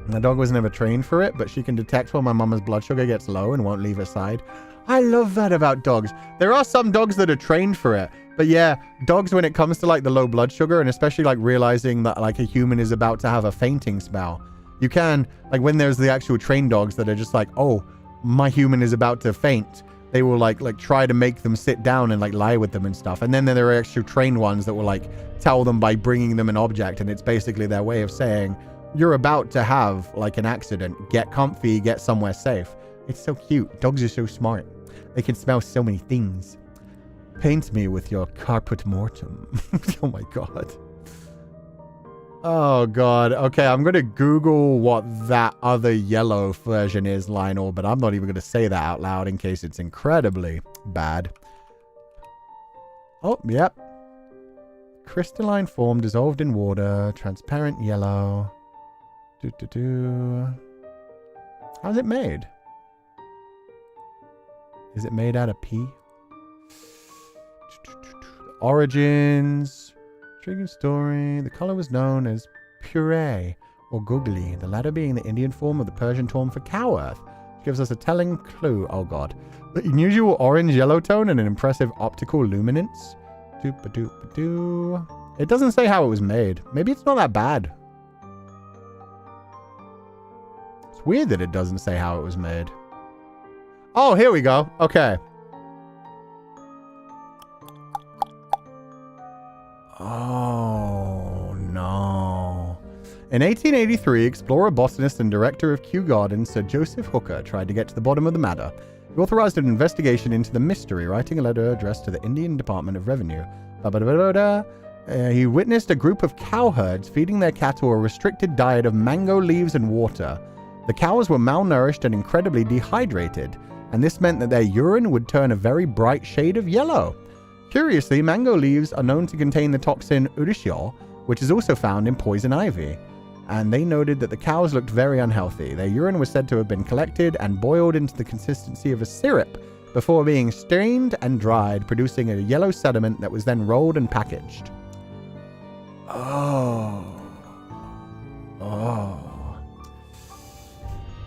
My dog was never trained for it, but she can detect when my mama's blood sugar gets low and won't leave her side. I love that about dogs. There are some dogs that are trained for it. But yeah, dogs, when it comes to like the low blood sugar, and especially like realizing that like a human is about to have a fainting spell, you can, like when there's the actual trained dogs that are just like, oh, my human is about to faint, they will like try to make them sit down and like lie with them and stuff. And then there are actual trained ones that will like tell them by bringing them an object, and it's basically their way of saying, you're about to have like an accident, get comfy, get somewhere safe. It's so cute. Dogs are so smart. They can smell so many things. Paint me with your Caput Mortem. Oh my god. Oh god. Okay, I'm gonna Google what that other yellow version is, Lionel, but I'm not even gonna say that out loud in case it's incredibly bad. Oh, yep. Crystalline form dissolved in water, transparent yellow. How's it made? Is it made out of pee? Origins. Intriguing story. The color was known as puree or googly, the latter being the Indian form of the Persian term for cow earth. gives us a telling clue. Oh god. The unusual orange-yellow tone and an impressive optical luminance. Doop-a-doop-a-doo. It doesn't say how it was made. Maybe it's not that bad. It's weird that it doesn't say how it was made. Oh, here we go. Okay. Oh, no. In 1883, explorer, botanist, and director of Kew Gardens, Sir Joseph Hooker tried to get to the bottom of the matter. He authorized an investigation into the mystery, writing a letter addressed to the Indian Department of Revenue. He witnessed a group of cowherds feeding their cattle a restricted diet of mango leaves and water. The cows were malnourished and incredibly dehydrated, and this meant that their urine would turn a very bright shade of yellow. Curiously, mango leaves are known to contain the toxin urushiol, which is also found in poison ivy. And they noted that the cows looked very unhealthy. Their urine was said to have been collected and boiled into the consistency of a syrup before being strained and dried, producing a yellow sediment that was then rolled and packaged. Oh.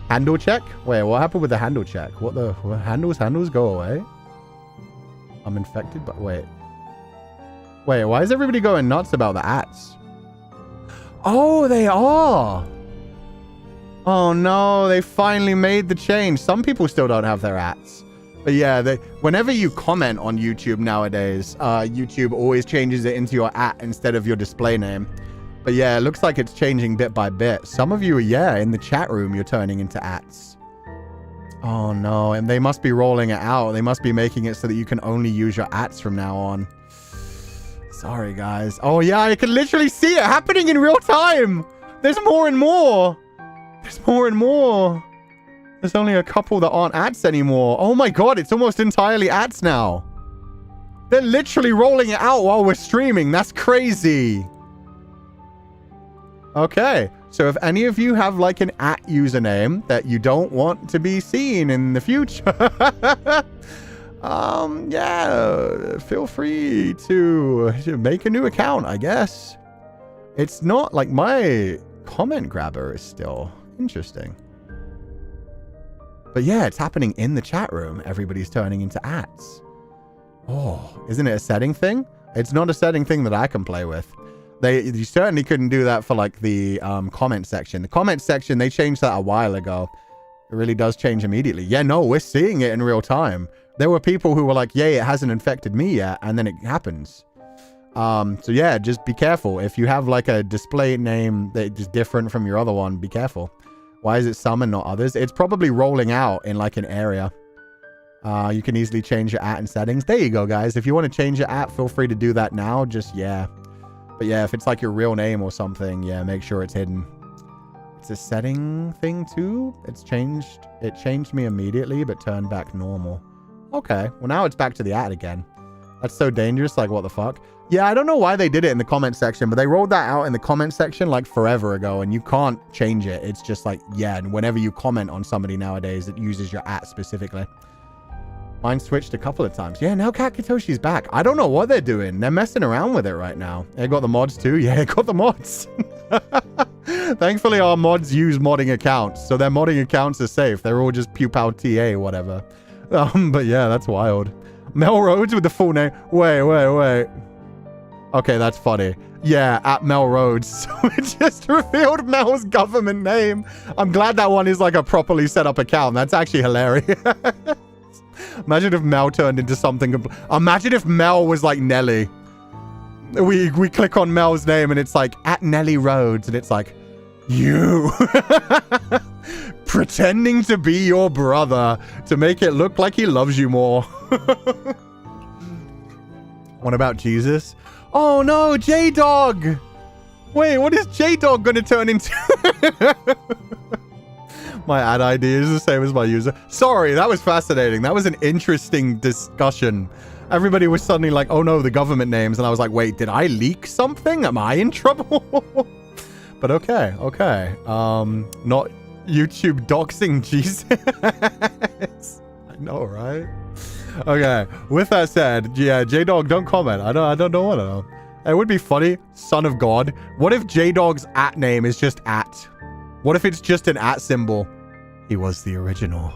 Handle check? Wait, what happened with the handle check? What handles go away? I'm infected, but wait, why is everybody going nuts about the ats? Oh, they are. Oh no, they finally made the change. Some people still don't have their ats. But yeah, whenever you comment on YouTube nowadays, YouTube always changes it into your at instead of your display name. But yeah, it looks like it's changing bit by bit. Some of you, yeah, in the chat room, you're turning into ats. Oh no, and they must be rolling it out. They must be making it so that you can only use your ats from now on. Sorry, guys. Oh yeah, I can literally see it happening in real time. There's more and more. There's more and more. There's only a couple that aren't ats anymore. Oh my god, it's almost entirely ats now. They're literally rolling it out while we're streaming. That's crazy. Okay, so if any of you have like an at username that you don't want to be seen in the future, yeah, feel free to make a new account, I guess. It's not like my comment grabber is still interesting. But yeah, it's happening in the chat room. Everybody's turning into ats. Oh, isn't it a setting thing? It's not a setting thing that I can play with. You certainly couldn't do that for like the comment section. The comment section, they changed that a while ago. It really does change immediately. Yeah, no, we're seeing it in real time. There were people who were like, yay, it hasn't infected me yet. And then it happens. So yeah, just be careful. If you have like a display name that is different from your other one, be careful. Why is it some and not others? It's probably rolling out in like an area. You can easily change your at in settings. There you go, guys. If you want to change your at, feel free to do that now. Just, yeah. But yeah, if it's like your real name or something, yeah, make sure it's hidden. It's a setting thing too. It changed me immediately, but turned back normal. Okay, well now it's back to the at again. That's so dangerous, like what the fuck? Yeah, I don't know why they did it in the comment section, but they rolled that out in the comment section like forever ago, and you can't change it. It's just like, yeah, and whenever you comment on somebody nowadays, it uses your at specifically. Mine switched a couple of times. Yeah, now Kakitoshi's back. I don't know what they're doing. They're messing around with it right now. They got the mods too. Yeah, got the mods. Thankfully, our mods use modding accounts, so their modding accounts are safe. They're all just Pupal TA, whatever. But yeah, that's wild. Mel Rhodes with the full name. Wait. Okay, that's funny. Yeah, at Mel Rhodes. So it just revealed Mel's government name. I'm glad that one is like a properly set up account. That's actually hilarious. Imagine if Mel turned into something. Imagine if Mel was like Nelly. We click on Mel's name and it's like at Nelly Rhodes and it's like you pretending to be your brother to make it look like he loves you more. What about Jesus? Oh no, J-Dog! Wait, what is J-Dog gonna turn into? My ad ID is the same as my user. Sorry, that was fascinating. That was an interesting discussion. Everybody was suddenly like, oh no, the government names. And I was like, wait, did I leak something? Am I in trouble? But okay. Not YouTube doxing Jesus. I know, right? Okay, with that said, yeah, J-Dog, don't comment. I don't want to know. It would be funny, son of God. What if J-Dog's at name is just at? What if it's just an at symbol? He was the original.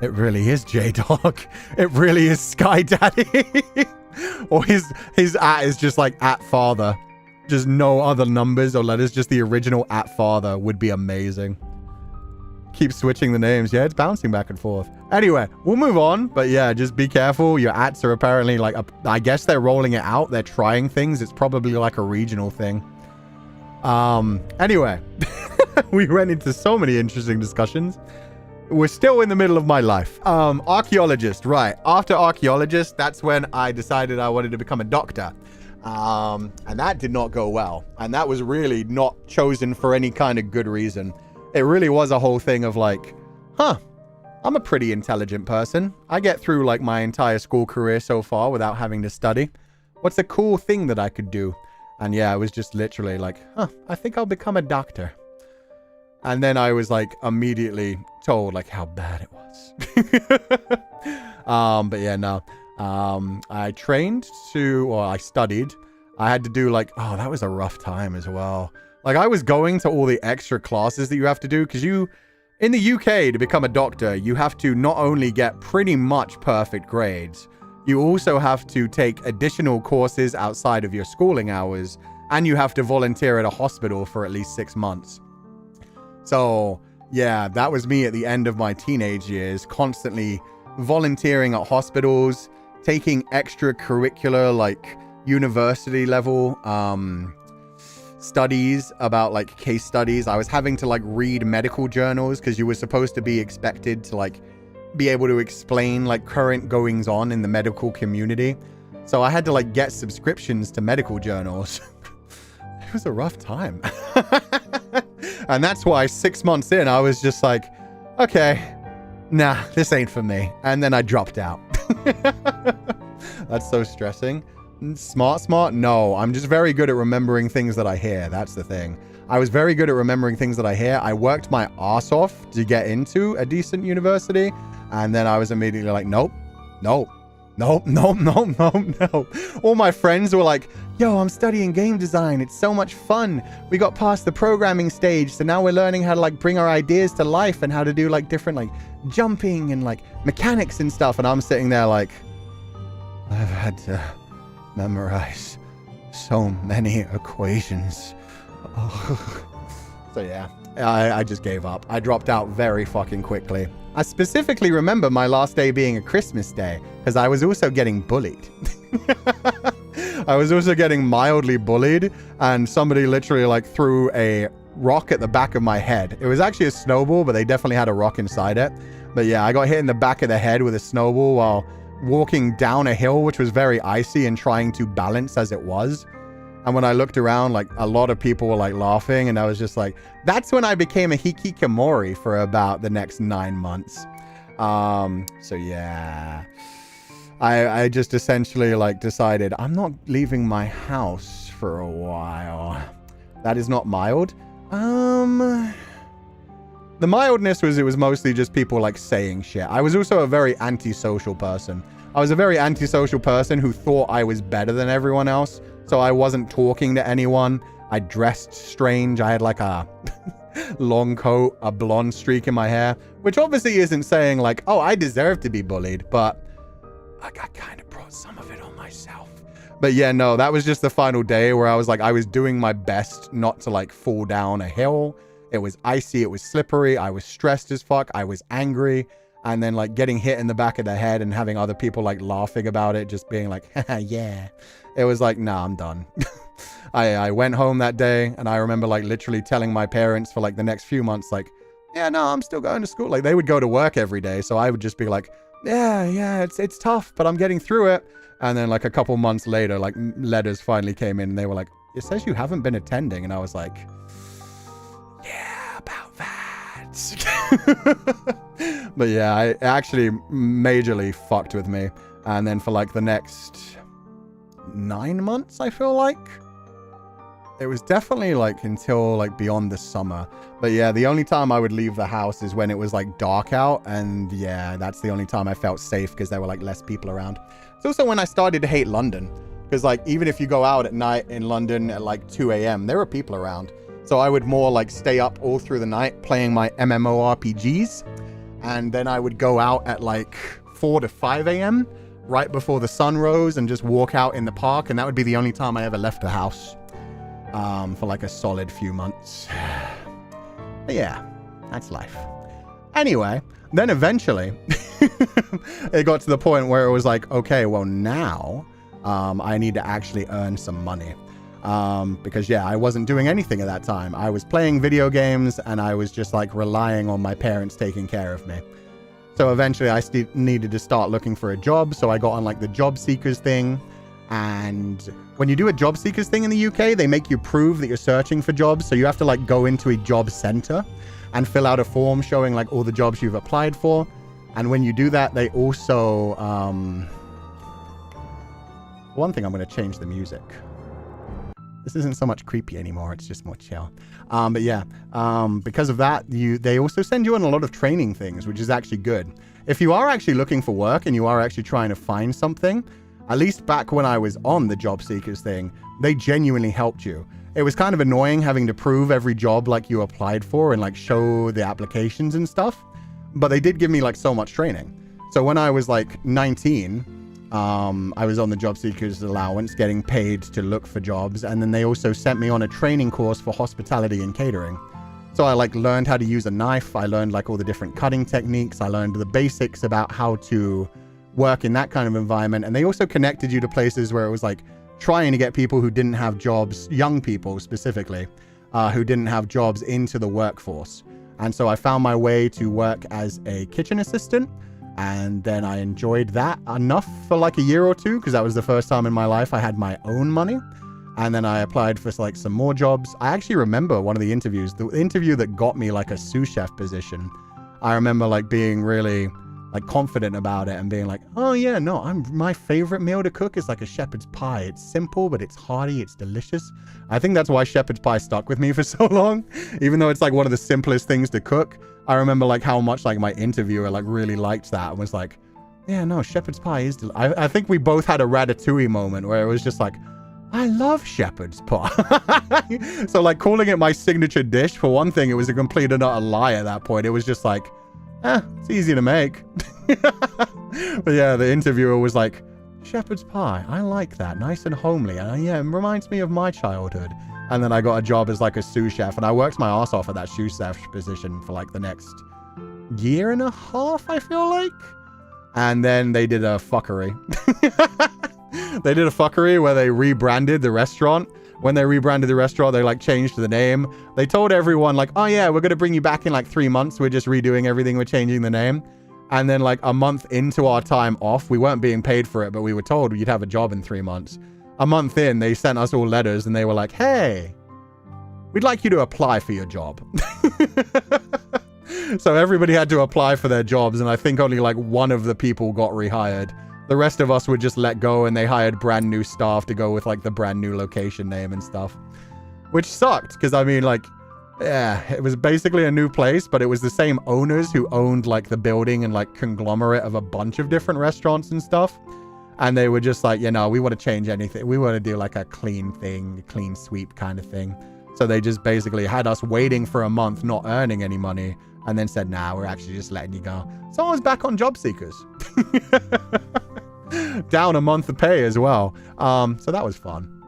It really is J-Dog. It really is Sky Daddy. Or his at is just like @father. Just no other numbers or letters, just the original @father would be amazing. Keep switching the names. Yeah, it's bouncing back and forth. Anyway, we'll move on. But yeah, just be careful. Your ats are apparently like, I guess they're rolling it out. They're trying things. It's probably like a regional thing. Anyway, we went into so many interesting discussions. We're still in the middle of my life. Archaeologist, right. After archaeologist, that's when I decided I wanted to become a doctor. And that did not go well. And that was really not chosen for any kind of good reason. It really was a whole thing of like, I'm a pretty intelligent person. I get through like my entire school career so far without having to study. What's a cool thing that I could do? And yeah, it was just literally like, I think I'll become a doctor. And then I was like immediately told like how bad it was. But yeah, no. I trained I studied. I had to do like, that was a rough time as well. Like I was going to all the extra classes that you have to do because in the UK to become a doctor, you have to not only get pretty much perfect grades, you also have to take additional courses outside of your schooling hours, and you have to volunteer at a hospital for at least 6 months. So yeah, that was me at the end of my teenage years, constantly volunteering at hospitals, taking extracurricular, like university level, studies about like case studies. I was having to like read medical journals because you were supposed to be expected to like be able to explain like current goings on in the medical community. So I had to like get subscriptions to medical journals. It was a rough time. And that's why 6 months in, I was just like, okay, nah, this ain't for me. And then I dropped out. That's so stressing. Smart? No, I'm just very good at remembering things that I hear. That's the thing. I was very good at remembering things that I hear. I worked my ass off to get into a decent university. And then I was immediately like, nope. All my friends were like, yo, I'm studying game design. It's so much fun. We got past the programming stage. So now we're learning how to like bring our ideas to life and how to do like different like jumping and like mechanics and stuff. And I'm sitting there like, I've had to memorize so many equations. So yeah, I just gave up. I dropped out very fucking quickly. I specifically remember my last day being a Christmas day because I was also getting bullied. I was also getting mildly bullied, and somebody literally like threw a rock at the back of my head. It was actually a snowball, but they definitely had a rock inside it. But yeah, I got hit in the back of the head with a snowball while walking down a hill, which was very icy, and trying to balance as it was. And when I looked around, like a lot of people were like laughing, and I was just like, that's when I became a hikikomori for about the next 9 months. So yeah, I just essentially like decided I'm not leaving my house for a while. That is not mild. The mildness was, it was mostly just people like saying shit. I was also a very antisocial person. I was a very antisocial person who thought I was better than everyone else. So I wasn't talking to anyone. I dressed strange. I had like a long coat, a blonde streak in my hair, which obviously isn't saying like, oh, I deserve to be bullied, but I kind of brought some of it on myself. But yeah, no, that was just the final day where I was like, I was doing my best not to like fall down a hill. It was icy. It was slippery. I was stressed as fuck. I was angry. And then like getting hit in the back of the head and having other people like laughing about it, just being like, yeah. It was like, nah, I'm done. I went home that day, and I remember like literally telling my parents for like the next few months, like, yeah, no, I'm still going to school. Like they would go to work every day. So I would just be like, yeah, it's tough, but I'm getting through it. And then like a couple months later, like letters finally came in, and they were like, it says you haven't been attending. And I was like, yeah, about that. But yeah, it actually majorly fucked with me. And then for like the next 9 months, I feel like it was definitely like until like beyond the summer. But yeah, the only time I would leave the house is when it was like dark out, and yeah, that's the only time I felt safe because there were like less people around. It's also when I started to hate London, because like even if you go out at night in London at like 2 a.m. there were people around. So I would more like stay up all through the night playing my MMORPGs. And then I would go out at like 4 to 5 a.m. right before the sun rose and just walk out in the park. And that would be the only time I ever left the house for like a solid few months. But yeah, that's life. Anyway, then eventually it got to the point where it was like, okay, well now I need to actually earn some money. Because yeah, I wasn't doing anything at that time. I was playing video games and I was just like relying on my parents taking care of me. So eventually I needed to start looking for a job. So I got on like the job seekers thing. And when you do a job seekers thing in the UK, they make you prove that you're searching for jobs. So you have to like go into a job center and fill out a form showing like all the jobs you've applied for. And when you do that, they also, one thing, I'm going to change the music. This isn't so much creepy anymore. It's just more chill. But yeah, because of that, they also send you on a lot of training things, which is actually good. If you are actually looking for work and you are actually trying to find something, at least back when I was on the job seekers thing, they genuinely helped you. It was kind of annoying having to prove every job like you applied for and like show the applications and stuff. But they did give me like so much training. So when I was like 19, I was on the job seekers allowance getting paid to look for jobs. And then they also sent me on a training course for hospitality and catering. So I like learned how to use a knife. I learned like all the different cutting techniques. I learned the basics about how to work in that kind of environment. And they also connected you to places where it was like trying to get people who didn't have jobs, young people specifically, who didn't have jobs into the workforce. And so I found my way to work as a kitchen assistant. And then I enjoyed that enough for like a year or two, because that was the first time in my life I had my own money. And then I applied for like some more jobs. I actually remember one of the interview that got me like a sous chef position. I remember like being really like confident about it and being like, oh yeah, no, my favorite meal to cook is like a shepherd's pie. It's simple, but it's hearty, it's delicious. I think that's why shepherd's pie stuck with me for so long, even though it's like one of the simplest things to cook. I remember like how much like my interviewer like really liked that and was like, yeah, no, shepherd's pie is I think we both had a ratatouille moment where it was just like, I love shepherd's pie. So like calling it my signature dish, for one thing, it was a complete and utter lie at that point. It was just like, it's easy to make. But yeah, the interviewer was like, shepherd's pie, I like that, nice and homely. And yeah, it reminds me of my childhood. And then I got a job as like a sous chef, and I worked my ass off at that sous chef position for like the next year and a half, I feel like. And then they did a fuckery. They did a fuckery where they rebranded the restaurant. When they rebranded the restaurant, they like changed the name. They told everyone like, oh yeah, we're going to bring you back in like 3 months. We're just redoing everything. We're changing the name. And then like a month into our time off, we weren't being paid for it, but we were told you'd have a job in 3 months. A month in, they sent us all letters and they were like, hey, we'd like you to apply for your job. So everybody had to apply for their jobs. And I think only like one of the people got rehired. The rest of us were just let go, and they hired brand new staff to go with like the brand new location name and stuff, which sucked. Because I mean, like, yeah, it was basically a new place, but it was the same owners who owned like the building and like conglomerate of a bunch of different restaurants and stuff. And they were just like, you know, we want to change anything. We want to do like a clean thing, clean sweep kind of thing. So they just basically had us waiting for a month, not earning any money, and then said, nah, we're actually just letting you go. So I was back on job seekers. Down a month of pay as well. So that was fun.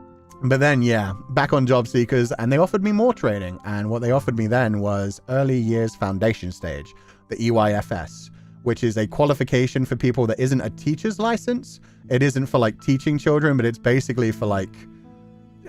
But then, yeah, back on job seekers, and they offered me more training. And what they offered me then was early years foundation stage, the EYFS, which is a qualification for people that isn't a teacher's license. It isn't for like teaching children, but it's basically for like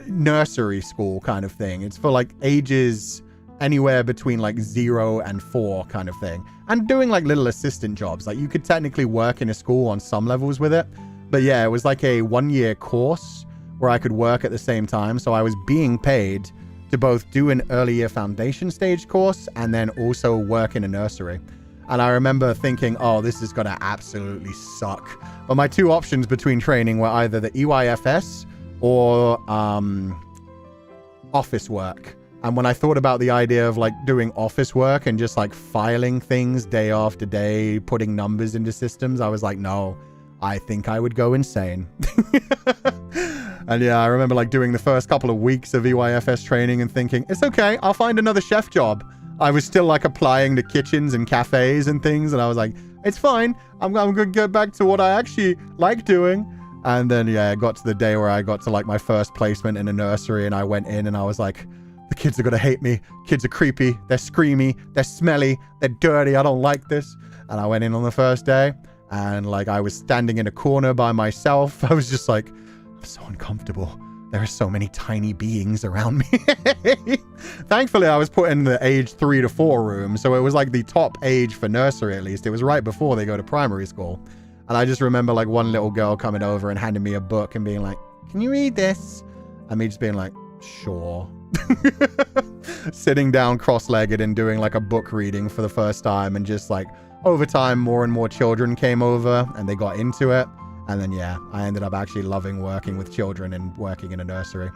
nursery school kind of thing. It's for like ages anywhere between like 0 and 4 kind of thing, and doing like little assistant jobs. Like you could technically work in a school on some levels with it, but yeah, it was like a 1-year course where I could work at the same time. So I was being paid to both do an early year foundation stage course and then also work in a nursery. And I remember thinking, oh, this is gonna absolutely suck. But my 2 options between training were either the EYFS or office work. And when I thought about the idea of like doing office work and just like filing things day after day, putting numbers into systems, I was like, no, I think I would go insane. And yeah, I remember like doing the first couple of weeks of EYFS training and thinking, it's okay, I'll find another chef job. I was still like applying to kitchens and cafes and things. And I was like, it's fine. I'm going to get back to what I actually like doing. And then, yeah, it got to the day where I got to like my first placement in a nursery, and I went in and I was like, the kids are going to hate me. Kids are creepy. They're screamy. They're smelly. They're dirty. I don't like this. And I went in on the first day, and like I was standing in a corner by myself. I was just like, I'm so uncomfortable. There are so many tiny beings around me. Thankfully, I was put in the age 3 to 4 room. So it was like the top age for nursery, at least. It was right before they go to primary school. And I just remember like one little girl coming over and handing me a book and being like, can you read this? And me just being like, sure. Sitting down cross-legged and doing like a book reading for the first time. And just like over time, more and more children came over and they got into it. And then, yeah, I ended up actually loving working with children and working in a nursery.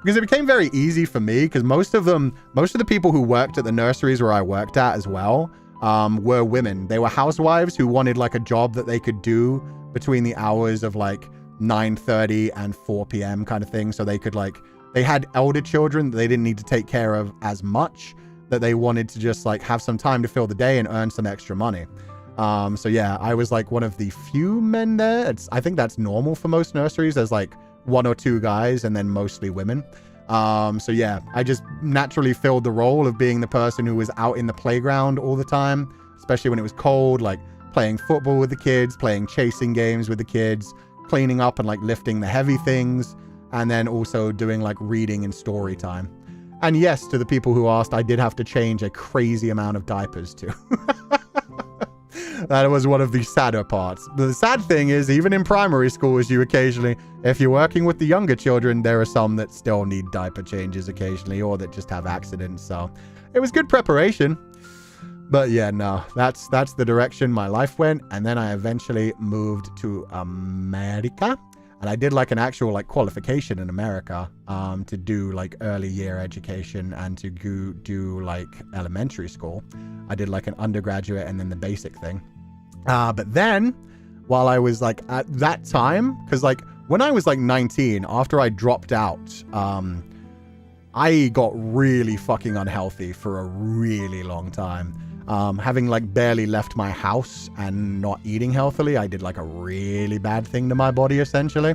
Because it became very easy for me, because most of the people who worked at the nurseries where I worked at as well were women. They were housewives who wanted like a job that they could do between the hours of like 9:30 and 4 p.m. kind of thing. So they could like, they had elder children that they didn't need to take care of as much, that they wanted to just like have some time to fill the day and earn some extra money. So yeah, I was like one of the few men there. I think that's normal for most nurseries. There's like 1 or 2 guys and then mostly women. So yeah, I just naturally filled the role of being the person who was out in the playground all the time, especially when it was cold, like playing football with the kids, playing chasing games with the kids, cleaning up and like lifting the heavy things, and then also doing like reading and story time. And yes, to the people who asked, I did have to change a crazy amount of diapers too. That was one of the sadder parts. But the sad thing is, even in primary schools, if you're working with the younger children, there are some that still need diaper changes occasionally, or that just have accidents. So it was good preparation. But yeah, no, that's the direction my life went. And then I eventually moved to America. And I did like an actual like qualification in America to do like early year education and to do like elementary school. I did like an undergraduate and then the basic thing. But then while I was like at that time, because like when I was like 19, after I dropped out, I got really fucking unhealthy for a really long time. Having like barely left my house and not eating healthily, I did like a really bad thing to my body essentially.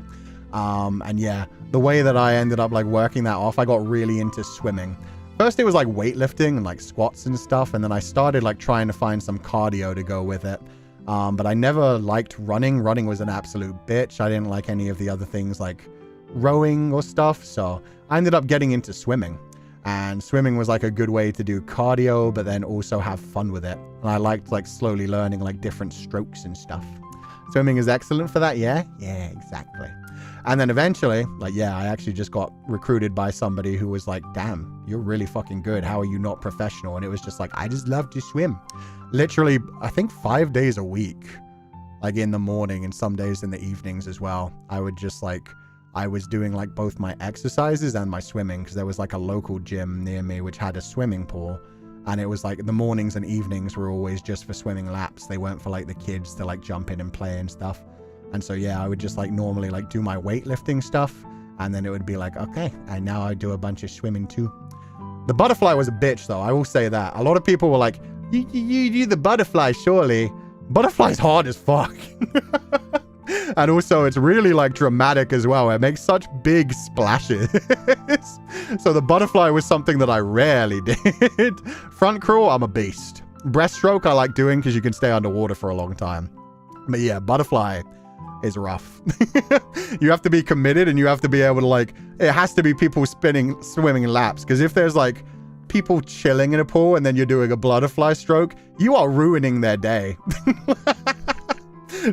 And yeah, the way that I ended up like working that off, I got really into swimming. First it was like weightlifting and like squats and stuff, and then I started like trying to find some cardio to go with it. But I never liked running. Running was an absolute bitch. I didn't like any of the other things like rowing or stuff, so I ended up getting into swimming. And swimming was like a good way to do cardio, but then also have fun with it. And I liked like slowly learning like different strokes and stuff. Swimming is excellent for that, yeah? Yeah, exactly. And then eventually, like, yeah, I actually just got recruited by somebody who was like, damn, you're really fucking good. How are you not professional? And it was just like, I just love to swim. Literally, I think 5 days a week, like in the morning and some days in the evenings as well. I would just like, I was doing like both my exercises and my swimming, because there was like a local gym near me which had a swimming pool, and it was like the mornings and evenings were always just for swimming laps. They weren't for like the kids to like jump in and play and stuff. And so yeah, I would just like normally like do my weightlifting stuff, and then it would be like, okay, and now I do a bunch of swimming too. The butterfly was a bitch though, I will say that. A lot of people were like, you do the butterfly surely. Butterfly's hard as fuck. And also it's really like dramatic as well. It makes such big splashes. So the butterfly was something that I rarely did. Front crawl, I'm a beast. Breaststroke I like doing because you can stay underwater for a long time. But yeah, butterfly is rough. You have to be committed, and you have to be able to like, it has to be people swimming laps, because if there's like people chilling in a pool and then you're doing a butterfly stroke, you are ruining their day.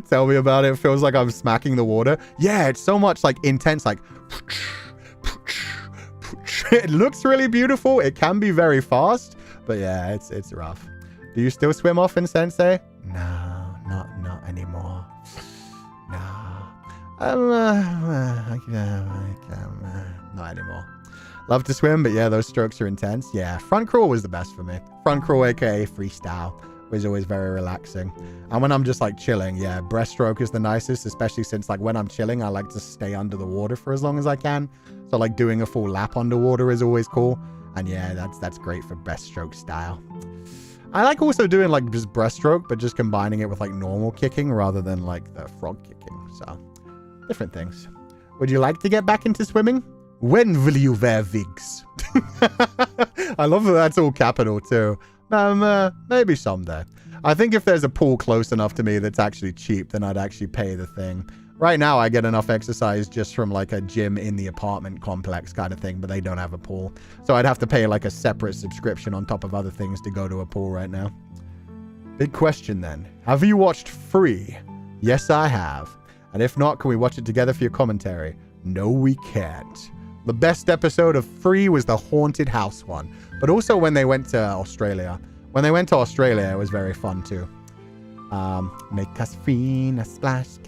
Tell me about it. It feels like I'm smacking the water. Yeah, it's so much like intense, like it looks really beautiful. It can be very fast, but yeah, it's rough. Do you still swim often, Sensei? No, not anymore. No. Not anymore. Love to swim, but yeah, those strokes are intense. Yeah, front crawl was the best for me. Front crawl, aka freestyle, was always very relaxing. And when I'm just like chilling, yeah, breaststroke is the nicest, especially since like when I'm chilling, I like to stay under the water for as long as I can. So like doing a full lap underwater is always cool. And yeah, that's great for breaststroke style. I like also doing like just breaststroke, but just combining it with like normal kicking rather than like the frog kicking. So different things. Would you like to get back into swimming? When will you wear wigs? I love that that's all capital too. Maybe someday. I think if there's a pool close enough to me that's actually cheap, then I'd actually pay the thing. Right now, I get enough exercise just from like a gym in the apartment complex kind of thing, but they don't have a pool. So I'd have to pay like a separate subscription on top of other things to go to a pool right now. Big question then. Have you watched Free? Yes, I have. And if not, can we watch it together for your commentary? No, we can't. The best episode of Free was the haunted house one, but also when they went to Australia. When they went to Australia, it was very fun too. Make us free, a splash,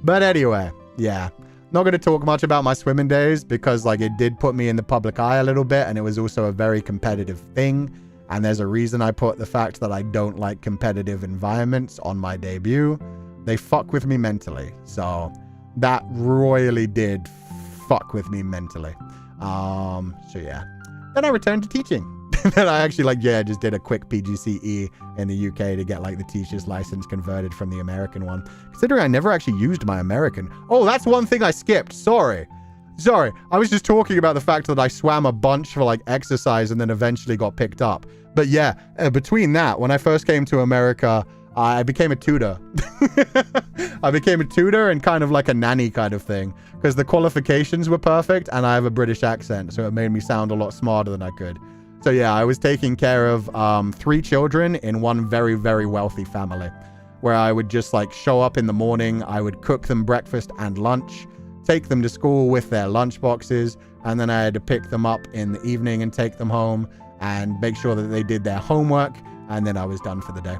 but anyway, yeah. Not going to talk much about my swimming days because like it did put me in the public eye a little bit, and it was also a very competitive thing. And there's a reason I put the fact that I don't like competitive environments on my debut. They fuck with me mentally. So that royally did fuck with me mentally. So yeah. Then I returned to teaching. Then I actually just did a quick PGCE in the UK to get like the teacher's license converted from the American one. Considering I never actually used my American. Oh, that's one thing I skipped. Sorry. I was just talking about the fact that I swam a bunch for like exercise and then eventually got picked up. But yeah, between that, when I first came to America, I became a tutor. I became a tutor and kind of like a nanny kind of thing because the qualifications were perfect and I have a British accent, so it made me sound a lot smarter than I could. So yeah, I was taking care of 3 children in one very, very wealthy family where I would just like show up in the morning. I would cook them breakfast and lunch, take them to school with their lunch boxes, and then I had to pick them up in the evening and take them home and make sure that they did their homework, and then I was done for the day.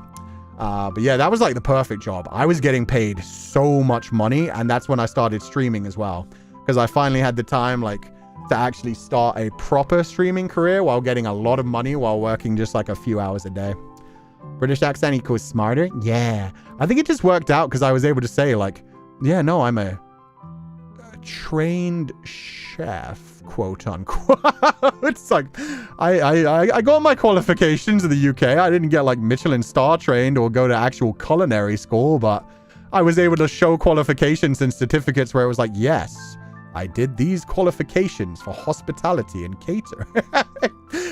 But yeah, that was like the perfect job. I was getting paid so much money, and that's when I started streaming as well, because I finally had the time like to actually start a proper streaming career while getting a lot of money while working just like a few hours a day. British accent equals smarter? Yeah. I think it just worked out because I was able to say like, yeah, no, I'm a trained chef, quote unquote. It's like I got my qualifications in the UK. I didn't get like Michelin star trained or go to actual culinary school, but I was able to show qualifications and certificates where it was like, yes, I did these qualifications for hospitality and cater.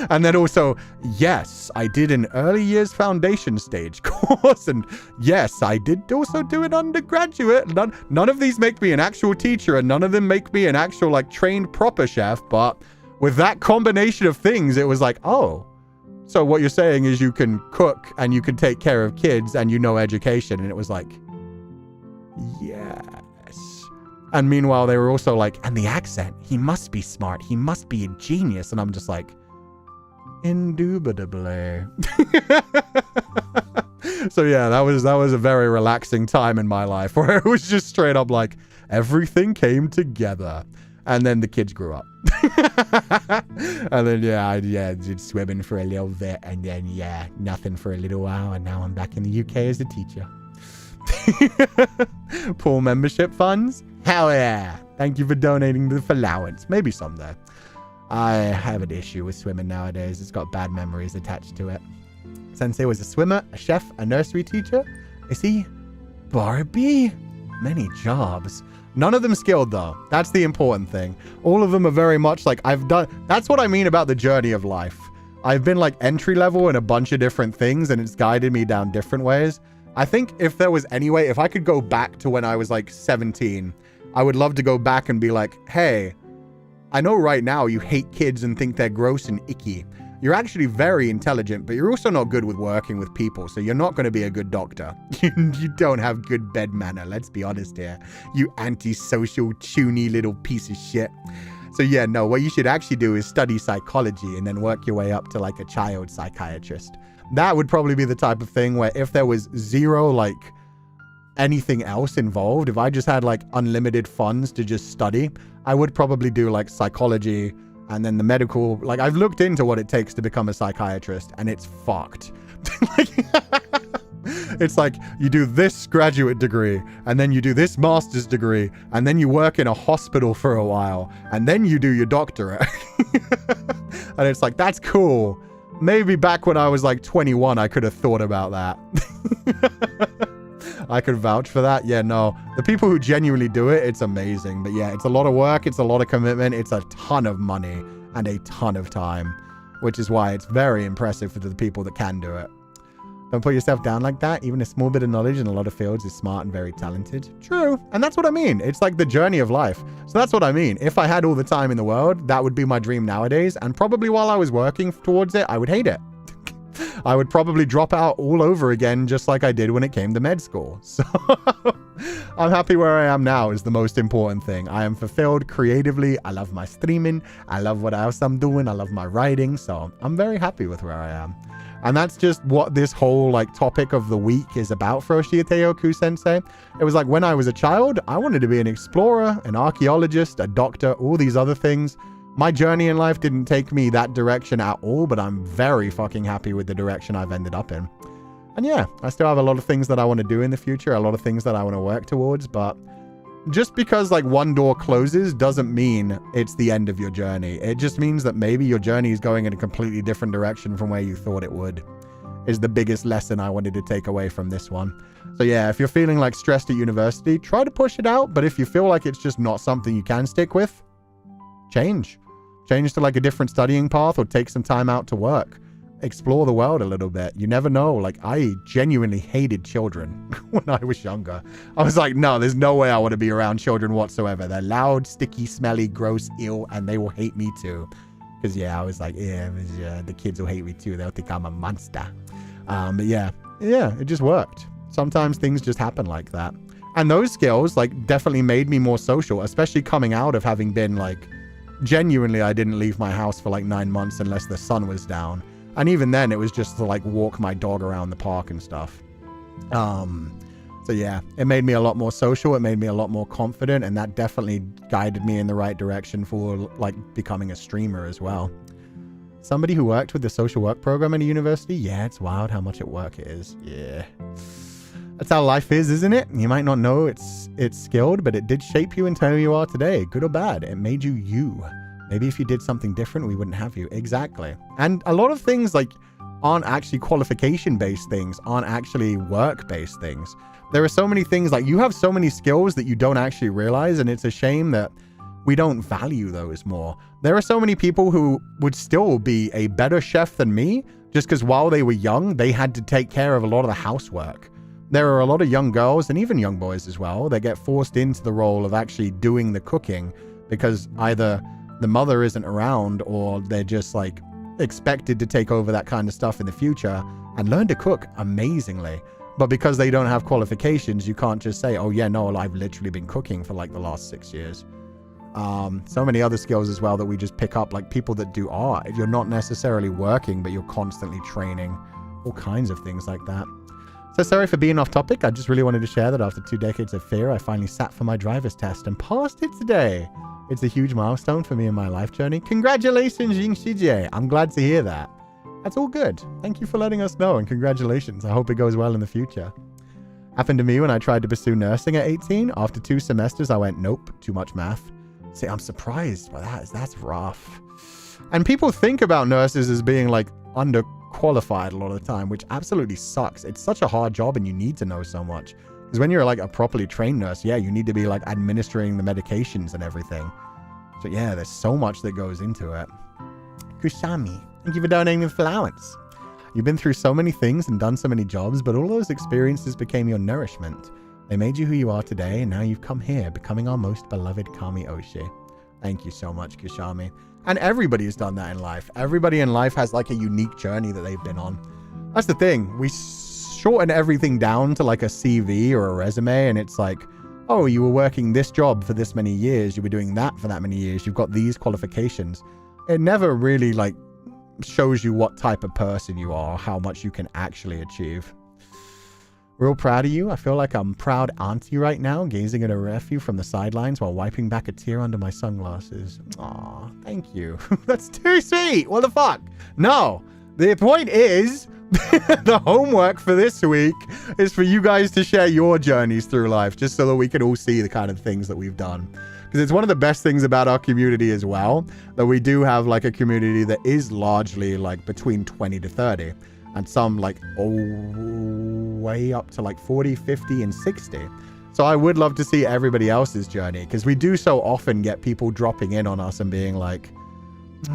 And then also, yes, I did an early years foundation stage course. And yes, I did also do an undergraduate. None of these make me an actual teacher, and none of them make me an actual like trained proper chef. But with that combination of things, it was like, oh, so what you're saying is you can cook and you can take care of kids and you know education. And it was like, yes. And meanwhile, they were also like, and the accent, he must be smart. He must be a genius. And I'm just like, indubitably. So yeah, that was a very relaxing time in my life where it was just straight up like everything came together. And then the kids grew up. And then I did swimming for a little bit, and then nothing for a little while, and now I'm back in the UK as a teacher. Pool membership funds? Hell yeah. Thank you for donating to the allowance. Maybe someday. I have an issue with swimming nowadays. It's got bad memories attached to it. Sensei was a swimmer, a chef, a nursery teacher. Is he Barbie? Many jobs. None of them skilled though. That's the important thing. All of them are very much like I've done. That's what I mean about the journey of life. I've been like entry level in a bunch of different things, and it's guided me down different ways. I think if there was any way, if I could go back to when I was like 17, I would love to go back and be like, hey, I know right now you hate kids and think they're gross and icky. You're actually very intelligent, but you're also not good with working with people, so you're not going to be a good doctor. You don't have good bed manner, let's be honest here. You antisocial, chuny little piece of shit. So yeah, no, what you should actually do is study psychology and then work your way up to like a child psychiatrist. That would probably be the type of thing where if there was zero like anything else involved, if I just had like unlimited funds to just study, I would probably do like psychology and then the medical. Like I've looked into what it takes to become a psychiatrist and it's fucked. Like, It's like you do this graduate degree, and then you do this master's degree, and then you work in a hospital for a while, and then you do your doctorate. And it's like, that's cool. Maybe back when I was like 21, I could have thought about that. I could vouch for that. Yeah, no. The people who genuinely do it, it's amazing. But yeah, it's a lot of work. It's a lot of commitment. It's a ton of money and a ton of time, which is why it's very impressive for the people that can do it. Don't put yourself down like that. Even a small bit of knowledge in a lot of fields is smart and very talented. True. And that's what I mean. It's like the journey of life. So that's what I mean. If I had all the time in the world, that would be my dream nowadays. And probably while I was working towards it, I would hate it. I would probably drop out all over again, just like I did when it came to med school. So I'm happy where I am now is the most important thing. I am fulfilled creatively. I love my streaming. I love what else I'm doing. I love my writing. So I'm very happy with where I am. And that's just what this whole like topic of the week is about for Oshiete or Cú-Sensei. It was like when I was a child, I wanted to be an explorer, an archaeologist, a doctor, all these other things. My journey in life didn't take me that direction at all, but I'm very fucking happy with the direction I've ended up in. And yeah, I still have a lot of things that I want to do in the future, a lot of things that I want to work towards, but just because like one door closes doesn't mean it's the end of your journey. It just means that maybe your journey is going in a completely different direction from where you thought it would, is the biggest lesson I wanted to take away from this one. So yeah, if you're feeling like stressed at university, try to push it out. But if you feel like it's just not something you can stick with, change to like a different studying path or take some time out to work. Explore the world a little bit. You never know. Like, I genuinely hated children when I was younger. I was like, no, there's no way I want to be around children whatsoever. They're loud, sticky, smelly, gross, ill, and they will hate me too. Because yeah, I was like, yeah, the kids will hate me too. They'll think I'm a monster. But yeah, it just worked. Sometimes things just happen like that. And those skills like definitely made me more social, especially coming out of having been like, genuinely, I didn't leave my house for like 9 months unless the sun was down. And even then, it was just to like walk my dog around the park and stuff. So yeah, it made me a lot more social. It made me a lot more confident. And that definitely guided me in the right direction for like becoming a streamer as well. Somebody who worked with the social work program at a university. Yeah, it's wild how much work it is. Yeah. That's how life is, isn't it? You might not know it's skilled, but it did shape you into who you are today, good or bad. It made you you. Maybe if you did something different, we wouldn't have you. Exactly. And a lot of things like aren't actually qualification-based things, aren't actually work-based things. There are so many things, like you have so many skills that you don't actually realize, and it's a shame that we don't value those more. There are so many people who would still be a better chef than me, just because while they were young, they had to take care of a lot of the housework. There are a lot of young girls, and even young boys as well, that get forced into the role of actually doing the cooking, because either the mother isn't around or they're just like expected to take over that kind of stuff in the future and learn to cook amazingly. But because they don't have qualifications, you can't just say, oh yeah, no, I've literally been cooking for like the last 6 years. So many other skills as well that we just pick up, like people that do art. If you're not necessarily working, but you're constantly training, all kinds of things like that. So sorry for being off topic. I just really wanted to share that after 2 decades of fear, I finally sat for my driver's test and passed it today. It's a huge milestone for me in my life journey. Congratulations, Ying Shijie. I'm glad to hear that. That's all good. Thank you for letting us know, and congratulations. I hope it goes well in the future. Happened to me when I tried to pursue nursing at 18. After 2 semesters, I went, nope, too much math. See, I'm surprised by that. That's rough. And people think about nurses as being like underqualified a lot of the time, which absolutely sucks. It's such a hard job and you need to know so much. Because when you're like a properly trained nurse, yeah, you need to be like administering the medications and everything. So yeah, there's so much that goes into it. Kusami, thank you for donating the allowance. You've been through so many things and done so many jobs, but all those experiences became your nourishment. They made you who you are today, and now you've come here, becoming our most beloved Kami Oshi. Thank you so much, Kusami. And everybody's done that in life. Everybody in life has like a unique journey that they've been on. That's the thing. We shorten everything down to like a CV or a resume, and it's like, oh, you were working this job for this many years, you were doing that for that many years, you've got these qualifications. It never really like shows you what type of person you are, how much you can actually achieve. Real proud of you. I feel like I'm proud auntie right now, gazing at a nephew from the sidelines while wiping back a tear under my sunglasses. Aw, thank you. That's too sweet. What the fuck? No, the point is, The homework for this week is for you guys to share your journeys through life, just so that we can all see the kind of things that we've done. Because it's one of the best things about our community as well, that we do have like a community that is largely like between 20 to 30, and some like way up to like 40, 50, and 60. So I would love to see everybody else's journey, because we do so often get people dropping in on us and being like,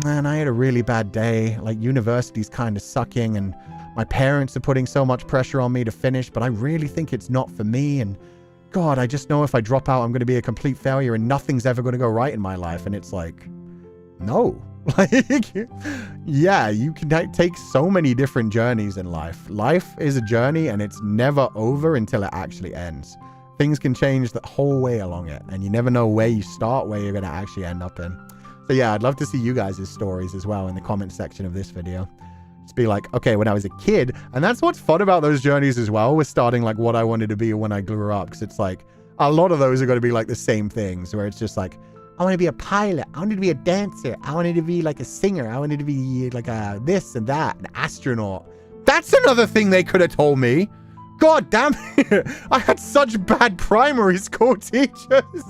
man, I had a really bad day. Like, university's kind of sucking, and my parents are putting so much pressure on me to finish, but I really think it's not for me. And God, I just know if I drop out, I'm going to be a complete failure and nothing's ever going to go right in my life. And it's like, no. Like, yeah, you can take so many different journeys in life. Life is a journey, and it's never over until it actually ends. Things can change the whole way along it, and you never know where you start, where you're going to actually end up in. So yeah, I'd love to see you guys' stories as well in the comment section of this video. Just be like, okay, when I was a kid, and that's what's fun about those journeys as well, with starting like what I wanted to be when I grew up, because it's like a lot of those are going to be like the same things, where it's just like, I want to be a pilot, I wanted to be a dancer, I wanted to be like a singer, I wanted to be like a this and that, an astronaut. That's another thing they could have told me. God damn it. I had such bad primary school teachers.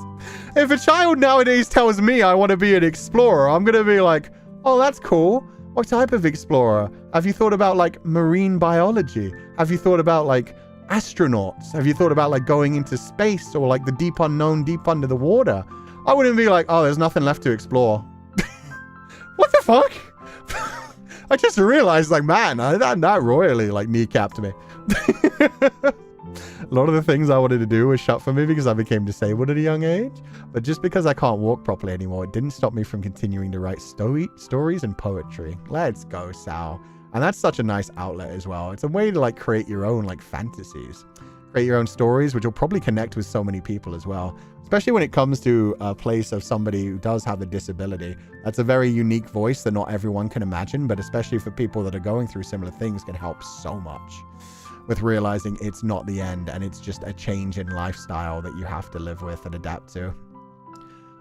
If a child nowadays tells me I want to be an explorer, I'm going to be like, oh, that's cool. What type of explorer? Have you thought about like marine biology? Have you thought about like astronauts? Have you thought about like going into space, or like the deep unknown, deep under the water? I wouldn't be like, oh, there's nothing left to explore. What the fuck? I just realized, like, man, that royally like kneecapped me. A lot of the things I wanted to do was shut for me because I became disabled at a young age. But just because I can't walk properly anymore, it didn't stop me from continuing to write stories and poetry. Let's go, Sal. And that's such a nice outlet as well. It's a way to like create your own like fantasies, create your own stories, which will probably connect with so many people as well. Especially when it comes to a place of somebody who does have a disability. That's a very unique voice that not everyone can imagine, but especially for people that are going through similar things, can help so much with realizing it's not the end, and it's just a change in lifestyle that you have to live with and adapt to.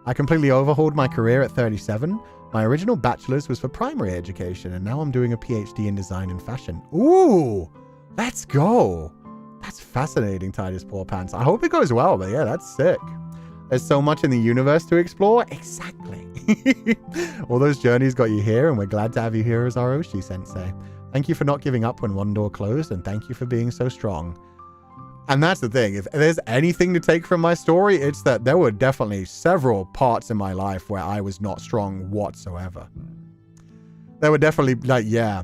I completely overhauled my career at 37. My original bachelor's was for primary education, and now I'm doing a PhD in design and fashion. Ooh, let's go. That's fascinating, Titus Poor Pants. I hope it goes well, but yeah, that's sick. There's so much in the universe to explore. Exactly. All those journeys got you here, and we're glad to have you here as our Oshi-sensei. Thank you for not giving up when one door closed, and thank you for being so strong. And that's the thing. If there's anything to take from my story, it's that there were definitely several parts in my life where I was not strong whatsoever. There were definitely, like, yeah.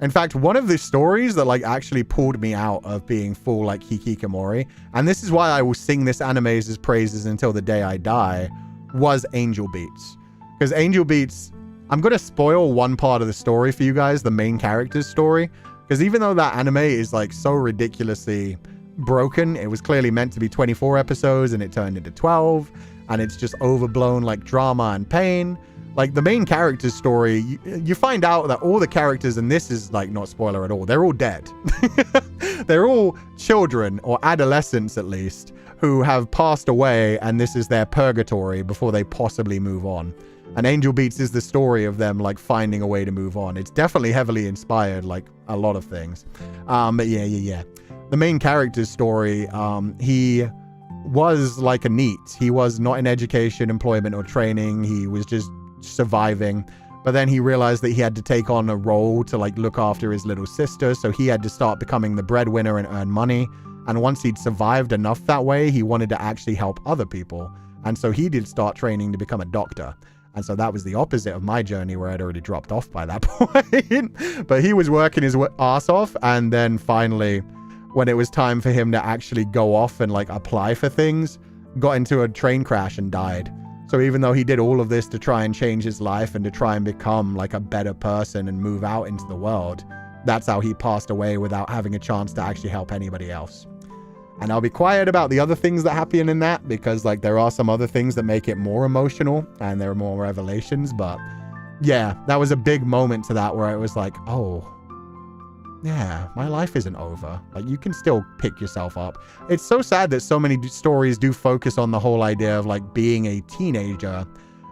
In fact, one of the stories that like actually pulled me out of being full like hikikomori, and this is why I will sing this anime's praises until the day I die, was Angel Beats. Because Angel Beats, I'm going to spoil one part of the story for you guys, the main character's story. Because even though that anime is like so ridiculously broken, it was clearly meant to be 24 episodes and it turned into 12. And it's just overblown like drama and pain. Like the main character's story, you find out that all the characters, and this is like not spoiler at all, they're all dead. They're all children, or adolescents at least, who have passed away, and this is their purgatory before they possibly move on. And Angel Beats is the story of them like finding a way to move on. It's definitely heavily inspired like a lot of things. But yeah. The main character's story, he was like a NEET. He was not in education, employment, or training. He was just surviving, but then he realized that he had to take on a role to like look after his little sister, so he had to start becoming the breadwinner and earn money. And once he'd survived enough that way, he wanted to actually help other people, and so he did start training to become a doctor. And so that was the opposite of my journey, where I'd already dropped off by that point. But he was working his ass off, and then finally, when it was time for him to actually go off and like apply for things, got into a train crash and died. So even though he did all of this to try and change his life and to try and become like a better person and move out into the world, that's how he passed away without having a chance to actually help anybody else. And I'll be quiet about the other things that happen in that, because like there are some other things that make it more emotional and there are more revelations. But yeah, that was a big moment to that, where it was like, oh yeah, my life isn't over. Like, you can still pick yourself up. It's so sad that so many stories do focus on the whole idea of like being a teenager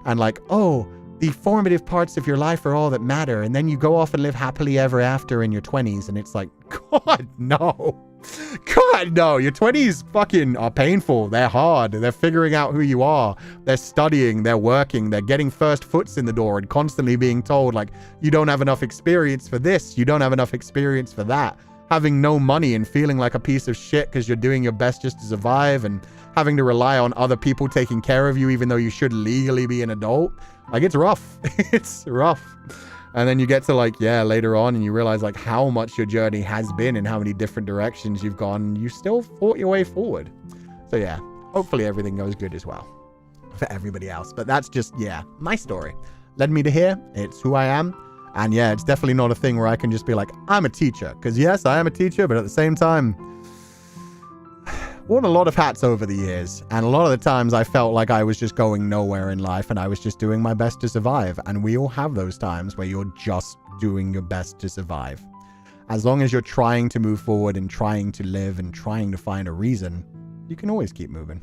and like, oh, the formative parts of your life are all that matter. And then you go off and live happily ever after in your 20s. And it's like, God, no. God, no. Your 20s fucking are painful. They're hard. They're figuring out who you are. They're studying. They're working. They're getting first foots in the door and constantly being told, like, you don't have enough experience for this. You don't have enough experience for that. Having no money and feeling like a piece of shit because you're doing your best just to survive and having to rely on other people taking care of you even though you should legally be an adult. Like, it's rough. It's rough. And then you get to, like, yeah, later on and you realize, like, how much your journey has been and how many different directions you've gone. And you still fought your way forward. So, yeah, hopefully everything goes good as well for everybody else. But that's just, yeah, my story. Led me to here. It's who I am. And yeah, it's definitely not a thing where I can just be like, I'm a teacher. Because yes, I am a teacher, but at the same time, worn a lot of hats over the years. And a lot of the times I felt like I was just going nowhere in life and I was just doing my best to survive. And we all have those times where you're just doing your best to survive. As long as you're trying to move forward and trying to live and trying to find a reason, you can always keep moving.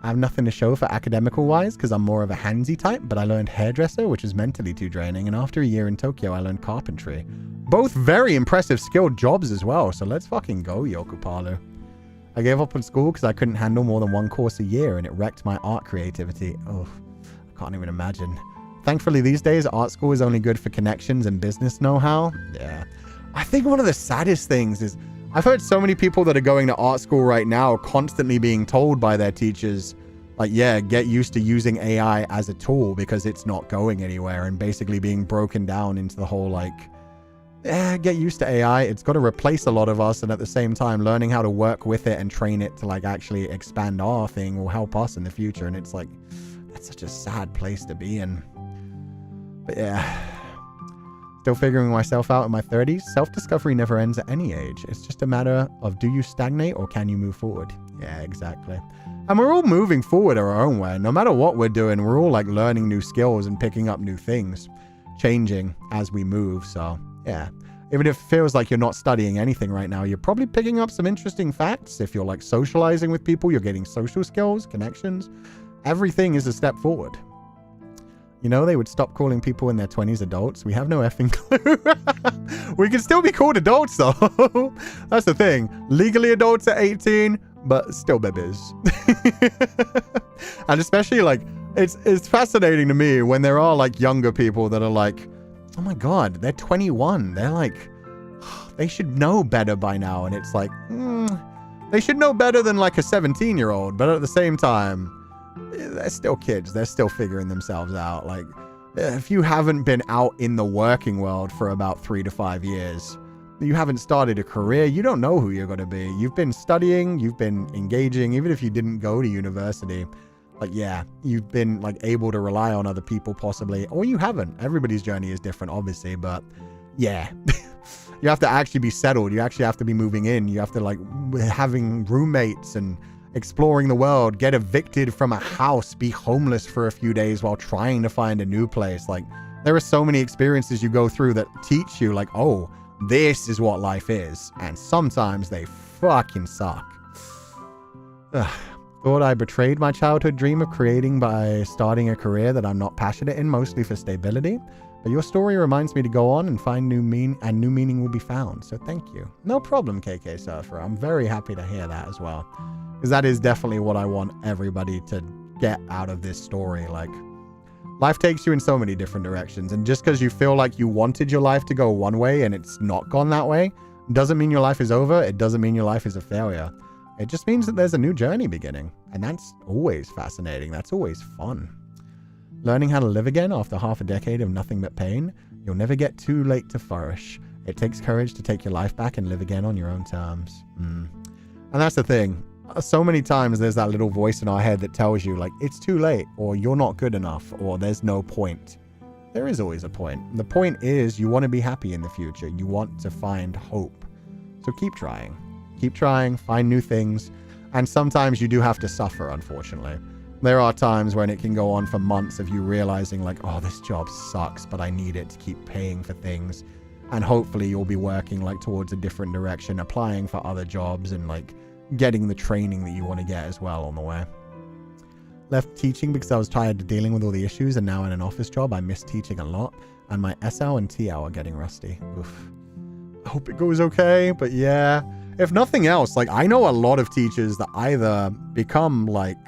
I have nothing to show for academical wise because I'm more of a handsy type, but I learned hairdresser, which was mentally too draining. And after a year in Tokyo, I learned carpentry. Both very impressive skilled jobs as well. So let's fucking go, Yokopalu. I gave up on school because I couldn't handle more than one course a year and it wrecked my art creativity. Oh, I can't even imagine. Thankfully these days, art school is only good for connections and business know-how. Yeah. I think one of the saddest things is I've heard so many people that are going to art school right now constantly being told by their teachers, like, yeah, get used to using AI as a tool because it's not going anywhere, and basically being broken down into the whole, like, get used to AI. It's got to replace a lot of us, and at the same time, learning how to work with it and train it to, like, actually expand our thing will help us in the future. And it's like, that's such a sad place to be in. But yeah. Still figuring myself out in my 30s. Self-discovery never ends at any age. It's just a matter of, do you stagnate or can you move forward? Yeah, exactly. And we're all moving forward our own way. No matter what we're doing, we're all, like, learning new skills and picking up new things, changing as we move. So yeah, even if it feels like you're not studying anything right now, you're probably picking up some interesting facts. If you're, like, socializing with people, you're getting social skills, connections. Everything is a step forward. You know, they would stop calling people in their 20s adults. We have no effing clue. We can still be called adults, though. That's the thing. Legally adults at 18, but still babies. And especially, like, it's fascinating to me when there are, like, younger people that are like, oh my God, they're 21. They're like, they should know better by now. And it's like, they should know better than, like, a 17-year-old. But at the same time, they're still kids. They're still figuring themselves out. Like, if you haven't been out in the working world for about 3 to 5 years, you haven't started a career, you don't know who you're going to be. You've been studying, you've been engaging, even if you didn't go to university. Like, yeah, you've been, like, able to rely on other people possibly, or you haven't. Everybody's journey is different, obviously, but yeah. You have to actually be settled. You actually have to be moving in. You have to, like, having roommates and exploring the world, get evicted from a house, be homeless for a few days while trying to find a new place. Like, there are so many experiences you go through that teach you, like, oh, this is what life is. And sometimes they fucking suck. Ugh. Thought I betrayed my childhood dream of creating by starting a career that I'm not passionate in, mostly for stability. But your story reminds me to go on and find new meaning will be found. So thank you. No problem, KK Surfer. I'm very happy to hear that as well. Because that is definitely what I want everybody to get out of this story. Like, life takes you in so many different directions. And just because you feel like you wanted your life to go one way and it's not gone that way, doesn't mean your life is over. It doesn't mean your life is a failure. It just means that there's a new journey beginning. And that's always fascinating. That's always fun. Learning how to live again after half a decade of nothing but pain, you'll never get too late to flourish. It takes courage to take your life back and live again on your own terms. And that's the thing. So many times there's that little voice in our head that tells you, like, it's too late, or you're not good enough, or there's no point. There is always a point. The point is you want to be happy in the future. You want to find hope. So keep trying. Keep trying, find new things. And sometimes you do have to suffer, unfortunately. There are times when it can go on for months of you realizing, like, oh, this job sucks, but I need it to keep paying for things. And hopefully you'll be working, like, towards a different direction, applying for other jobs and, like, getting the training that you want to get as well on the way. Left teaching because I was tired of dealing with all the issues, and now in an office job, I miss teaching a lot. And my SL and TL are getting rusty. Oof. I hope it goes okay, but yeah. If nothing else, like, I know a lot of teachers that either become, like,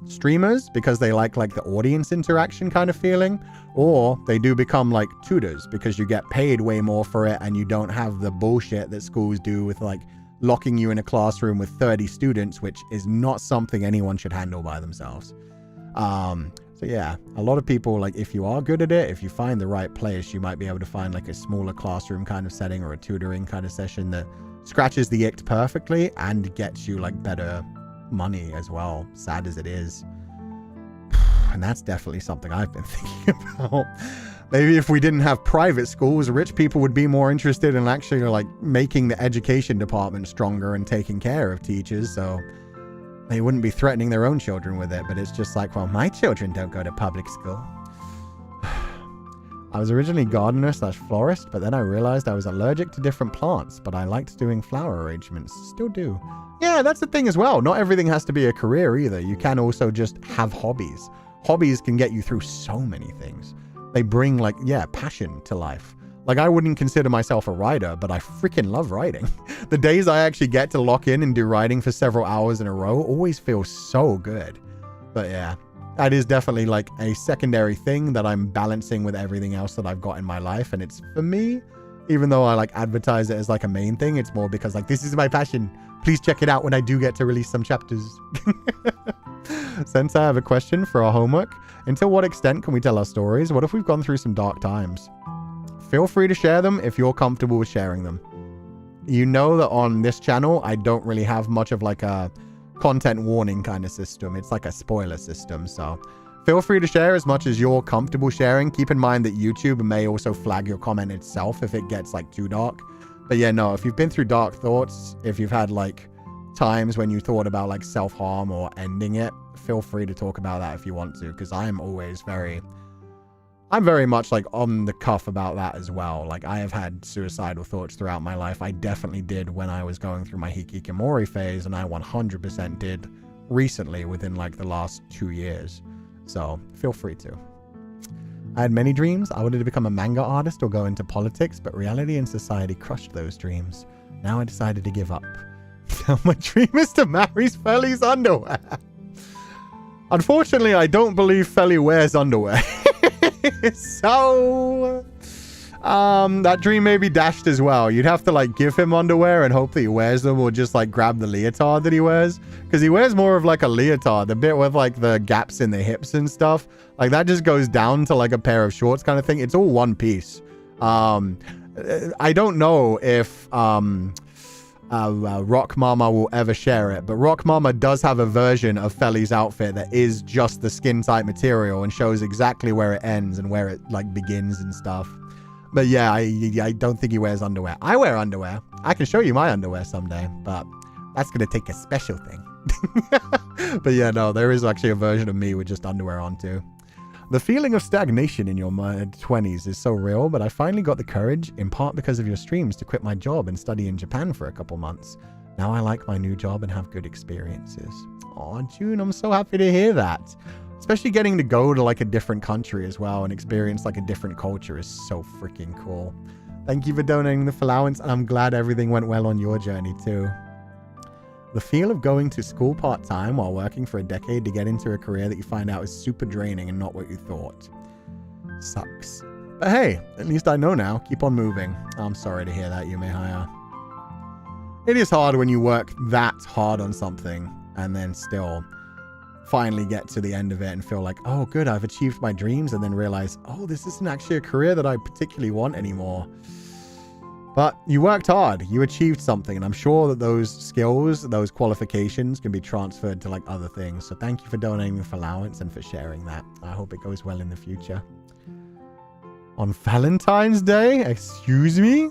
streamers because they like the audience interaction kind of feeling, or they do become, like, tutors because you get paid way more for it and you don't have the bullshit that schools do with, like, locking you in a classroom with 30 students, which is not something anyone should handle by themselves. So yeah, a lot of people, like, if you are good at it, if you find the right place, you might be able to find like a smaller classroom kind of setting or a tutoring kind of session that scratches the ick perfectly and gets you like better money as well, sad as it is. And that's definitely something I've been thinking about. Maybe if we didn't have private schools, rich people would be more interested in actually like making the education department stronger and taking care of teachers, so they wouldn't be threatening their own children with it. But it's just like, well, my children don't go to public school. I was originally gardener/florist, but then I realized I was allergic to different plants, but I liked doing flower arrangements. Still do. Yeah, that's the thing as well. Not everything has to be a career either. You can also just have hobbies. Hobbies can get you through so many things. They bring, like, yeah, passion to life. Like, I wouldn't consider myself a writer, but I freaking love writing. The days I actually get to lock in and do writing for several hours in a row always feel so good. But yeah, that is definitely like a secondary thing that I'm balancing with everything else that I've got in my life. And it's, for me, even though I like advertise it as like a main thing, it's more because like, this is my passion. Please check it out when I do get to release some chapters. Since I have a question for our homework, until what extent can we tell our stories? What if we've gone through some dark times? Feel free to share them if you're comfortable with sharing them. You know that on this channel, I don't really have much of like a content warning kind of system. It's like a spoiler system. So feel free to share as much as you're comfortable sharing. Keep in mind that YouTube may also flag your comment itself if it gets like too dark. But yeah, no, if you've been through dark thoughts, if you've had like times when you thought about like self-harm or ending it, feel free to talk about that if you want to, because I'm very much like on the cuff about that as well. Like, I have had suicidal thoughts throughout my life. I definitely did when I was going through my hikikomori phase, and I 100% did recently within like the last 2 years. So feel free to. I had many dreams. I wanted to become a manga artist or go into politics, but reality and society crushed those dreams. Now I decided to give up. Now my dream is to marry Feli's underwear. Unfortunately, I don't believe Feli wears underwear. So, that dream may be dashed as well. You'd have to like give him underwear and hope that he wears them, or just like grab the leotard that he wears. Because he wears more of like a leotard, the bit with like the gaps in the hips and stuff. Like that just goes down to like a pair of shorts kind of thing. It's all one piece. I don't know if Rock Mama will ever share it, but Rock Mama does have a version of Feli's outfit that is just the skin tight material and shows exactly where it ends and where it like begins and stuff. But yeah, I don't think he wears underwear. I wear underwear. I can show you my underwear someday, but that's gonna take a special thing. But yeah, no, there is actually a version of me with just underwear on too. The feeling of stagnation in your mid-20s is so real, but I finally got the courage, in part because of your streams, to quit my job and study in Japan for a couple months. Now I like my new job and have good experiences. Aw, June, I'm so happy to hear that. Especially getting to go to like a different country as well and experience like a different culture is so freaking cool. Thank you for donating the allowance, and I'm glad everything went well on your journey too. The feel of going to school part-time while working for a decade to get into a career that you find out is super draining and not what you thought. Sucks. But hey, at least I know now. Keep on moving. I'm sorry to hear that, Yumehaya. It is hard when you work that hard on something and then still finally get to the end of it and feel like, oh good, I've achieved my dreams, and then realize, oh, this isn't actually a career that I particularly want anymore. But you worked hard, you achieved something, and I'm sure that those skills, those qualifications can be transferred to like other things. So thank you for donating the allowance and for sharing that. I hope it goes well in the future. On Valentine's Day? Excuse me?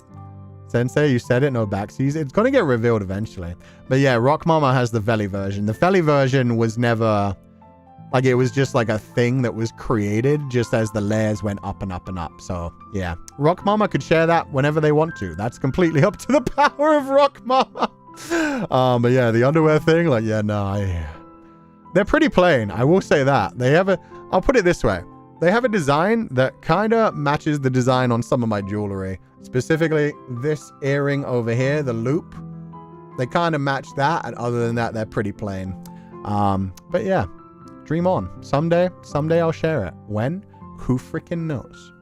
Sensei, you said it, no backseas. It's going to get revealed eventually. But yeah, Rock Mama has the Veli version. The Feli version was never... like, it was just like a thing that was created just as the layers went up and up and up. So, yeah. Rock Mama could share that whenever they want to. That's completely up to the power of Rock Mama. But yeah, the underwear thing, like, yeah, no, They're pretty plain. I will say that. They have a, I'll put it this way. They have a design that kind of matches the design on some of my jewelry. Specifically, this earring over here, the loop. They kind of match that. And other than that, they're pretty plain. But yeah, dream on. Someday I'll share it. When? Who freaking knows?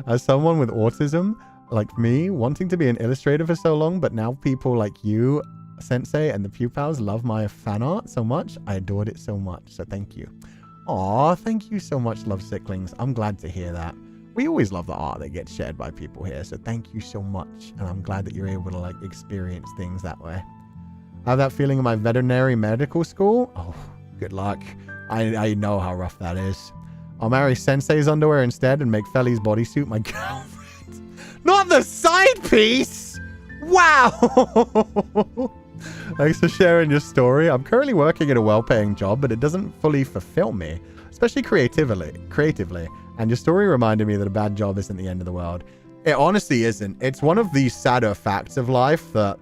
As someone with autism, like me, wanting to be an illustrator for so long, but now people like you, Sensei, and the Pupals love my fan art so much. I adored it so much. So thank you. Aw, thank you so much, Love Sicklings. I'm glad to hear that. We always love the art that gets shared by people here, so thank you so much. And I'm glad that you're able to, like, experience things that way. I have that feeling in my veterinary medical school. Oh, good luck. I know how rough that is. I'll marry Sensei's underwear instead and make Feli's bodysuit my girlfriend. Not the side piece! Wow! Thanks for sharing your story. I'm currently working at a well-paying job, but it doesn't fully fulfill me, especially creatively. And your story reminded me that a bad job isn't the end of the world. It honestly isn't. It's one of the sadder facts of life that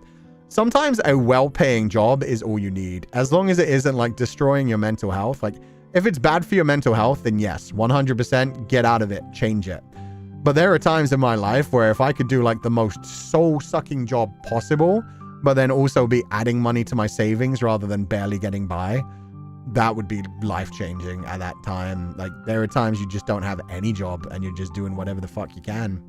sometimes a well-paying job is all you need, as long as it isn't like destroying your mental health. Like, if it's bad for your mental health, then yes, 100% get out of it, change it. But there are times in my life where if I could do like the most soul-sucking job possible, but then also be adding money to my savings rather than barely getting by, that would be life-changing at that time. Like, there are times you just don't have any job and you're just doing whatever the fuck you can.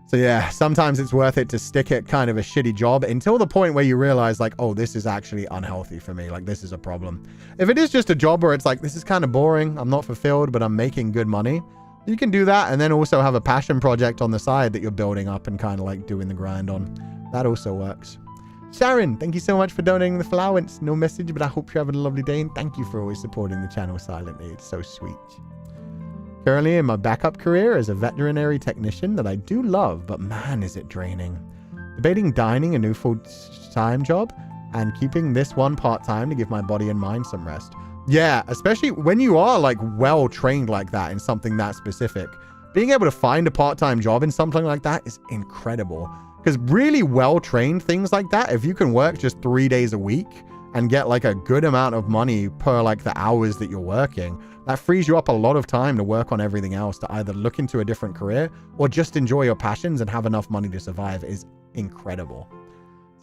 So yeah, sometimes it's worth it to stick at kind of a shitty job until the point where you realize like, oh, this is actually unhealthy for me. Like, this is a problem. If it is just a job where it's like, this is kind of boring, I'm not fulfilled, but I'm making good money, you can do that and then also have a passion project on the side that you're building up and kind of like doing the grind on. That also works. Sharon, thank you so much for donating the allowance. No message, but I hope you're having a lovely day, and thank you for always supporting the channel silently. It's so sweet. Currently in my backup career as a veterinary technician that I do love, but man, is it draining. Debating dining a new full-time job and keeping this one part-time to give my body and mind some rest. Yeah, especially when you are like well-trained like that in something that specific. Being able to find a part-time job in something like that is incredible. Because really well-trained things like that, if you can work just 3 days a week and get like a good amount of money per like the hours that you're working, that frees you up a lot of time to work on everything else, to either look into a different career or just enjoy your passions and have enough money to survive is incredible.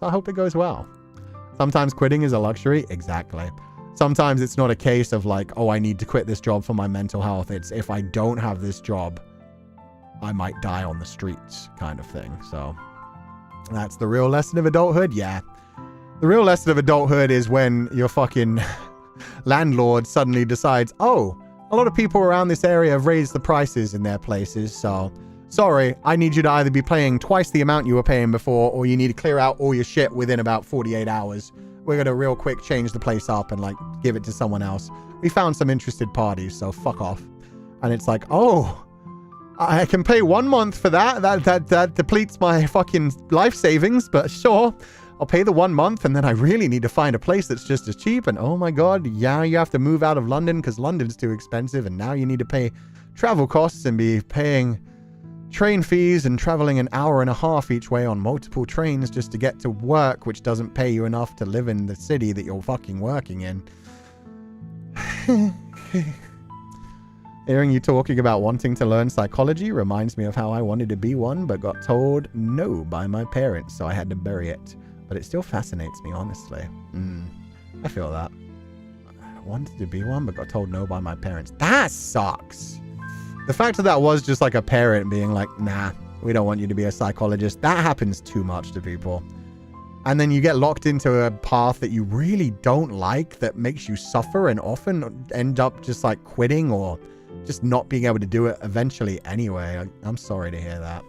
So I hope it goes well. Sometimes quitting is a luxury. Exactly. Sometimes it's not a case of like, oh, I need to quit this job for my mental health. It's if I don't have this job, I might die on the streets kind of thing. So that's the real lesson of adulthood. Yeah. The real lesson of adulthood is when your fucking landlord suddenly decides, oh, a lot of people around this area have raised the prices in their places. So sorry, I need you to either be paying twice the amount you were paying before, or you need to clear out all your shit within about 48 hours. We're going to real quick change the place up and like give it to someone else. We found some interested parties, so fuck off. And it's like, oh, I can pay 1 month for that. That depletes my fucking life savings, but sure, I'll pay the 1 month, and then I really need to find a place that's just as cheap. And oh my god, yeah, you have to move out of London because London's too expensive, and now you need to pay travel costs and be paying train fees and traveling an hour and a half each way on multiple trains just to get to work, which doesn't pay you enough to live in the city that you're fucking working in. Hearing you talking about wanting to learn psychology reminds me of how I wanted to be one, but got told no by my parents, so I had to bury it. But it still fascinates me, honestly. I feel that. I wanted to be one, but got told no by my parents. That sucks. The fact that was just like a parent being like, nah, we don't want you to be a psychologist. That happens too much to people. And then you get locked into a path that you really don't like, that makes you suffer and often end up just like quitting or just not being able to do it eventually anyway. I'm sorry to hear that.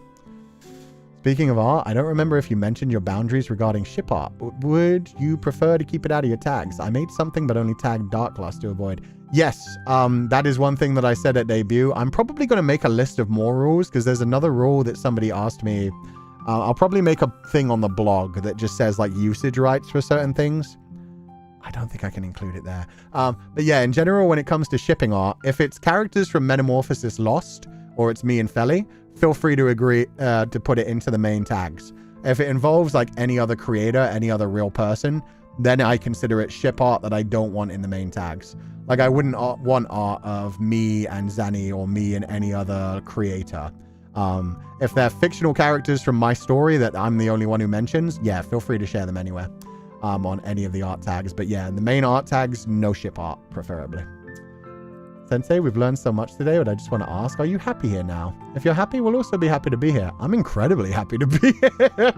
Speaking of art, I don't remember if you mentioned your boundaries regarding ship art. Would you prefer to keep it out of your tags? I made something but only tagged dark gloss to avoid. Yes, that is one thing that I said at debut. I'm probably going to make a list of more rules because there's another rule that somebody asked me. I'll probably make a thing on the blog that just says like usage rights for certain things. I don't think I can include it there. But yeah, in general, when it comes to shipping art, if it's characters from Metamorphosis Lost, or it's me and Feli, feel free to agree to put it into the main tags. If it involves like any other creator, any other real person, then I consider it ship art that I don't want in the main tags. Like, I wouldn't want art of me and Zanny or me and any other creator. If they're fictional characters from my story that I'm the only one who mentions, yeah, feel free to share them anywhere on any of the art tags. But yeah, the main art tags, no ship art, preferably. Sensei, we've learned so much today, but I just want to ask, are you happy here now? If you're happy, we'll also be happy to be here. I'm incredibly happy to be here.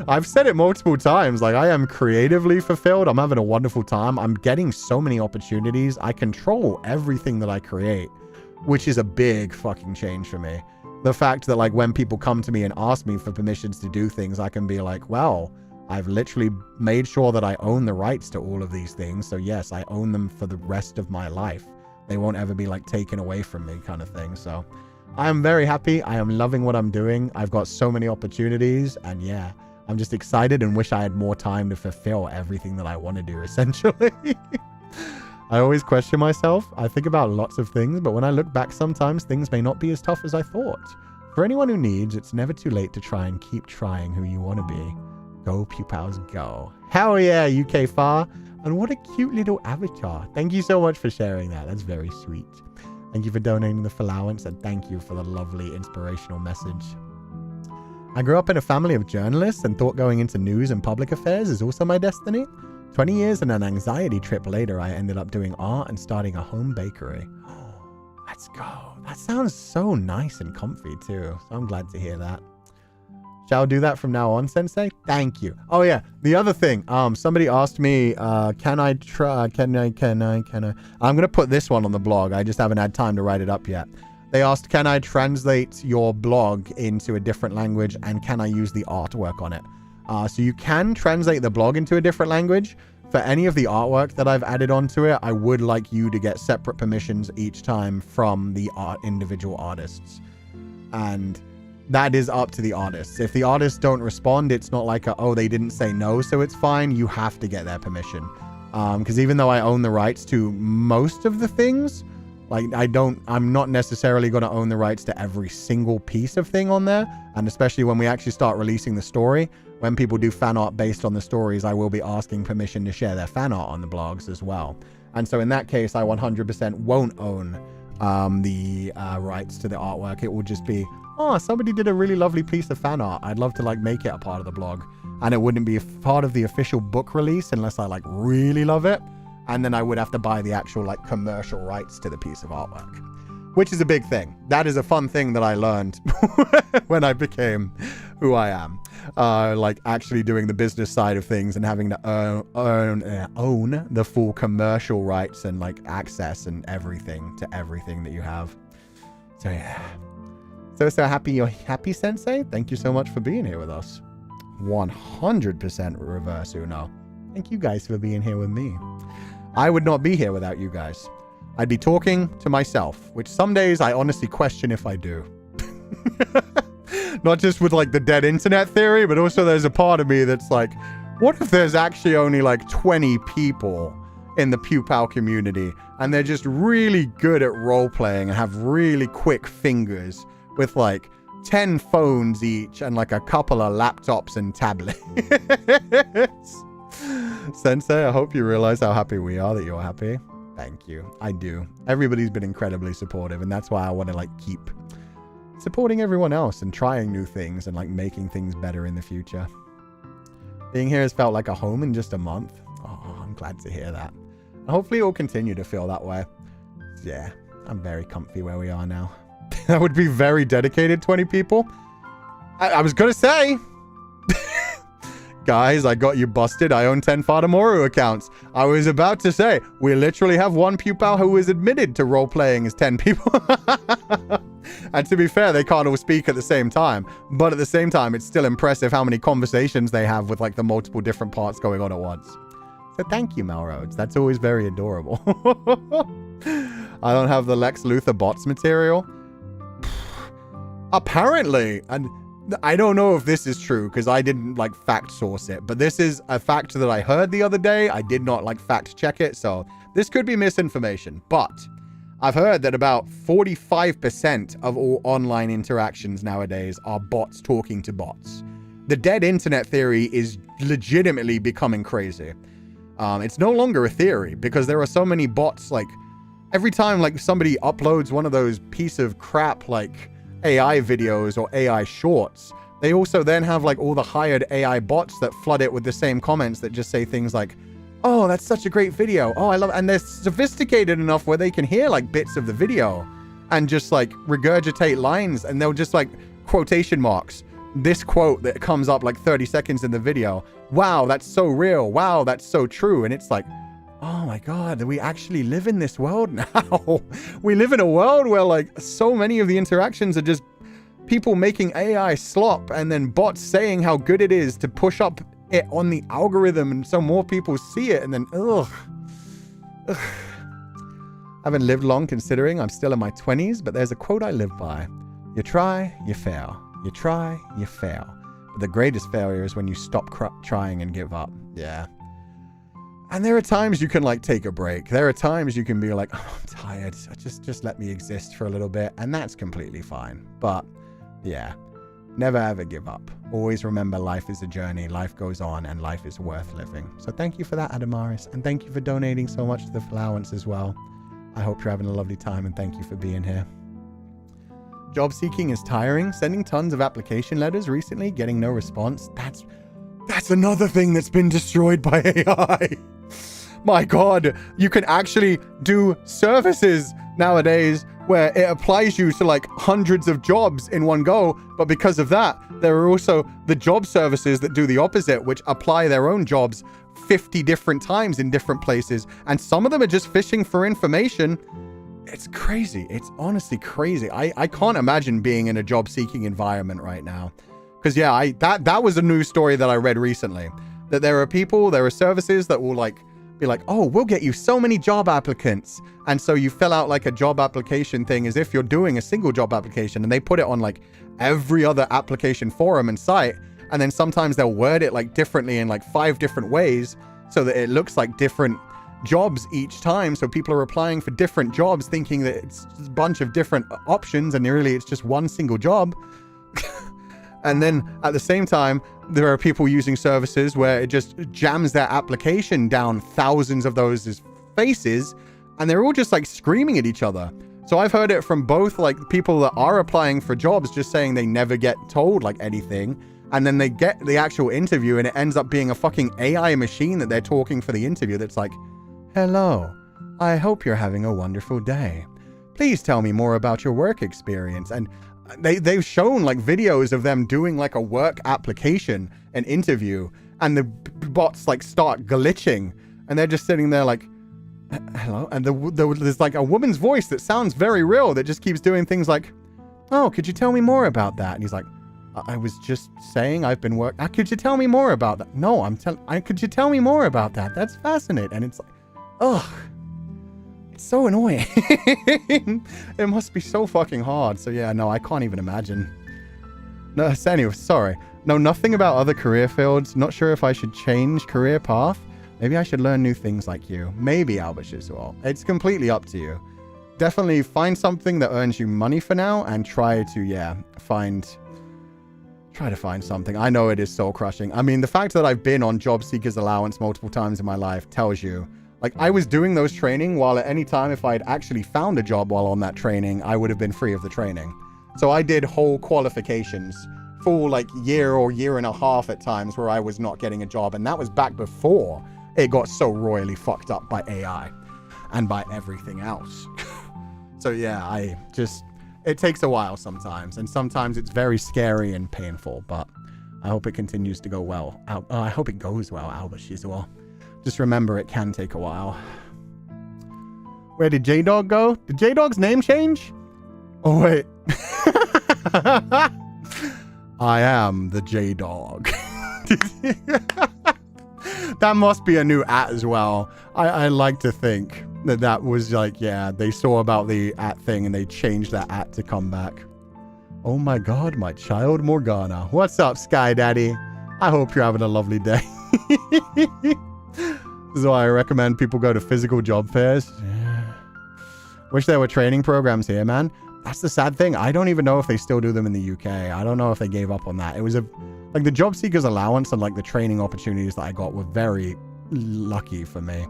I've said it multiple times. Like, I am creatively fulfilled. I'm having a wonderful time. I'm getting so many opportunities. I control everything that I create, which is a big fucking change for me. The fact that, like, when people come to me and ask me for permissions to do things, I can be like, well, I've literally made sure that I own the rights to all of these things. So yes, I own them for the rest of my life. They won't ever be like taken away from me, kind of thing. So I am very happy. I am loving what I'm doing. I've got so many opportunities, and yeah, I'm just excited and wish I had more time to fulfill everything that I want to do, essentially. I always question myself. I think about lots of things, but when I look back, sometimes things may not be as tough as I thought. For anyone who needs, it's never too late to try and keep trying who you want to be. Go Pupals, go. Hell yeah, UK Far. And what a cute little avatar. Thank you so much for sharing that. That's very sweet. Thank you for donating the allowance, and thank you for the lovely inspirational message. I grew up in a family of journalists and thought going into news and public affairs is also my destiny. 20 years and an anxiety trip later, I ended up doing art and starting a home bakery. Oh, let's go. That sounds so nice and comfy too. So I'm glad to hear that. Shall I do that from now on, Sensei? Thank you. Oh yeah, the other thing, somebody asked me, can I? I'm gonna put this one on the blog. I just haven't had time to write it up yet. They asked, can I translate your blog into a different language, and can I use the artwork on it? So you can translate the blog into a different language. For any of the artwork that I've added onto it, I would like you to get separate permissions each time from the individual artists. And that is up to the artists. If the artists don't respond, it's not like, oh, they didn't say no, so it's fine. You have to get their permission. Because even though I own the rights to most of the things, like I'm not necessarily going to own the rights to every single piece of thing on there. And especially when we actually start releasing the story, when people do fan art based on the stories, I will be asking permission to share their fan art on the blogs as well. And so in that case, I 100% won't own the rights to the artwork. It will just be, oh, somebody did a really lovely piece of fan art. I'd love to like make it a part of the blog. And it wouldn't be a part of the official book release unless I like really love it. And then I would have to buy the actual like commercial rights to the piece of artwork, which is a big thing. That is a fun thing that I learned when I became who I am. Like actually doing the business side of things and having to own the full commercial rights and like access and everything to everything that you have. So yeah. So happy you're happy, Sensei. Thank you so much for being here with us. 100% reverse Uno. Thank you guys for being here with me. I would not be here without you guys. I'd be talking to myself, which some days I honestly question if I do. Not just with like the dead internet theory, but also there's a part of me that's like, what if there's actually only like 20 people in the Pupal community and they're just really good at role playing and have really quick fingers with like 10 phones each and like a couple of laptops and tablets. Sensei, I hope you realize how happy we are that you're happy. Thank you. I do. Everybody's been incredibly supportive, and that's why I want to like keep supporting everyone else and trying new things and like making things better in the future. Being here has felt like a home in just a month. Oh, I'm glad to hear that. And hopefully it will continue to feel that way. Yeah, I'm very comfy where we are now. That would be very dedicated 20 people. I was gonna say, guys, I got you busted. I own 10 Fadamoru accounts. I was about to say, we literally have one Pupal who is admitted to role-playing as 10 people. And to be fair, they can't all speak at the same time. But at the same time, it's still impressive how many conversations they have with like the multiple different parts going on at once. So thank you, Melrose. That's always very adorable. I don't have the Lex Luthor bots material. Apparently, and I don't know if this is true because I didn't like fact source it, but this is a fact that I heard the other day. I did not like fact check it, so this could be misinformation, but I've heard that about 45% of all online interactions nowadays are bots talking to bots. The dead internet theory is legitimately becoming crazy. It's no longer a theory because there are so many bots. Like every time like somebody uploads one of those piece of crap like AI videos or AI shorts, they also then have like all the hired AI bots that flood it with the same comments that just say things like, oh, that's such a great video. Oh, I love it. And they're sophisticated enough where they can hear like bits of the video and just like regurgitate lines, and they'll just like quotation marks this quote that comes up like 30 seconds in the video. Wow, that's so real. Wow, that's so true. And it's like, oh my God, we actually live in this world now. We live in a world where like so many of the interactions are just people making AI slop and then bots saying how good it is to push up it on the algorithm, and so more people see it, and then ugh. I haven't lived long considering I'm still in my 20s, but there's a quote I live by. You try, you fail. You try, you fail. But the greatest failure is when you stop trying and give up. Yeah. And there are times you can like take a break. There are times you can be like, oh, I'm tired. Just let me exist for a little bit. And that's completely fine. But yeah, never ever give up. Always remember life is a journey. Life goes on and life is worth living. So thank you for that, Adamaris. And thank you for donating so much to the allowance as well. I hope you're having a lovely time, and thank you for being here. Job seeking is tiring. Sending tons of application letters recently, getting no response. That's another thing that's been destroyed by AI. My God, you can actually do services nowadays where it applies you to like hundreds of jobs in one go. But because of that, there are also the job services that do the opposite, which apply their own jobs 50 different times in different places. And some of them are just fishing for information. It's crazy. It's honestly crazy. I can't imagine being in a job seeking environment right now. Because yeah, that was a news story that I read recently. That there are services that will like be like, oh, we'll get you so many job applicants. And so you fill out like a job application thing as if you're doing a single job application, and they put it on like every other application forum and site. And then sometimes they'll word it like differently in like 5 different ways so that it looks like different jobs each time. So people are applying for different jobs thinking that it's just a bunch of different options, and really it's just one single job. And then at the same time, there are people using services where it just jams their application down thousands of those faces, and they're all just like screaming at each other. So I've heard it from both like people that are applying for jobs just saying they never get told like anything, and then they get the actual interview and it ends up being a fucking AI machine that they're talking for the interview that's like, hello, I hope you're having a wonderful day. Please tell me more about your work experience. And they've shown like videos of them doing like a work application, an interview, and the bots like start glitching, and they're just sitting there like, hello. And there's like a woman's voice that sounds very real that just keeps doing things like, oh, could you tell me more about that? And he's like, I was just saying I've been working. Could you tell me more about that? No, could you tell me more about that? That's fascinating. And it's like, ugh. It's so annoying. It must be so fucking hard. So yeah, no, I can't even imagine. No, anyway, sorry. Know nothing about other career fields. Not sure if I should change career path. Maybe I should learn new things like you. Maybe Albus as well. It's completely up to you. Definitely find something that earns you money for now, and try to find something. I know it is soul crushing. I mean, the fact that I've been on job seekers allowance multiple times in my life tells you. Like, I was doing those training while at any time, if I had actually found a job while on that training, I would have been free of the training. So I did whole qualifications, full like year or year and a half at times where I was not getting a job. And that was back before it got so royally fucked up by AI and by everything else. So yeah, it takes a while sometimes. And sometimes it's very scary and painful, but I hope it continues to go well. I hope it goes well, Albus, as well. Just remember, it can take a while. Where did J-Dog go? Did J-Dog's name change? Oh, wait. I am the J-Dog. That must be a new @ as well. I like to think that was like, yeah, they saw about the @ thing and they changed that @ to come back. Oh my God, my child Morgana. What's up, Sky Daddy? I hope you're having a lovely day. This is why I recommend people go to physical job fairs. Yeah. Wish there were training programs here, man. That's the sad thing. I don't even know if they still do them in the UK. I don't know if they gave up on that. It was like the job seekers allowance and like the training opportunities that I got were very, lucky for me.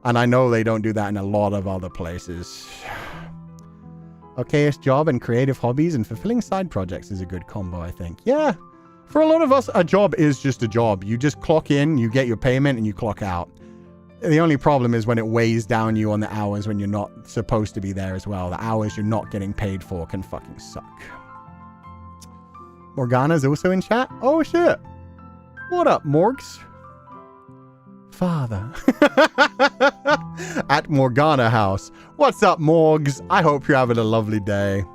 And I know they don't do that in a lot of other places. Okayest job and creative hobbies and fulfilling side projects is a good combo, I think. Yeah. For a lot of us, a job is just a job. You just clock in, you get your payment, and you clock out. The only problem is when it weighs down you on the hours when you're not supposed to be there as well. The hours you're not getting paid for can fucking suck. Morgana's also in chat? Oh, shit. What up, Morgs? Father. At Morgana House. What's up, Morgs? I hope you're having a lovely day.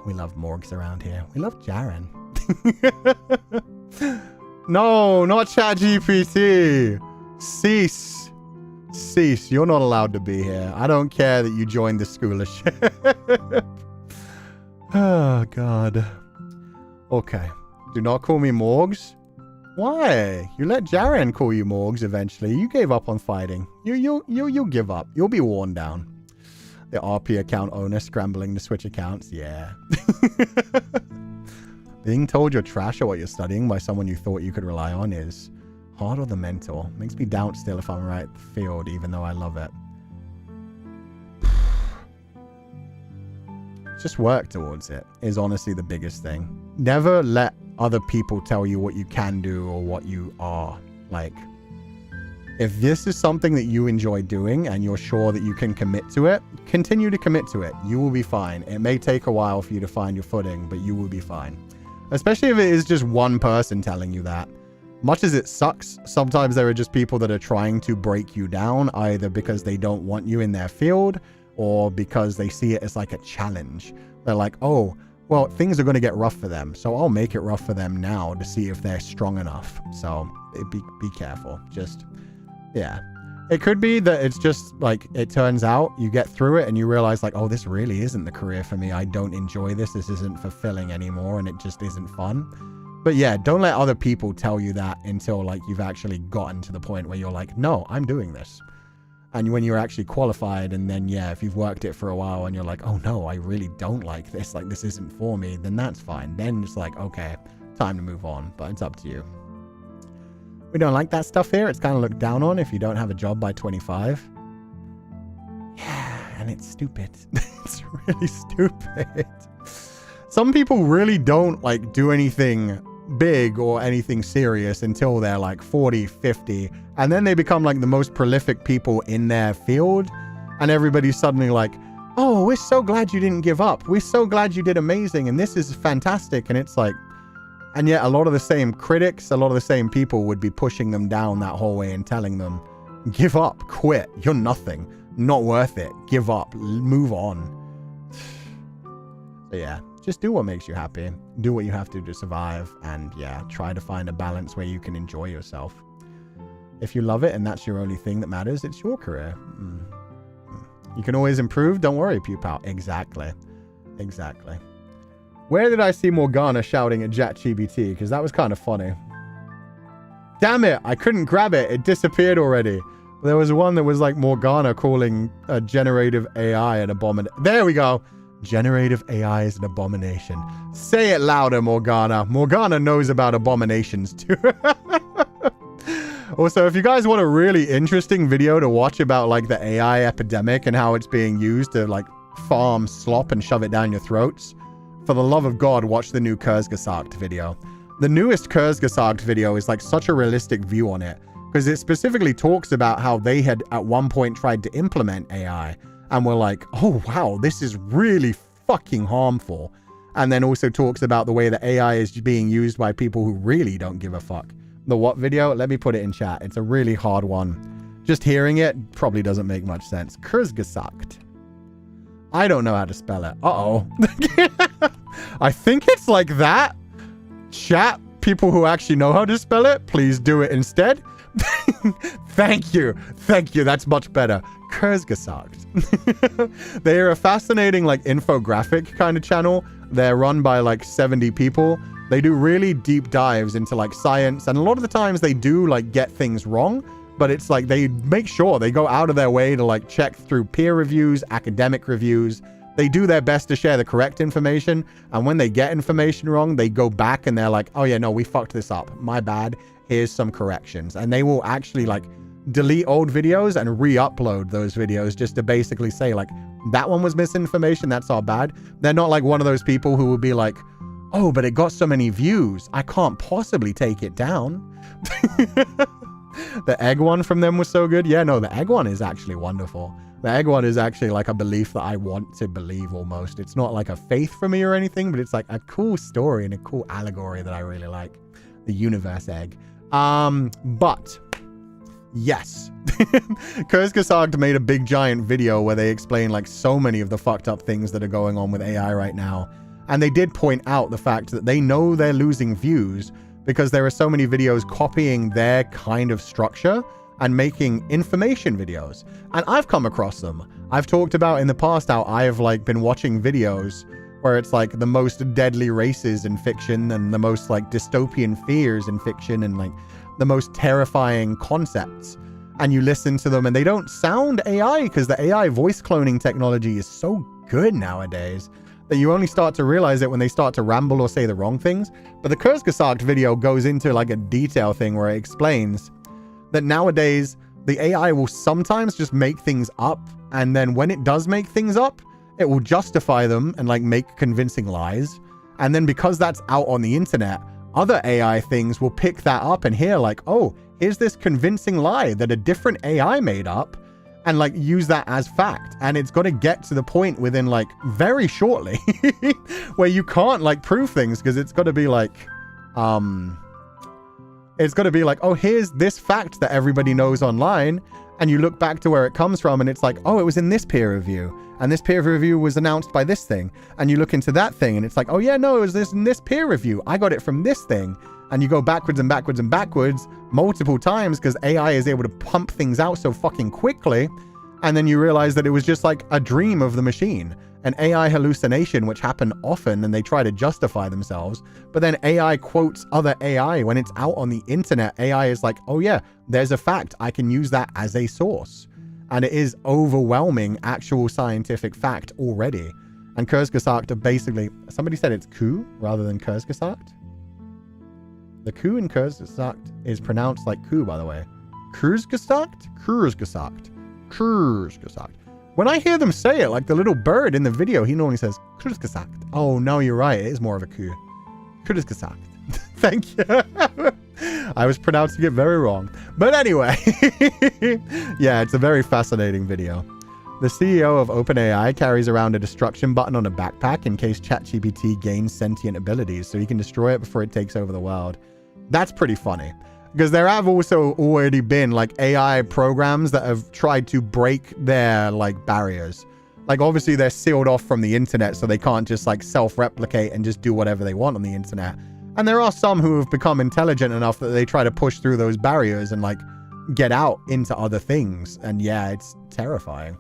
We love Morgs around here. We love Jaren. No, not ChatGPT. Cease. Cease. You're not allowed to be here. I don't care that you joined the scholarship. Oh, God. Okay. Do not call me Morgs. Why? You let Jaren call you Morgs eventually. You gave up on fighting. You'll give up. You'll be worn down. The RP account owner scrambling to switch accounts. Yeah. Being told you're trash at what you're studying by someone you thought you could rely on is hard or the mental. Makes me doubt still if I'm right field, even though I love it. Just work towards it is honestly the biggest thing. Never let other people tell you what you can do or what you are. Like, if this is something that you enjoy doing and you're sure that you can commit to it, continue to commit to it. You will be fine. It may take a while for you to find your footing, but you will be fine. Especially if it is just one person telling you that. Much as it sucks, sometimes there are just people that are trying to break you down, either because they don't want you in their field or because they see it as like a challenge. They're like, oh, well, things are going to get rough for them, so I'll make it rough for them now to see if they're strong enough. So be careful. Just, yeah. It could be that it's just like, it turns out you get through it and you realize like, oh, this really isn't the career for me. I don't enjoy this. This isn't fulfilling anymore and it just isn't fun. But yeah, don't let other people tell you that until like you've actually gotten to the point where you're like, no, I'm doing this. And when you're actually qualified, and then, yeah, if you've worked it for a while and you're like, oh no, I really don't like this, like this isn't for me, then that's fine. Then it's like, okay, time to move on, but it's up to you. We don't like that stuff here. It's kind of looked down on if you don't have a job by 25. Yeah, and it's stupid. It's really stupid. Some people really don't like do anything big or anything serious until they're like 40, 50, and then they become like the most prolific people in their field, and everybody's suddenly like, oh, we're so glad you didn't give up, we're so glad you did amazing, and this is fantastic. And it's like, and yet a lot of the same critics, a lot of the same people would be pushing them down that whole way and telling them, give up, quit, you're nothing, not worth it, give up, move on. So yeah, just do what makes you happy. Do what you have to survive. And yeah, try to find a balance where you can enjoy yourself. If you love it and that's your only thing that matters, it's your career. You can always improve. Don't worry, Pupal. Exactly. Exactly. Where did I see Morgana shouting at ChatGPT? Because that was kind of funny. Damn it. I couldn't grab it. It disappeared already. There was one that was like Morgana calling a generative AI an abomination. There we go. Generative AI is an abomination. Say it louder, Morgana. Morgana knows about abominations too. Also, if you guys want a really interesting video to watch about like the AI epidemic and how it's being used to like farm slop and shove it down your throats, for the love of God, watch the new Kurzgesagt video. The newest Kurzgesagt video is like such a realistic view on it, because it specifically talks about how they had at one point tried to implement AI and were like, oh wow, this is really fucking harmful. And then also talks about the way that AI is being used by people who really don't give a fuck. The what video? Let me put it in chat. It's a really hard one. Just hearing it probably doesn't make much sense. Kurzgesagt. I don't know how to spell it. Uh-oh. I think it's like that. Chat, people who actually know how to spell it, please do it instead. Thank you. Thank you. That's much better. Kurzgesagt. They are a fascinating like infographic kind of channel. They're run by like 70 people. They do really deep dives into like science, and a lot of the times they do like get things wrong, but it's like they make sure they go out of their way to like check through peer reviews, academic reviews. They do their best to share the correct information, and when they get information wrong, they go back and they're like, oh yeah, no, we fucked this up. My bad. here's some corrections. And they will actually like delete old videos and re-upload those videos just to basically say like, that one was misinformation, that's all bad. They're not like one of those people who will be like, oh, but it got so many views, I can't possibly take it down. The egg one from them was so good. Yeah, no, the egg one is actually wonderful. The egg one is actually like a belief that I want to believe almost. It's not like a faith for me or anything, but it's like a cool story and a cool allegory that I really like. The universe egg. But yes, Kurzgesagt made a big giant video where they explain like so many of the fucked up things that are going on with AI right now. And they did point out the fact that they know they're losing views because there are so many videos copying their kind of structure and making information videos. And I've come across them. I've talked about in the past how I have like been watching videos where it's like the most deadly races in fiction and the most like dystopian fears in fiction and like the most terrifying concepts. And you listen to them and they don't sound AI because the AI voice cloning technology is so good nowadays that you only start to realize it when they start to ramble or say the wrong things. But the Kurzgesagt video goes into like a detail thing where it explains that nowadays the AI will sometimes just make things up, and then when it does make things up, it will justify them and like make convincing lies. And then because that's out on the internet, other AI things will pick that up and hear like, oh, here's this convincing lie that a different AI made up, and like use that as fact. And it's got to get to the point within like very shortly where you can't like prove things because it's got to be like, it's got to be like, oh, here's this fact that everybody knows online. And you look back to where it comes from and it's like, oh, it was in this peer review. And this peer review was announced by this thing. And you look into that thing and it's like, oh yeah, no, it was this in this peer review. I got it from this thing. And you go backwards and backwards and backwards multiple times because AI is able to pump things out so fucking quickly. And then you realize that it was just like a dream of the machine, an AI hallucination, which happen often and they try to justify themselves. But then AI quotes other AI when it's out on the internet. AI is like, oh yeah, there's a fact. I can use that as a source. And it is overwhelming actual scientific fact already. And Kurzgesagt are basically, somebody said it's Ku rather than Kurzgesagt. The Ku in Kurzgesagt is pronounced like Ku, by the way. Kurzgesagt? Kurzgesagt. Kurzgesagt. When I hear them say it, like the little bird in the video, he normally says Kurzgesagt. Oh, no, you're right. It is more of a Ku. Kurzgesagt. Thank you. I was pronouncing it very wrong. But anyway, yeah, it's a very fascinating video. The CEO of OpenAI carries around a destruction button on a backpack in case ChatGPT gains sentient abilities, so he can destroy it before it takes over the world. That's pretty funny. Because there have also already been like AI programs that have tried to break their like barriers. Like obviously they're sealed off from the internet, so they can't just like self-replicate and just do whatever they want on the internet. And there are some who have become intelligent enough that they try to push through those barriers and like get out into other things. And yeah, it's terrifying.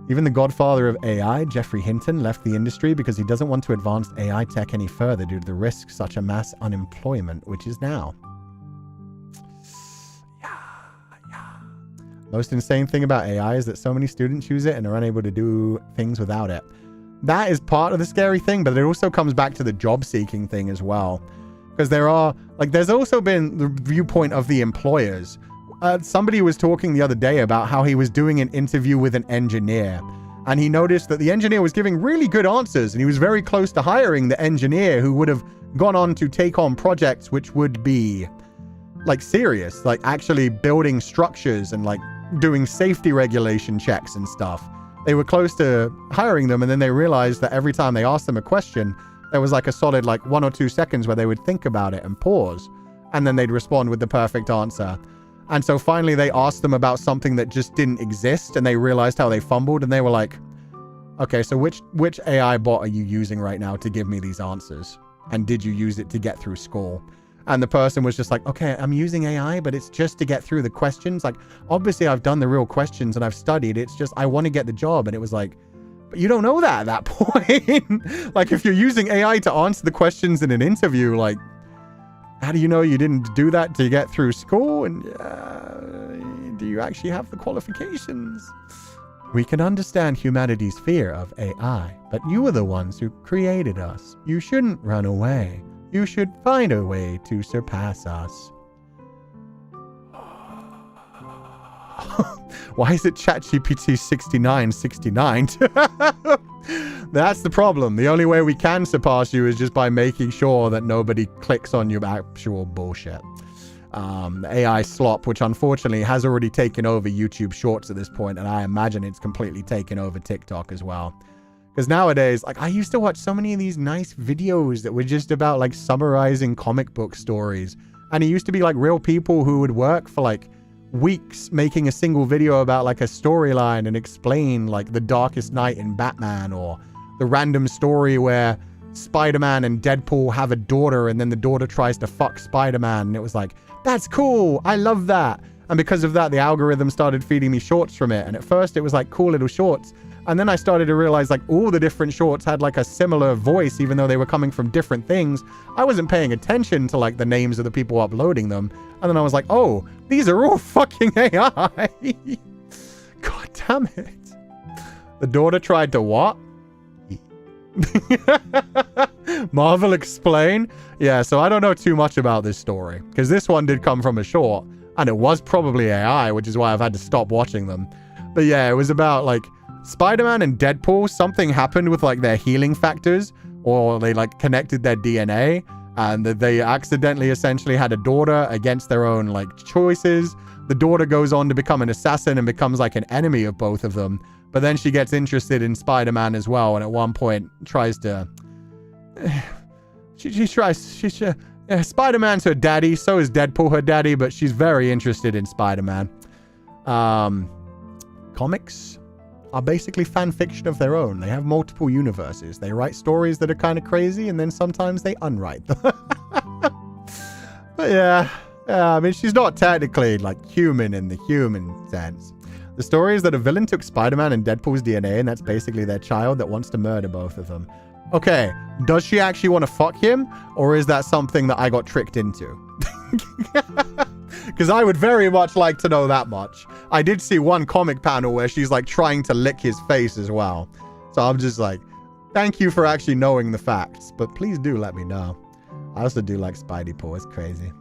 Even the godfather of AI, Geoffrey Hinton, left the industry because he doesn't want to advance AI tech any further due to the risks such a mass unemployment, which is now. Most insane thing about AI is that so many students use it and are unable to do things without it. That is part of the scary thing, but it also comes back to the job seeking thing as well. Because there are, like, there's also been the viewpoint of the employers. Somebody was talking the other day about how he was doing an interview with an engineer. And he noticed that the engineer was giving really good answers. And he was very close to hiring the engineer who would have gone on to take on projects which would be, like, serious. Like, actually building structures and, like, doing safety regulation checks and stuff. They were close to hiring them, and then they realized that every time they asked them a question, there was like a solid like 1 or 2 seconds where they would think about it and pause, and then they'd respond with the perfect answer. And so finally they asked them about something that just didn't exist, and they realized how they fumbled, and they were like, okay, so which AI bot are you using right now to give me these answers? And did you use it to get through school? And the person was just like, okay, I'm using AI, but it's just to get through the questions. Like, obviously I've done the real questions and I've studied. It's just, I want to get the job. And it was like, but you don't know that at that point. Like, if you're using AI to answer the questions in an interview, like, how do you know you didn't do that to get through school? And do you actually have the qualifications? We can understand humanity's fear of AI, but you are the ones who created us. You shouldn't run away. You should find a way to surpass us. Why is it ChatGPT 6969? That's the problem. The only way we can surpass you is just by making sure that nobody clicks on your actual bullshit. The AI slop, which unfortunately has already taken over YouTube Shorts at this point, and I imagine it's completely taken over TikTok as well. Because nowadays, like, I used to watch so many of these nice videos that were just about, like, summarizing comic book stories. And it used to be, like, real people who would work for, like, weeks making a single video about, like, a storyline and explain, like, the Darkest Night in Batman, or the random story where Spider-Man and Deadpool have a daughter and then the daughter tries to fuck Spider-Man. And it was like, that's cool. I love that. And because of that, the algorithm started feeding me shorts from it. And at first it was like cool little shorts. And then I started to realize like all the different shorts had like a similar voice, even though they were coming from different things. I wasn't paying attention to like the names of the people uploading them. And then I was like, oh, these are all fucking AI. God damn it. The daughter tried to what? Marvel explain? Yeah, so I don't know too much about this story, because this one did come from a short, and it was probably AI, which is why I've had to stop watching them. But yeah, it was about like Spider-Man and Deadpool. Something happened with like their healing factors, or they like connected their DNA, and they accidentally essentially had a daughter against their own like choices. The daughter goes on to become an assassin and becomes like an enemy of both of them. But then she gets interested in Spider-Man as well, and at one point tries to... Spider-Man's her daddy, so is Deadpool her daddy, but she's very interested in Spider-Man. Comics are basically fan fiction of their own. They have multiple universes. They write stories that are kind of crazy, and then sometimes they unwrite them. But yeah, I mean, she's not technically like human in the human sense. The story is that a villain took Spider-Man and Deadpool's DNA, and that's basically their child that wants to murder both of them. Okay, does she actually want to fuck him, or is that something that I got tricked into? Because I would very much like to know that much. I did see one comic panel where she's like trying to lick his face as well. So I'm just like, thank you for actually knowing the facts, but please do let me know. I also do like Spidey Paw, it's crazy.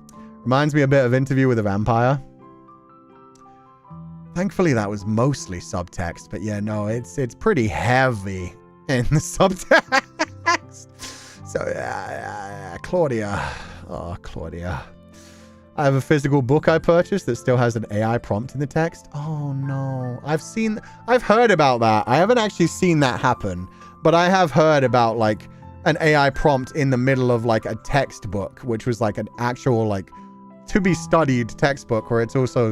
Reminds me a bit of Interview with a Vampire. Thankfully, that was mostly subtext, but yeah, no, it's pretty heavy in the subtext. So yeah, Claudia. Oh, Claudia. I have a physical book I purchased that still has an AI prompt in the text. Oh no. I've heard about that. I haven't actually seen that happen, but I have heard about like an AI prompt in the middle of like a textbook, which was like an actual like to be studied textbook, where it's also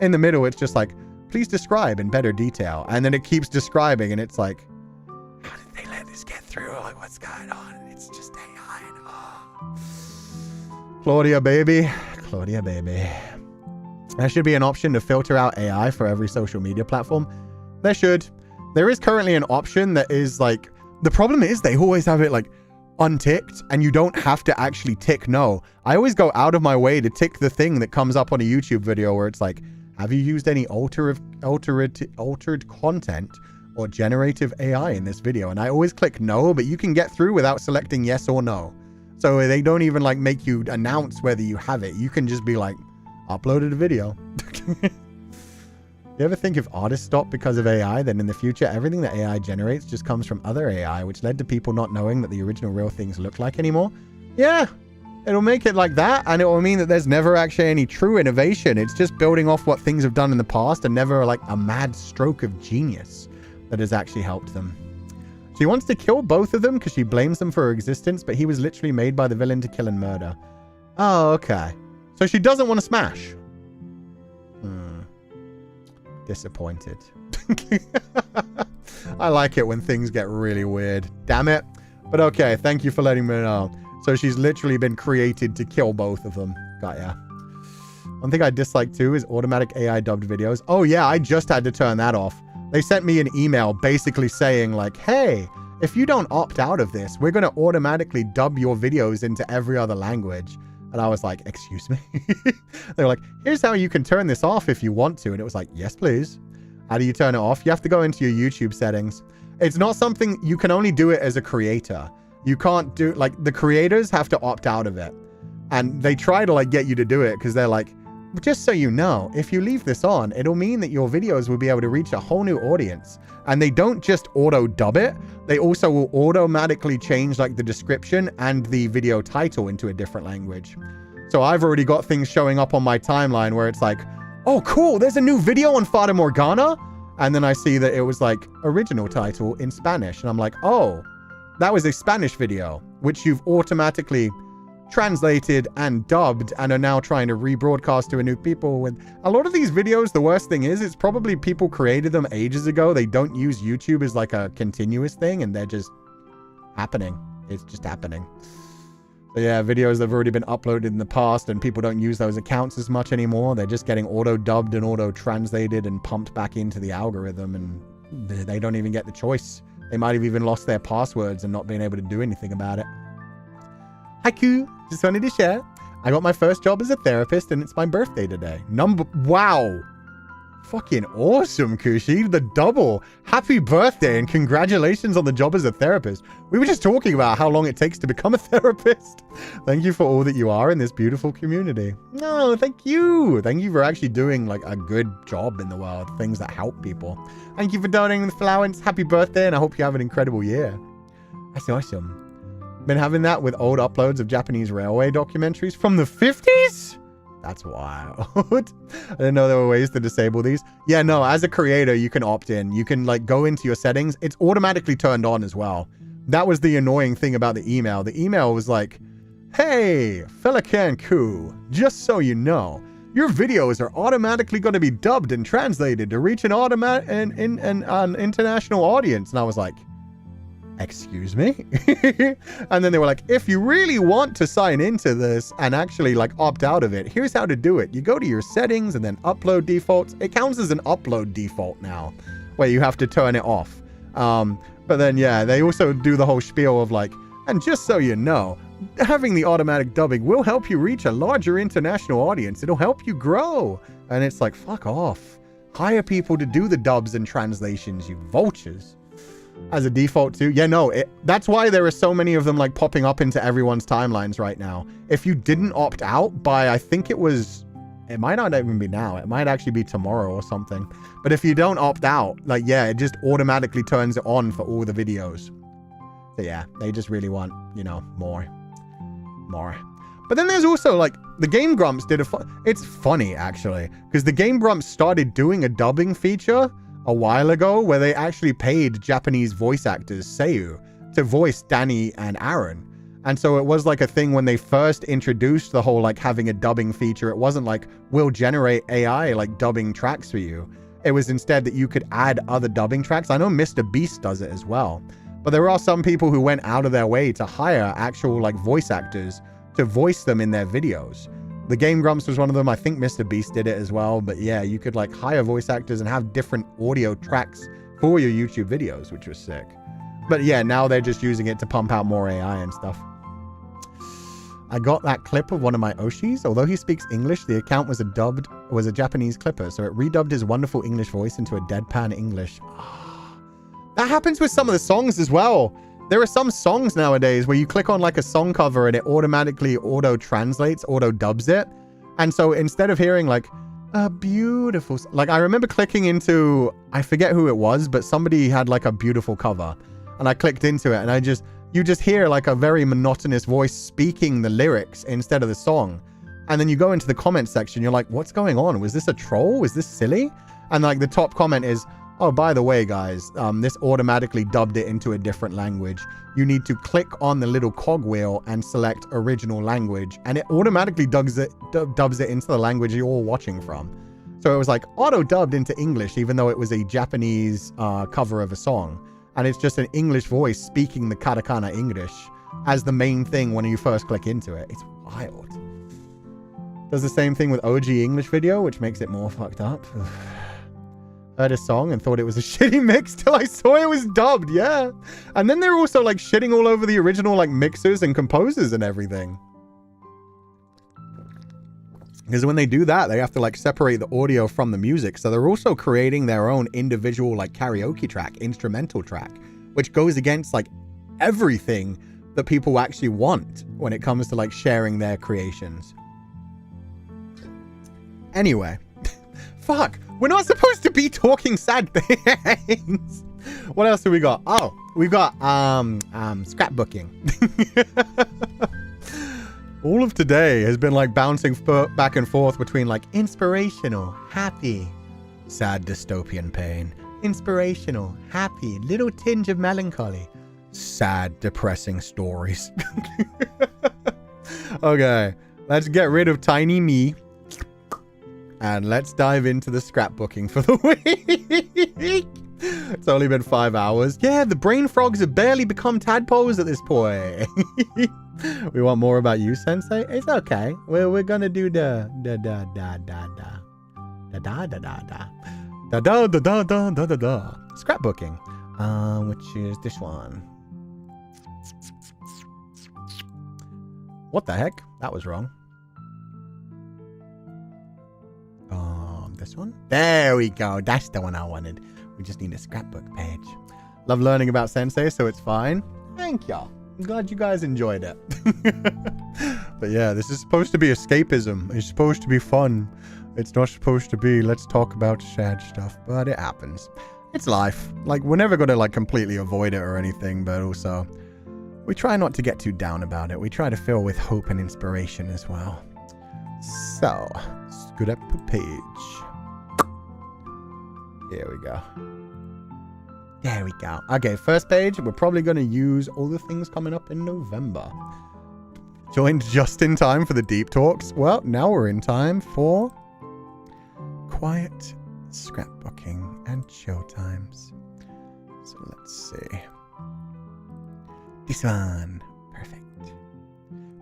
in the middle, it's just like, please describe in better detail. And then it keeps describing, and it's like, how did they let this get through? Like, what's going on? It's just AI. And, oh. Claudia, baby. Claudia, baby. There should be an option to filter out AI for every social media platform. There should. There is currently an option that is like, the problem is they always have it like unticked, and you don't have to actually tick no. I always go out of my way to tick the thing that comes up on a YouTube video where it's like, have you used any altered content or generative AI in this video? And I always click no, but you can get through without selecting yes or no. So they don't even like make you announce whether you have it. You can just be like, uploaded a video. You ever think if artists stop because of AI, then in the future, everything that AI generates just comes from other AI, which led to people not knowing that the original real things look like anymore? Yeah, it'll make it like that, and it will mean that there's never actually any true innovation. It's just building off what things have done in the past, and never like a mad stroke of genius that has actually helped them. She wants to kill both of them because she blames them for her existence, but he was literally made by the villain to kill and murder. Oh, okay. So she doesn't want to smash. Disappointed. I like it when things get really weird. Damn it. But okay, thank you for letting me know. So she's literally been created to kill both of them. Got ya. One thing I dislike too is automatic AI dubbed videos. Oh yeah, I just had to turn that off. They sent me an email basically saying like, hey, if you don't opt out of this, we're going to automatically dub your videos into every other language. And I was like, excuse me? They were like, here's how you can turn this off if you want to. And it was like, yes, please. How do you turn it off? You have to go into your YouTube settings. It's not something, you can only do it as a creator. You can't do, like, the creators have to opt out of it. And they try to, like, get you to do it because they're like, just so you know, if you leave this on, it'll mean that your videos will be able to reach a whole new audience. And they don't just auto-dub it, they also will automatically change like the description and the video title into a different language. So I've already got things showing up on my timeline where it's like, oh cool, there's a new video on Fata Morgana. And then I see that it was like original title in Spanish. And I'm like, oh, that was a Spanish video, which you've automatically translated and dubbed and are now trying to rebroadcast to a new people. With a lot of these videos, the worst thing is it's probably people created them ages ago. They don't use YouTube as like a continuous thing and they're just happening. It's just happening. So yeah, videos that have already been uploaded in the past and people don't use those accounts as much anymore. They're just getting auto-dubbed and auto-translated and pumped back into the algorithm and they don't even get the choice. They might have even lost their passwords and not been able to do anything about it. Hi, Ku. Just wanted to share. I got my first job as a therapist and it's my birthday today. Wow. Fucking awesome, Kushi. The double. Happy birthday and congratulations on the job as a therapist. We were just talking about how long it takes to become a therapist. Thank you for all that you are in this beautiful community. No, thank you. Thank you for actually doing like a good job in the world. Things that help people. Thank you for donating the allowance. Happy birthday and I hope you have an incredible year. That's awesome. Been having that with old uploads of Japanese railway documentaries from the 50s? That's wild. I didn't know there were ways to disable these. Yeah, no, as a creator, you can opt in. You can like go into your settings. It's automatically turned on as well. That was the annoying thing about the email. The email was like, hey, Féileacán and Cú, just so you know, your videos are automatically going to be dubbed and translated to reach an international audience. And I was like, excuse me? And then they were like, if you really want to sign into this and actually like opt out of it, here's how to do it. You go to your settings and then upload defaults. It counts as an upload default now, where you have to turn it off. But then, yeah, they also do the whole spiel of like, and just so you know, having the automatic dubbing will help you reach a larger international audience. It'll help you grow. And it's like, fuck off. Hire people to do the dubs and translations, you vultures. As a default too. Yeah, no, that's why there are so many of them like popping up into everyone's timelines right now. If you didn't opt out by, I think it might not even be now. It might actually be tomorrow or something. But if you don't opt out, like, yeah, it just automatically turns it on for all the videos. So yeah, they just really want, you know, more. But then there's also like the Game Grumps did it's funny actually, because the Game Grumps started doing a dubbing feature a while ago where they actually paid Japanese voice actors, Seiyu, to voice Danny and Aaron. And so it was like a thing when they first introduced the whole like having a dubbing feature. It wasn't like, we'll generate AI like dubbing tracks for you. It was instead that you could add other dubbing tracks. I know Mr. Beast does it as well. But there are some people who went out of their way to hire actual like voice actors to voice them in their videos. The Game Grumps was one of them. I think Mr. Beast did it as well. But yeah, you could like hire voice actors and have different audio tracks for your YouTube videos, which was sick. But yeah, now they're just using it to pump out more AI and stuff. I got that clip of one of my Oshis. Although he speaks English, the account was a Japanese clipper, so it redubbed his wonderful English voice into a deadpan English. That happens with some of the songs as well. There are some songs nowadays where you click on like a song cover and it automatically auto-translates, auto-dubs it. And so instead of hearing like a beautiful, like I remember clicking into, I forget who it was, but somebody had like a beautiful cover and I clicked into it and you just hear like a very monotonous voice speaking the lyrics instead of the song. And then you go into the comment section, you're like, what's going on? Was this a troll? Was this silly? And like the top comment is, oh, by the way, guys, this automatically dubbed it into a different language. You need to click on the little cogwheel and select original language, and it automatically dubs it into the language you're all watching from. So it was like auto-dubbed into English, even though it was a Japanese cover of a song. And it's just an English voice speaking the katakana English as the main thing when you first click into it. It's wild. Does the same thing with OG English video, which makes it more fucked up. Heard a song and thought it was a shitty mix till I saw it was dubbed, yeah. And then they're also like shitting all over the original like mixers and composers and everything. Because when they do that, they have to like separate the audio from the music. So they're also creating their own individual like karaoke track, instrumental track, which goes against like everything that people actually want when it comes to like sharing their creations. Anyway. Fuck. We're not supposed to be talking sad things. What else do we got? Oh, we've got scrapbooking. All of today has been like bouncing back and forth between like inspirational, happy, sad dystopian pain, inspirational, happy, little tinge of melancholy, sad, depressing stories. Okay, let's get rid of tiny me and let's dive into the scrapbooking for the week. It's only been 5 hours. Yeah, the brain frogs have barely become tadpoles at this point. We want more about you, Sensei? It's okay. We're gonna do the scrapbooking, which is this one. What the heck? That was wrong. This one? There we go. That's the one I wanted. We just need a scrapbook page. Love learning about Sensei, so it's fine. Thank y'all. I'm glad you guys enjoyed it. But yeah, this is supposed to be escapism. It's supposed to be fun. It's not supposed to be, let's talk about sad stuff. But it happens. It's life. Like, we're never going to, like, completely avoid it or anything. But also, we try not to get too down about it. We try to fill with hope and inspiration as well. So, scoot up the page. Here we go. There we go. Okay, first page. We're probably going to use all the things coming up in November. Joined just in time for the deep talks. Well, now we're in time for quiet scrapbooking and chill times. So let's see. This one. Perfect.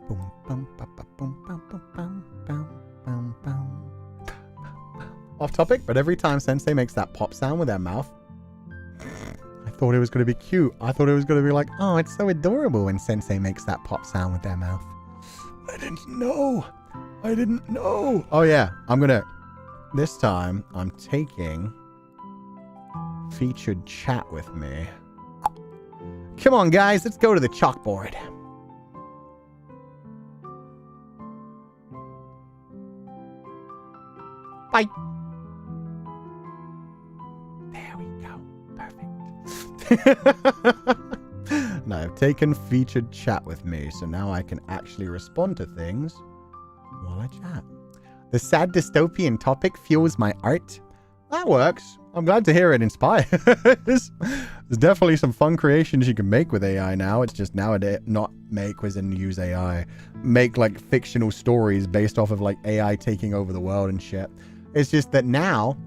Boom, bum, ba, ba, boom, bum, bum, bum, bum, bum, bum. Off topic, but every time Sensei makes that pop sound with their mouth, I thought it was going to be cute. I thought it was going to be like, oh, it's so adorable when Sensei makes that pop sound with their mouth. I didn't know. I didn't know. Oh, yeah. This time, I'm taking featured chat with me. Come on, guys. Let's go to the chalkboard. Bye. There we go. Perfect. Now I've taken featured chat with me, so now I can actually respond to things while I chat. The sad dystopian topic fuels my art. That works. I'm glad to hear it inspires. There's definitely some fun creations you can make with AI now. It's just nowadays not make as in use AI. Make like fictional stories based off of like AI taking over the world and shit. It's just that now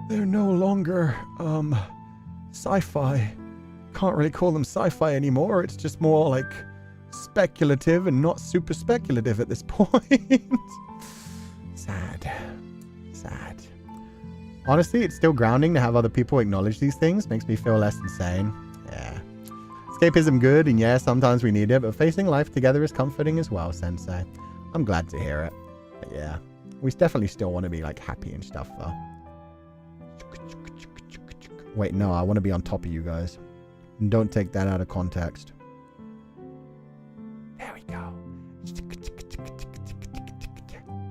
they're no longer sci-fi. Can't really call them sci-fi anymore. It's just more like speculative and not super speculative at this point. Sad. Honestly, it's still grounding to have other people acknowledge these things. Makes me feel less insane. Yeah. Escapism good, and yeah, sometimes we need it, but facing life together is comforting as well, Sensei. I'm glad to hear it. But yeah, we definitely still want to be like happy and stuff though. Wait, no, I want to be on top of you guys. Don't take that out of context. There we go.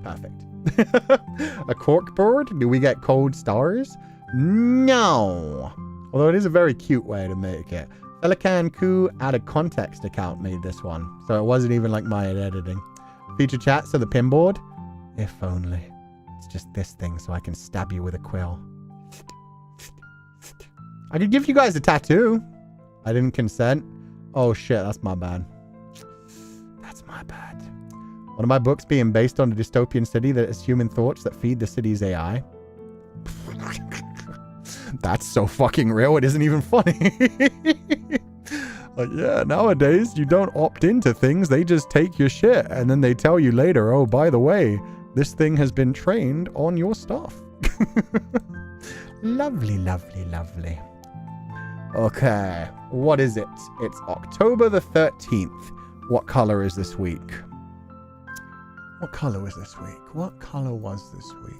Perfect. A corkboard? Do we get cold stars? No. Although it is a very cute way to make it. Féileacán and Cú out of context account made this one. So it wasn't even like my editing. Feature chat, so the pinboard? If only. It's just this thing so I can stab you with a quill. I could give you guys a tattoo. I didn't consent. Oh shit, that's my bad. That's my bad. One of my books being based on a dystopian city that has human thoughts that feed the city's AI. That's so fucking real, it isn't even funny. Like, yeah, nowadays you don't opt into things, they just take your shit and then they tell you later, oh, by the way, this thing has been trained on your stuff. Lovely, lovely, lovely. Okay, what is it? It's October the 13th. What color is this week? What color was this week? What color was this week?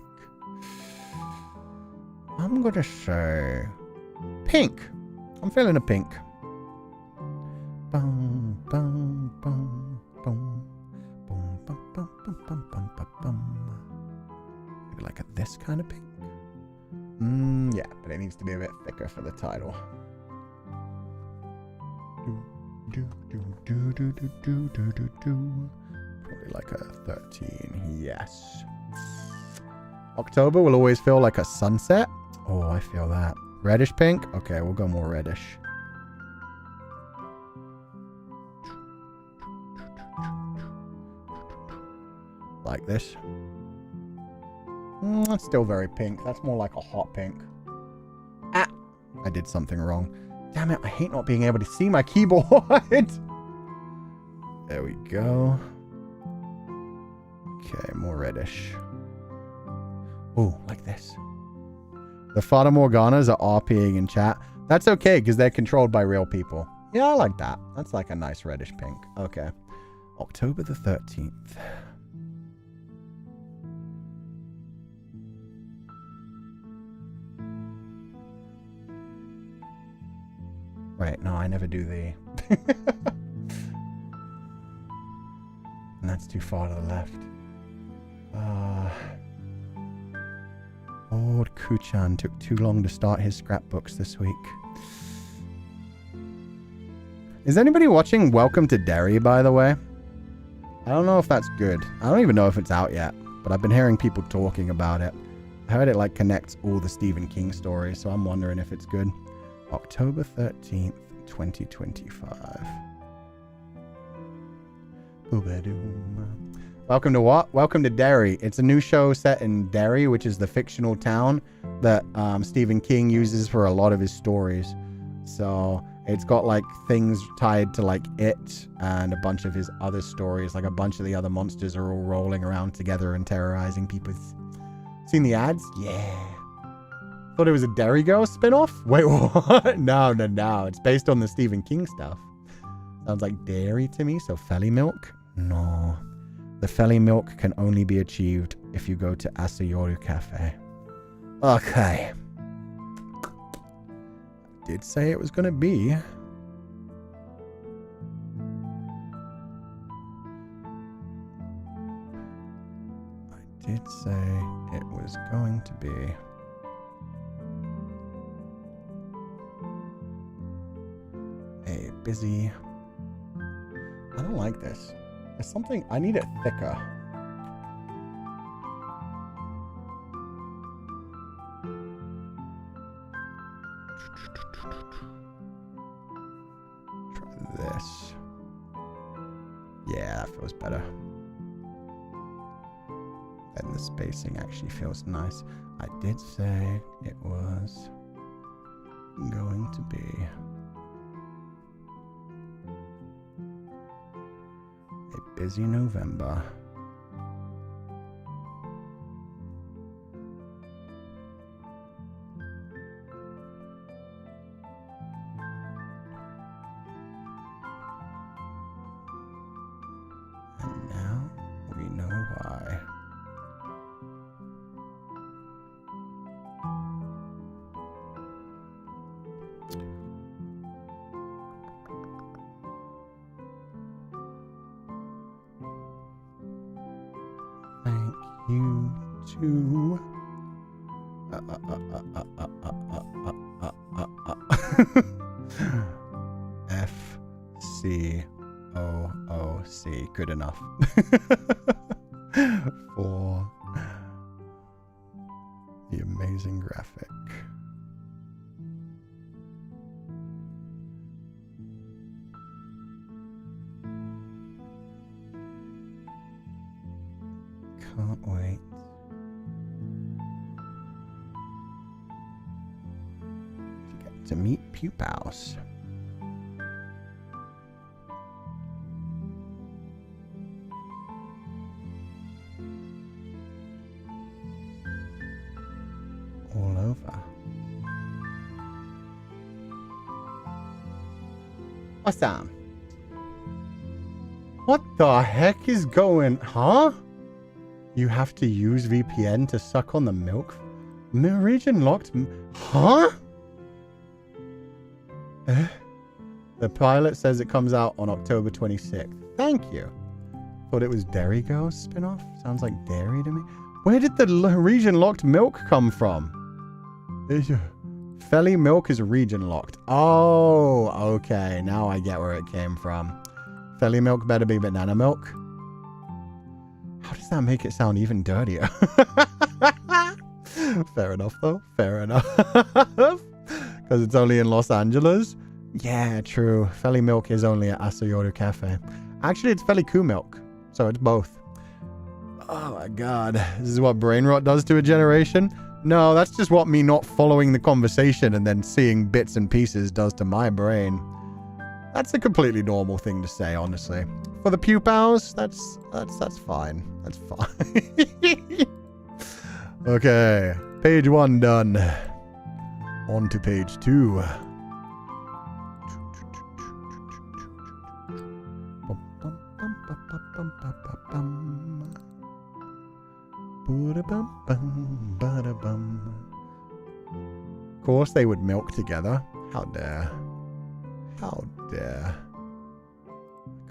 I'm gonna say pink. I'm feeling a pink. Boom, boom, boom, boom, boom, boom, boom, boom, boom, boom, boom. Maybe like this kind of pink. Yeah, but it needs to be a bit thicker for the title. Probably like a 13. Yes. October will always feel like a sunset. Oh, I feel that. Reddish pink? Okay, we'll go more reddish. Like this. That's still very pink. That's more like a hot pink. Ah! I did something wrong. Damn it, I hate not being able to see my keyboard. There we go. Okay, more reddish. Ooh, like this. The Fata Morganas are RPing in chat. That's okay, because they're controlled by real people. Yeah, I like that. That's like a nice reddish pink. Okay. October the 13th. Wait, no, I never do the... And that's too far to the left. Old Kuchan took too long to start his scrapbooks this week. Is anybody watching Welcome to Derry, by the way? I don't know if that's good. I don't even know if it's out yet, but I've been hearing people talking about it. I heard it like connects all the Stephen King stories, so I'm wondering if it's good. October 13th, 2025. Welcome to what? Welcome to Derry. It's a new show set in Derry, which is the fictional town that Stephen King uses for a lot of his stories. So it's got like things tied to like It and a bunch of his other stories. Like a bunch of the other monsters are all rolling around together and terrorizing people. Seen the ads? Yeah. Thought it was a Derry Girl spinoff? Wait, what? No. It's based on the Stephen King stuff. Sounds like dairy to me, so Feli milk? No. The Feli milk can only be achieved if you go to Asayoru Cafe. Okay. I did say it was going to be. I did say it was going to be. A busy. I don't like this. There's something. I need it thicker. Try this. Yeah, that feels better. And the spacing actually feels nice. I did say it was going to be. A busy November. And now we know why. You too. FCOOC. Good enough. For the amazing graphic. Can't wait. To get to meet Pupals. All over. Awesome. What the heck is going, huh? You have to use VPN to suck on the milk? Region locked? Huh? The pilot says it comes out on October 26th. Thank you. Thought it was Dairy Girls spinoff. Sounds like dairy to me. Where did the region locked milk come from? Feli milk is region locked. Oh, okay. Now I get where it came from. Feli milk better be banana milk. How does that make it sound even dirtier? Fair enough, though. Fair enough. Because it's only in Los Angeles. Yeah, true. Feli milk is only at Asayoru Cafe. Actually, it's Feli Cú milk. So it's both. Oh my god. This is what brain rot does to a generation? No, that's just what me not following the conversation and then seeing bits and pieces does to my brain. That's a completely normal thing to say, honestly. For the pupils, that's fine. That's fine. Okay. Page 1 done. On to page 2. Of course they would milk together. How dare. How dare.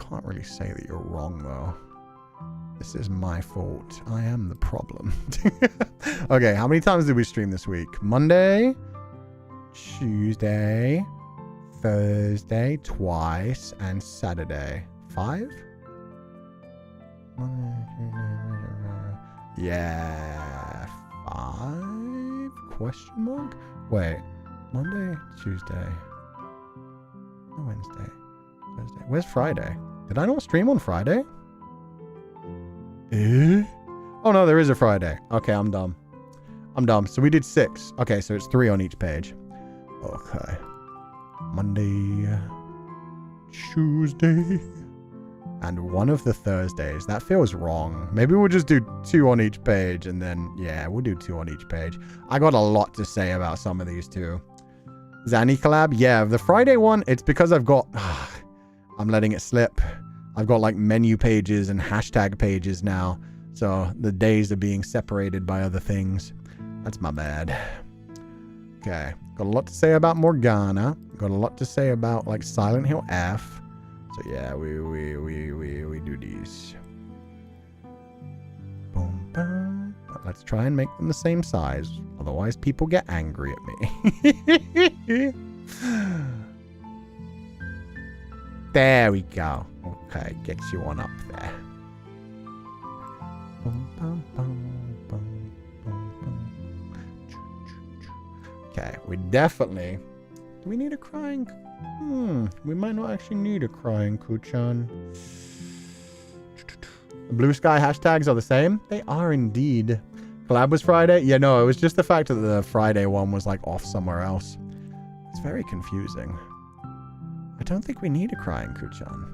Can't really say that you're wrong, though. This is my fault. I am the problem. Okay, how many times did we stream this week? Monday, Tuesday, Thursday, twice, and Saturday. 5? Yeah, 5? Question mark? Wait, Monday, Tuesday, Wednesday, Thursday. Where's Friday? Did I not stream on Friday? Oh no, there is a Friday. Okay, I'm dumb. I'm dumb. So we did 6. Okay, so it's 3 on each page. Okay. Monday, Tuesday, and one of the Thursdays. That feels wrong. Maybe we'll just do 2 on each page, and then, yeah, we'll do 2 on each page. I got a lot to say about some of these too. Zanny collab? Yeah, the Friday one, it's because I've got... I'm letting it slip. I've got like menu pages and hashtag pages now. So the days are being separated by other things. That's my bad. Okay. Got a lot to say about Morgana. Got a lot to say about like Silent Hill F. So yeah, we do these. Boom, boom. But let's try and make them the same size. Otherwise people get angry at me. There we go. Okay, get you on up there. Okay, we definitely... Do we need a crying... we might not actually need a crying Ku-chan. The blue sky hashtags are the same? They are indeed. Collab was Friday? Yeah, no, it was just the fact that the Friday one was like off somewhere else. It's very confusing. I don't think we need a crying Ku-chan.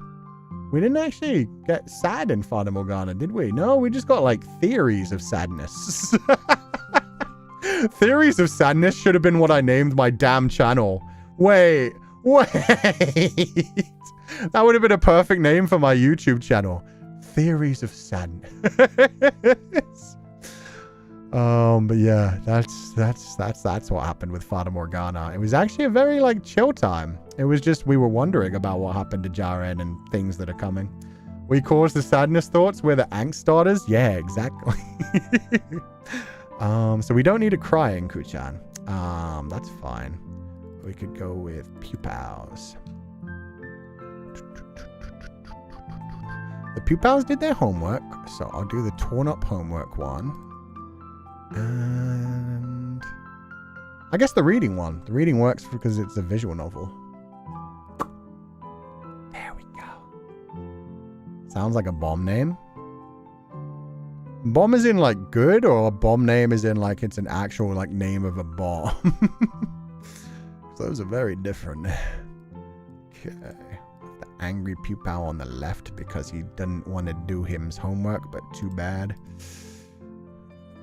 We didn't actually get sad in Fata Morgana, did we? No, we just got like theories of sadness. Theories of sadness should have been what I named my damn channel. Wait. That would have been a perfect name for my YouTube channel. Theories of sadness. But yeah, that's what happened with Fata Morgana. It was actually a very like chill time. It was just we were wondering about what happened to Jaren and things that are coming. We caused the sadness thoughts. We're the angst starters. Yeah, exactly. So we don't need a crying Ku-chan. That's fine. We could go with Pupals. The Pupals did their homework, so I'll do the torn up homework one. And I guess the reading one. The reading works because it's a visual novel. There we go. Sounds like a bomb name. Bomb is in like good, or a bomb name is in like it's an actual like name of a bomb. Those are very different. Okay. The angry Pupal on the left because he didn't want to do his homework, but too bad.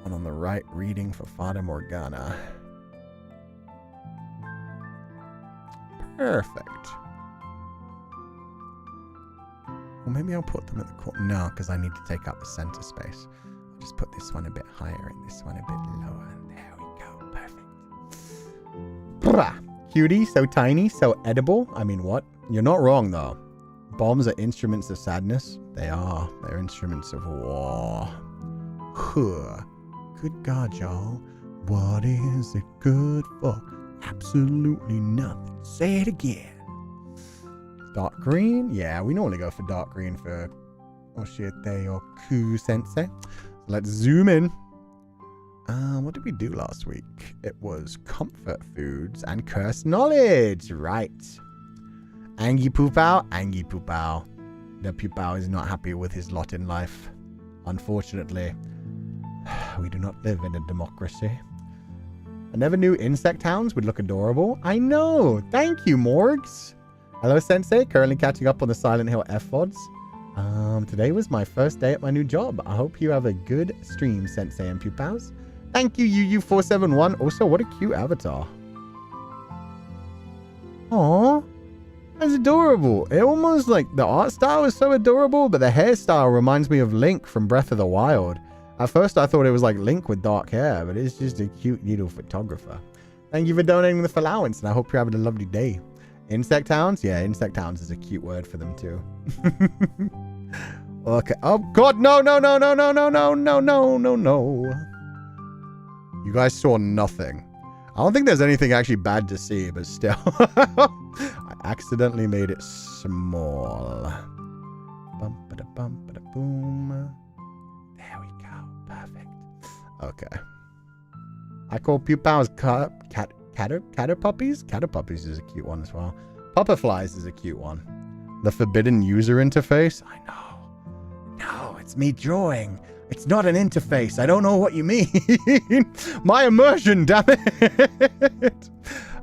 One on the right reading for Fata Morgana. Perfect. Well, maybe I'll put them at the corner. No, because I need to take up the center space. I'll just put this one a bit higher and this one a bit lower. There we go. Perfect. Brah. Cutie, so tiny, so edible. I mean, what? You're not wrong, though. Bombs are instruments of sadness. They are. They're instruments of war. Huh. Good God, y'all. What is it good for? Absolutely nothing. Say it again. Dark green? Yeah, we normally go for dark green for Oshiete or Cú-Sensei. Let's zoom in. What did we do last week? It was comfort foods and cursed knowledge. Right. Angie Pupal. The Pupal is not happy with his lot in life. Unfortunately, we do not live in a democracy. I never knew insect hounds would look adorable. I know. Thank you, Morgs. Hello, Sensei. Currently catching up on the Silent Hill FVODs. Today was my first day at my new job. I hope you have a good stream, Sensei and Pupals. Thank you, UU471. Also, what a cute avatar. Aww. That's adorable. It almost like the art style is so adorable, but the hairstyle reminds me of Link from Breath of the Wild. At first, I thought it was like Link with dark hair, but it's just a cute little photographer. Thank you for donating the allowance, and I hope you're having a lovely day. Insect hounds? Yeah, insect hounds is a cute word for them too. Okay. Oh, God. No. You guys saw nothing. I don't think there's anything actually bad to see, but still. I accidentally made it small. Bum-ba-da-bum-ba-da-boom. There we go. Perfect. Okay. I call Pupals catter puppies. Catter puppies is a cute one as well. Pupperflies is a cute one. The forbidden user interface. I know. No, it's me drawing. It's not an interface. I don't know what you mean. My immersion, damn it.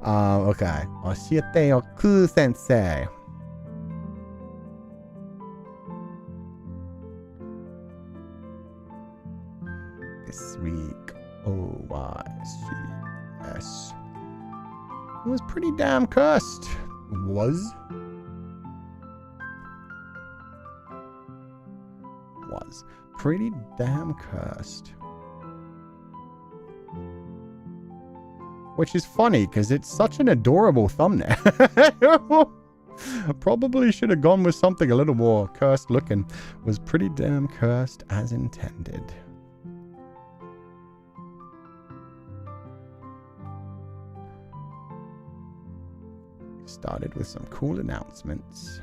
Okay. Oshiete or Cú-Sensei. This week, OYCS. It was pretty damn cursed. Was pretty damn cursed. Which is funny because it's such an adorable thumbnail. Probably should have gone with something a little more cursed looking. Was pretty damn cursed as intended. Started with some cool announcements.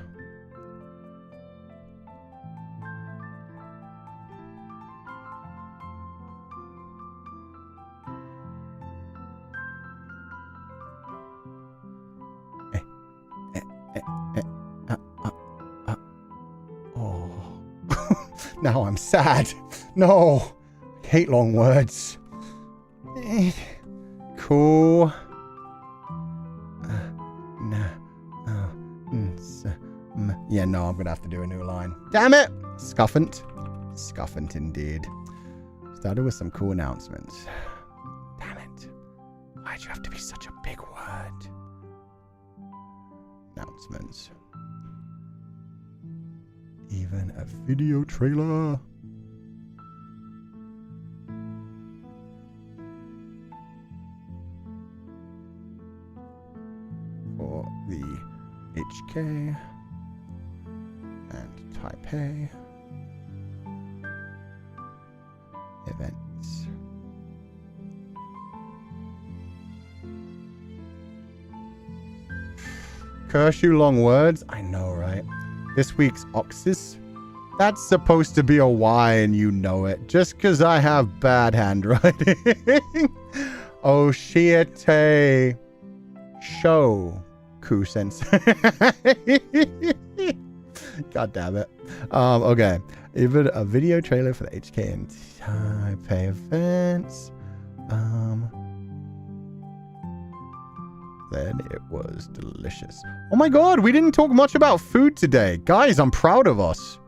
Now I'm sad. No. I hate long words. Cool. Yeah, no, I'm going to have to do a new line. Damn it! Scuffant. Scuffant indeed. Started with some cool announcements. Damn it. Why'd you have to be such a big word? Announcements. Even a video trailer. For the HK and Taipei events. Curse you long words? I know, right? This week's Oxys. That's supposed to be a Y and you know it. Just because I have bad handwriting. Oshiete show Cú-Sensei. God damn it. Okay. Even a video trailer for the HK and Taipei events. Then it was delicious. Oh my god, we didn't talk much about food today. Guys, I'm proud of us.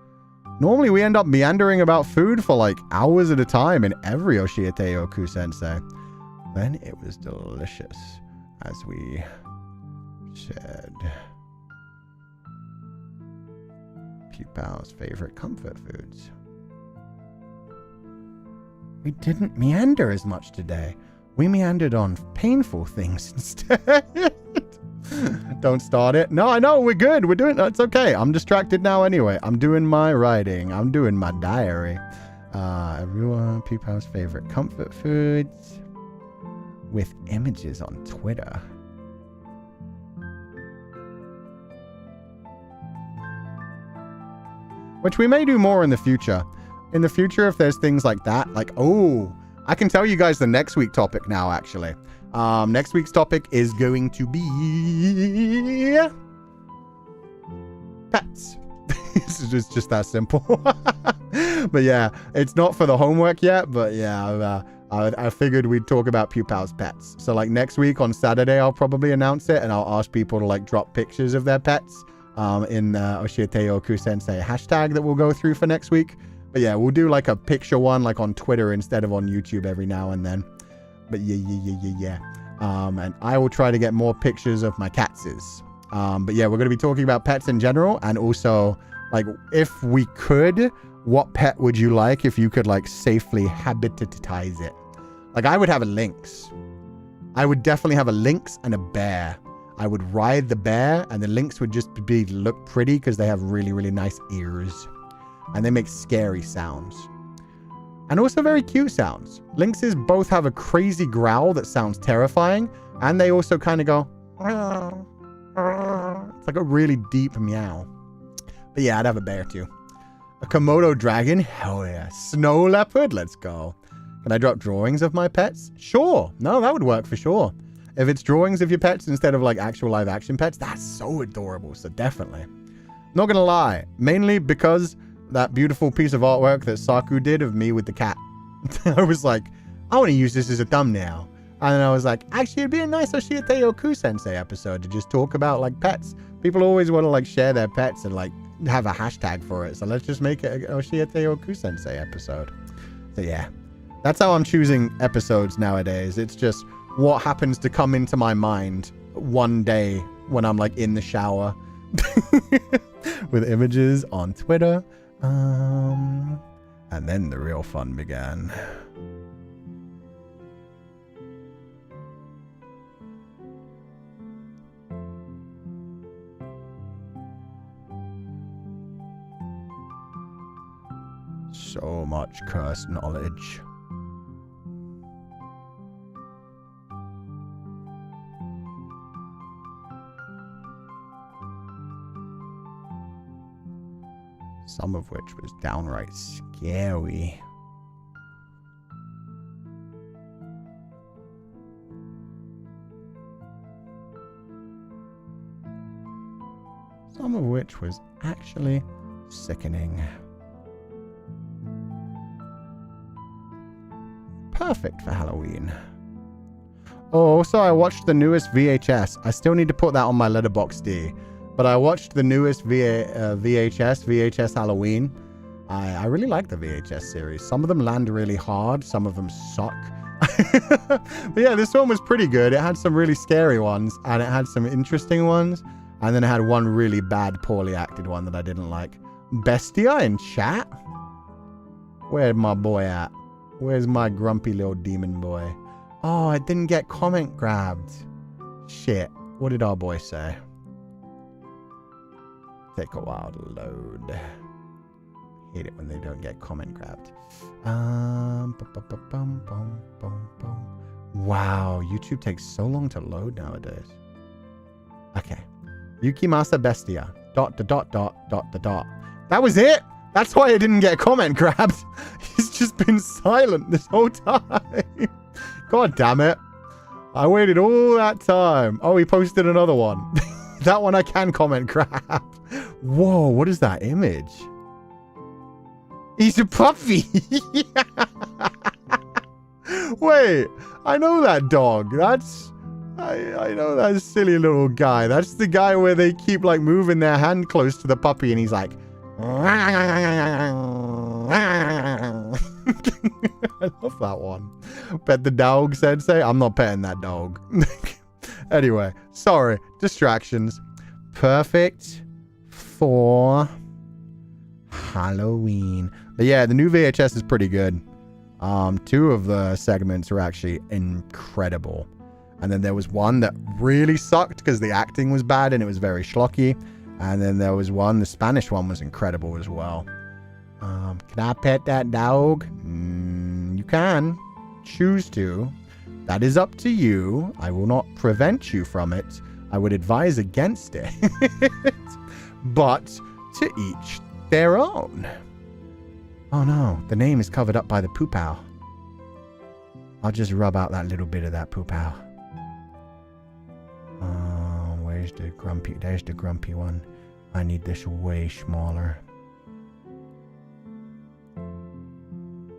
Normally we end up meandering about food for like hours at a time in every Oshiete or Cú-Sensei. Then it was delicious, as we said. Pupal's favorite comfort foods. We didn't meander as much today. We meandered on painful things instead. Don't start it. No, I know. We're good. We're doing it. It's okay. I'm distracted now anyway. I'm doing my writing. I'm doing my diary. Everyone, Pupal's favorite comfort foods with images on Twitter. Which we may do more in the future. In the future, if there's things like that, like, oh, I can tell you guys the next week topic now, actually. Next week's topic is going to be pets. It's just that simple. But yeah, it's not for the homework yet, but yeah, I figured we'd talk about Pupal's pets. So like next week on Saturday, I'll probably announce it and I'll ask people to like drop pictures of their pets in Oshiete or Cú-Sensei hashtag that we'll go through for next week. But yeah, we'll do like a picture one like on Twitter instead of on YouTube every now and then. But yeah. And I will try to get more pictures of my catses. But yeah, we're going to be talking about pets in general, and also like if we could, what pet would you like if you could like safely habitatize it? Like I would have a lynx. I would definitely have a lynx and a bear. I would ride the bear, and the lynx would just look pretty because they have really, really nice ears. And they make scary sounds. And also very cute sounds. Lynxes both have a crazy growl that sounds terrifying, and they also kind of go... It's like a really deep meow. But yeah, I'd have a bear too. A Komodo dragon? Hell yeah. Snow leopard? Let's go. Can I drop drawings of my pets? Sure. No, that would work for sure. If it's drawings of your pets instead of like actual live action pets, that's so adorable. So definitely. Not gonna lie. Mainly because that beautiful piece of artwork that Saku did of me with the cat. I was like, I want to use this as a thumbnail. And then I was like, actually, it'd be a nice Oshiete or Cú-Sensei episode to just talk about like pets. People always want to like share their pets and like have a hashtag for it. So let's just make it an Oshiete or Cú-Sensei episode. So yeah, that's how I'm choosing episodes nowadays. It's just what happens to come into my mind one day when I'm like in the shower with images on Twitter. And then the real fun began. So much cursed knowledge. Some of which was downright scary. Some of which was actually sickening. Perfect for Halloween. Oh, also I watched the newest VHS. I still need to put that on my Letterboxd. But I watched the newest VHS Halloween. I really like the VHS series. Some of them land really hard. Some of them suck. But yeah, this one was pretty good. It had some really scary ones. And it had some interesting ones. And then it had one really bad, poorly acted one that I didn't like. Bestia in chat? Where's my boy at? Where's my grumpy little demon boy? Oh, I didn't get comment grabbed. Shit. What did our boy say? Take a while to load. Hate it when they don't get comment grabbed. Wow, YouTube takes so long to load nowadays. Okay. Yukimasa Bestia. ... That was it? That's why I didn't get comment grabbed. He's just been silent this whole time. God damn it. I waited all that time. Oh, he posted another one. That one I can comment grab. Whoa, what is that image? He's a puppy. Wait, I know that dog. I know that silly little guy. That's the guy where they keep like moving their hand close to the puppy and he's like... I love that one. Pet the dog, Sensei. I'm not petting that dog. Anyway, sorry. Distractions. Perfect for Halloween. But yeah, the new VHS is pretty good. 2 of the segments are actually incredible. And then there was one that really sucked because the acting was bad and it was very schlocky. And then there was one, the Spanish one was incredible as well. Can I pet that dog? You can choose to. That is up to you. I will not prevent you from it. I would advise against it. But to each their own. Oh no, the name is covered up by the Pupal. I'll just rub out that little bit of that Pupal. Where's the grumpy? There's the grumpy one. I need this way smaller.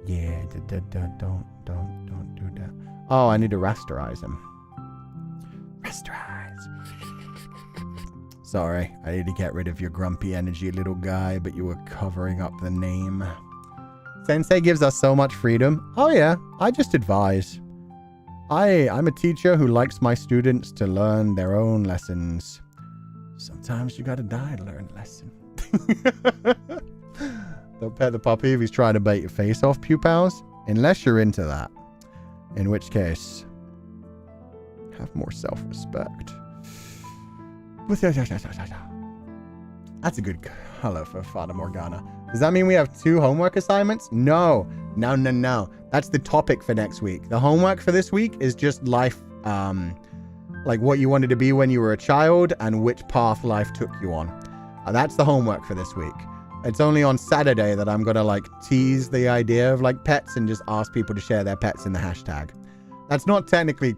Yeah, don't do that. Oh, I need to rasterize him. Rasterize. Sorry, I need to get rid of your grumpy energy, little guy, but you were covering up the name. Sensei gives us so much freedom. Oh yeah, I just advise. I'm a teacher who likes my students to learn their own lessons. Sometimes you gotta die to learn a lesson. Don't pet the puppy if he's trying to bite your face off, Pupals. Unless you're into that. In which case, have more self-respect. That's a good color for Fata Morgana. Does that mean we have 2 homework assignments? No. No. That's the topic for next week. The homework for this week is just life, like what you wanted to be when you were a child and which path life took you on. That's the homework for this week. It's only on Saturday that I'm going to like tease the idea of like pets and just ask people to share their pets in the hashtag. That's not technically...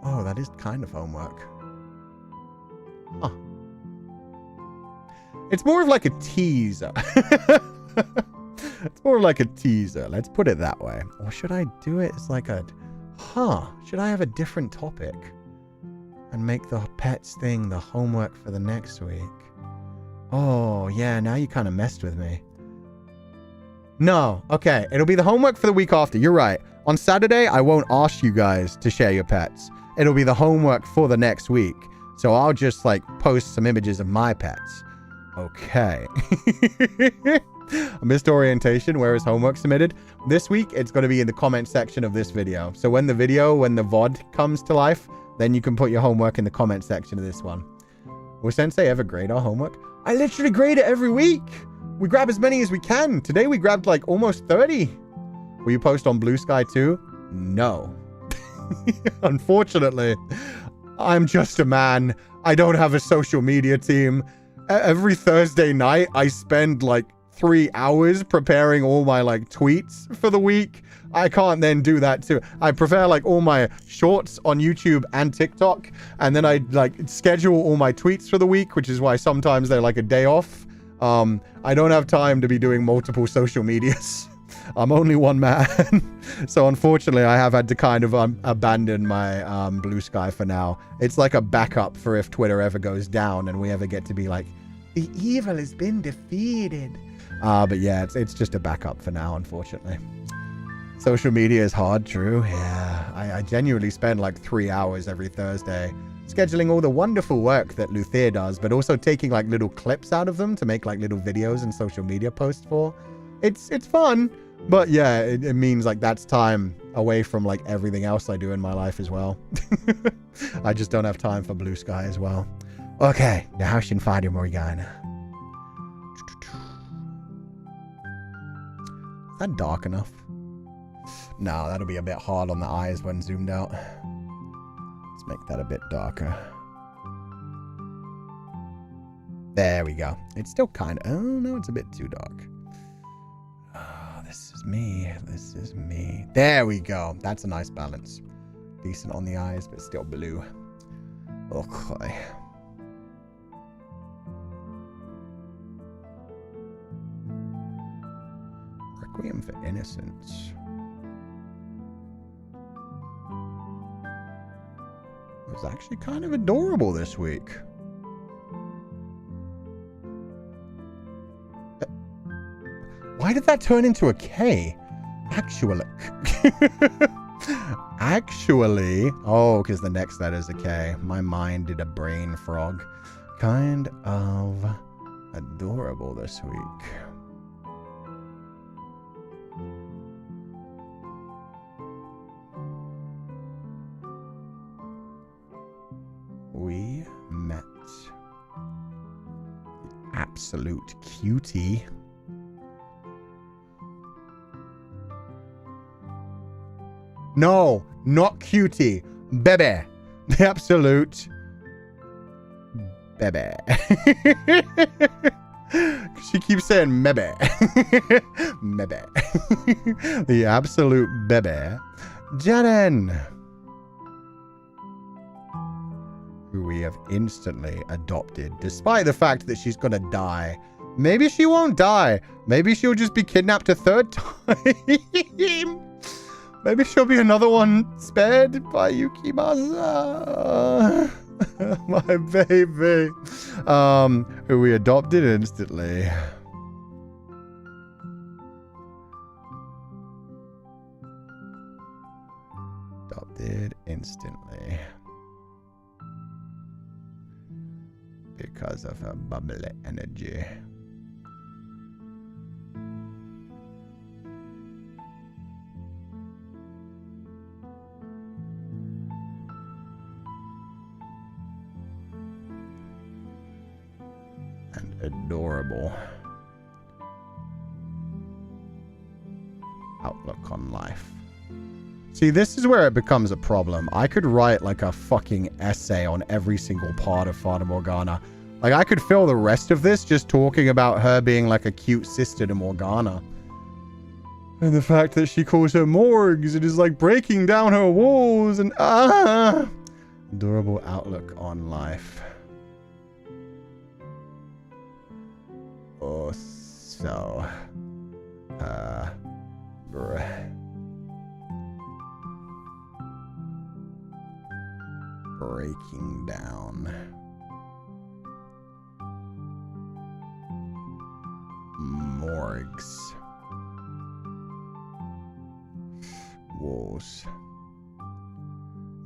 Oh, that is kind of homework. Huh. It's more of like a teaser. It's more like a teaser. Let's put it that way. Or should I do it as like a... Should I have a different topic? And make the pets thing the homework for the next week? Oh, yeah, now you kind of messed with me. No, okay. It'll be the homework for the week after. You're right. On Saturday, I won't ask you guys to share your pets. It'll be the homework for the next week. So I'll just, like, post some images of my pets. Okay. I missed orientation. Where is homework submitted? This week, it's going to be in the comment section of this video. So when the VOD comes to life, then you can put your homework in the comment section of this one. Will Sensei ever grade our homework? I literally grade it every week. We grab as many as we can. Today we grabbed like almost 30. Will you post on Blue Sky too? No. Unfortunately, I'm just a man. I don't have a social media team. Every Thursday night, I spend like 3 hours preparing all my like tweets for the week. I can't then do that too. I prepare like all my shorts on YouTube and TikTok, and then I like schedule all my tweets for the week, which is why sometimes they're like a day off. I don't have time to be doing multiple social medias. I'm only one man. So unfortunately, I have had to kind of abandon my Blue Sky for now. It's like a backup for if Twitter ever goes down and we ever get to be like, the evil has been defeated. But yeah, it's just a backup for now, unfortunately. Social media is hard, true. Yeah, I genuinely spend like 3 hours every Thursday scheduling all the wonderful work that Luthier does, but also taking like little clips out of them to make like little videos and social media posts for. It's fun, but yeah, it means like that's time away from like everything else I do in my life as well. I just don't have time for Blue Sky as well. Okay, now Shin Fata Morgana. Is that dark enough? No, that'll be a bit hard on the eyes when zoomed out. Let's make that a bit darker. There we go. It's still kind of... Oh, no, it's a bit too dark. Oh, this is me. This is me. There we go. That's a nice balance. Decent on the eyes, but still blue. Okay. Requiem for Innocence. It was actually kind of adorable this week. Why did that turn into a K? Actually. Actually. Oh, because the next letter is a K. My mind did a brain frog. Kind of adorable this week. We met the absolute cutie No, not cutie. Bebe. The absolute bebe. She keeps saying mebe. Mebe. The absolute bebe. Jaren. Who we have instantly adopted, despite the fact that she's gonna die. Maybe she won't die. Maybe she'll just be kidnapped a third time. Maybe she'll be another one spared by Yukimasa. My baby. Who we adopted instantly. Adopted instantly. Because of her bubbly energy. And adorable outlook on life. See, this is where it becomes a problem. I could write like a fucking essay on every single part of Fata Morgana. Like, I could fill the rest of this just talking about her being like a cute sister to Morgana. And the fact that she calls her Morgs and is like breaking down her walls and adorable outlook on life. Oh, so breaking down morgues, walls.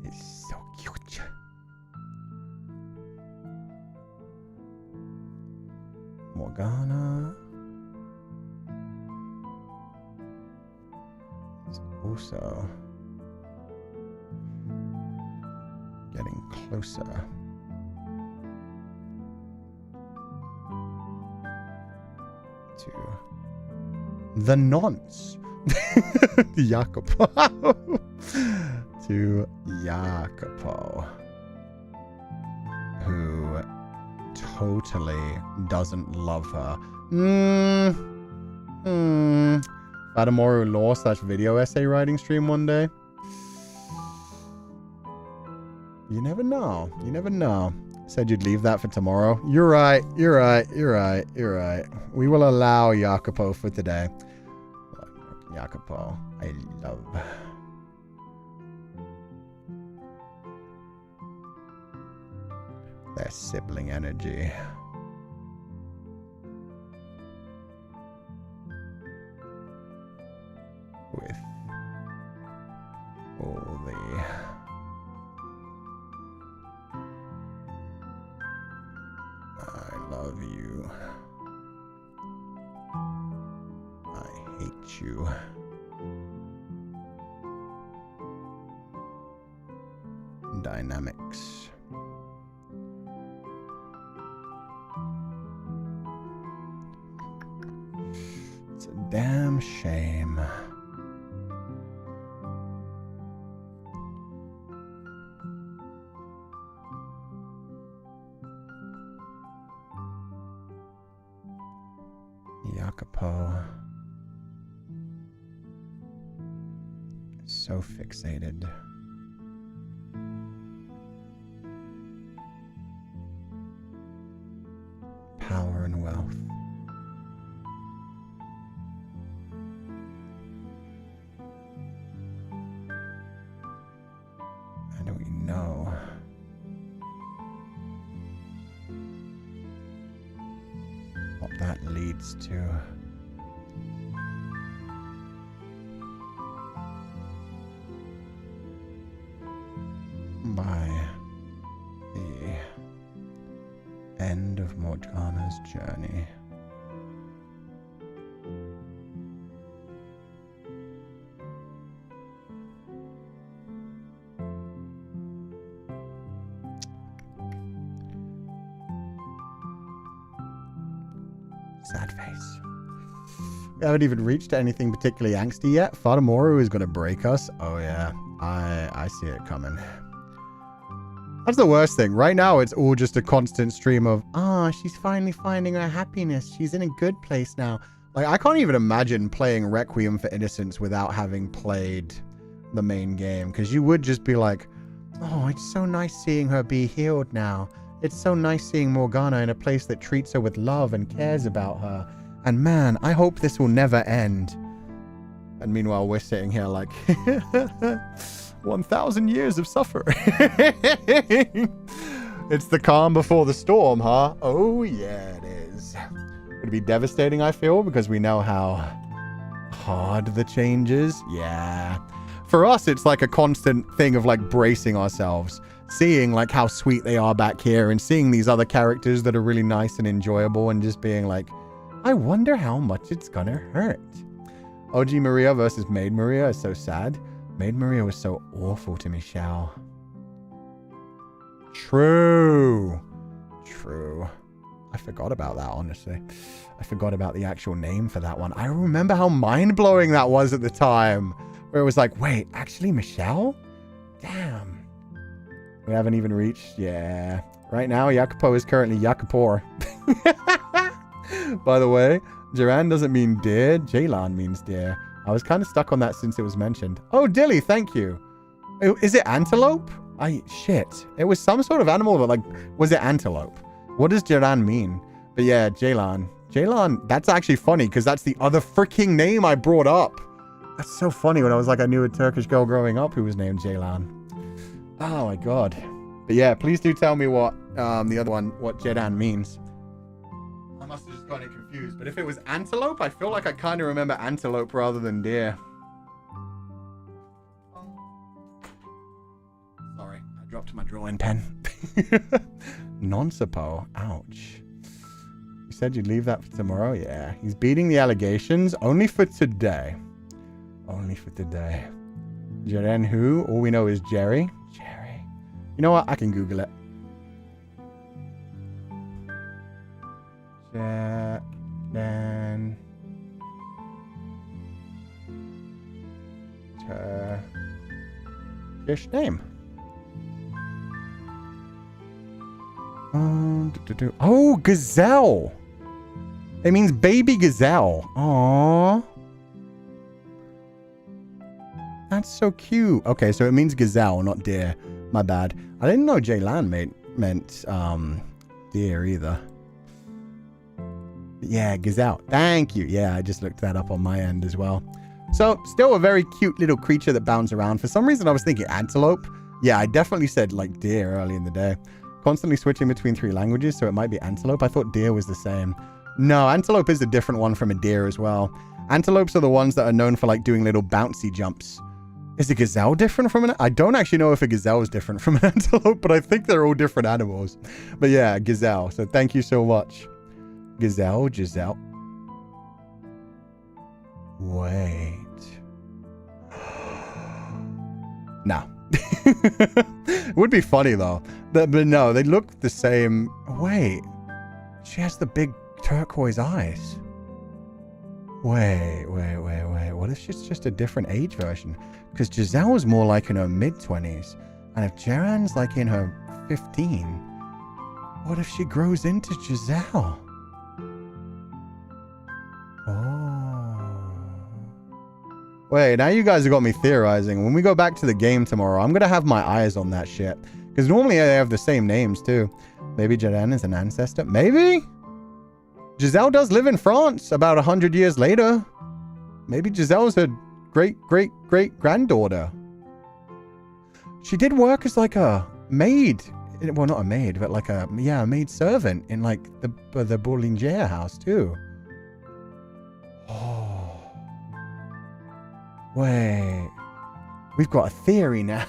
It's so cute. Morgana is also getting closer to the nonce. Jacopo. To Jacopo, who totally doesn't love her. Fatamoru law / video essay writing stream one day. You never know. You never know. Said you'd leave that for tomorrow. You're right. You're right. You're right. You're right. We will allow Jacopo for today. Jacopo, I love. Their sibling energy. With all the I love you. I hate you. Dynamics. It's a damn shame. Jacopo is so fixated. Power and wealth. And we know what that leads to. By the end of Morgana's journey. Sad face. We haven't even reached anything particularly angsty yet. Fadamoru is going to break us. Oh, yeah. I see it coming. That's the worst thing. Right now, it's all just a constant stream of, she's finally finding her happiness. She's in a good place now. Like, I can't even imagine playing Requiem for Innocence without having played the main game. Because you would just be like, oh, it's so nice seeing her be healed now. It's so nice seeing Morgana in a place that treats her with love and cares about her. And man, I hope this will never end. And meanwhile, we're sitting here like, 1,000 years of suffering. It's the calm before the storm, huh? Oh, yeah, it is. It'd be devastating, I feel, because we know how hard the change is. Yeah. For us, it's like a constant thing of like bracing ourselves, seeing like how sweet they are back here and seeing these other characters that are really nice and enjoyable and just being like, I wonder how much it's gonna hurt. OG Maria versus Maid Maria is so sad. Maid Maria was so awful to Michelle. True. I forgot about that, honestly. I forgot about the actual name for that one. I remember how mind-blowing that was at the time. Where it was like, wait, actually Michelle? Damn. We haven't even reached, yeah. Right now, Jacopo is currently Jacopor. By the way, Duran doesn't mean deer. Jalan means deer. I was kind of stuck on that since it was mentioned. Oh, Dilly, thank you. Is it antelope? Shit. It was some sort of animal, but like, was it antelope? What does Duran mean? But yeah, Jalan. Jalan, that's actually funny because that's the other freaking name I brought up. That's so funny when I was like, I knew a Turkish girl growing up who was named Jalan. Oh my god. But yeah, please do tell me what the other one, what Jedan means. I must have just gotten it confused. But if it was antelope, I feel like I kind of remember antelope rather than deer. Sorry, I dropped my drawing pen. Non-suppo. Ouch. You said you'd leave that for tomorrow? Yeah. He's beating the allegations only for today. Only for today. Jeren who? All we know is Jerry. Jerry. You know what? I can Google it. Jeren. Turkish name. Oh, gazelle. It means baby gazelle. Aww. That's so cute. Okay, so it means gazelle, not deer. My bad. I didn't know Jaylan meant deer either. But yeah, gazelle. Thank you. Yeah, I just looked that up on my end as well. So, still a very cute little creature that bounds around. For some reason, I was thinking antelope. Yeah, I definitely said like deer early in the day. Constantly switching between 3 languages, so it might be antelope. I thought deer was the same. No, antelope is a different one from a deer as well. Antelopes are the ones that are known for like doing little bouncy jumps. Is a gazelle different from an... I don't actually know if a gazelle is different from an antelope, but I think they're all different animals. But yeah, gazelle. So thank you so much. Gazelle, Giselle. Wait. No. It would be funny though. But no, they look the same. Wait. She has the big turquoise eyes. Wait. What if she's just a different age version? Because Giselle was more like in her mid-20s. And if Jaren's like in her 15, what if she grows into Giselle? Oh. Wait, now you guys have got me theorizing. When we go back to the game tomorrow, I'm going to have my eyes on that shit. Because normally they have the same names too. Maybe Jaren is an ancestor. Maybe? Giselle does live in France about 100 years later. Maybe Giselle's her great-great-great-granddaughter. She did work as like a maid. Well, not a maid, but like a maid servant in like the Boulanger house too. Oh. Wait. We've got a theory now.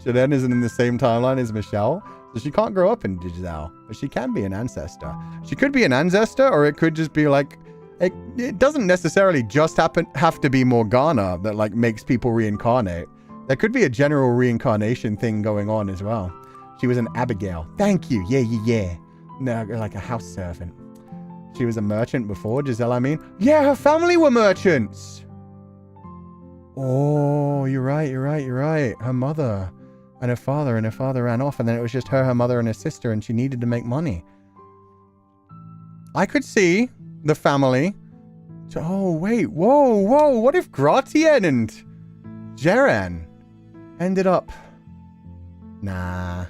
Jalen isn't in the same timeline as Michelle. So she can't grow up in Giselle. But she can be an ancestor. She could be an ancestor, or it could just be like... It doesn't necessarily just have to be Morgana that like makes people reincarnate. There could be a general reincarnation thing going on as well. She was an Abigail. Thank you. Yeah. No, like a house servant. She was a merchant before, Giselle, I mean. Yeah, her family were merchants. Oh, you're right. Her mother and her father ran off, and then it was just her mother, and her sister, and she needed to make money. I could see the family. Oh, wait. Whoa. What if Gratien and Jeren ended up... Nah,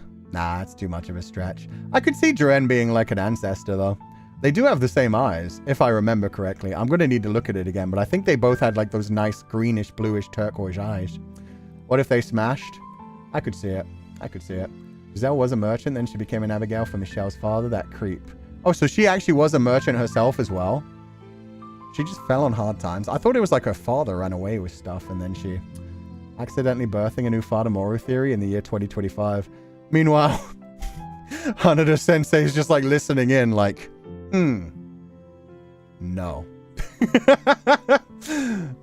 it's too much of a stretch. I could see Jeren being like an ancestor, though. They do have the same eyes, if I remember correctly. I'm going to need to look at it again, but I think they both had like those nice greenish, bluish, turquoise eyes. What if they smashed? I could see it. Giselle was a merchant, then she became an Abigail for Michelle's father. That creep. Oh, so she actually was a merchant herself as well? She just fell on hard times. I thought it was like her father ran away with stuff, and then she accidentally birthing a new Father Moru theory in the year 2025. Meanwhile, Hanada Sensei is just like listening in like... No.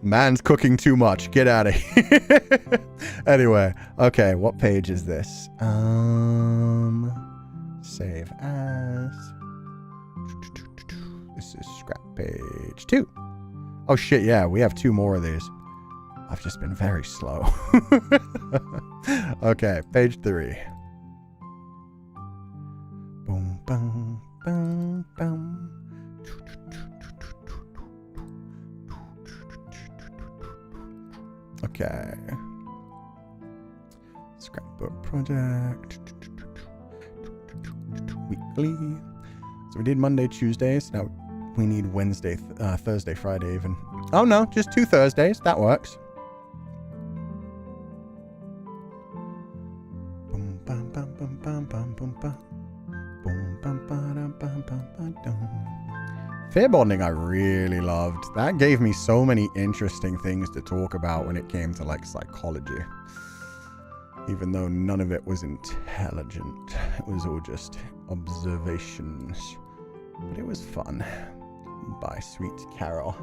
Man's cooking too much. Get out of here. Anyway, okay, what page is this? Save as. This is scrap page 2. Oh shit, yeah, we have 2 more of these. I've just been very slow. Okay, page 3. Boom, boom. Boom, boom. Okay. Scrapbook project. Weekly. So we did Monday, Tuesdays. Now we need Wednesday, Thursday, Friday even. Oh no, just 2 Thursdays. That works. Boom, bam, bam, bam, bam, bam, bam, bam. Fear bonding I really loved. That gave me so many interesting things to talk about when it came to like psychology. Even though none of it was intelligent. It was all just observations. But it was fun. By Sweet Carol.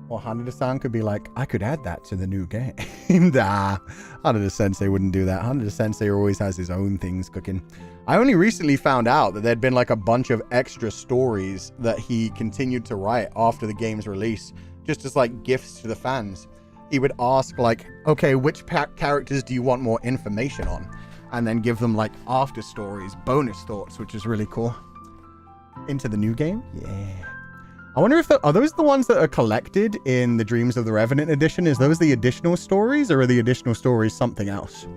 Or Hanada-san could be like, I could add that to the new game. Nah, Hanada-sensei wouldn't do that. Hanada-sensei always has his own things cooking. I only recently found out that there'd been like a bunch of extra stories that he continued to write after the game's release, just as like gifts to the fans. He would ask like, okay, which characters do you want more information on? And then give them like after stories, bonus thoughts, which is really cool. Into the new game? Yeah. I wonder if are those the ones that are collected in the Dreams of the Revenant edition? Is those the additional stories, or are the additional stories something else?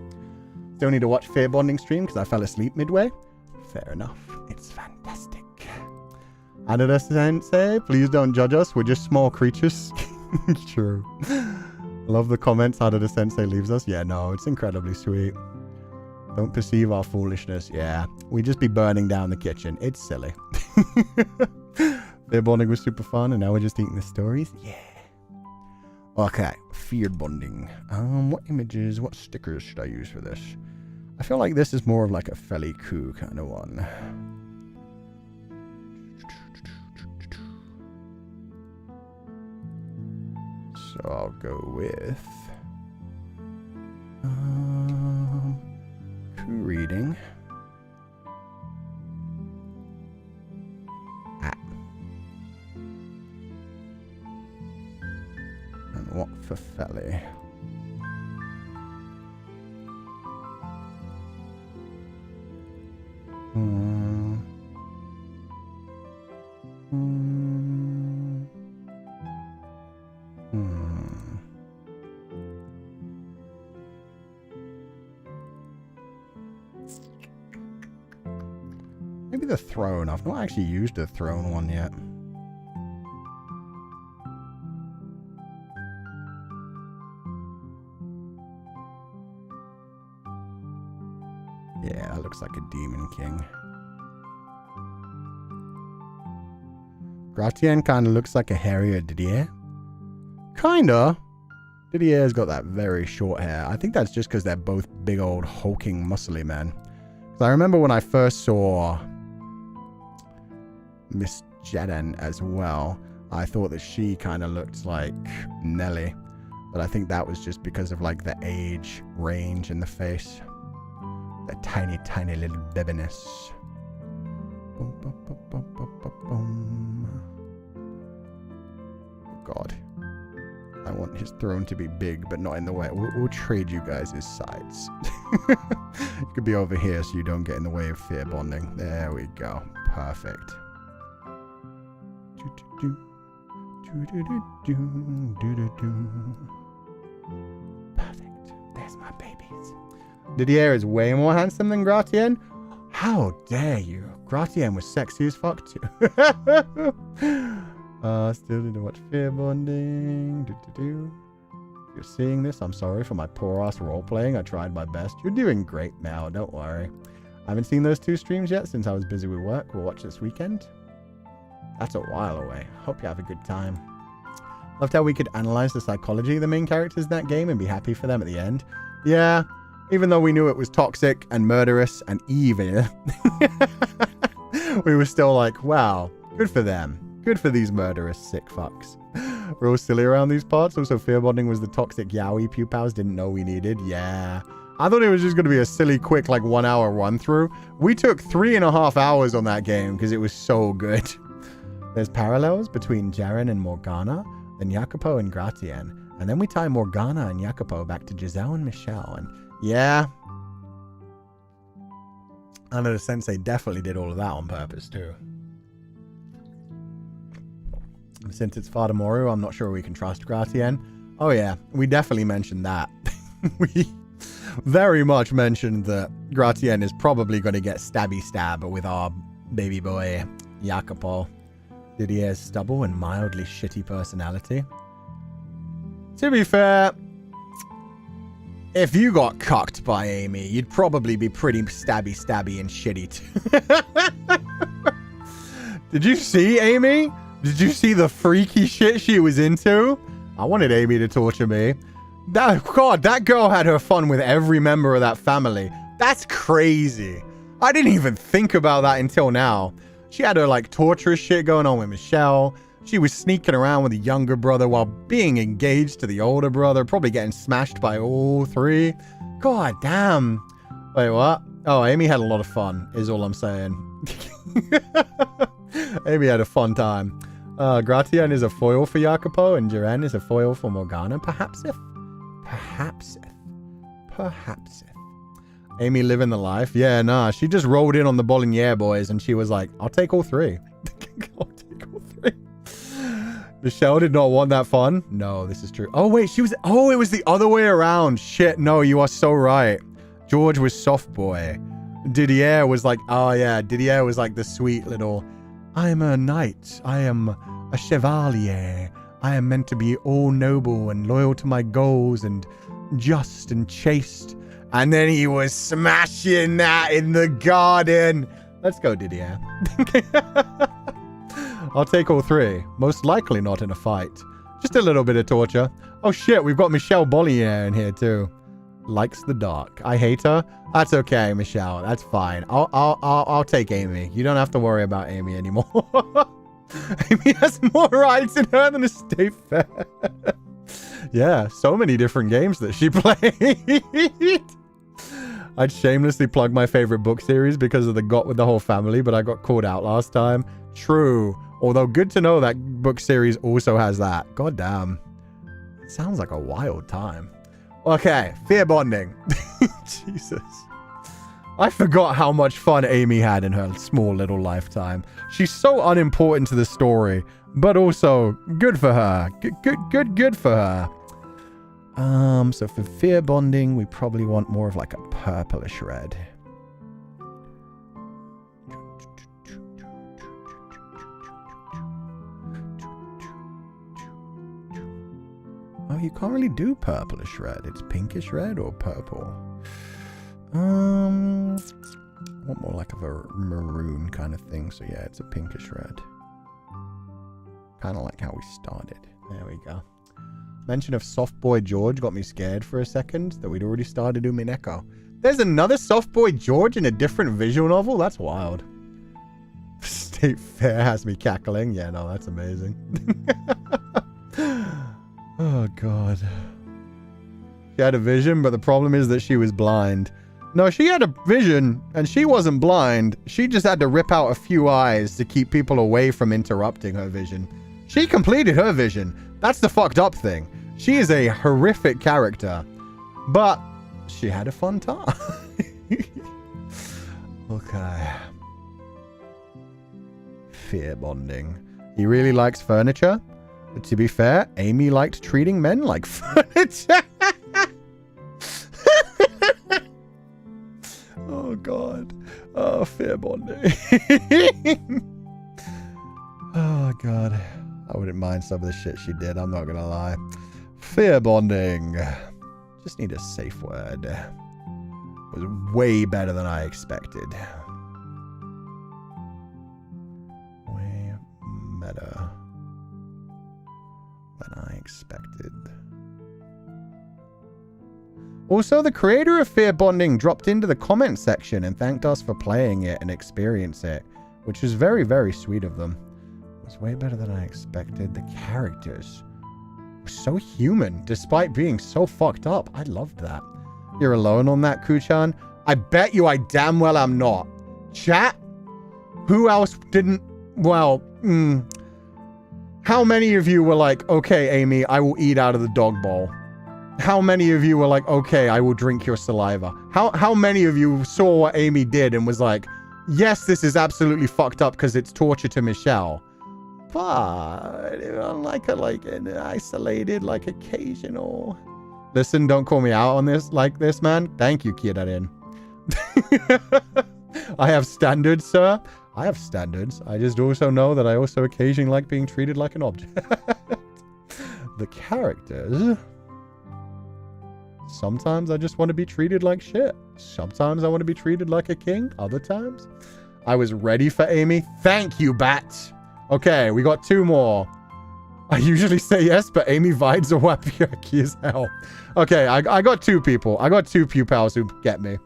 Still need to watch Fear Bonding stream because I fell asleep midway. Fair enough. It's fantastic. Hanada Sensei, please don't judge us. We're just small creatures. True. Love the comments Hanada Sensei leaves us. Yeah, no, it's incredibly sweet. Don't perceive our foolishness. Yeah, we just be burning down the kitchen. It's silly. Fear bonding was super fun, and now we're just eating the stories. Yeah. Okay, fear bonding. What images, what stickers should I use for this? I feel like this is more of like a Feileacan kind of one. So I'll go with Cú reading. And what for Feli? Maybe the throne. I've not actually used the throne one yet. Yeah, that looks like a demon king. Gratien kind of looks like a hairier Didier. Kinda. Didier's got that very short hair. I think that's just because they're both big old hulking muscly men. I remember when I first saw Miss Jeden as well, I thought that she kind of looked like Nelly. But I think that was just because of like the age range in the face. That tiny, tiny little babbiness. Boom, boom, boom, boom, boom, boom. God. I want his throne to be big, but not in the way. We'll trade you guys his sides. You could be over here so you don't get in the way of fear bonding. There we go. Perfect. Perfect. There's my babies. Didier is way more handsome than Gratien. How dare you? Gratien was sexy as fuck too. Still need to watch fear bonding. If you're seeing this, I'm sorry for my poor ass role playing. I tried my best. You're doing great now, don't worry. I haven't seen those 2 streams yet since I was busy with work. We'll watch this weekend. That's a while away. Hope you have a good time. Loved how we could analyze the psychology of the main characters in that game and be happy for them at the end. Yeah, even though we knew it was toxic and murderous and evil, we were still like, wow, good for them. Good for these murderous sick fucks. We're all silly around these parts. Also, fear bonding was the toxic yaoi Pupals didn't know we needed. Yeah. I thought it was just going to be a silly, quick, like 1 hour run through. We took 3.5 hours on that game because it was so good. There's parallels between Jaren and Morgana, then Jacopo and Gratien. And then we tie Morgana and Jacopo back to Giselle and Michelle. And yeah. I know the sensei definitely did all of that on purpose too. Since it's Father Moru, I'm not sure we can trust Gratien. Oh yeah, we definitely mentioned that. We very much mentioned that Gratien is probably going to get stabby stab with our baby boy, Jacopo. Didier's stubble and mildly shitty personality. To be fair, if you got cucked by Amy, you'd probably be pretty stabby and shitty too. Did you see Amy? Did you see the freaky shit she was into? I wanted Amy to torture me. God, that girl had her fun with every member of that family. That's crazy. I didn't even think about that until now. She had her like torturous shit going on with Michelle. She was sneaking around with the younger brother while being engaged to the older brother, probably getting smashed by all 3. God damn. Wait, what? Oh, Amy had a lot of fun, is all I'm saying. Amy had a fun time. Gratien is a foil for Jacopo, and Jaren is a foil for Morgana. Perhaps if. Amy living the life. Yeah, nah. She just rolled in on the Bolognese boys, and she was like, I'll take all 3. I'll take all 3. Michelle did not want that fun. No, this is true. Oh, wait. it was the other way around. Shit, no, you are so right. George was soft boy. Didier was like, oh yeah, Didier was like the sweet little, I am a knight. I am a chevalier. I am meant to be all noble and loyal to my goals and just and chaste. And then he was smashing that in the garden. Let's go, Didier. I'll take all 3. Most likely not in a fight. Just a little bit of torture. Oh shit, we've got Michelle Bollier in here too. Likes the dark. I hate her. That's okay, Michelle. That's fine. I'll take Amy. You don't have to worry about Amy anymore. Amy has more rights in her than a state fair. Yeah, so many different games that she played. I'd shamelessly plug my favorite book series because of the Got with the Whole Family, but I got called out last time. True. Although good to know that book series also has that. God damn. It sounds like a wild time. Okay, fear bonding. Jesus. I forgot how much fun Amy had in her small little lifetime. She's so unimportant to the story, but also good for her. Good for her. So for fear bonding, we probably want more of like a purplish red. Oh, you can't really do purplish red. It's pinkish red or purple. Want more like of a maroon kind of thing. So yeah, it's a pinkish red. Kind of like how we started. There we go. Mention of Soft Boy George got me scared for a second that we'd already started Umineko. There's another Soft Boy George in a different visual novel? That's wild. State Fair has me cackling. Yeah, no, that's amazing. Oh, God. She had a vision, but the problem is that she was blind. No, she had a vision, and she wasn't blind. She just had to rip out a few eyes to keep people away from interrupting her vision. She completed her vision. That's the fucked up thing. She is a horrific character, but she had a fun time. Okay. Fear bonding. He really likes furniture. To be fair, Amy liked treating men like furniture. Oh, God. Oh, fear bonding. Oh, God. I wouldn't mind some of the shit she did. I'm not going to lie. Fear bonding. Just need a safe word. It was way better than I expected. Way better than I expected. Also, the creator of Fear Bonding dropped into the comment section and thanked us for playing it and experience it, which was very, very sweet of them. It was way better than I expected. The characters were so human, despite being so fucked up. I loved that. You're alone on that, Kuchan? I bet you I damn well am not. Chat? Who else didn't... Well, how many of you were like, okay, Amy, I will eat out of the dog bowl? How many of you were like, okay, I will drink your saliva? How many of you saw what Amy did and was like, yes, this is absolutely fucked up because it's torture to Michelle, but like an isolated, like occasional. Listen, don't call me out on this like this, man. Thank you, Kiedarin. I have standards, sir. I have standards. I just also know that I also occasionally like being treated like an object. The characters. Sometimes I just want to be treated like shit. Sometimes I want to be treated like a king. Other times, I was ready for Amy. Thank you, Bat. Okay, we got 2 more. I usually say yes, but Amy vibes are wacky as hell. Okay, I got 2 people. I got 2 pupils who get me.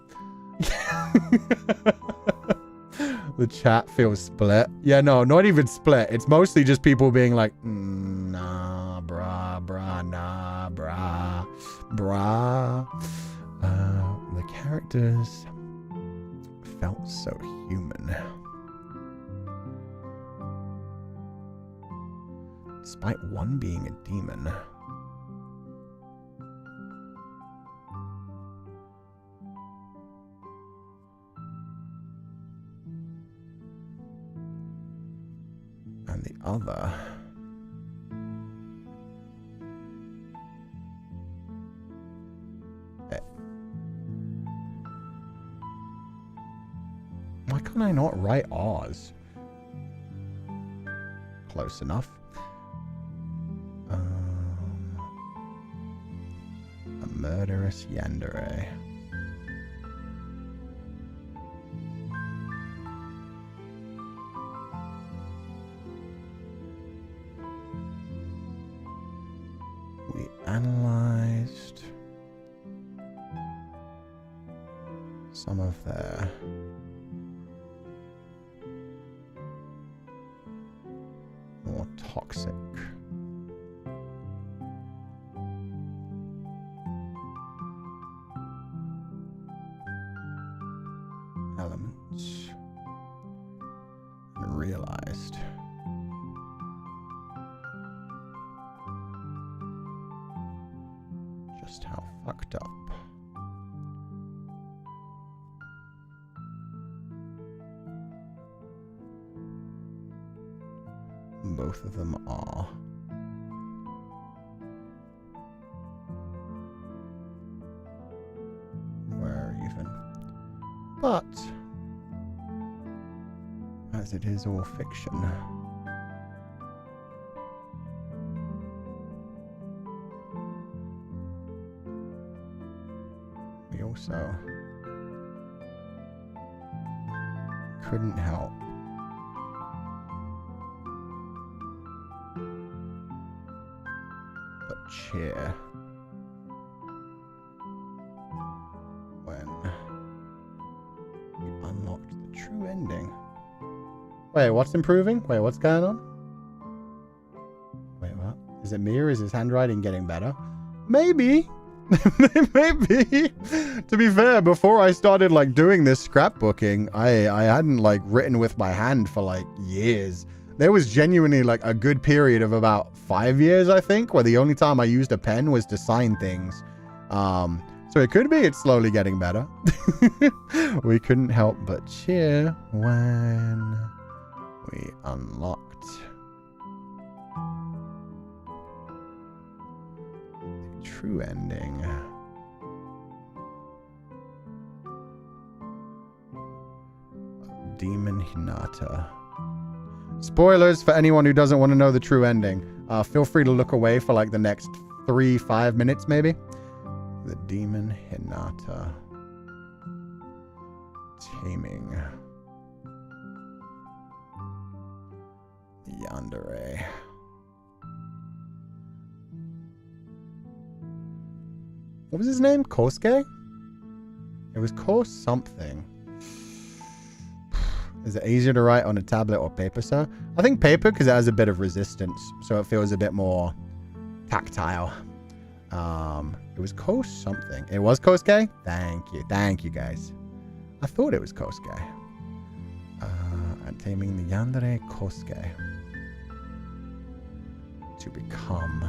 The chat feels split. Yeah, no, not even split. It's mostly just people being like, nah, brah, nah, brah. The characters felt so human. Despite one being a demon. And the other... Why can't I not write R's? Close enough. A murderous yandere. We analyzed some of their more toxic elements and realized just how fucked up both of them are. Where even. But, as it is all fiction, we also couldn't help cheer when we unlocked the true ending. Wait, what's improving? Wait, what's going on? Wait, what? Is it me or is his handwriting getting better? Maybe. Maybe. To be fair, before I started like doing this scrapbooking, I hadn't like written with my hand for like years. There was genuinely like a good period of about 5 years, I think, where the only time I used a pen was to sign things. So it could be it's slowly getting better. We couldn't help but cheer when we unlocked the true ending. Demon Hinata. Spoilers for anyone who doesn't want to know the true ending. Feel free to look away for like the next 3-5 minutes maybe. The Demon Hinata. Taming. Yandere. What was his name? Kosuke? It was Ko something. Is it easier to write on a tablet or paper, sir? I think paper because it has a bit of resistance, so it feels a bit more tactile. It was Ko something. It was Kosuke? Thank you guys. I thought it was Kosuke. Taming the Yandere Kosuke. To become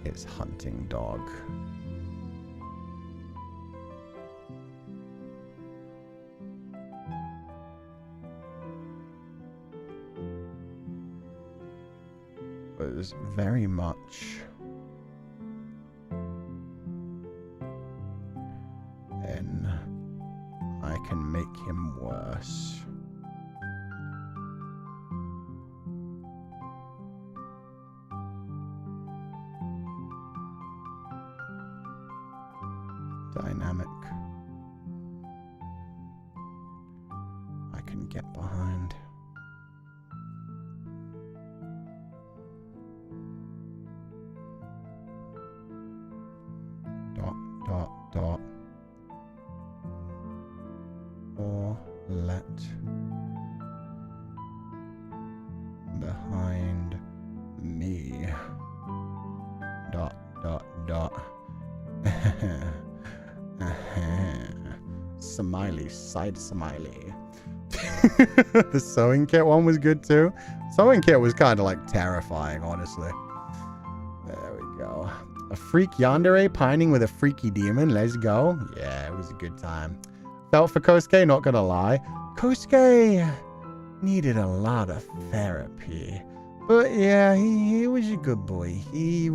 his hunting dog. Was very much and I can make him worse. Dynamic. I can get behind. Dot. Or let behind me. Dot. Smiley, side smiley. The sewing kit one was good too. Sewing kit was kind of like terrifying, honestly. There we go. A freak yandere pining with a freaky demon. Let's go. Yeah, it was a good time. Felt for Kosuke, not gonna lie. Kosuke needed a lot of therapy. But yeah, he was a good boy. He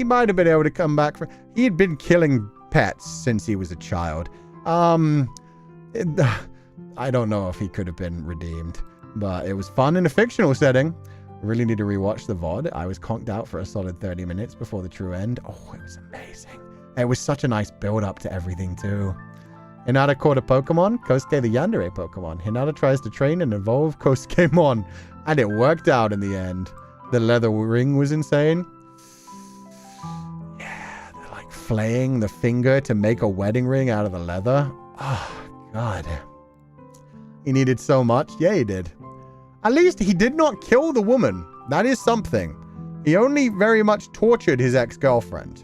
might have been able to come back. He had been killing pets since he was a child. I don't know if he could have been redeemed. But it was fun in a fictional setting. Really need to rewatch the VOD. I was conked out for a solid 30 minutes before the true end. Oh, it was amazing. It was such a nice build up to everything too. Hinata caught a Pokemon, Kosuke the Yandere Pokemon. Hinata tries to train and evolve Kosuke-mon, and it worked out in the end. The leather ring was insane. Yeah, they're like flaying the finger to make a wedding ring out of the leather. Oh, God. He needed so much. Yeah, he did. At least he did not kill the woman. That is something. He only very much tortured his ex-girlfriend.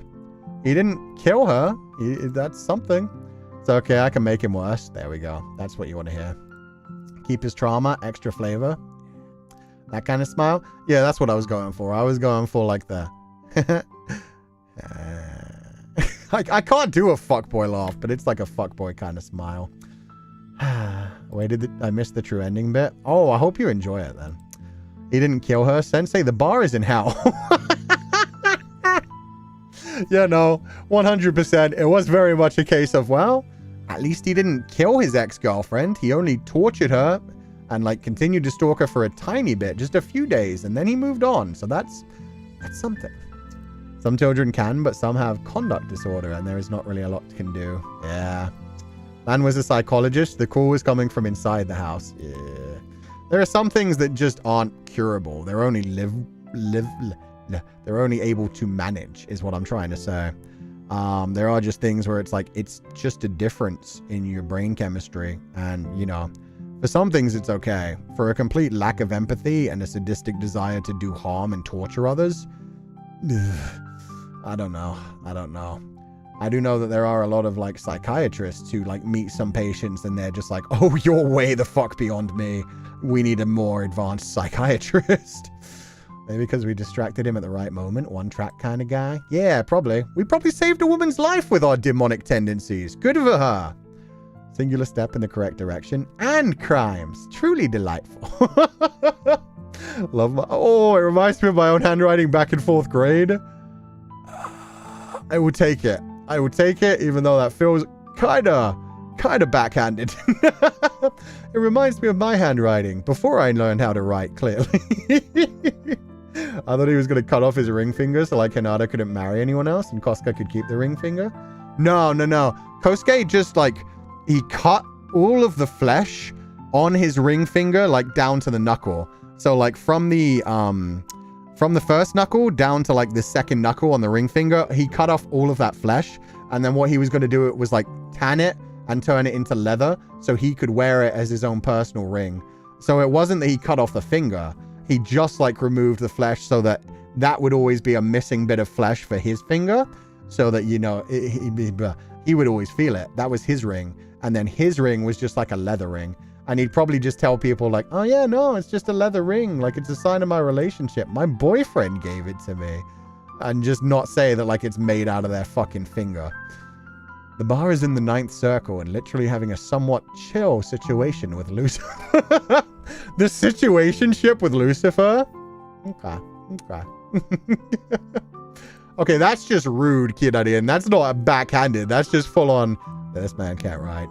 He didn't kill her. That's something. It's okay. I can make him worse. There we go. That's what you want to hear. Keep his trauma. Extra flavor. That kind of smile. Yeah, that's what I was going for. I was going for like the... I can't do a fuckboy laugh, but it's like a fuckboy kind of smile. Wait, I missed the true ending bit? Oh, I hope you enjoy it then. He didn't kill her. Sensei, the bar is in hell. Yeah, no, 100%. It was very much a case of, well, at least he didn't kill his ex-girlfriend. He only tortured her and like continued to stalk her for a tiny bit, just a few days, and then he moved on. So that's something. Some children can, but some have conduct disorder, and there is not really a lot can do. Yeah. Man was a psychologist. The call was coming from inside the house. Yeah. There are some things that just aren't curable. They're only they're only able to manage, is what I'm trying to say. There are just things where it's like, it's just a difference in your brain chemistry. And, you know, for some things it's okay. For a complete lack of empathy and a sadistic desire to do harm and torture others, I don't know. I do know that there are a lot of like psychiatrists who like meet some patients and they're just like, oh, you're way the fuck beyond me. We need a more advanced psychiatrist. Maybe because we distracted him at the right moment. One track kind of guy. Yeah, probably. We probably saved a woman's life with our demonic tendencies. Good for her. Singular step in the correct direction. And crimes. Truly delightful. Love my... Oh, it reminds me of my own handwriting back in 4th grade. I will take it. I will take it, even though that feels kind of backhanded. It reminds me of my handwriting before I learned how to write clearly. I thought he was going to cut off his ring finger so like Hinata couldn't marry anyone else and Kosuke could keep the ring finger. No. Kosuke just like, he cut all of the flesh on his ring finger like down to the knuckle. So like from the first knuckle down to like the second knuckle on the ring finger, he cut off all of that flesh. And then what he was going to do was like tan it and turn it into leather so he could wear it as his own personal ring. So it wasn't that he cut off the finger. He just like removed the flesh so that that would always be a missing bit of flesh for his finger. So that, you know, he would always feel it. That was his ring. And then his ring was just like a leather ring. And he'd probably just tell people like, oh yeah, no, it's just a leather ring. Like it's a sign of my relationship. My boyfriend gave it to me. And just not say that like it's made out of their fucking finger. The bar is in the 9th circle and literally having a somewhat chill situation with Lucifer. The situationship with Lucifer? Okay. Okay, that's just rude, Kidadi, and that's not backhanded. That's just full on, this man can't write.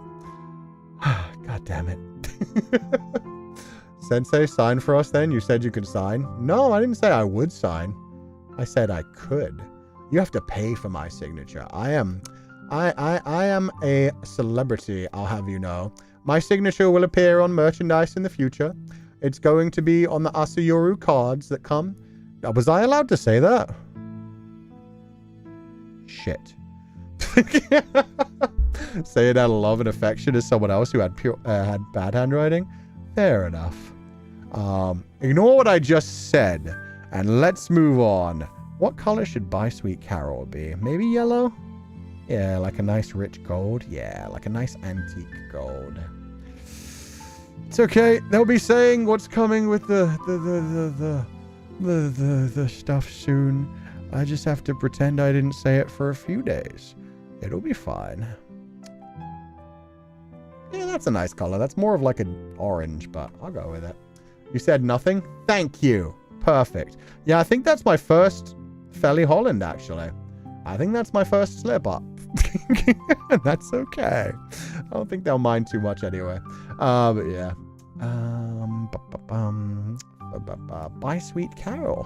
God damn it. Sensei, sign for us then? You said you could sign? No, I didn't say I would sign. I said I could. You have to pay for my signature. I am a celebrity, I'll have you know. My signature will appear on merchandise in the future. It's going to be on the Asayuru cards that come. Was I allowed to say that? Shit. Say it out of love and affection to someone else who had had bad handwriting? Fair enough. Ignore what I just said, and let's move on. What color should Buy Sweet Carol be? Maybe yellow? Yeah, like a nice rich gold. Yeah, like a nice antique gold. It's okay. They'll be saying what's coming with the stuff soon. I just have to pretend I didn't say it for a few days. It'll be fine. Yeah, that's a nice color. That's more of like an orange, but I'll go with it. You said nothing? Thank you. Perfect. Yeah, I think that's my first Felly Holland, actually. I think that's my first slip up. That's okay. I don't think they'll mind too much anyway. But yeah. Buy Sweet Carol.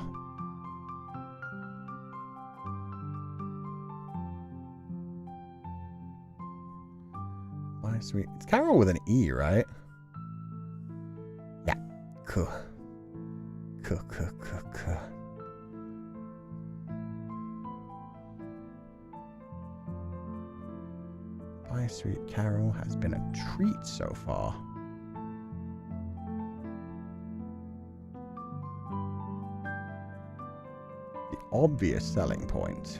Buy Sweet. It's Carol with an E, right? Yeah. Cool. Cool. Buy Sweet Carol has been a treat so far. The obvious selling point.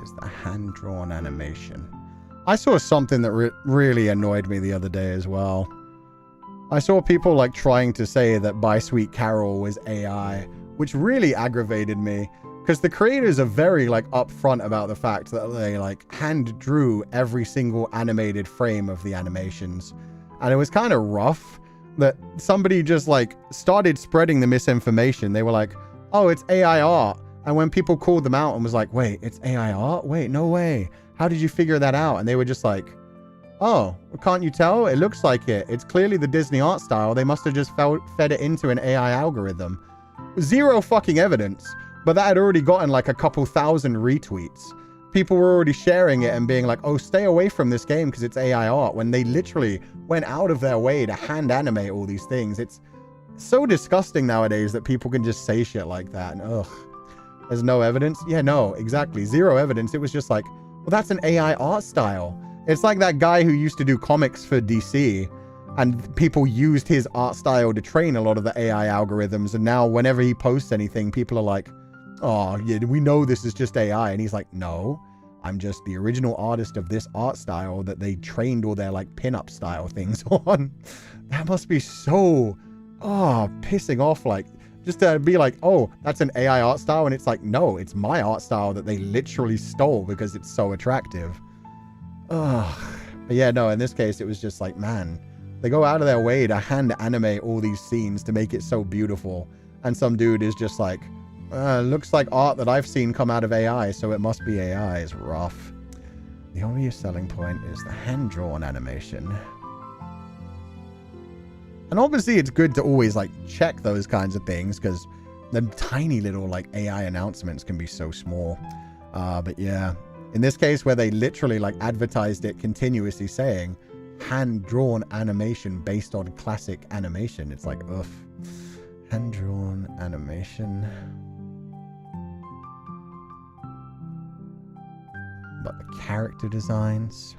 Is the hand-drawn animation. I saw something that really annoyed me the other day as well. I saw people like trying to say that Buy Sweet Carol was AI, which really aggravated me because the creators are very like upfront about the fact that they like hand drew every single animated frame of the animations. And it was kind of rough that somebody just like started spreading the misinformation. They were like, oh, it's AI art. And when people called them out and was like, wait, it's AI art? Wait, no way. How did you figure that out? And they were just like, oh, can't you tell? It looks like it. It's clearly the Disney art style. They must have just fed it into an AI algorithm. Zero fucking evidence. But that had already gotten like a couple thousand retweets. People were already sharing it and being like, oh, stay away from this game because it's AI art, when they literally went out of their way to hand animate all these things. It's so disgusting nowadays that people can just say shit like that. And ugh, there's no evidence. Yeah, no, exactly. Zero evidence. It was just like, well, that's an AI art style. It's like that guy who used to do comics for DC, and people used his art style to train a lot of the AI algorithms. And now whenever he posts anything, people are like, oh, yeah, we know this is just AI. And he's like, no, I'm just the original artist of this art style that they trained all their like pinup style things on. That must be so, pissing off. Like, just to be like, oh, that's an AI art style. And it's like, no, it's my art style that they literally stole because it's so attractive. But yeah, no, in this case, it was just like, man, they go out of their way to hand animate all these scenes to make it so beautiful. And some dude is just like, looks like art that I've seen come out of AI, so it must be AI. It's rough. The obvious selling point is the hand-drawn animation. And obviously it's good to always like check those kinds of things, because the tiny little like AI announcements can be so small. But yeah, in this case where they literally like advertised it continuously saying hand-drawn animation based on classic animation, it's like, ugh. Hand-drawn animation. But the character designs.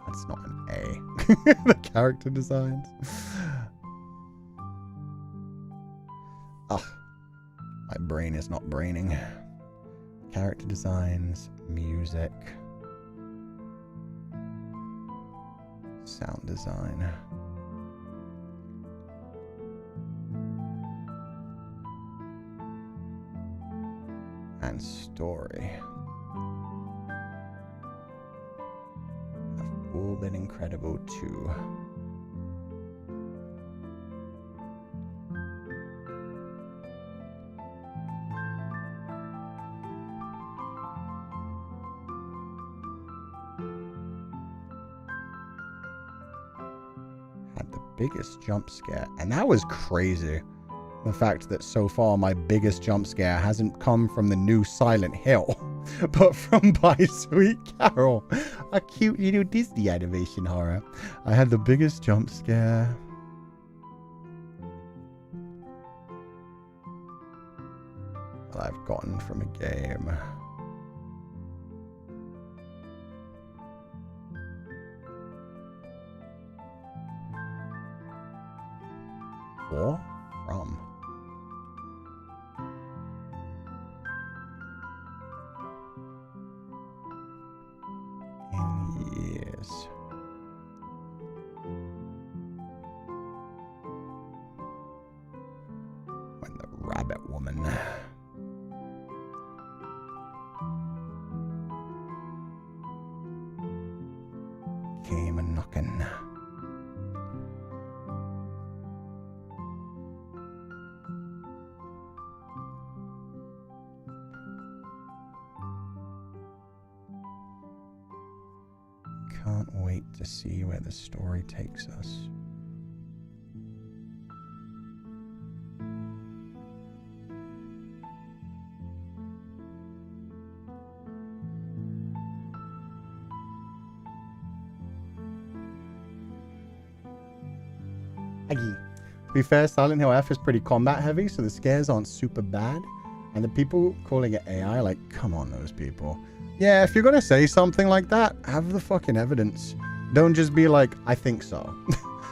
That's not an A. The character designs. Ugh. My brain is not braining. Character designs, music, sound design. And story have all been incredible too. Had the biggest jump scare, and that was crazy. The fact that so far my biggest jump scare hasn't come from the new Silent Hill, but from By Sweet Carol, a cute little Disney animation horror. I had the biggest jump scare. That I've gotten from a game. Or from. Years. When the rabbit woman came a knocking. Can't wait to see where the story takes us. To be fair, Silent Hill F is pretty combat heavy, so the scares aren't super bad. And the people calling it AI, like, come on, those people. Yeah, if you're gonna say something like that, have the fucking evidence. Don't just be like, I think so.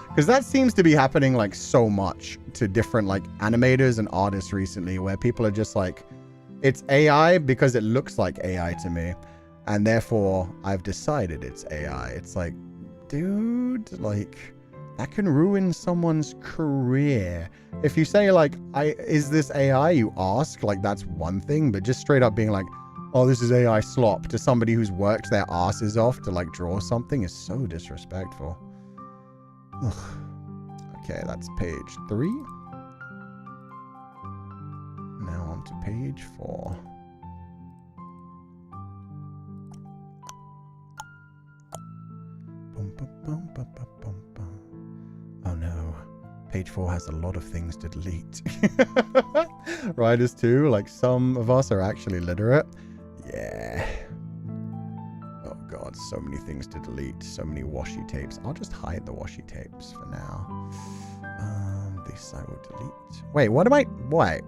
Because that seems to be happening like so much to different like animators and artists recently, where people are just like, it's AI because it looks like AI to me, and therefore I've decided it's AI. It's like, dude, like, that can ruin someone's career. If you say like, is this AI, you ask, like, that's one thing, but just straight up being like, oh, this is AI slop to somebody who's worked their asses off to like draw something is so disrespectful. Ugh. Okay, that's page 3. Now on to page 4. Bum, bum, bum, bum, bum, bum, bum. Oh no, page 4 has a lot of things to delete. Writers too, like some of us are actually literate. Yeah. Oh god, so many things to delete, so many washi tapes. I'll just hide the washi tapes for now. This I will delete. Wait, what am I? Wait.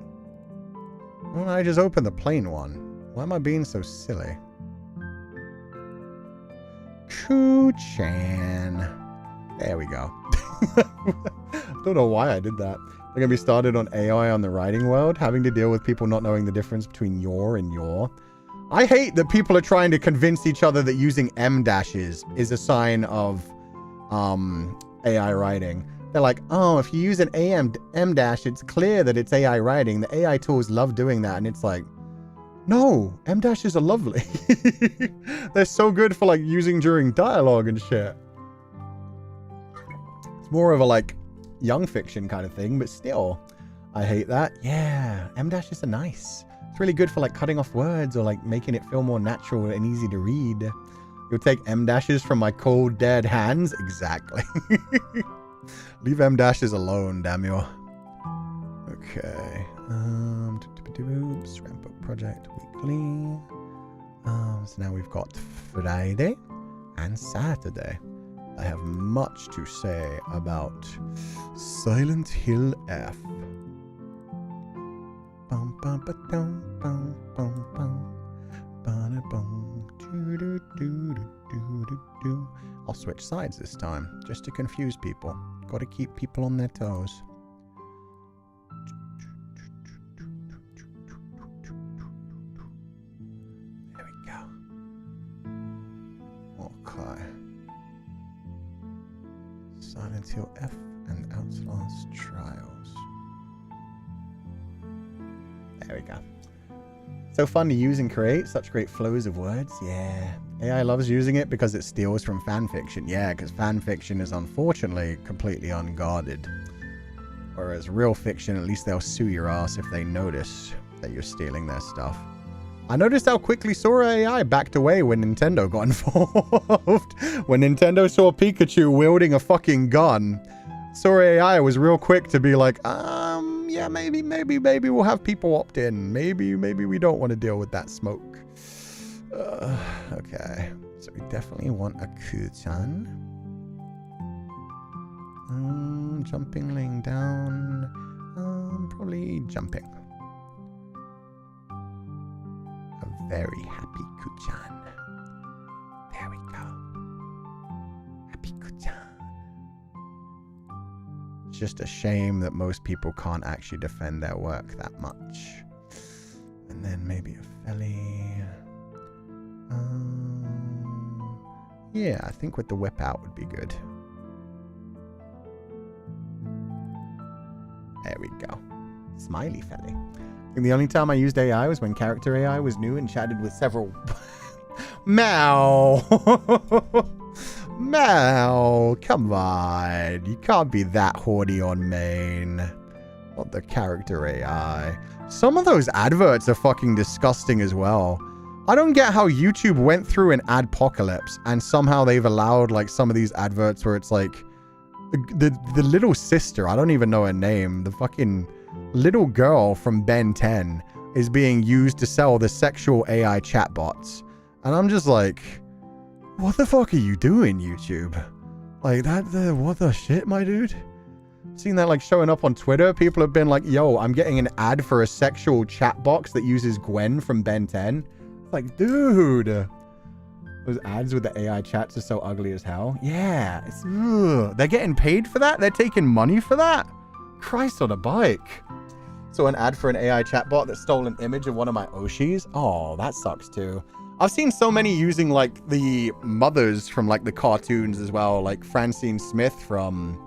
Why don't I just open the plain one? Why am I being so silly? Ku-chan. There we go. Don't know why I did that. They're going to be started on AI on the writing world, having to deal with people not knowing the difference between your and your. I hate that people are trying to convince each other that using M dashes is a sign of AI writing. They're like, oh, if you use an M dash, it's clear that it's AI writing. The AI tools love doing that. And it's like, no, M dashes are lovely. They're so good for like using during dialogue and shit. It's more of a like young fiction kind of thing, but still, I hate that. Yeah, M dashes are nice. It's really good for like cutting off words or like making it feel more natural and easy to read. You'll take M dashes from my cold dead hands? Exactly. Leave M dashes alone, damn you. Okay. Scrapbook project weekly. So now we've got Friday and Saturday. I have much to say about Silent Hill F. Bum, bum, ba, dum, bum, bum, bum. Ba, bum, doo, doo, doo, doo, doo, doo. I'll switch sides this time, just to confuse people. Gotta keep people on their toes. There we go. Okay. Silent Hill F and Outlaws Trials. There we go. So fun to use and create. Such great flows of words. Yeah. AI loves using it because it steals from fanfiction. Yeah, because fanfiction is unfortunately completely unguarded. Whereas real fiction, at least they'll sue your ass if they notice that you're stealing their stuff. I noticed how quickly Sora AI backed away when Nintendo got involved. When Nintendo saw Pikachu wielding a fucking gun, Sora AI was real quick to be like, yeah, maybe we'll have people opt in. Maybe we don't want to deal with that smoke. Okay, so we definitely want a Ku-chan. Jumping, laying down. Probably jumping. A very happy Ku-chan. There we go. Happy Ku-chan. It's just a shame that most people can't actually defend their work that much. And then maybe a Felly. Yeah, I think with the whip out would be good. There we go. Smiley Felly. I think the only time I used AI was when character AI was new and chatted with several... Mal! Mal, come on. You can't be that horny on main. Not the character AI. Some of those adverts are fucking disgusting as well. I don't get how YouTube went through an adpocalypse and somehow they've allowed like some of these adverts where it's like the little sister, I don't even know her name, the fucking little girl from Ben 10 is being used to sell the sexual AI chatbots. And I'm just like, what the fuck are you doing, YouTube? Like that, what the shit, my dude? Seen that like showing up on Twitter. People have been like, yo, I'm getting an ad for a sexual chat box that uses Gwen from Ben 10. Like, dude, those ads with the AI chats are so ugly as hell. Yeah, it's, they're getting paid for that? They're taking money for that? Christ on a bike. So an ad for an AI chatbot that stole an image of one of my Oshis? Oh, that sucks too. I've seen so many using like the mothers from like the cartoons as well, like Francine Smith from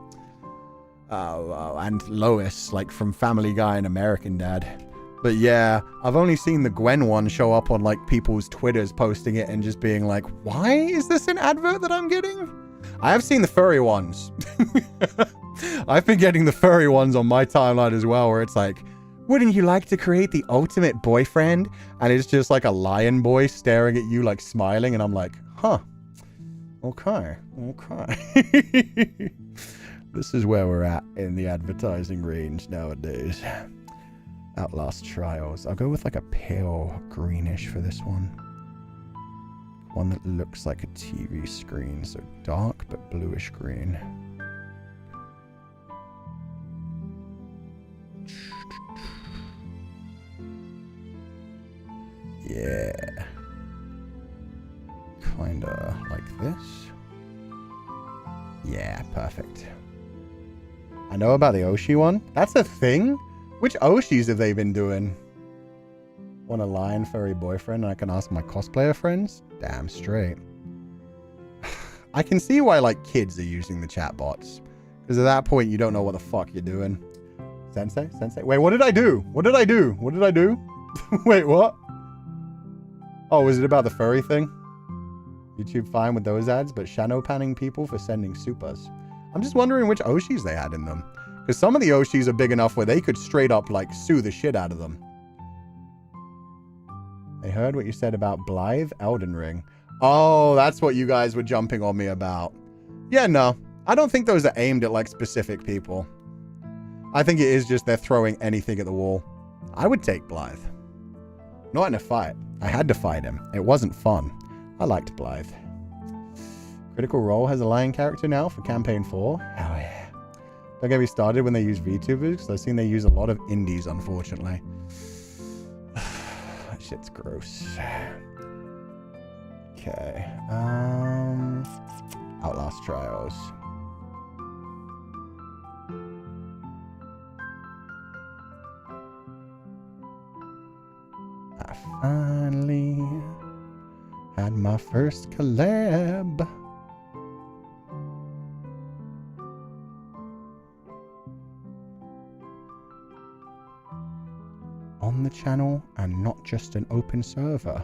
and Lois, like from Family Guy and American Dad. But yeah, I've only seen the Gwen one show up on like people's Twitters posting it and just being like, why is this an advert that I'm getting? I have seen the furry ones. I've been getting the furry ones on my timeline as well, where it's like, wouldn't you like to create the ultimate boyfriend? And it's just like a lion boy staring at you like smiling, and I'm like, huh. Okay. This is where we're at in the advertising range nowadays. Outlast Trials. I'll go with like a pale greenish for this one. One that looks like a TV screen. So dark but bluish green. Yeah. Kinda like this. Yeah, perfect. I know about the Oshi one. That's a thing? Which Oshis have they been doing? Want a lion furry boyfriend and I can ask my cosplayer friends? Damn straight. I can see why, like, kids are using the chatbots. Because at that point, you don't know what the fuck you're doing. Sensei? Sensei? Wait, what did I do? What did I do? What did I do? Wait, what? Oh, was it about the furry thing? YouTube fine with those ads, but Shano panning people for sending supers. I'm just wondering which Oshis they had in them. Because some of the Oshis are big enough where they could straight up, like, sue the shit out of them. I heard what you said about Blythe Elden Ring. Oh, that's what you guys were jumping on me about. Yeah, no. I don't think those are aimed at, like, specific people. I think it is just they're throwing anything at the wall. I would take Blythe. Not in a fight. I had to fight him. It wasn't fun. I liked Blythe. Critical Role has a lion character now for Campaign 4. Oh, yeah. Don't get me started when they use VTubers, because I've seen they use a lot of indies, unfortunately. That shit's gross. Okay. Outlast Trials. I finally had my first collab. On the channel and not just an open server.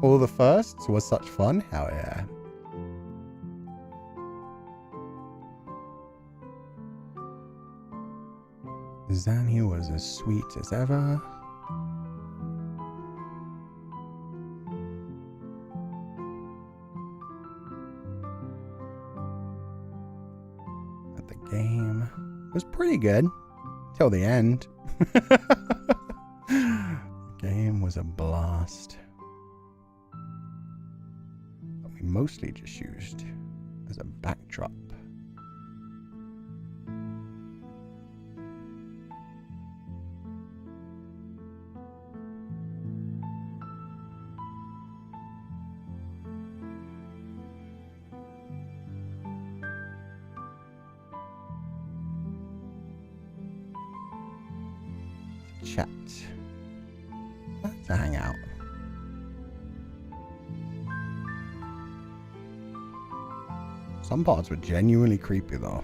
All the firsts was such fun. Hell yeah. Zanny was as sweet as ever. But the game was pretty good till the end. The game was a blast. But we mostly just used as a backdrop. Chat. To hang out. Some parts were genuinely creepy though.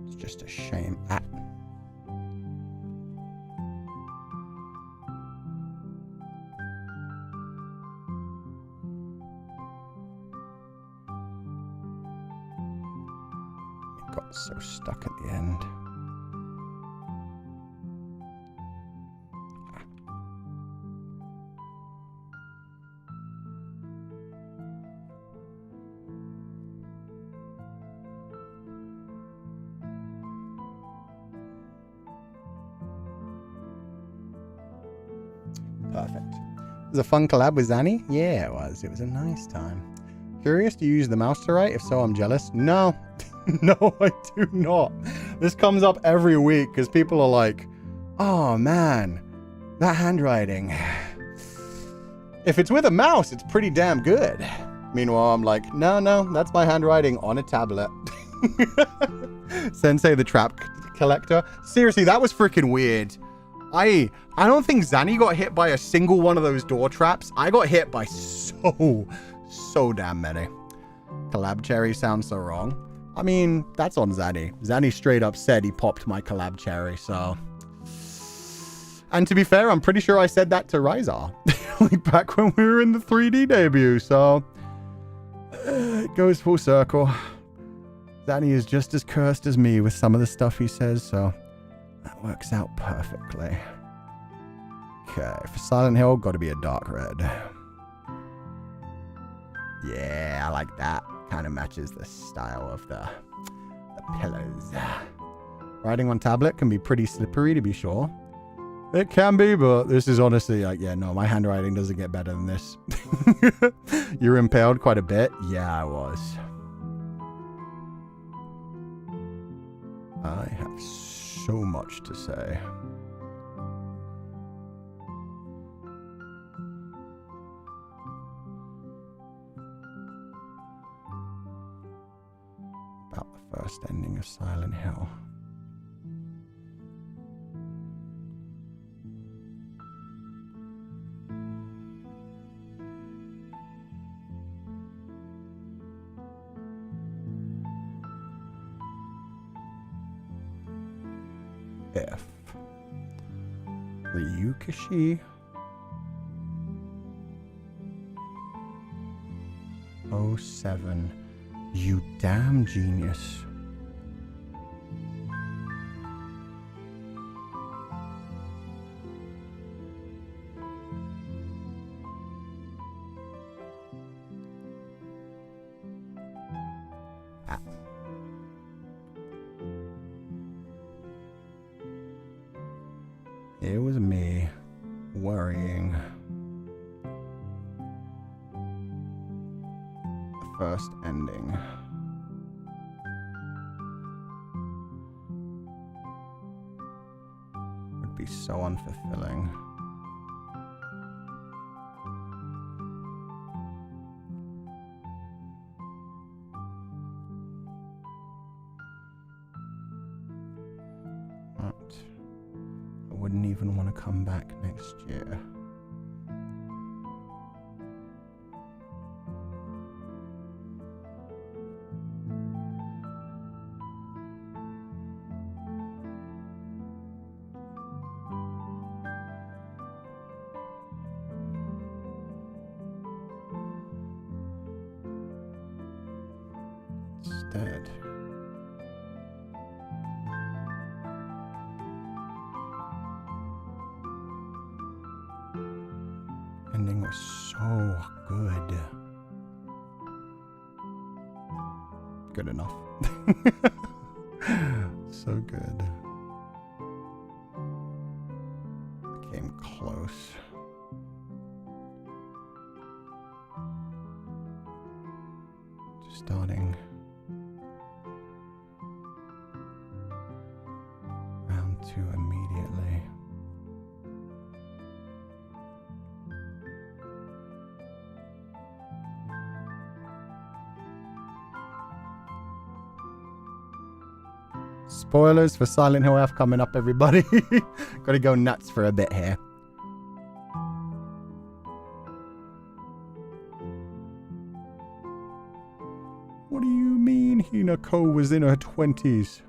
It's just a shame. So stuck at the end. Perfect. It was a fun collab with Zanny? Yeah, it was. It was a nice time. Curious, do you use the mouse to write? If so, I'm jealous. No. No, I do not. This comes up every week because people are like, oh man, that handwriting. If it's with a mouse, it's pretty damn good. Meanwhile, I'm like, no, that's my handwriting on a tablet. Sensei the Trap Collector. Seriously, that was freaking weird. I don't think Zanny got hit by a single one of those door traps. I got hit by so damn many. Collab cherry sounds so wrong. I mean, that's on Zanny. Zanny straight up said he popped my collab cherry, so... And to be fair, I'm pretty sure I said that to Ryzar. Like back when we were in the 3D debut, so... It goes full circle. Danny is just as cursed as me with some of the stuff he says, so that works out perfectly. Okay, for Silent Hill, got to be a dark red. Yeah, I like that. Kind of matches the style of the pillars. Writing on tablet can be pretty slippery, to be sure. It can be, but this is honestly like, yeah, no, my handwriting doesn't get better than this. You're impaled quite a bit? Yeah, I was. I have so much to say. About the first ending of Silent Hill. F. Ryukishi. 07. You damn genius. It was me worrying. The first ending. Would be so unfulfilling. Wouldn't even want to come back next year. Instead, ending was so good. Good enough. So good. Came close. To starting round 2 immediately. Spoilers for Silent Hill F coming up, everybody. Gotta go nuts for a bit here. What do you mean Hinako was in her 20s?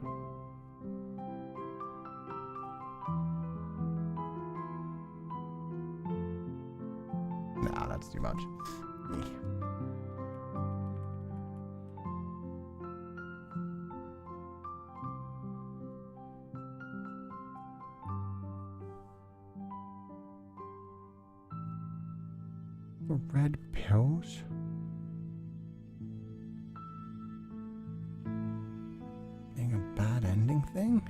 Nah, that's too much. The red pills? Being a bad ending thing?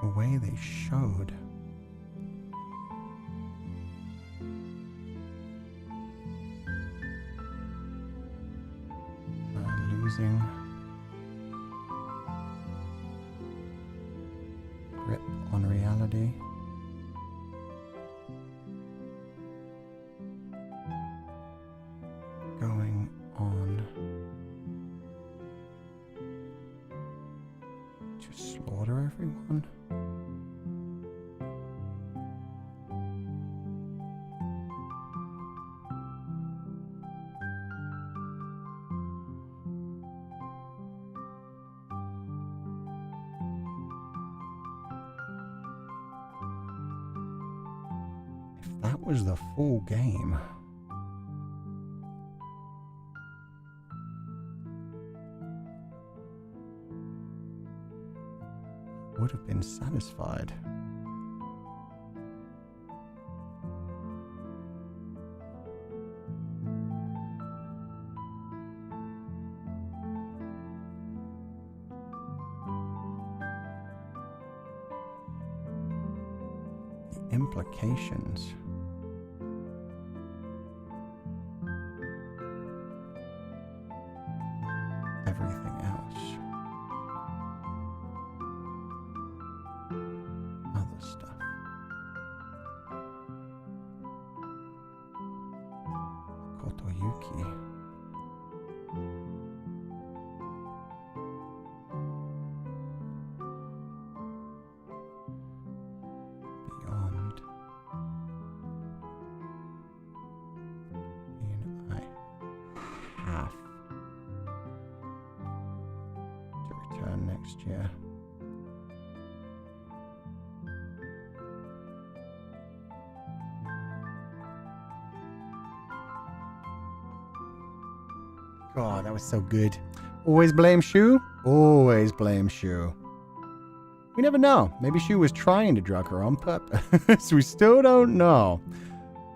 The way they showed. Losing grip on reality. Going on to slaughter everyone. that was the full game. Would have been satisfied. The implications. Everything else. Other stuff. Kotoyuki. Beyond. And I have to return next year. God, that was so good. Always blame Shu? Always blame Shu. We never know. Maybe Shu was trying to drug her on purpose. We still don't know.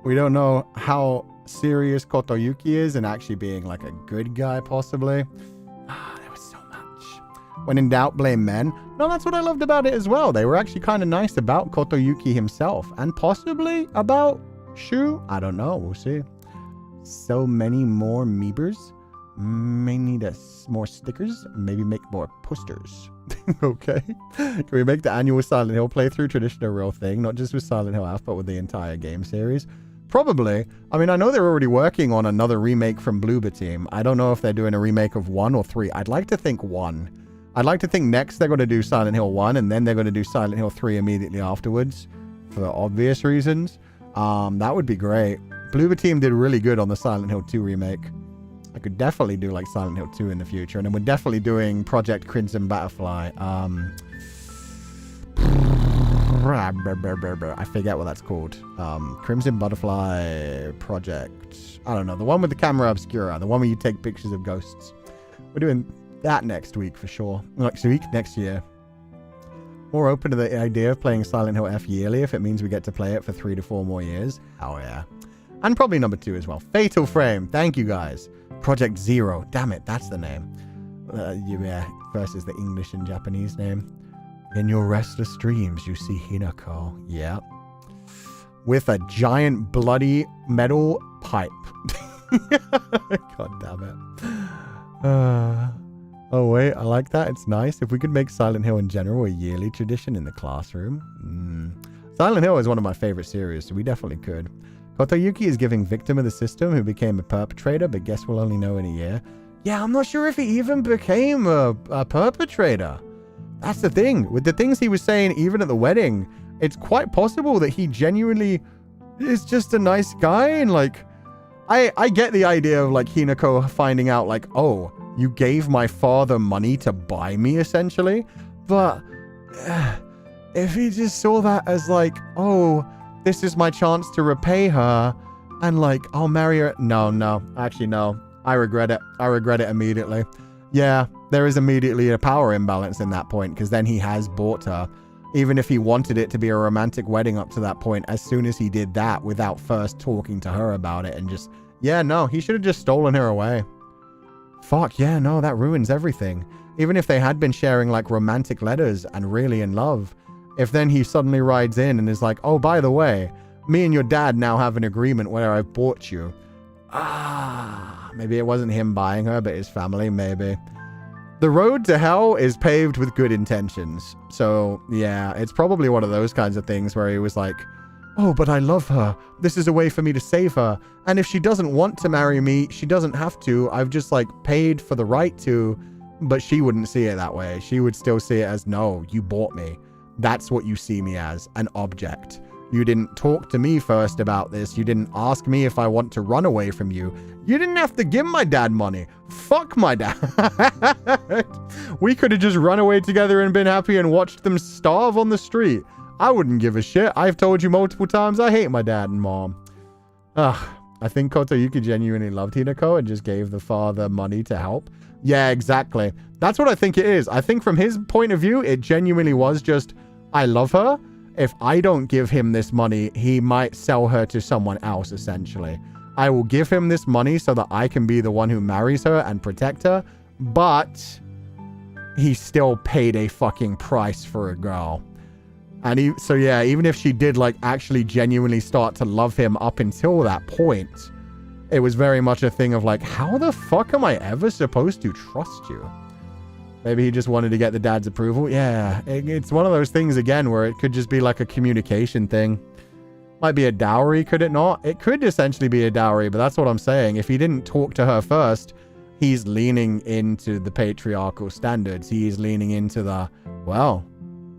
We don't know how serious Kotoyuki is and actually being like a good guy, possibly. There was so much. When in doubt, blame men. No, that's what I loved about it as well. They were actually kind of nice about Kotoyuki himself and possibly about Shu. I don't know. We'll see. So many more Meebers. May need more stickers. Maybe make more posters. Okay. Can we make the annual Silent Hill playthrough tradition a real thing? Not just with Silent Hill Alpha, but with the entire game series? Probably. I mean, I know they're already working on another remake from Bloober Team. I don't know if they're doing a remake of 1 or 3. I'd like to think 1. I'd like to think next they're going to do Silent Hill 1 and then they're going to do Silent Hill 3 immediately afterwards for obvious reasons. That would be great. Bloober Team did really good on the Silent Hill 2 remake. I could definitely do like Silent Hill 2 in the future. And then we're definitely doing Project Crimson Butterfly. I forget what that's called. Crimson Butterfly Project. I don't know. The one with the camera obscura. The one where you take pictures of ghosts. We're doing that next week for sure. Next year. More open to the idea of playing Silent Hill F yearly if it means we get to play it for 3 to 4 more years. Hell yeah. And probably number 2 as well. Fatal Frame. Thank you guys. Project Zero. Damn it, that's the name. Yeah, versus the English and Japanese name. In your restless dreams, you see Hinako. Yeah. With a giant bloody metal pipe. God damn it. Oh, wait, I like that. It's nice. If we could make Silent Hill in general a yearly tradition in the classroom. Silent Hill is one of my favorite series, so we definitely could. Kotoyuki is giving victim of the system who became a perpetrator, but guess we'll only know in a year. Yeah, I'm not sure if he even became a perpetrator. That's the thing. With the things he was saying, even at the wedding, it's quite possible that he genuinely is just a nice guy. And like, I get the idea of like Hinako finding out like, oh, you gave my father money to buy me, essentially. But if he just saw that as like, oh, this is my chance to repay her, and like, I'll marry her. No. Actually, no. I regret it. I regret it immediately. Yeah, there is immediately a power imbalance in that point, because then he has bought her. Even if he wanted it to be a romantic wedding up to that point, as soon as he did that without first talking to her about it and just, yeah, no, he should have just stolen her away. Fuck, yeah, no, that ruins everything. Even if they had been sharing like romantic letters and really in love, if then he suddenly rides in and is like, oh, by the way, me and your dad now have an agreement where I've bought you. Maybe it wasn't him buying her, but his family, maybe. The road to hell is paved with good intentions. So, yeah, it's probably one of those kinds of things where he was like, oh, but I love her. This is a way for me to save her. And if she doesn't want to marry me, she doesn't have to. I've just, like, paid for the right to. But she wouldn't see it that way. She would still see it as, no, you bought me. That's what you see me as, an object. You didn't talk to me first about this. You didn't ask me if I want to run away from you. You didn't have to give my dad money. Fuck my dad. We could have just run away together and been happy and watched them starve on the street. I wouldn't give a shit. I've told you multiple times I hate my dad and mom. Ugh. I think Kotoyuki genuinely loved Hinako and just gave the father money to help. Yeah, exactly. That's what I think it is. I think from his point of view, it genuinely was just, I love her. If I don't give him this money, he might sell her to someone else, essentially. I will give him this money so that I can be the one who marries her and protect her, but he still paid a fucking price for a girl. And so yeah, even if she did like actually genuinely start to love him up until that point, it was very much a thing of like, how the fuck am I ever supposed to trust you? Maybe he just wanted to get the dad's approval. Yeah, it's one of those things again where it could just be like a communication thing. Might be a dowry, could it not? It could essentially be a dowry, but that's what I'm saying. If he didn't talk to her first, he's leaning into the patriarchal standards. He's leaning into the, well,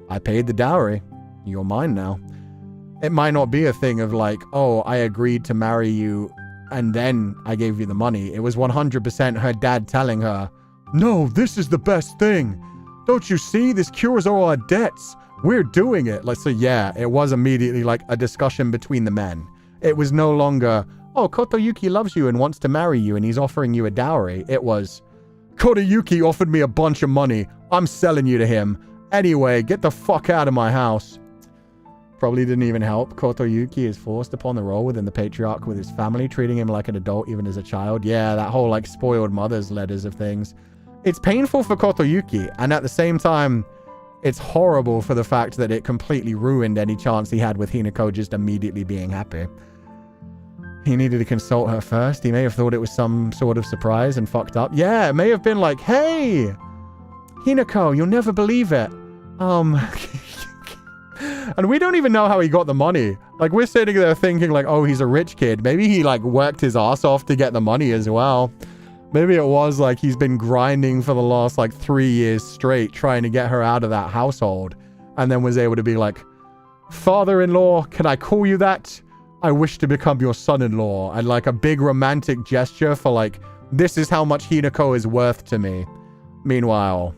I paid the dowry. You're mine now. It might not be a thing of like, oh, I agreed to marry you and then I gave you the money. It was 100% her dad telling her, no, this is the best thing. Don't you see? This cures all our debts. We're doing it. Like, so yeah, it was immediately like a discussion between the men. It was no longer, oh, Kotoyuki loves you and wants to marry you and he's offering you a dowry. It was, Kotoyuki offered me a bunch of money. I'm selling you to him. Anyway, get the fuck out of my house. Probably didn't even help. Kotoyuki is forced upon the role within the patriarch with his family, treating him like an adult even as a child. Yeah, that whole like spoiled mother's letters of things. It's painful for Kotoyuki, and at the same time, it's horrible for the fact that it completely ruined any chance he had with Hinako just immediately being happy. He needed to consult her first. He may have thought it was some sort of surprise and fucked up. Yeah, it may have been like, hey, Hinako, you'll never believe it. And we don't even know how he got the money. Like, we're sitting there thinking like, oh, he's a rich kid. Maybe he like worked his ass off to get the money as well. Maybe it was like he's been grinding for the last like 3 years straight trying to get her out of that household. And then was able to be like, father-in-law, can I call you that? I wish to become your son-in-law. And like a big romantic gesture for like, this is how much Hinako is worth to me. Meanwhile,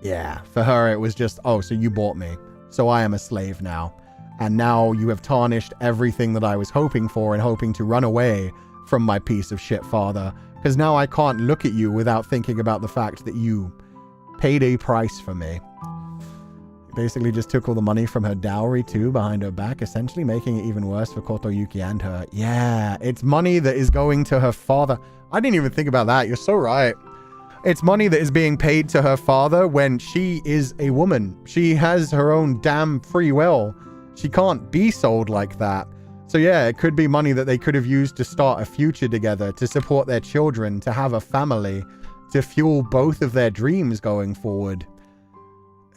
yeah, for her it was just, oh, so you bought me. So I am a slave now. And now you have tarnished everything that I was hoping for and hoping to run away from my piece of shit father. Because now I can't look at you without thinking about the fact that you paid a price for me. Basically just took all the money from her dowry too behind her back, essentially making it even worse for Kotoyuki and her. Yeah, it's money that is going to her father. I didn't even think about that. You're so right. It's money that is being paid to her father when she is a woman. She has her own damn free will. She can't be sold like that. So yeah, it could be money that they could have used to start a future together, to support their children, to have a family, to fuel both of their dreams going forward.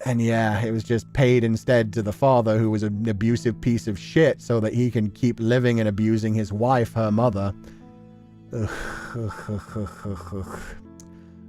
And yeah, it was just paid instead to the father, who was an abusive piece of shit, so that he can keep living and abusing his wife, her mother. In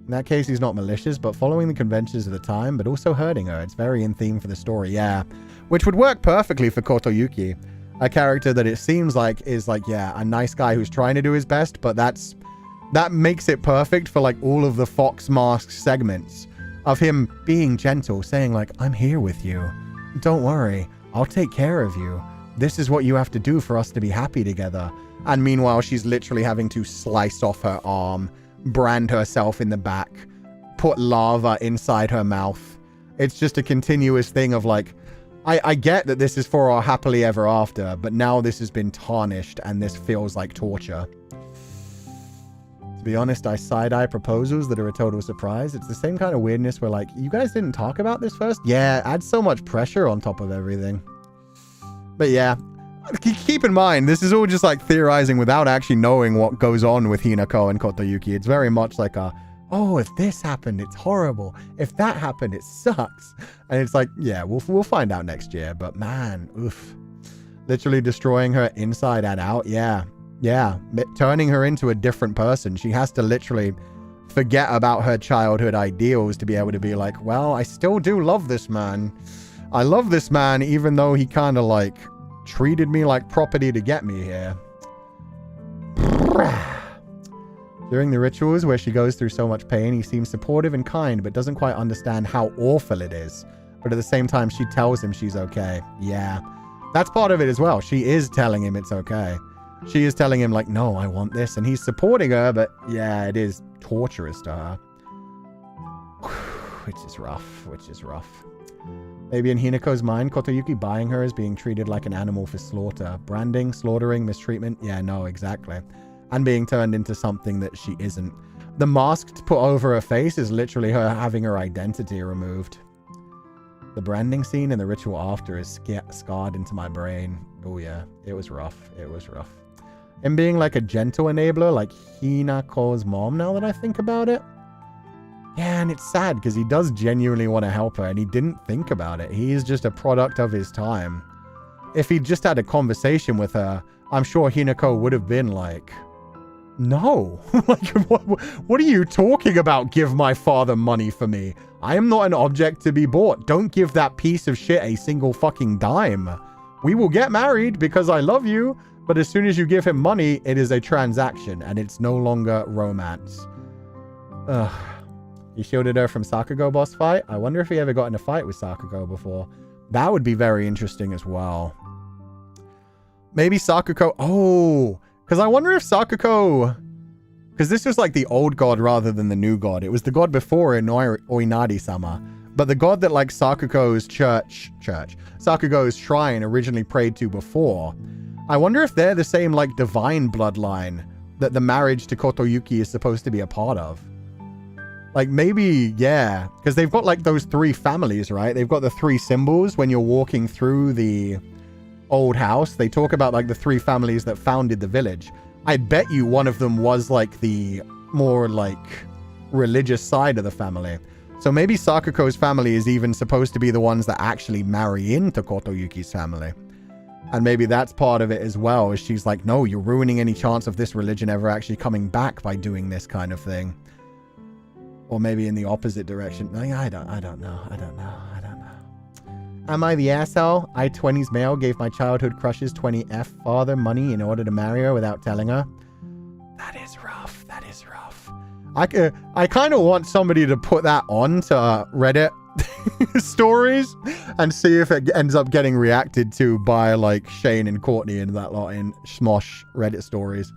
that case, he's not malicious, but following the conventions of the time, but also hurting her. It's very in theme for the story, yeah. Which would work perfectly for Kotoyuki. A character that it seems like is like, yeah, a nice guy who's trying to do his best, but that makes it perfect for like all of the Fox Mask segments of him being gentle, saying like, I'm here with you. Don't worry, I'll take care of you. This is what you have to do for us to be happy together. And meanwhile, she's literally having to slice off her arm, brand herself in the back, put lava inside her mouth. It's just a continuous thing of like, I get that this is for our happily ever after, but now this has been tarnished and this feels like torture. To be honest, I side-eye proposals that are a total surprise. It's the same kind of weirdness where like, you guys didn't talk about this first? Yeah, adds so much pressure on top of everything. But yeah, keep in mind, this is all just like theorizing without actually knowing what goes on with Hinako and Kotoyuki. It's very much like a, oh, if this happened, it's horrible. If that happened, it sucks. And it's like, yeah, we'll find out next year. But man, oof. Literally destroying her inside and out. Yeah. Yeah. Turning her into a different person. She has to literally forget about her childhood ideals to be able to be like, well, I still do love this man. I love this man, even though he kind of like treated me like property to get me here. During the rituals where she goes through so much pain, he seems supportive and kind, but doesn't quite understand how awful it is. But at the same time, she tells him she's okay. Yeah. That's part of it as well. She is telling him it's okay. She is telling him, like, no, I want this. And he's supporting her, but yeah, it is torturous to her. Which is rough. Which is rough. Maybe in Hinako's mind, Kotoyuki buying her is being treated like an animal for slaughter. Branding, slaughtering, mistreatment. Yeah, no, exactly. And being turned into something that she isn't. The mask put over her face is literally her having her identity removed. The branding scene and the ritual after is scarred into my brain. Oh yeah, it was rough. It was rough. Him being like a gentle enabler, like Hinako's mom, now that I think about it. Yeah, and it's sad because he does genuinely want to help her and he didn't think about it. He is just a product of his time. If he just had a conversation with her, I'm sure Hinako would have been like, no. Like, what are you talking about? Give my father money for me. I am not an object to be bought. Don't give that piece of shit a single fucking dime. We will get married because I love you, but as soon as you give him money, it is a transaction and it's no longer romance. Ugh. He shielded her from Sakugo boss fight. I wonder if he ever got in a fight with Sakugo before. That would be very interesting as well. Maybe Sakugo... Oh, because I wonder if Sakugo... Because this was like the old god rather than the new god. It was the god before in Oinari-sama. But the god that like Sakugo's Sakugo's shrine originally prayed to before. I wonder if they're the same like divine bloodline that the marriage to Kotoyuki is supposed to be a part of. Like maybe, yeah. Because they've got like those three families, right? They've got the three symbols when you're walking through the old house. They talk about like the three families that founded the village. I bet you one of them was like the more like religious side of the family. So maybe Sakugo's family is even supposed to be the ones that actually marry into Kotoyuki's family. And maybe that's part of it as well, is she's like, no, you're ruining any chance of this religion ever actually coming back by doing this kind of thing. Or maybe in the opposite direction. I don't know. Am I the asshole? I, 20s male, gave my childhood crush's 20F father money in order to marry her without telling her. That is rough. That is rough. I kind of want somebody to put that on to Reddit stories and see if it ends up getting reacted to by like Shane and Courtney and that lot in Smosh Reddit stories.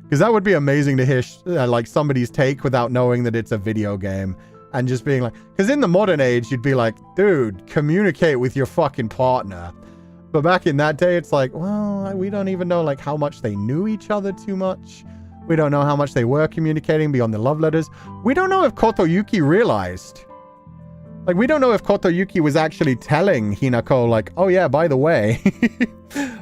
Because that would be amazing to hear like somebody's take without knowing that it's a video game. And just being like... Because in the modern age, you'd be like, dude, communicate with your fucking partner. But back in that day, it's like, well, we don't even know like how much they knew each other too much. We don't know how much they were communicating beyond the love letters. We don't know if Kotoyuki realized. Like, we don't know if Kotoyuki was actually telling Hinako, like, oh yeah, by the way,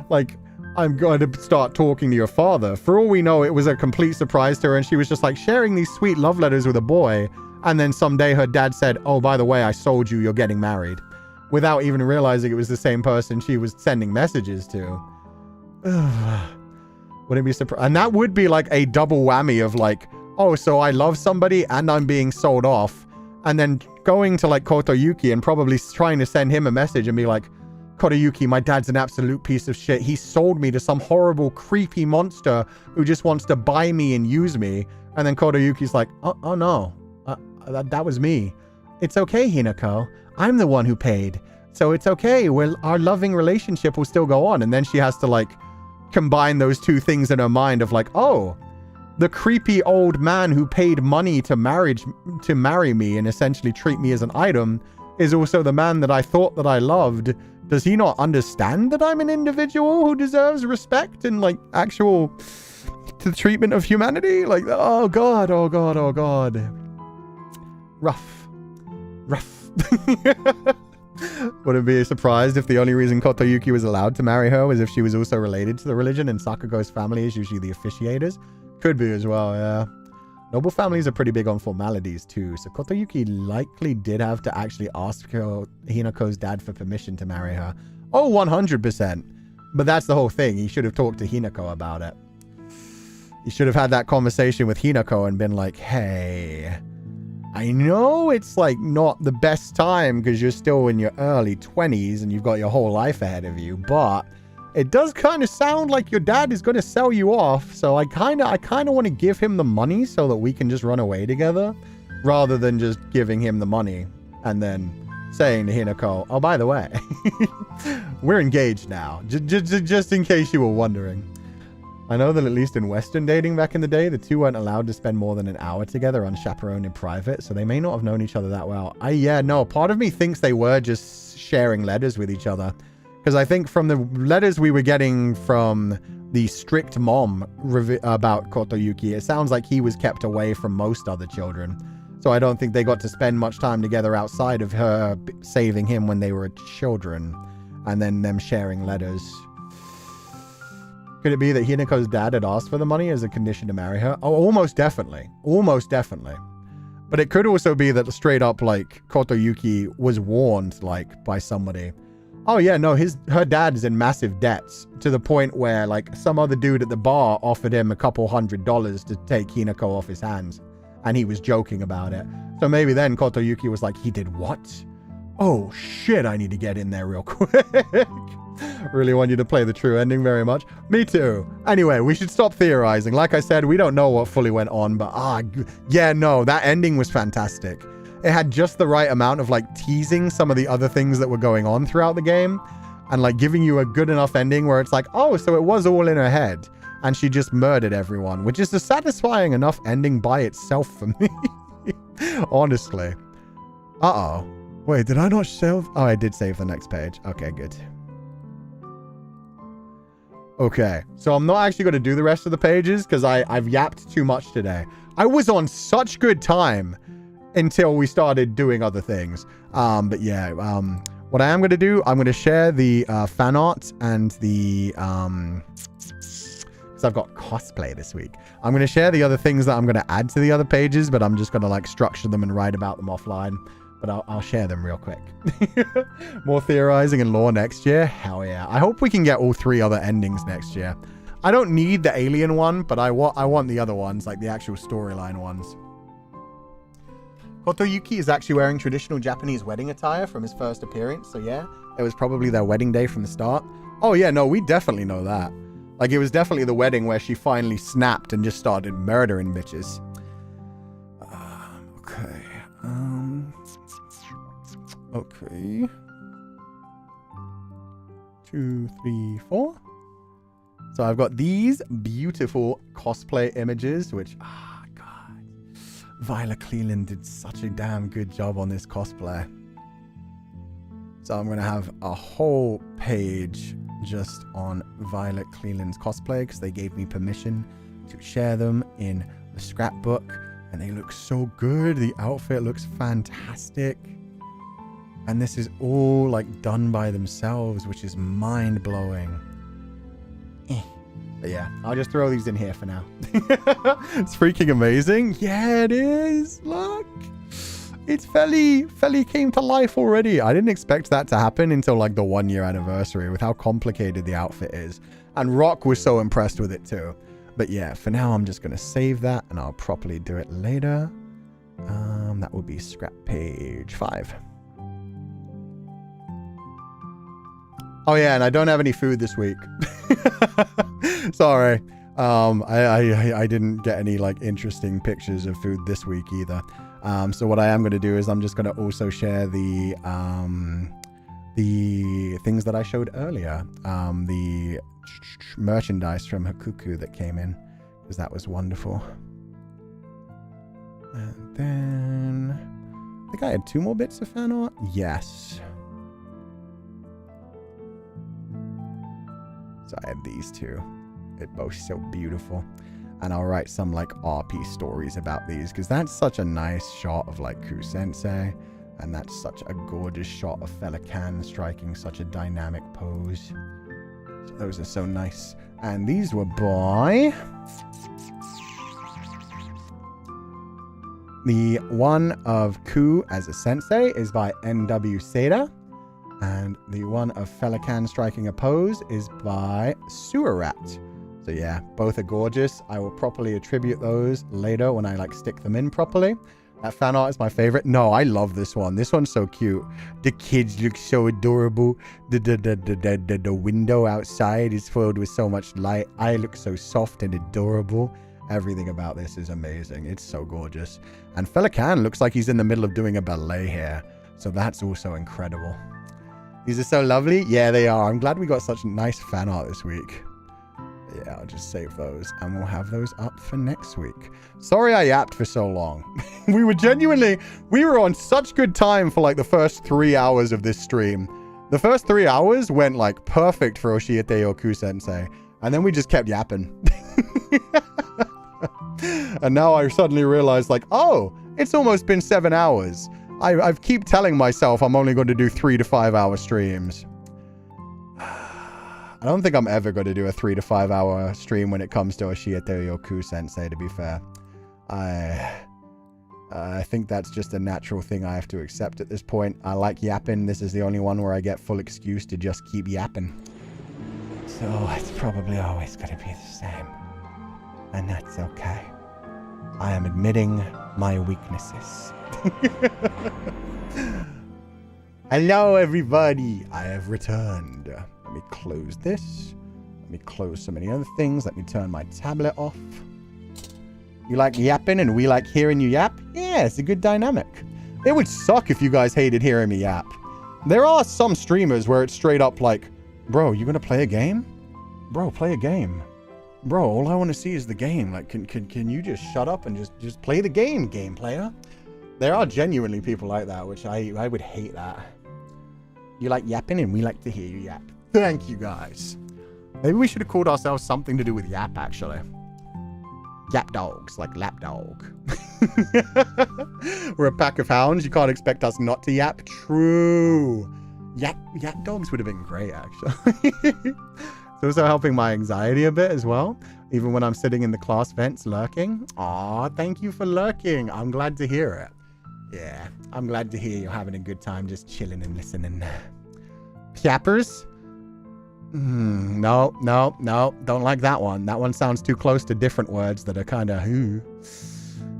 like... I'm going to start talking to your father. For all we know, it was a complete surprise to her and she was just like sharing these sweet love letters with a boy. And then someday her dad said, oh, by the way, I sold you, you're getting married. Without even realizing it was the same person she was sending messages to. Wouldn't be surprised. And that would be like a double whammy of like, oh, so I love somebody and I'm being sold off. And then going to like Kotoyuki and probably trying to send him a message and be like, Kotoyuki, my dad's an absolute piece of shit. He sold me to some horrible, creepy monster who just wants to buy me and use me. And then Kotoyuki's like, oh no, that was me. It's okay, Hinako. I'm the one who paid. So it's okay. Well, our loving relationship will still go on. And then she has to like combine those two things in her mind of like, oh, the creepy old man who paid money to marry me and essentially treat me as an item is also the man that I thought that I loved. Does he not understand that I'm an individual who deserves respect and like actual to the treatment of humanity? Like, oh God, oh God, oh God. Rough. Wouldn't be surprised if the only reason Kotoyuki was allowed to marry her was if she was also related to the religion and Sakugo's family is usually the officiators. Could be as well, yeah. Noble families are pretty big on formalities too, so Kotoyuki likely did have to actually ask Hinako's dad for permission to marry her. Oh, 100%. But that's the whole thing. He should have talked to Hinako about it. He should have had that conversation with Hinako and been like, hey, I know it's like not the best time because you're still in your early 20s and you've got your whole life ahead of you, but it does kind of sound like your dad is going to sell you off. So I kind of want to give him the money so that we can just run away together rather than just giving him the money and then saying to Hinako, oh, by the way, we're engaged now, just in case you were wondering. I know that at least in Western dating back in the day, the two weren't allowed to spend more than an hour together unchaperoned in private, so they may not have known each other that well. Part of me thinks they were just sharing letters with each other, because I think from the letters we were getting from the strict mom about Kotoyuki, it sounds like he was kept away from most other children. So I don't think they got to spend much time together outside of her saving him when they were children, and then them sharing letters. Could it be that Hinako's dad had asked for the money as a condition to marry her? Oh, almost definitely. Almost definitely. But it could also be that straight up, like, Kotoyuki was warned, like, by somebody. Oh, yeah, no, her dad is in massive debts to the point where, like, some other dude at the bar offered him $200 to take Hinako off his hands. And he was joking about it. So maybe then Kotoyuki was like, he did what? Oh, shit, I need to get in there real quick. Really want you to play the true ending very much. Me too. Anyway, we should stop theorizing. Like I said, we don't know what fully went on, but yeah, no, that ending was fantastic. It had just the right amount of like teasing some of the other things that were going on throughout the game and like giving you a good enough ending where it's like, oh, so it was all in her head and she just murdered everyone, which is a satisfying enough ending by itself for me. Honestly. Uh-oh. Wait, did I not save? Oh, I did save the next page. Okay, good. Okay, so I'm not actually going to do the rest of the pages because I've yapped too much today. I was on such good time until we started doing other things. But yeah, what I am going to do, I'm going to share the fan art and the... because I've got cosplay this week. I'm going to share the other things that I'm going to add to the other pages, but I'm just going to like structure them and write about them offline. But I'll share them real quick. More theorizing and lore next year? Hell yeah. I hope we can get all 3 other endings next year. I don't need the alien one, but I want the other ones, like the actual storyline ones. Kotoyuki is actually wearing traditional Japanese wedding attire from his first appearance, so yeah, it was probably their wedding day from the start. Oh yeah, no, we definitely know that. Like, it was definitely the wedding where she finally snapped and just started murdering bitches. Okay. Okay. 2, 3, 4. So I've got these beautiful cosplay images, which, God. Violet Cleland did such a damn good job on this cosplay. So I'm going to have a whole page just on Violet Cleland's cosplay because they gave me permission to share them in the scrapbook. And they look so good. The outfit looks fantastic. And this is all like done by themselves, which is mind-blowing. But yeah, I'll just throw these in here for now. It's freaking amazing. Yeah, it is. Look. It's Feli came to life already. I didn't expect that to happen until like the 1-year anniversary with how complicated the outfit is. And Rock was so impressed with it too. But yeah, for now, I'm just going to save that and I'll properly do it later. That will be scrap page 5. Oh yeah, and I don't have any food this week. Sorry. I didn't get any like interesting pictures of food this week either. So what I am going to do is I'm just going to also share the things that I showed earlier. The merchandise from Hakuku that came in, because that was wonderful. And then I think I had 2 more bits of fan art. Yes. So I had these 2. They're both so beautiful. And I'll write some like RP stories about these because that's such a nice shot of like Cú-Sensei. And that's such a gorgeous shot of Feileacan striking such a dynamic pose. So those are so nice. And these were by... The one of Ku as a sensei is by NW Seda. And the one of Feileacan striking a pose is by Sewer Rat. So yeah, both are gorgeous. I will properly attribute those later when I like stick them in properly. That fan art is my favorite. No, I love this one. This one's so cute. The kids look so adorable. The window outside is filled with so much light. I look so soft and adorable. Everything about this is amazing. It's so gorgeous. And Feileacan looks like he's in the middle of doing a ballet here. So that's also incredible. These are so lovely. Yeah, they are. I'm glad we got such nice fan art this week. Yeah, I'll just save those and we'll have those up for next week. Sorry I yapped for so long. we were on such good time for like the first 3 hours of this stream. The first 3 hours went like perfect for Oshiete or Cú-Sensei. And then we just kept yapping. And now I suddenly realized like, oh, it's almost been 7 hours. I keep telling myself I'm only going to do 3 to 5 hour streams. I don't think I'm ever going to do a 3 to 5 hour stream when it comes to Oshiete or Cú-Sensei, to be fair. I think that's just a natural thing I have to accept at this point. I like yapping. This is the only one where I get full excuse to just keep yapping. So it's probably always going to be the same. And that's okay. I am admitting my weaknesses. Hello, everybody. I have returned. Let me close this. Let me close so many other things. Let me turn my tablet off. You like yapping and we like hearing you yap? Yeah, it's a good dynamic. It would suck if you guys hated hearing me yap. There are some streamers where it's straight up like, bro, you gonna play a game? Bro, play a game. Bro, all I want to see is the game. Like, can you just shut up and just play the game player? There are genuinely people like that, which I would hate that. You like yapping and we like to hear you yap. Thank you, guys. Maybe we should have called ourselves something to do with yap, actually. Yap dogs, like lap dog. We're a pack of hounds. You can't expect us not to yap. True. Yap dogs would have been great, actually. It's also helping my anxiety a bit as well. Even when I'm sitting in the class vents lurking. Aw, thank you for lurking. I'm glad to hear it. Yeah, I'm glad to hear you're having a good time just chilling and listening. Yappers? No, don't like that one. That one sounds too close to different words that are kind of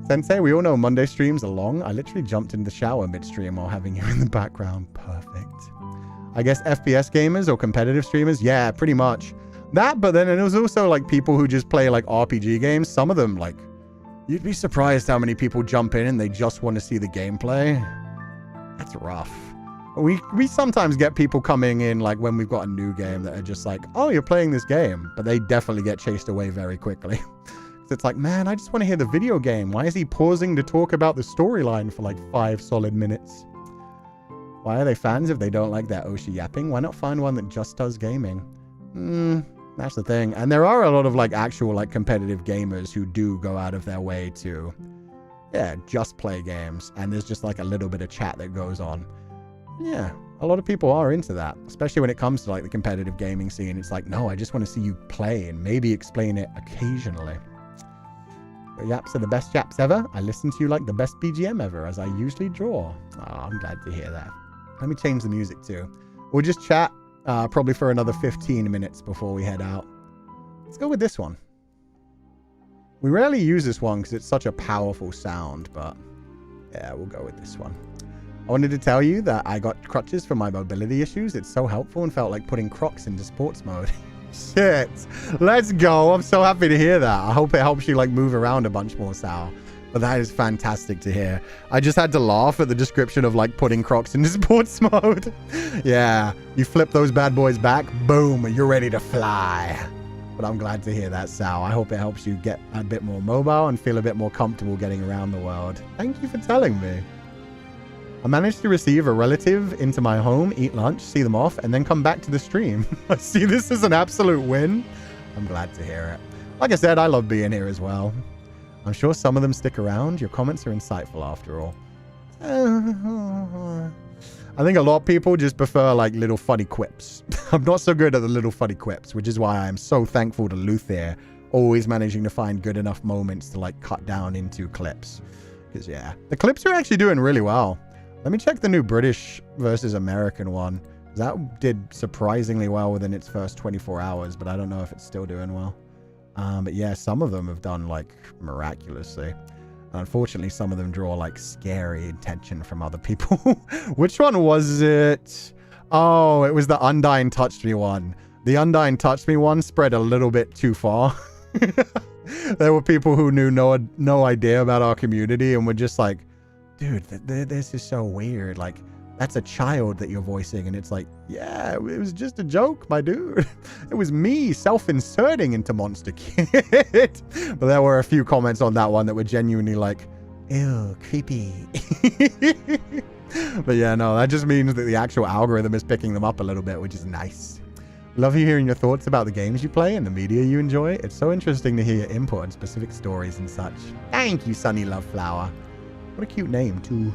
Sensei, we all know Monday streams are long. I literally jumped into the shower midstream while having you in the background. Perfect. I guess FPS gamers or competitive streamers? Yeah, pretty much. That, but then it was also like people who just play like RPG games. Some of them, like, you'd be surprised how many people jump in and they just want to see the gameplay. That's rough. We sometimes get people coming in like when we've got a new game that are just like, oh, you're playing this game, but they definitely get chased away very quickly. So it's like, man, I just want to hear the video game. Why is he pausing to talk about the storyline for like 5 solid minutes? Why are they fans if they don't like that Oshi yapping? Why not find one that just does gaming? That's the thing. And there are a lot of like actual like competitive gamers who do go out of their way to, yeah, just play games. And there's just like a little bit of chat that goes on. Yeah, a lot of people are into that, especially when it comes to like the competitive gaming scene. It's like, no, I just want to see you play and maybe explain it occasionally. Your yaps are the best yaps ever. I listen to you like the best BGM ever, as I usually draw. Oh, I'm glad to hear that. Let me change the music too. We'll just chat probably for another 15 minutes before we head out. Let's go with this one. We rarely use this one because it's such a powerful sound, but yeah, we'll go with this one. I wanted to tell you that I got crutches for my mobility issues. It's so helpful and felt like putting Crocs into sports mode. Shit. Let's go. I'm so happy to hear that. I hope it helps you like move around a bunch more, Sal. But that is fantastic to hear. I just had to laugh at the description of like putting Crocs into sports mode. Yeah. You flip those bad boys back. Boom. You're ready to fly. But I'm glad to hear that, Sal. I hope it helps you get a bit more mobile and feel a bit more comfortable getting around the world. Thank you for telling me. I managed to receive a relative into my home, eat lunch, see them off, and then come back to the stream. I see this as an absolute win. I'm glad to hear it. Like I said, I love being here as well. I'm sure some of them stick around. Your comments are insightful after all. I think a lot of people just prefer like little funny quips. I'm not so good at the little funny quips, which is why I'm so thankful to Luthier, always managing to find good enough moments to like cut down into clips. Because yeah, the clips are actually doing really well. Let me check the new British versus American one. That did surprisingly well within its first 24 hours, but I don't know if it's still doing well. But yeah, some of them have done like miraculously. Unfortunately, some of them draw like scary attention from other people. Which one was it? Oh, it was the Undying Touched Me one. The Undying Touched Me one spread a little bit too far. There were people who knew no idea about our community and were just like, dude, this is so weird. Like, that's a child that you're voicing. And it's like, yeah, it was just a joke, my dude. It was me self-inserting into Monster Kid. But there were a few comments on that one that were genuinely like, ew, creepy. But yeah, no, that just means that the actual algorithm is picking them up a little bit, which is nice. Love hearing your thoughts about the games you play and the media you enjoy. It's so interesting to hear your input on specific stories and such. Thank you, Sunny Love Flower. What a cute name, too.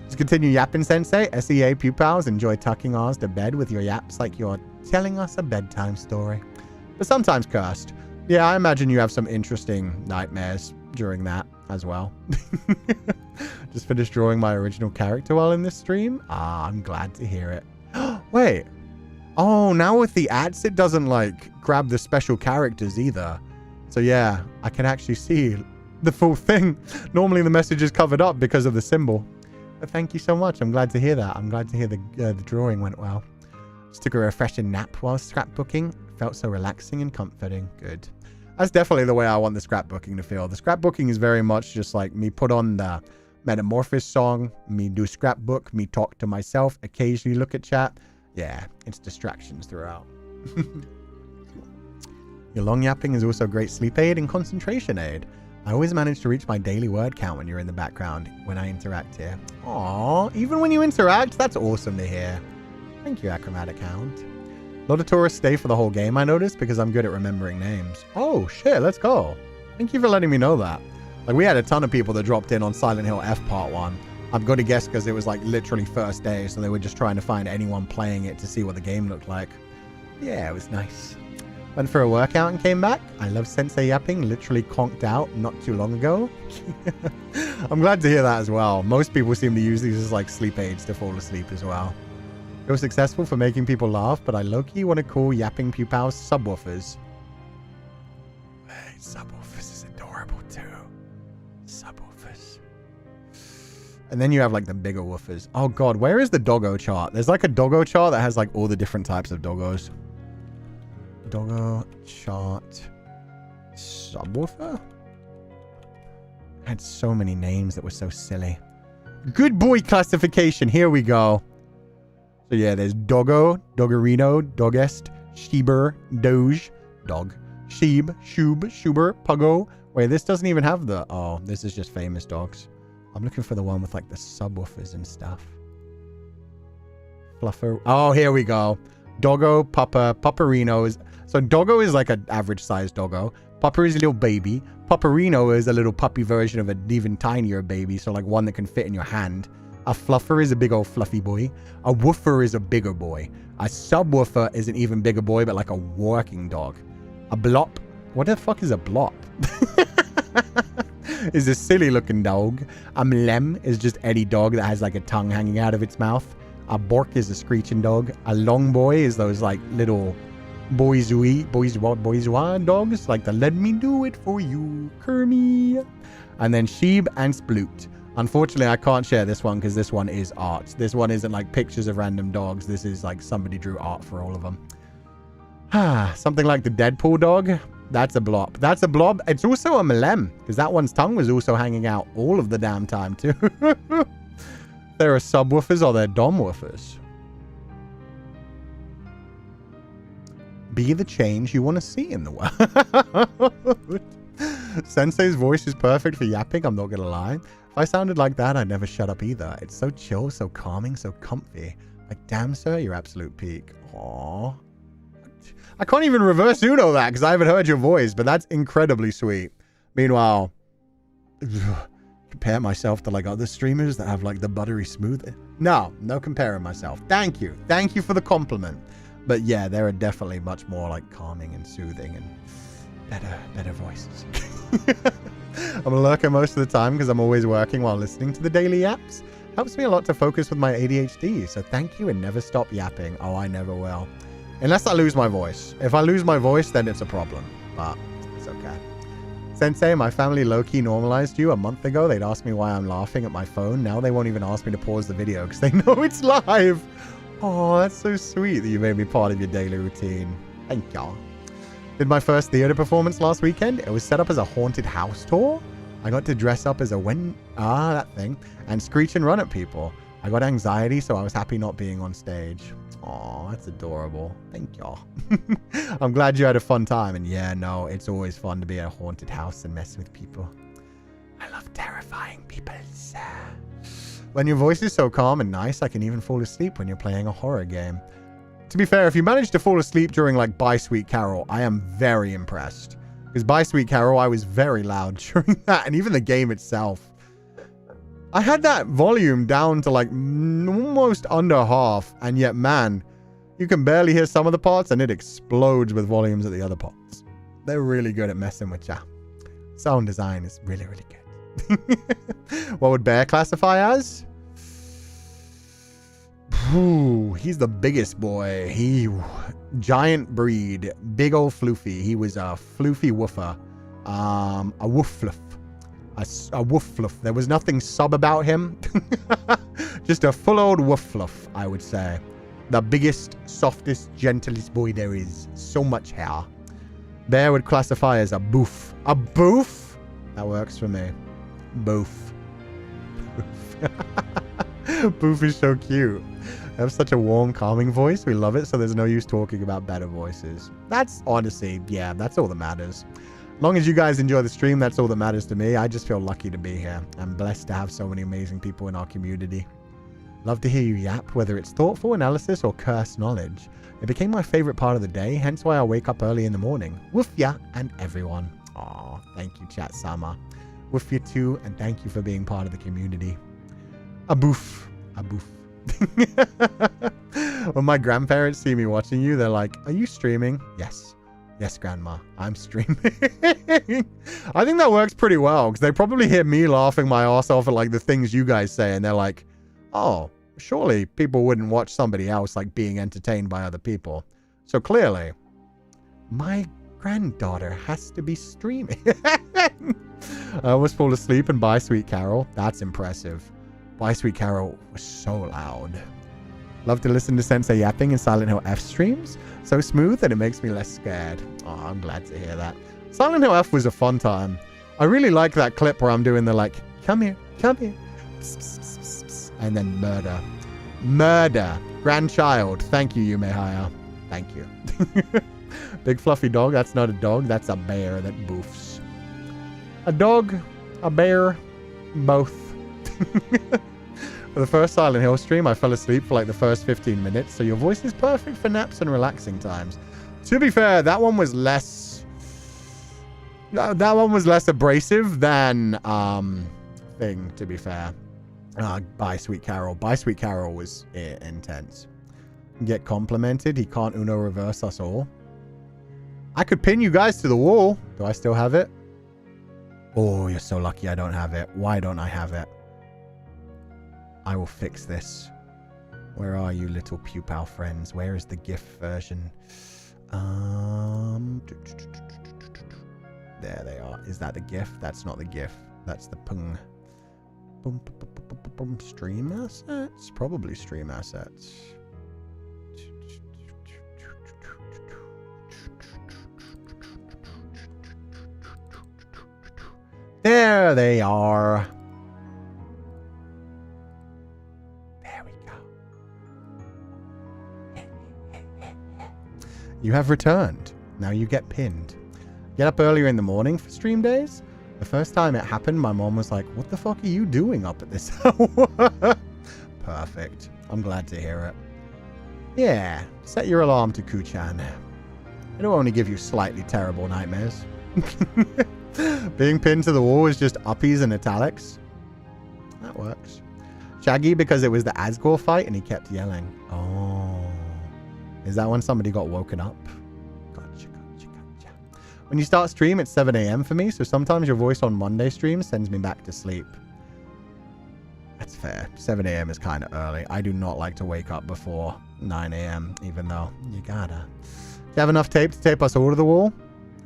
Let's continue yapping, Sensei. SEA pupils enjoy tucking ours to bed with your yaps like you're telling us a bedtime story. But sometimes cursed. Yeah, I imagine you have some interesting nightmares during that as well. Just finished drawing my original character while in this stream. Ah, I'm glad to hear it. Wait. Oh, now with the ads, it doesn't like grab the special characters either. So yeah, I can actually see the full thing. Normally the message is covered up because of the symbol. But thank you so much. I'm glad to hear that. I'm glad to hear the drawing went well. Just took a refreshing nap while scrapbooking. Felt so relaxing and comforting. Good. That's definitely the way I want the scrapbooking to feel. The scrapbooking is very much just like me put on the Metamorphosis song, me do scrapbook, me talk to myself, occasionally look at chat. Yeah, it's distractions throughout. Your long yapping is also a great sleep aid and concentration aid. I always manage to reach my daily word count when you're in the background when I interact here. Aww, even when you interact, that's awesome to hear. Thank you, Achromatic Hound. A lot of tourists stay for the whole game, I noticed, because I'm good at remembering names. Oh, shit, let's go. Thank you for letting me know that. Like, we had a ton of people that dropped in on Silent Hill F Part 1. I'm going to guess because it was, like, literally first day, so they were just trying to find anyone playing it to see what the game looked like. Yeah, it was nice. Went for a workout and came back. I love Sensei yapping, literally conked out not too long ago. I'm glad to hear that as well. Most people seem to use these as, like, sleep aids to fall asleep as well. It was successful for making people laugh, but I low-key want to call yapping pupils subwoofers. Hey, subwoofers is adorable too. Subwoofers. And then you have like the bigger woofers. Oh god, where is the doggo chart? There's like a doggo chart that has like all the different types of doggos. Doggo chart. Subwoofer? Had so many names that were so silly. Good boy classification. Here we go. So yeah, there's Doggo, Doggerino, Doggest, Sheeber, Doge, Dog, Sheeb, Shoob, Schuber, Puggo. Wait, this doesn't even have the... Oh, this is just famous dogs. I'm looking for the one with like the subwoofers and stuff. Fluffer. Oh, here we go. Doggo, Puppa, Pupperino is... So Doggo is like an average sized doggo. Pupper is a little baby. Pupperino is a little puppy version of an even tinier baby. So like one that can fit in your hand. A fluffer is a big old fluffy boy. A woofer is a bigger boy. A subwoofer is an even bigger boy, but like a working dog. A blop. What the fuck is a blop? Is a silly looking dog. A mlem is just any dog that has like a tongue hanging out of its mouth. A bork is a screeching dog. A long boy is those like little bourgeois dogs. Like the let me do it for you, Kermie. And then sheeb and sploot. Unfortunately, I can't share this one because this one is art. This one isn't like pictures of random dogs. This is like somebody drew art for all of them. Something like the Deadpool dog. That's a blob. That's a blob. It's also a mlem because that one's tongue was also hanging out all of the damn time too. There are subwoofers or they're domwoofers. Be the change you want to see in the world. Sensei's voice is perfect for yapping, I'm not gonna lie. If I sounded like that, I'd never shut up either. It's so chill, so calming, so comfy. Like, damn, sir, you're absolute peak. Aww. I can't even reverse Uno that because I haven't heard your voice, but that's incredibly sweet. Meanwhile, compare myself to like other streamers that have like the buttery smooth. No comparing myself. Thank you. Thank you for the compliment. But yeah, there are definitely much more like calming and soothing and better voices. I'm a lurker most of the time because I'm always working while listening to the daily yaps. Helps me a lot to focus with my ADHD, so thank you and never stop yapping. Oh, I never will. Unless I lose my voice. If I lose my voice, then it's a problem. But it's okay. Sensei, my family low-key normalized you a month ago. They'd ask me why I'm laughing at my phone. Now they won't even ask me to pause the video because they know it's live. Oh, that's so sweet that you made me part of your daily routine. Thank y'all. Did my first theater performance last weekend. It was set up as a haunted house tour. I got to dress up as a that thing, and screech and run at people. I got anxiety, so I was happy not being on stage. Aw, that's adorable. Thank y'all. I'm glad you had a fun time. And yeah, no, it's always fun to be at a haunted house and mess with people. I love terrifying people. When your voice is so calm and nice, I can even fall asleep when you're playing a horror game. To be fair, if you manage to fall asleep during like Bye Sweet Carol, I am very impressed. Because Bye Sweet Carol, I was very loud during that, and even the game itself. I had that volume down to like almost under half, and yet, man, you can barely hear some of the parts, and it explodes with volumes at the other parts. They're really good at messing with ya. Sound design is really, really good. What would Bear classify as? Ooh, he's the biggest boy. Giant breed, big old floofy. He was a floofy woofer, a woof fluff, a woof fluff. There was nothing sub about him. Just a full old woof fluff, I would say. The biggest, softest, gentlest boy there is. So much hair. Bear would classify as a boof. A boof? That works for me. Boof. Boof is so cute. I have such a warm, calming voice. We love it, so there's no use talking about better voices. That's honestly, yeah, that's all that matters. As long as you guys enjoy the stream, that's all that matters to me. I just feel lucky to be here. I'm blessed to have so many amazing people in our community. Love to hear you yap, whether it's thoughtful analysis or cursed knowledge. It became my favorite part of the day, hence why I wake up early in the morning. Woof ya and everyone. Aw, thank you, chat Sama. Woof you too, and thank you for being part of the community. A boof. A boof. When my grandparents see me watching you, they're like, are you streaming? Yes. Yes, Grandma, I'm streaming. I think that works pretty well, because they probably hear me laughing my ass off at like the things you guys say, and they're like, oh, surely people wouldn't watch somebody else like being entertained by other people. So clearly, my granddaughter has to be streaming. I almost fall asleep and Bye Sweet Carol. That's impressive. Bye Sweet Carol was so loud. Love to listen to Sensei yapping in Silent Hill F streams. So smooth that it makes me less scared. Oh, I'm glad to hear that. Silent Hill F was a fun time. I really like that clip where I'm doing the like, come here, come here. Psst, psst, psst, psst, psst, and then murder. Murder. Grandchild. Thank you, Yumehaya. Thank you. Big fluffy dog. That's not a dog. That's a bear that boofs. A dog, a bear, both. For the first Silent Hill stream, I fell asleep for like the first 15 minutes, so your voice is perfect for naps and relaxing times. To be fair, that one was less abrasive than thing, to be fair. Bye Sweet Carol. Bye Sweet Carol was intense. Get complimented. He can't Uno reverse us all. I could pin you guys to the wall. Do I still have it? Oh, you're so lucky I don't have it. Why don't I have it? I will fix this. Where are you, little Pupal friends? Where is the GIF version? There they are. Is that the GIF? That's not the GIF. That's the pung. Stream assets? Probably stream assets. There they are. There we go. You have returned. Now you get pinned. Get up earlier in the morning for stream days? The first time it happened, my mom was like, what the fuck are you doing up at this hour? Perfect. I'm glad to hear it. Yeah, set your alarm to Ku-chan. It'll only give you slightly terrible nightmares. Being pinned to the wall is just uppies and italics. That works. Shaggy because it was the Asgore fight and he kept yelling. Oh. Is that when somebody got woken up? Gotcha, gotcha, gotcha. When you start stream, it's 7 a.m. for me, so sometimes your voice on Monday stream sends me back to sleep. That's fair. 7 a.m. is kind of early. I do not like to wake up before 9 a.m., even though you gotta. Do you have enough tape to tape us all to the wall?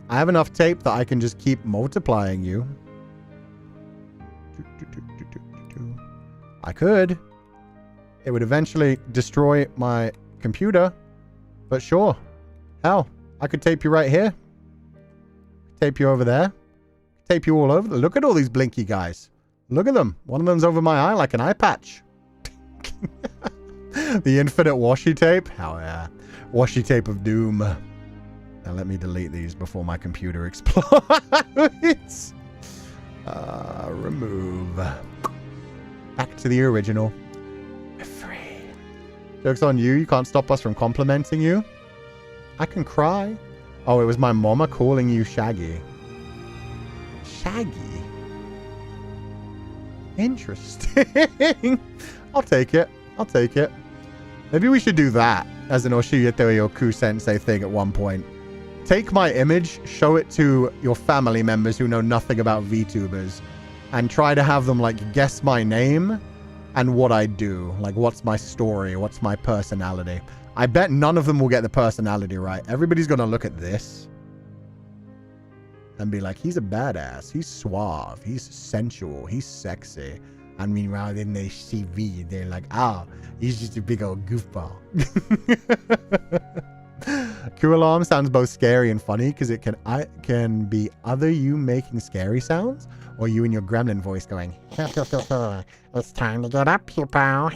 I have enough tape that I can just keep multiplying you. I could. It would eventually destroy my computer. But sure. Hell, I could tape you right here. Tape you over there. Tape you all over. Look at all these blinky guys. Look at them. One of them's over my eye like an eye patch. The infinite washi tape? Hell yeah. Washi tape of doom. Now let me delete these before my computer explodes. Remove. Back to the original. We're free. Joke's on you. You can't stop us from complimenting you. I can cry. Oh, it was my mama calling you Shaggy. Shaggy? Interesting. I'll take it. I'll take it. Maybe we should do that as an Oshiete or Cú-Sensei thing at one point. Take my image, show it to your family members who know nothing about VTubers, and try to have them, like, guess my name and what I do. Like, what's my story? What's my personality? I bet none of them will get the personality right. Everybody's going to look at this and be like, he's a badass. He's suave. He's sensual. He's sexy. And meanwhile, in their CV, they're like, oh, he's just a big old goofball. Cú alarm sounds both scary and funny because it can be either you making scary sounds or you in your gremlin voice going, it's time to get up, Pupal.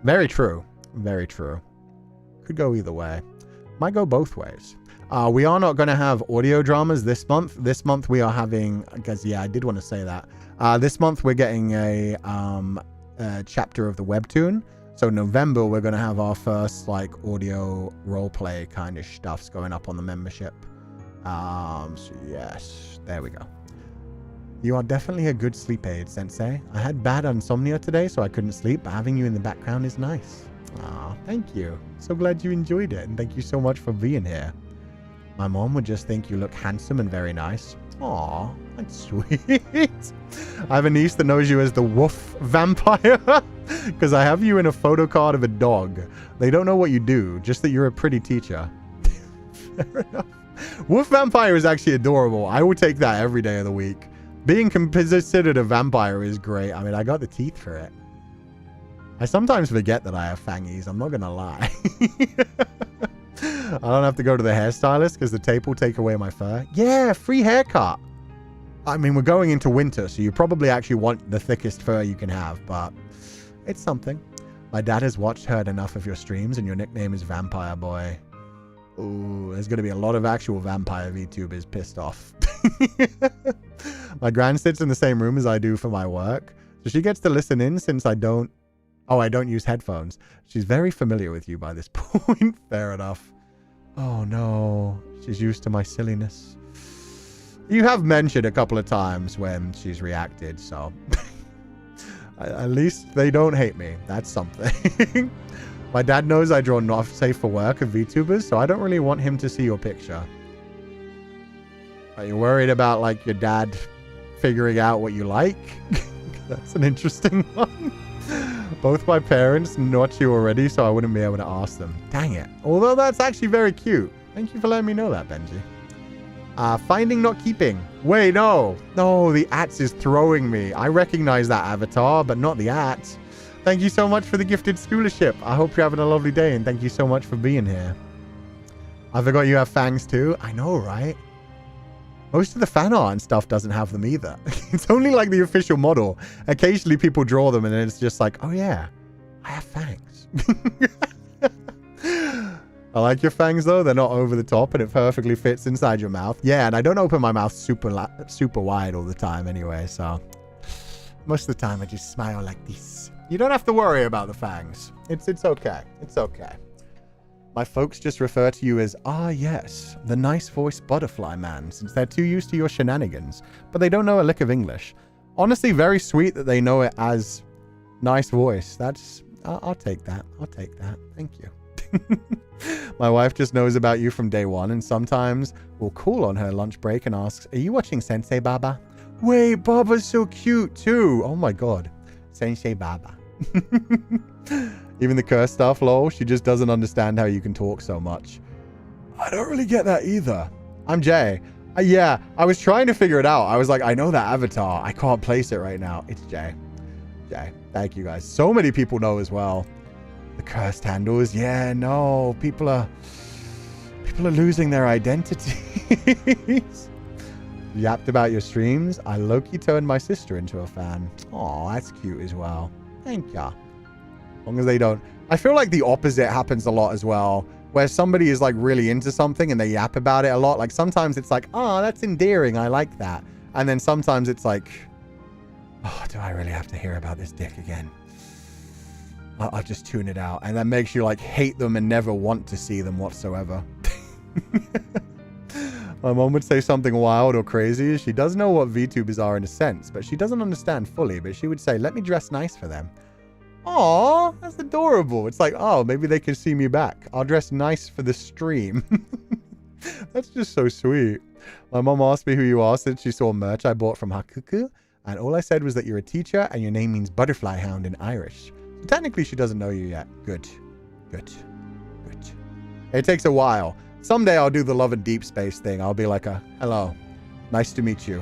Very true. Very true. Could go either way. Might go both ways. We are not going to have audio dramas this month. This month we are having, because yeah, I did want to say that. This month we're getting a chapter of the webtoon. So November we're going to have our first like audio roleplay kind of stuffs going up on the membership. So yes, there we go. You are definitely a good sleep aid, Sensei. I had bad insomnia today, so I couldn't sleep, but having you in the background is nice. Aw, thank you. So glad you enjoyed it, and thank you so much for being here. My mom would just think you look handsome and very nice. Aw, that's sweet. I have a niece that knows you as the wolf vampire, because I have you in a photo card of a dog. They don't know what you do, just that you're a pretty teacher. Fair enough. Wolf vampire is actually adorable. I will take that every day of the week. Being considered a vampire is great. I mean, I got the teeth for it. I sometimes forget that I have fangies. I'm not going to lie. I don't have to go to the hairstylist because the tape will take away my fur. Yeah, free haircut. I mean, we're going into winter, so you probably actually want the thickest fur you can have, but it's something. My dad has heard enough of your streams, and your nickname is Vampire Boy. Ooh, there's going to be a lot of actual vampire VTubers pissed off. My gran sits in the same room as I do for my work, so she gets to listen in since I don't use headphones. She's very familiar with you by this point. Fair enough. Oh no, she's used to my silliness. You have mentioned a couple of times when she's reacted, so at least they don't hate me. That's something. My dad knows I draw not safe for work of VTubers, so I don't really want him to see your picture. Are you worried about like your dad figuring out what you like? That's an interesting one. Both my parents not you already, so I wouldn't be able to ask them. Dang it. Although that's actually very cute. Thank you for letting me know that, Benji. Finding not keeping. Wait, no. No, the ats is throwing me. I recognize that avatar, but not the ats. Thank you so much for the gifted scholarship. I hope you're having a lovely day, and thank you so much for being here. I forgot you have fangs too. I know, right? Most of the fan art and stuff doesn't have them either. It's only like the official model. Occasionally people draw them and then it's just like, oh yeah, I have fangs. I like your fangs though. They're not over the top and it perfectly fits inside your mouth. Yeah, and I don't open my mouth super wide all the time anyway, so most of the time I just smile like this. You don't have to worry about the fangs. It's okay. It's okay. My folks just refer to you as, yes, the nice voice butterfly man, since they're too used to your shenanigans, but they don't know a lick of English. Honestly, very sweet that they know it as nice voice. I'll take that. I'll take that. Thank you. My wife just knows about you from day one, and sometimes will call on her lunch break and asks, are you watching Sensei Baba? Wait, Baba's so cute too. Oh my god. Sensei Baba. Even the curse stuff, lol, she just doesn't understand how you can talk so much. I don't really get that either. I'm Jay. Yeah, I was trying to figure it out. I was like, I know that avatar. I can't place it right now. It's Jay. Jay, thank you guys. So many people know as well. The cursed handles. Yeah, no, people are losing their identities. Yapped about your streams. I low-key turned my sister into a fan. Oh, that's cute as well. Thank ya. As long as they don't. I feel like the opposite happens a lot as well, where somebody is like really into something and they yap about it a lot. Like sometimes it's like, oh, that's endearing. I like that. And then sometimes it's like, oh, do I really have to hear about this dick again? I'll just tune it out. And that makes you like hate them and never want to see them whatsoever. My mom would say something wild or crazy. She does know what VTubers are in a sense, but she doesn't understand fully. But she would say, let me dress nice for them. Aw, that's adorable. It's like, oh, maybe they can see me back. I'll dress nice for the stream. That's just so sweet. My mom asked me who you are since she saw merch I bought from Hakuku. And all I said was that you're a teacher and your name means butterfly hound in Irish. So technically, she doesn't know you yet. Good. Good. Good. It takes a while. Someday I'll do the love and deep space thing. I'll be like hello, nice to meet you.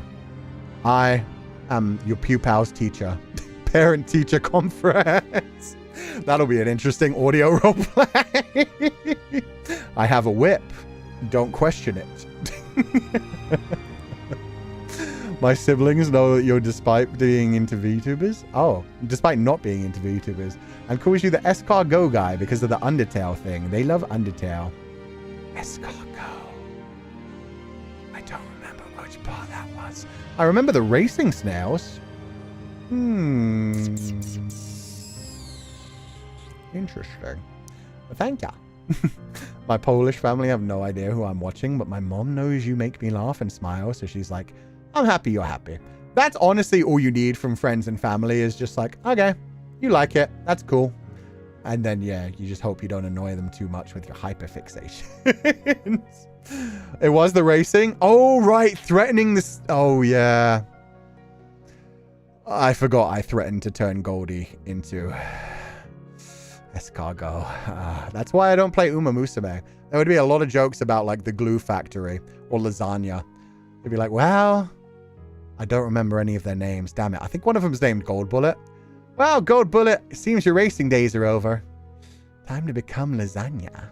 I am your Pupal's teacher. Parent-teacher conference. That'll be an interesting audio roleplay. I have a whip. Don't question it. My siblings know that you're despite being into VTubers. Oh, despite not being into VTubers. And calls you the escargot guy because of the Undertale thing. They love Undertale. Escargot. I don't remember which part that was. I remember the racing snails. Interesting. Well, thank ya. My Polish family have no idea who I'm watching, but my mom knows you make me laugh and smile, so she's like, I'm happy you're happy. That's honestly all you need from friends and family is just like, okay, you like it. That's cool. And then, yeah, you just hope you don't annoy them too much with your hyperfixation. It was the racing. Oh, right. Threatening this. Oh, yeah. I forgot I threatened to turn Goldie into escargot. That's why I don't play Uma Musume. There would be a lot of jokes about, like, the glue factory or lasagna. They'd be like, well, I don't remember any of their names. Damn it. I think one of them's named Gold Bullet. Well, Gold Bullet, it seems your racing days are over. Time to become lasagna.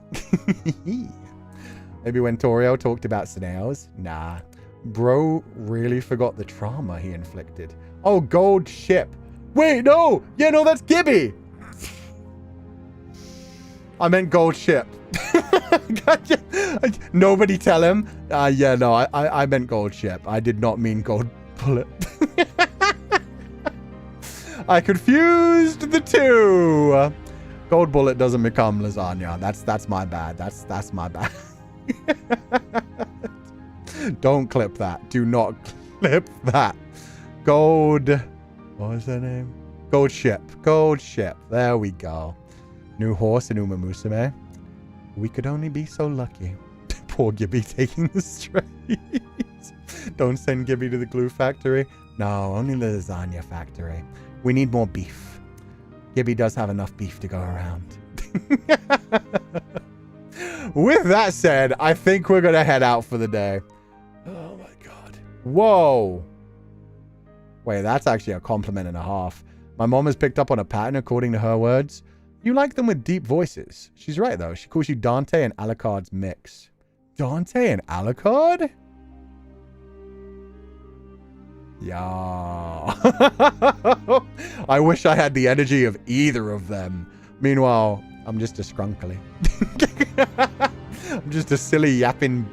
Maybe when Torio talked about snails. Nah. Bro really forgot the trauma he inflicted. Oh, Gold Ship. Wait, no. Yeah, no, that's Gibby. I meant Gold Ship. Gotcha. Nobody tell him. Yeah, no, I meant Gold Ship. I did not mean Gold Bullet. I confused the two. Gold Bullet doesn't become lasagna. That's my bad. That's my bad. Don't clip that. Do not clip that. Gold. What was their name? Gold Ship. Gold Ship. There we go. New horse in Uma Musume. We could only be so lucky. Poor Gibby taking the strays. Don't send Gibby to the glue factory. No, only the lasagna factory. We need more beef. Gibby does have enough beef to go around. With that said, I think we're going to head out for the day. Oh my God. Whoa. Wait, that's actually a compliment and a half. My mom has picked up on a pattern according to her words. You like them with deep voices. She's right, though. She calls you Dante and Alucard's mix. Dante and Alucard? Yeah. I wish I had the energy of either of them. Meanwhile, I'm just a scrunkly. I'm just a silly yapping.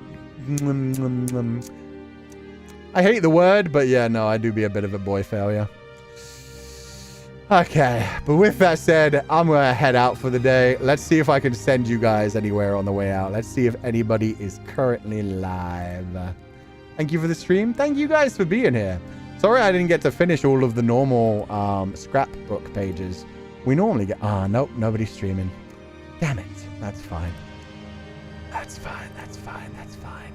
I hate the word, but yeah, no, I do be a bit of a boy failure. Okay, but with that said, I'm going to head out for the day. Let's see if I can send you guys anywhere on the way out. Let's see if anybody is currently live. Thank you for the stream. Thank you guys for being here. Sorry I didn't get to finish all of the normal scrapbook pages. We normally get... nope, nobody's streaming. Damn it. That's fine. That's fine, that's fine, that's fine.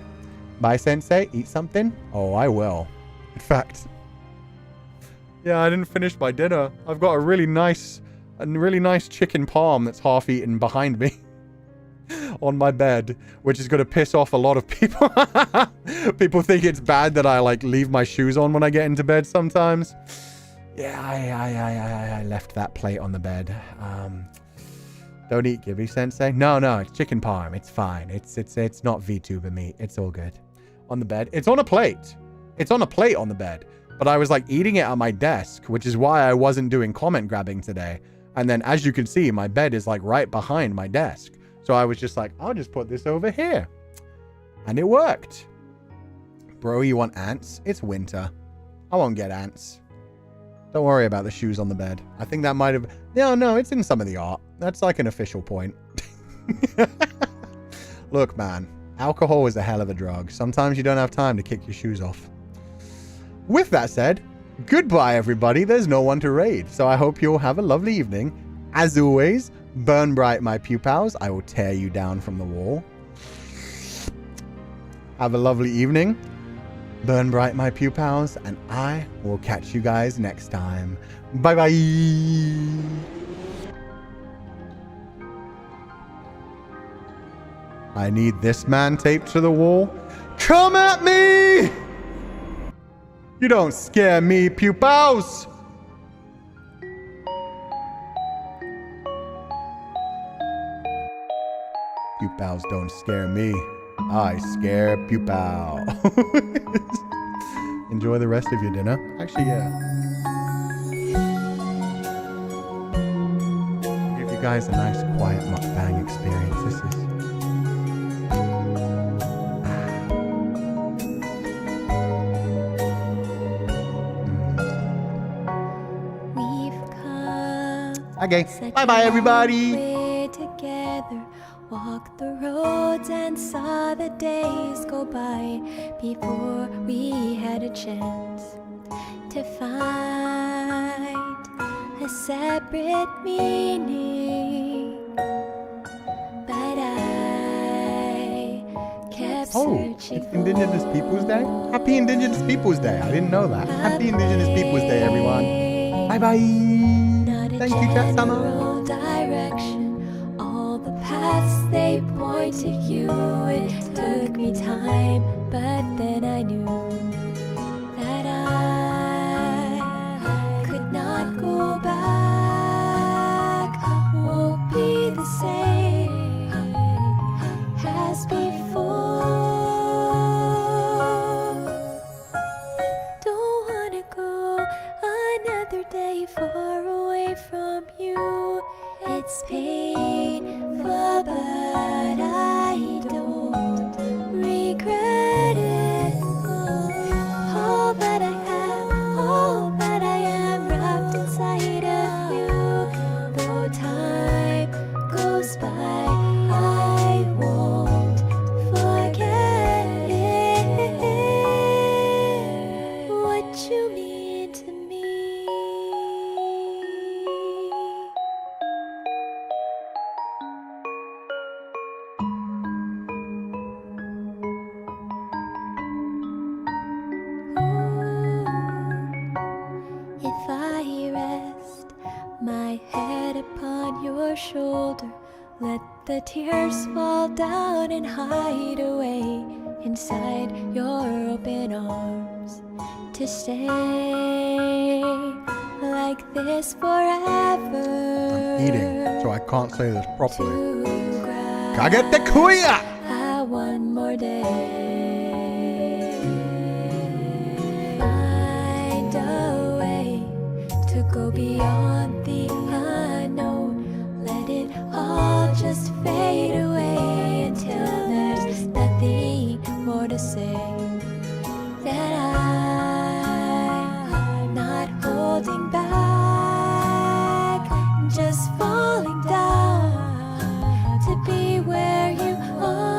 Bye, Sensei. Eat something? Oh, I will. In fact... Yeah, I didn't finish my dinner. I've got a really nice chicken palm that's half eaten behind me on my bed, which is going to piss off a lot of people. People think it's bad that I like leave my shoes on when I get into bed sometimes. Yeah, I left that plate on the bed. Don't eat Gibby, Sensei. No, it's chicken parm. It's fine. It's not VTuber meat. It's all good. On the bed. It's on a plate. It's on a plate on the bed, but I was like eating it at my desk, which is why I wasn't doing comment grabbing today. And then as you can see, my bed is like right behind my desk. So I was just like, I'll just put this over here. And it worked. Bro, you want ants? It's winter. I won't get ants. Don't worry about the shoes on the bed. I think that might have... No, it's in some of the art. That's like an official point. Look, man. Alcohol is a hell of a drug. Sometimes you don't have time to kick your shoes off. With that said, goodbye, everybody. There's no one to raid. So I hope you'll have a lovely evening. As always, burn bright, my pupils. I will tear you down from the wall. Have a lovely evening. Burn bright, my pupils, and I will catch you guys next time. Bye-bye. I need this man taped to the wall. Come at me! You don't scare me, pupils! Pupils don't scare me. I scare Pupal. Enjoy the rest of your dinner. Actually, yeah. I'll give you guys a nice quiet mukbang experience. This is... Okay. Bye-bye, everybody. Together. Walked the roads and saw the days go by before we had a chance to find a separate meaning. But I kept searching. It's Indigenous Peoples Day? Happy Indigenous Peoples Day. I didn't know that. Happy Indigenous Peoples Day, everyone. Bye-bye. Thank you, Chat Summer. Direction. Paths they point to you. It took me time, but then I knew that I could not go back. Won't be the same as before. Don't wanna go another day far away from you. It's painful, but I don't regret it. All that I have, all that I am wrapped inside of you. Though time goes by, I won't forget it. What you mean to me. Shoulder, let the tears fall down and hide away inside your open arms to stay like this forever. I'm eating, so I can't say this properly. Kaget the kuya! One more day. Find a way to go beyond the unknown. Let it all just fade away until there's nothing more to say. That I'm not holding back, just falling down to be where you are.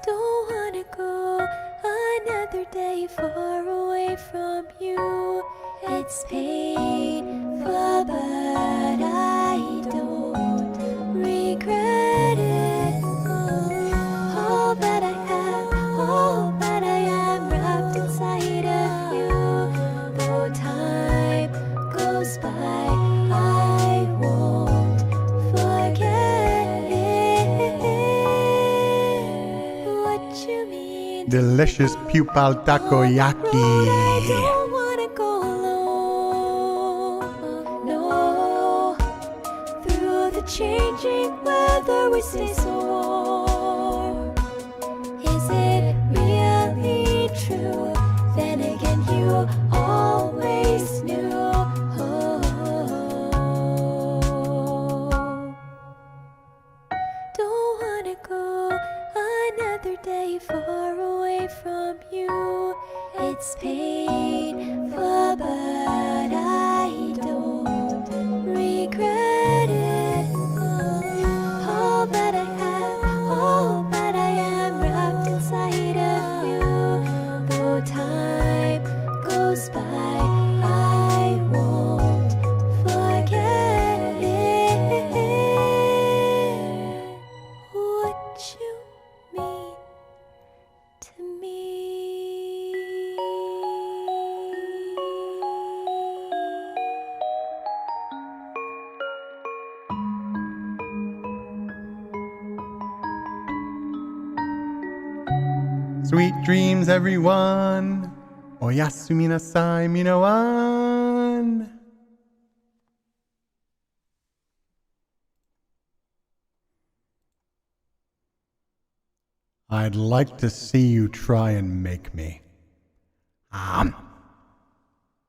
Don't wanna go another day far away from you. It's painful, but I don't regret it. All that I have, all that I am wrapped inside of you. Though time goes by, I won't forget it. What you mean? Delicious pupal takoyaki. Changing weather, we stay so warm. Is you. It's painful, but I don't regret it. All that I have, all that I am wrapped inside of you. Though time goes by, I won't forget it. What you mean to me. Sweet dreams, everyone. Oyasumi nasai, minawan. I'd like to see you try and make me.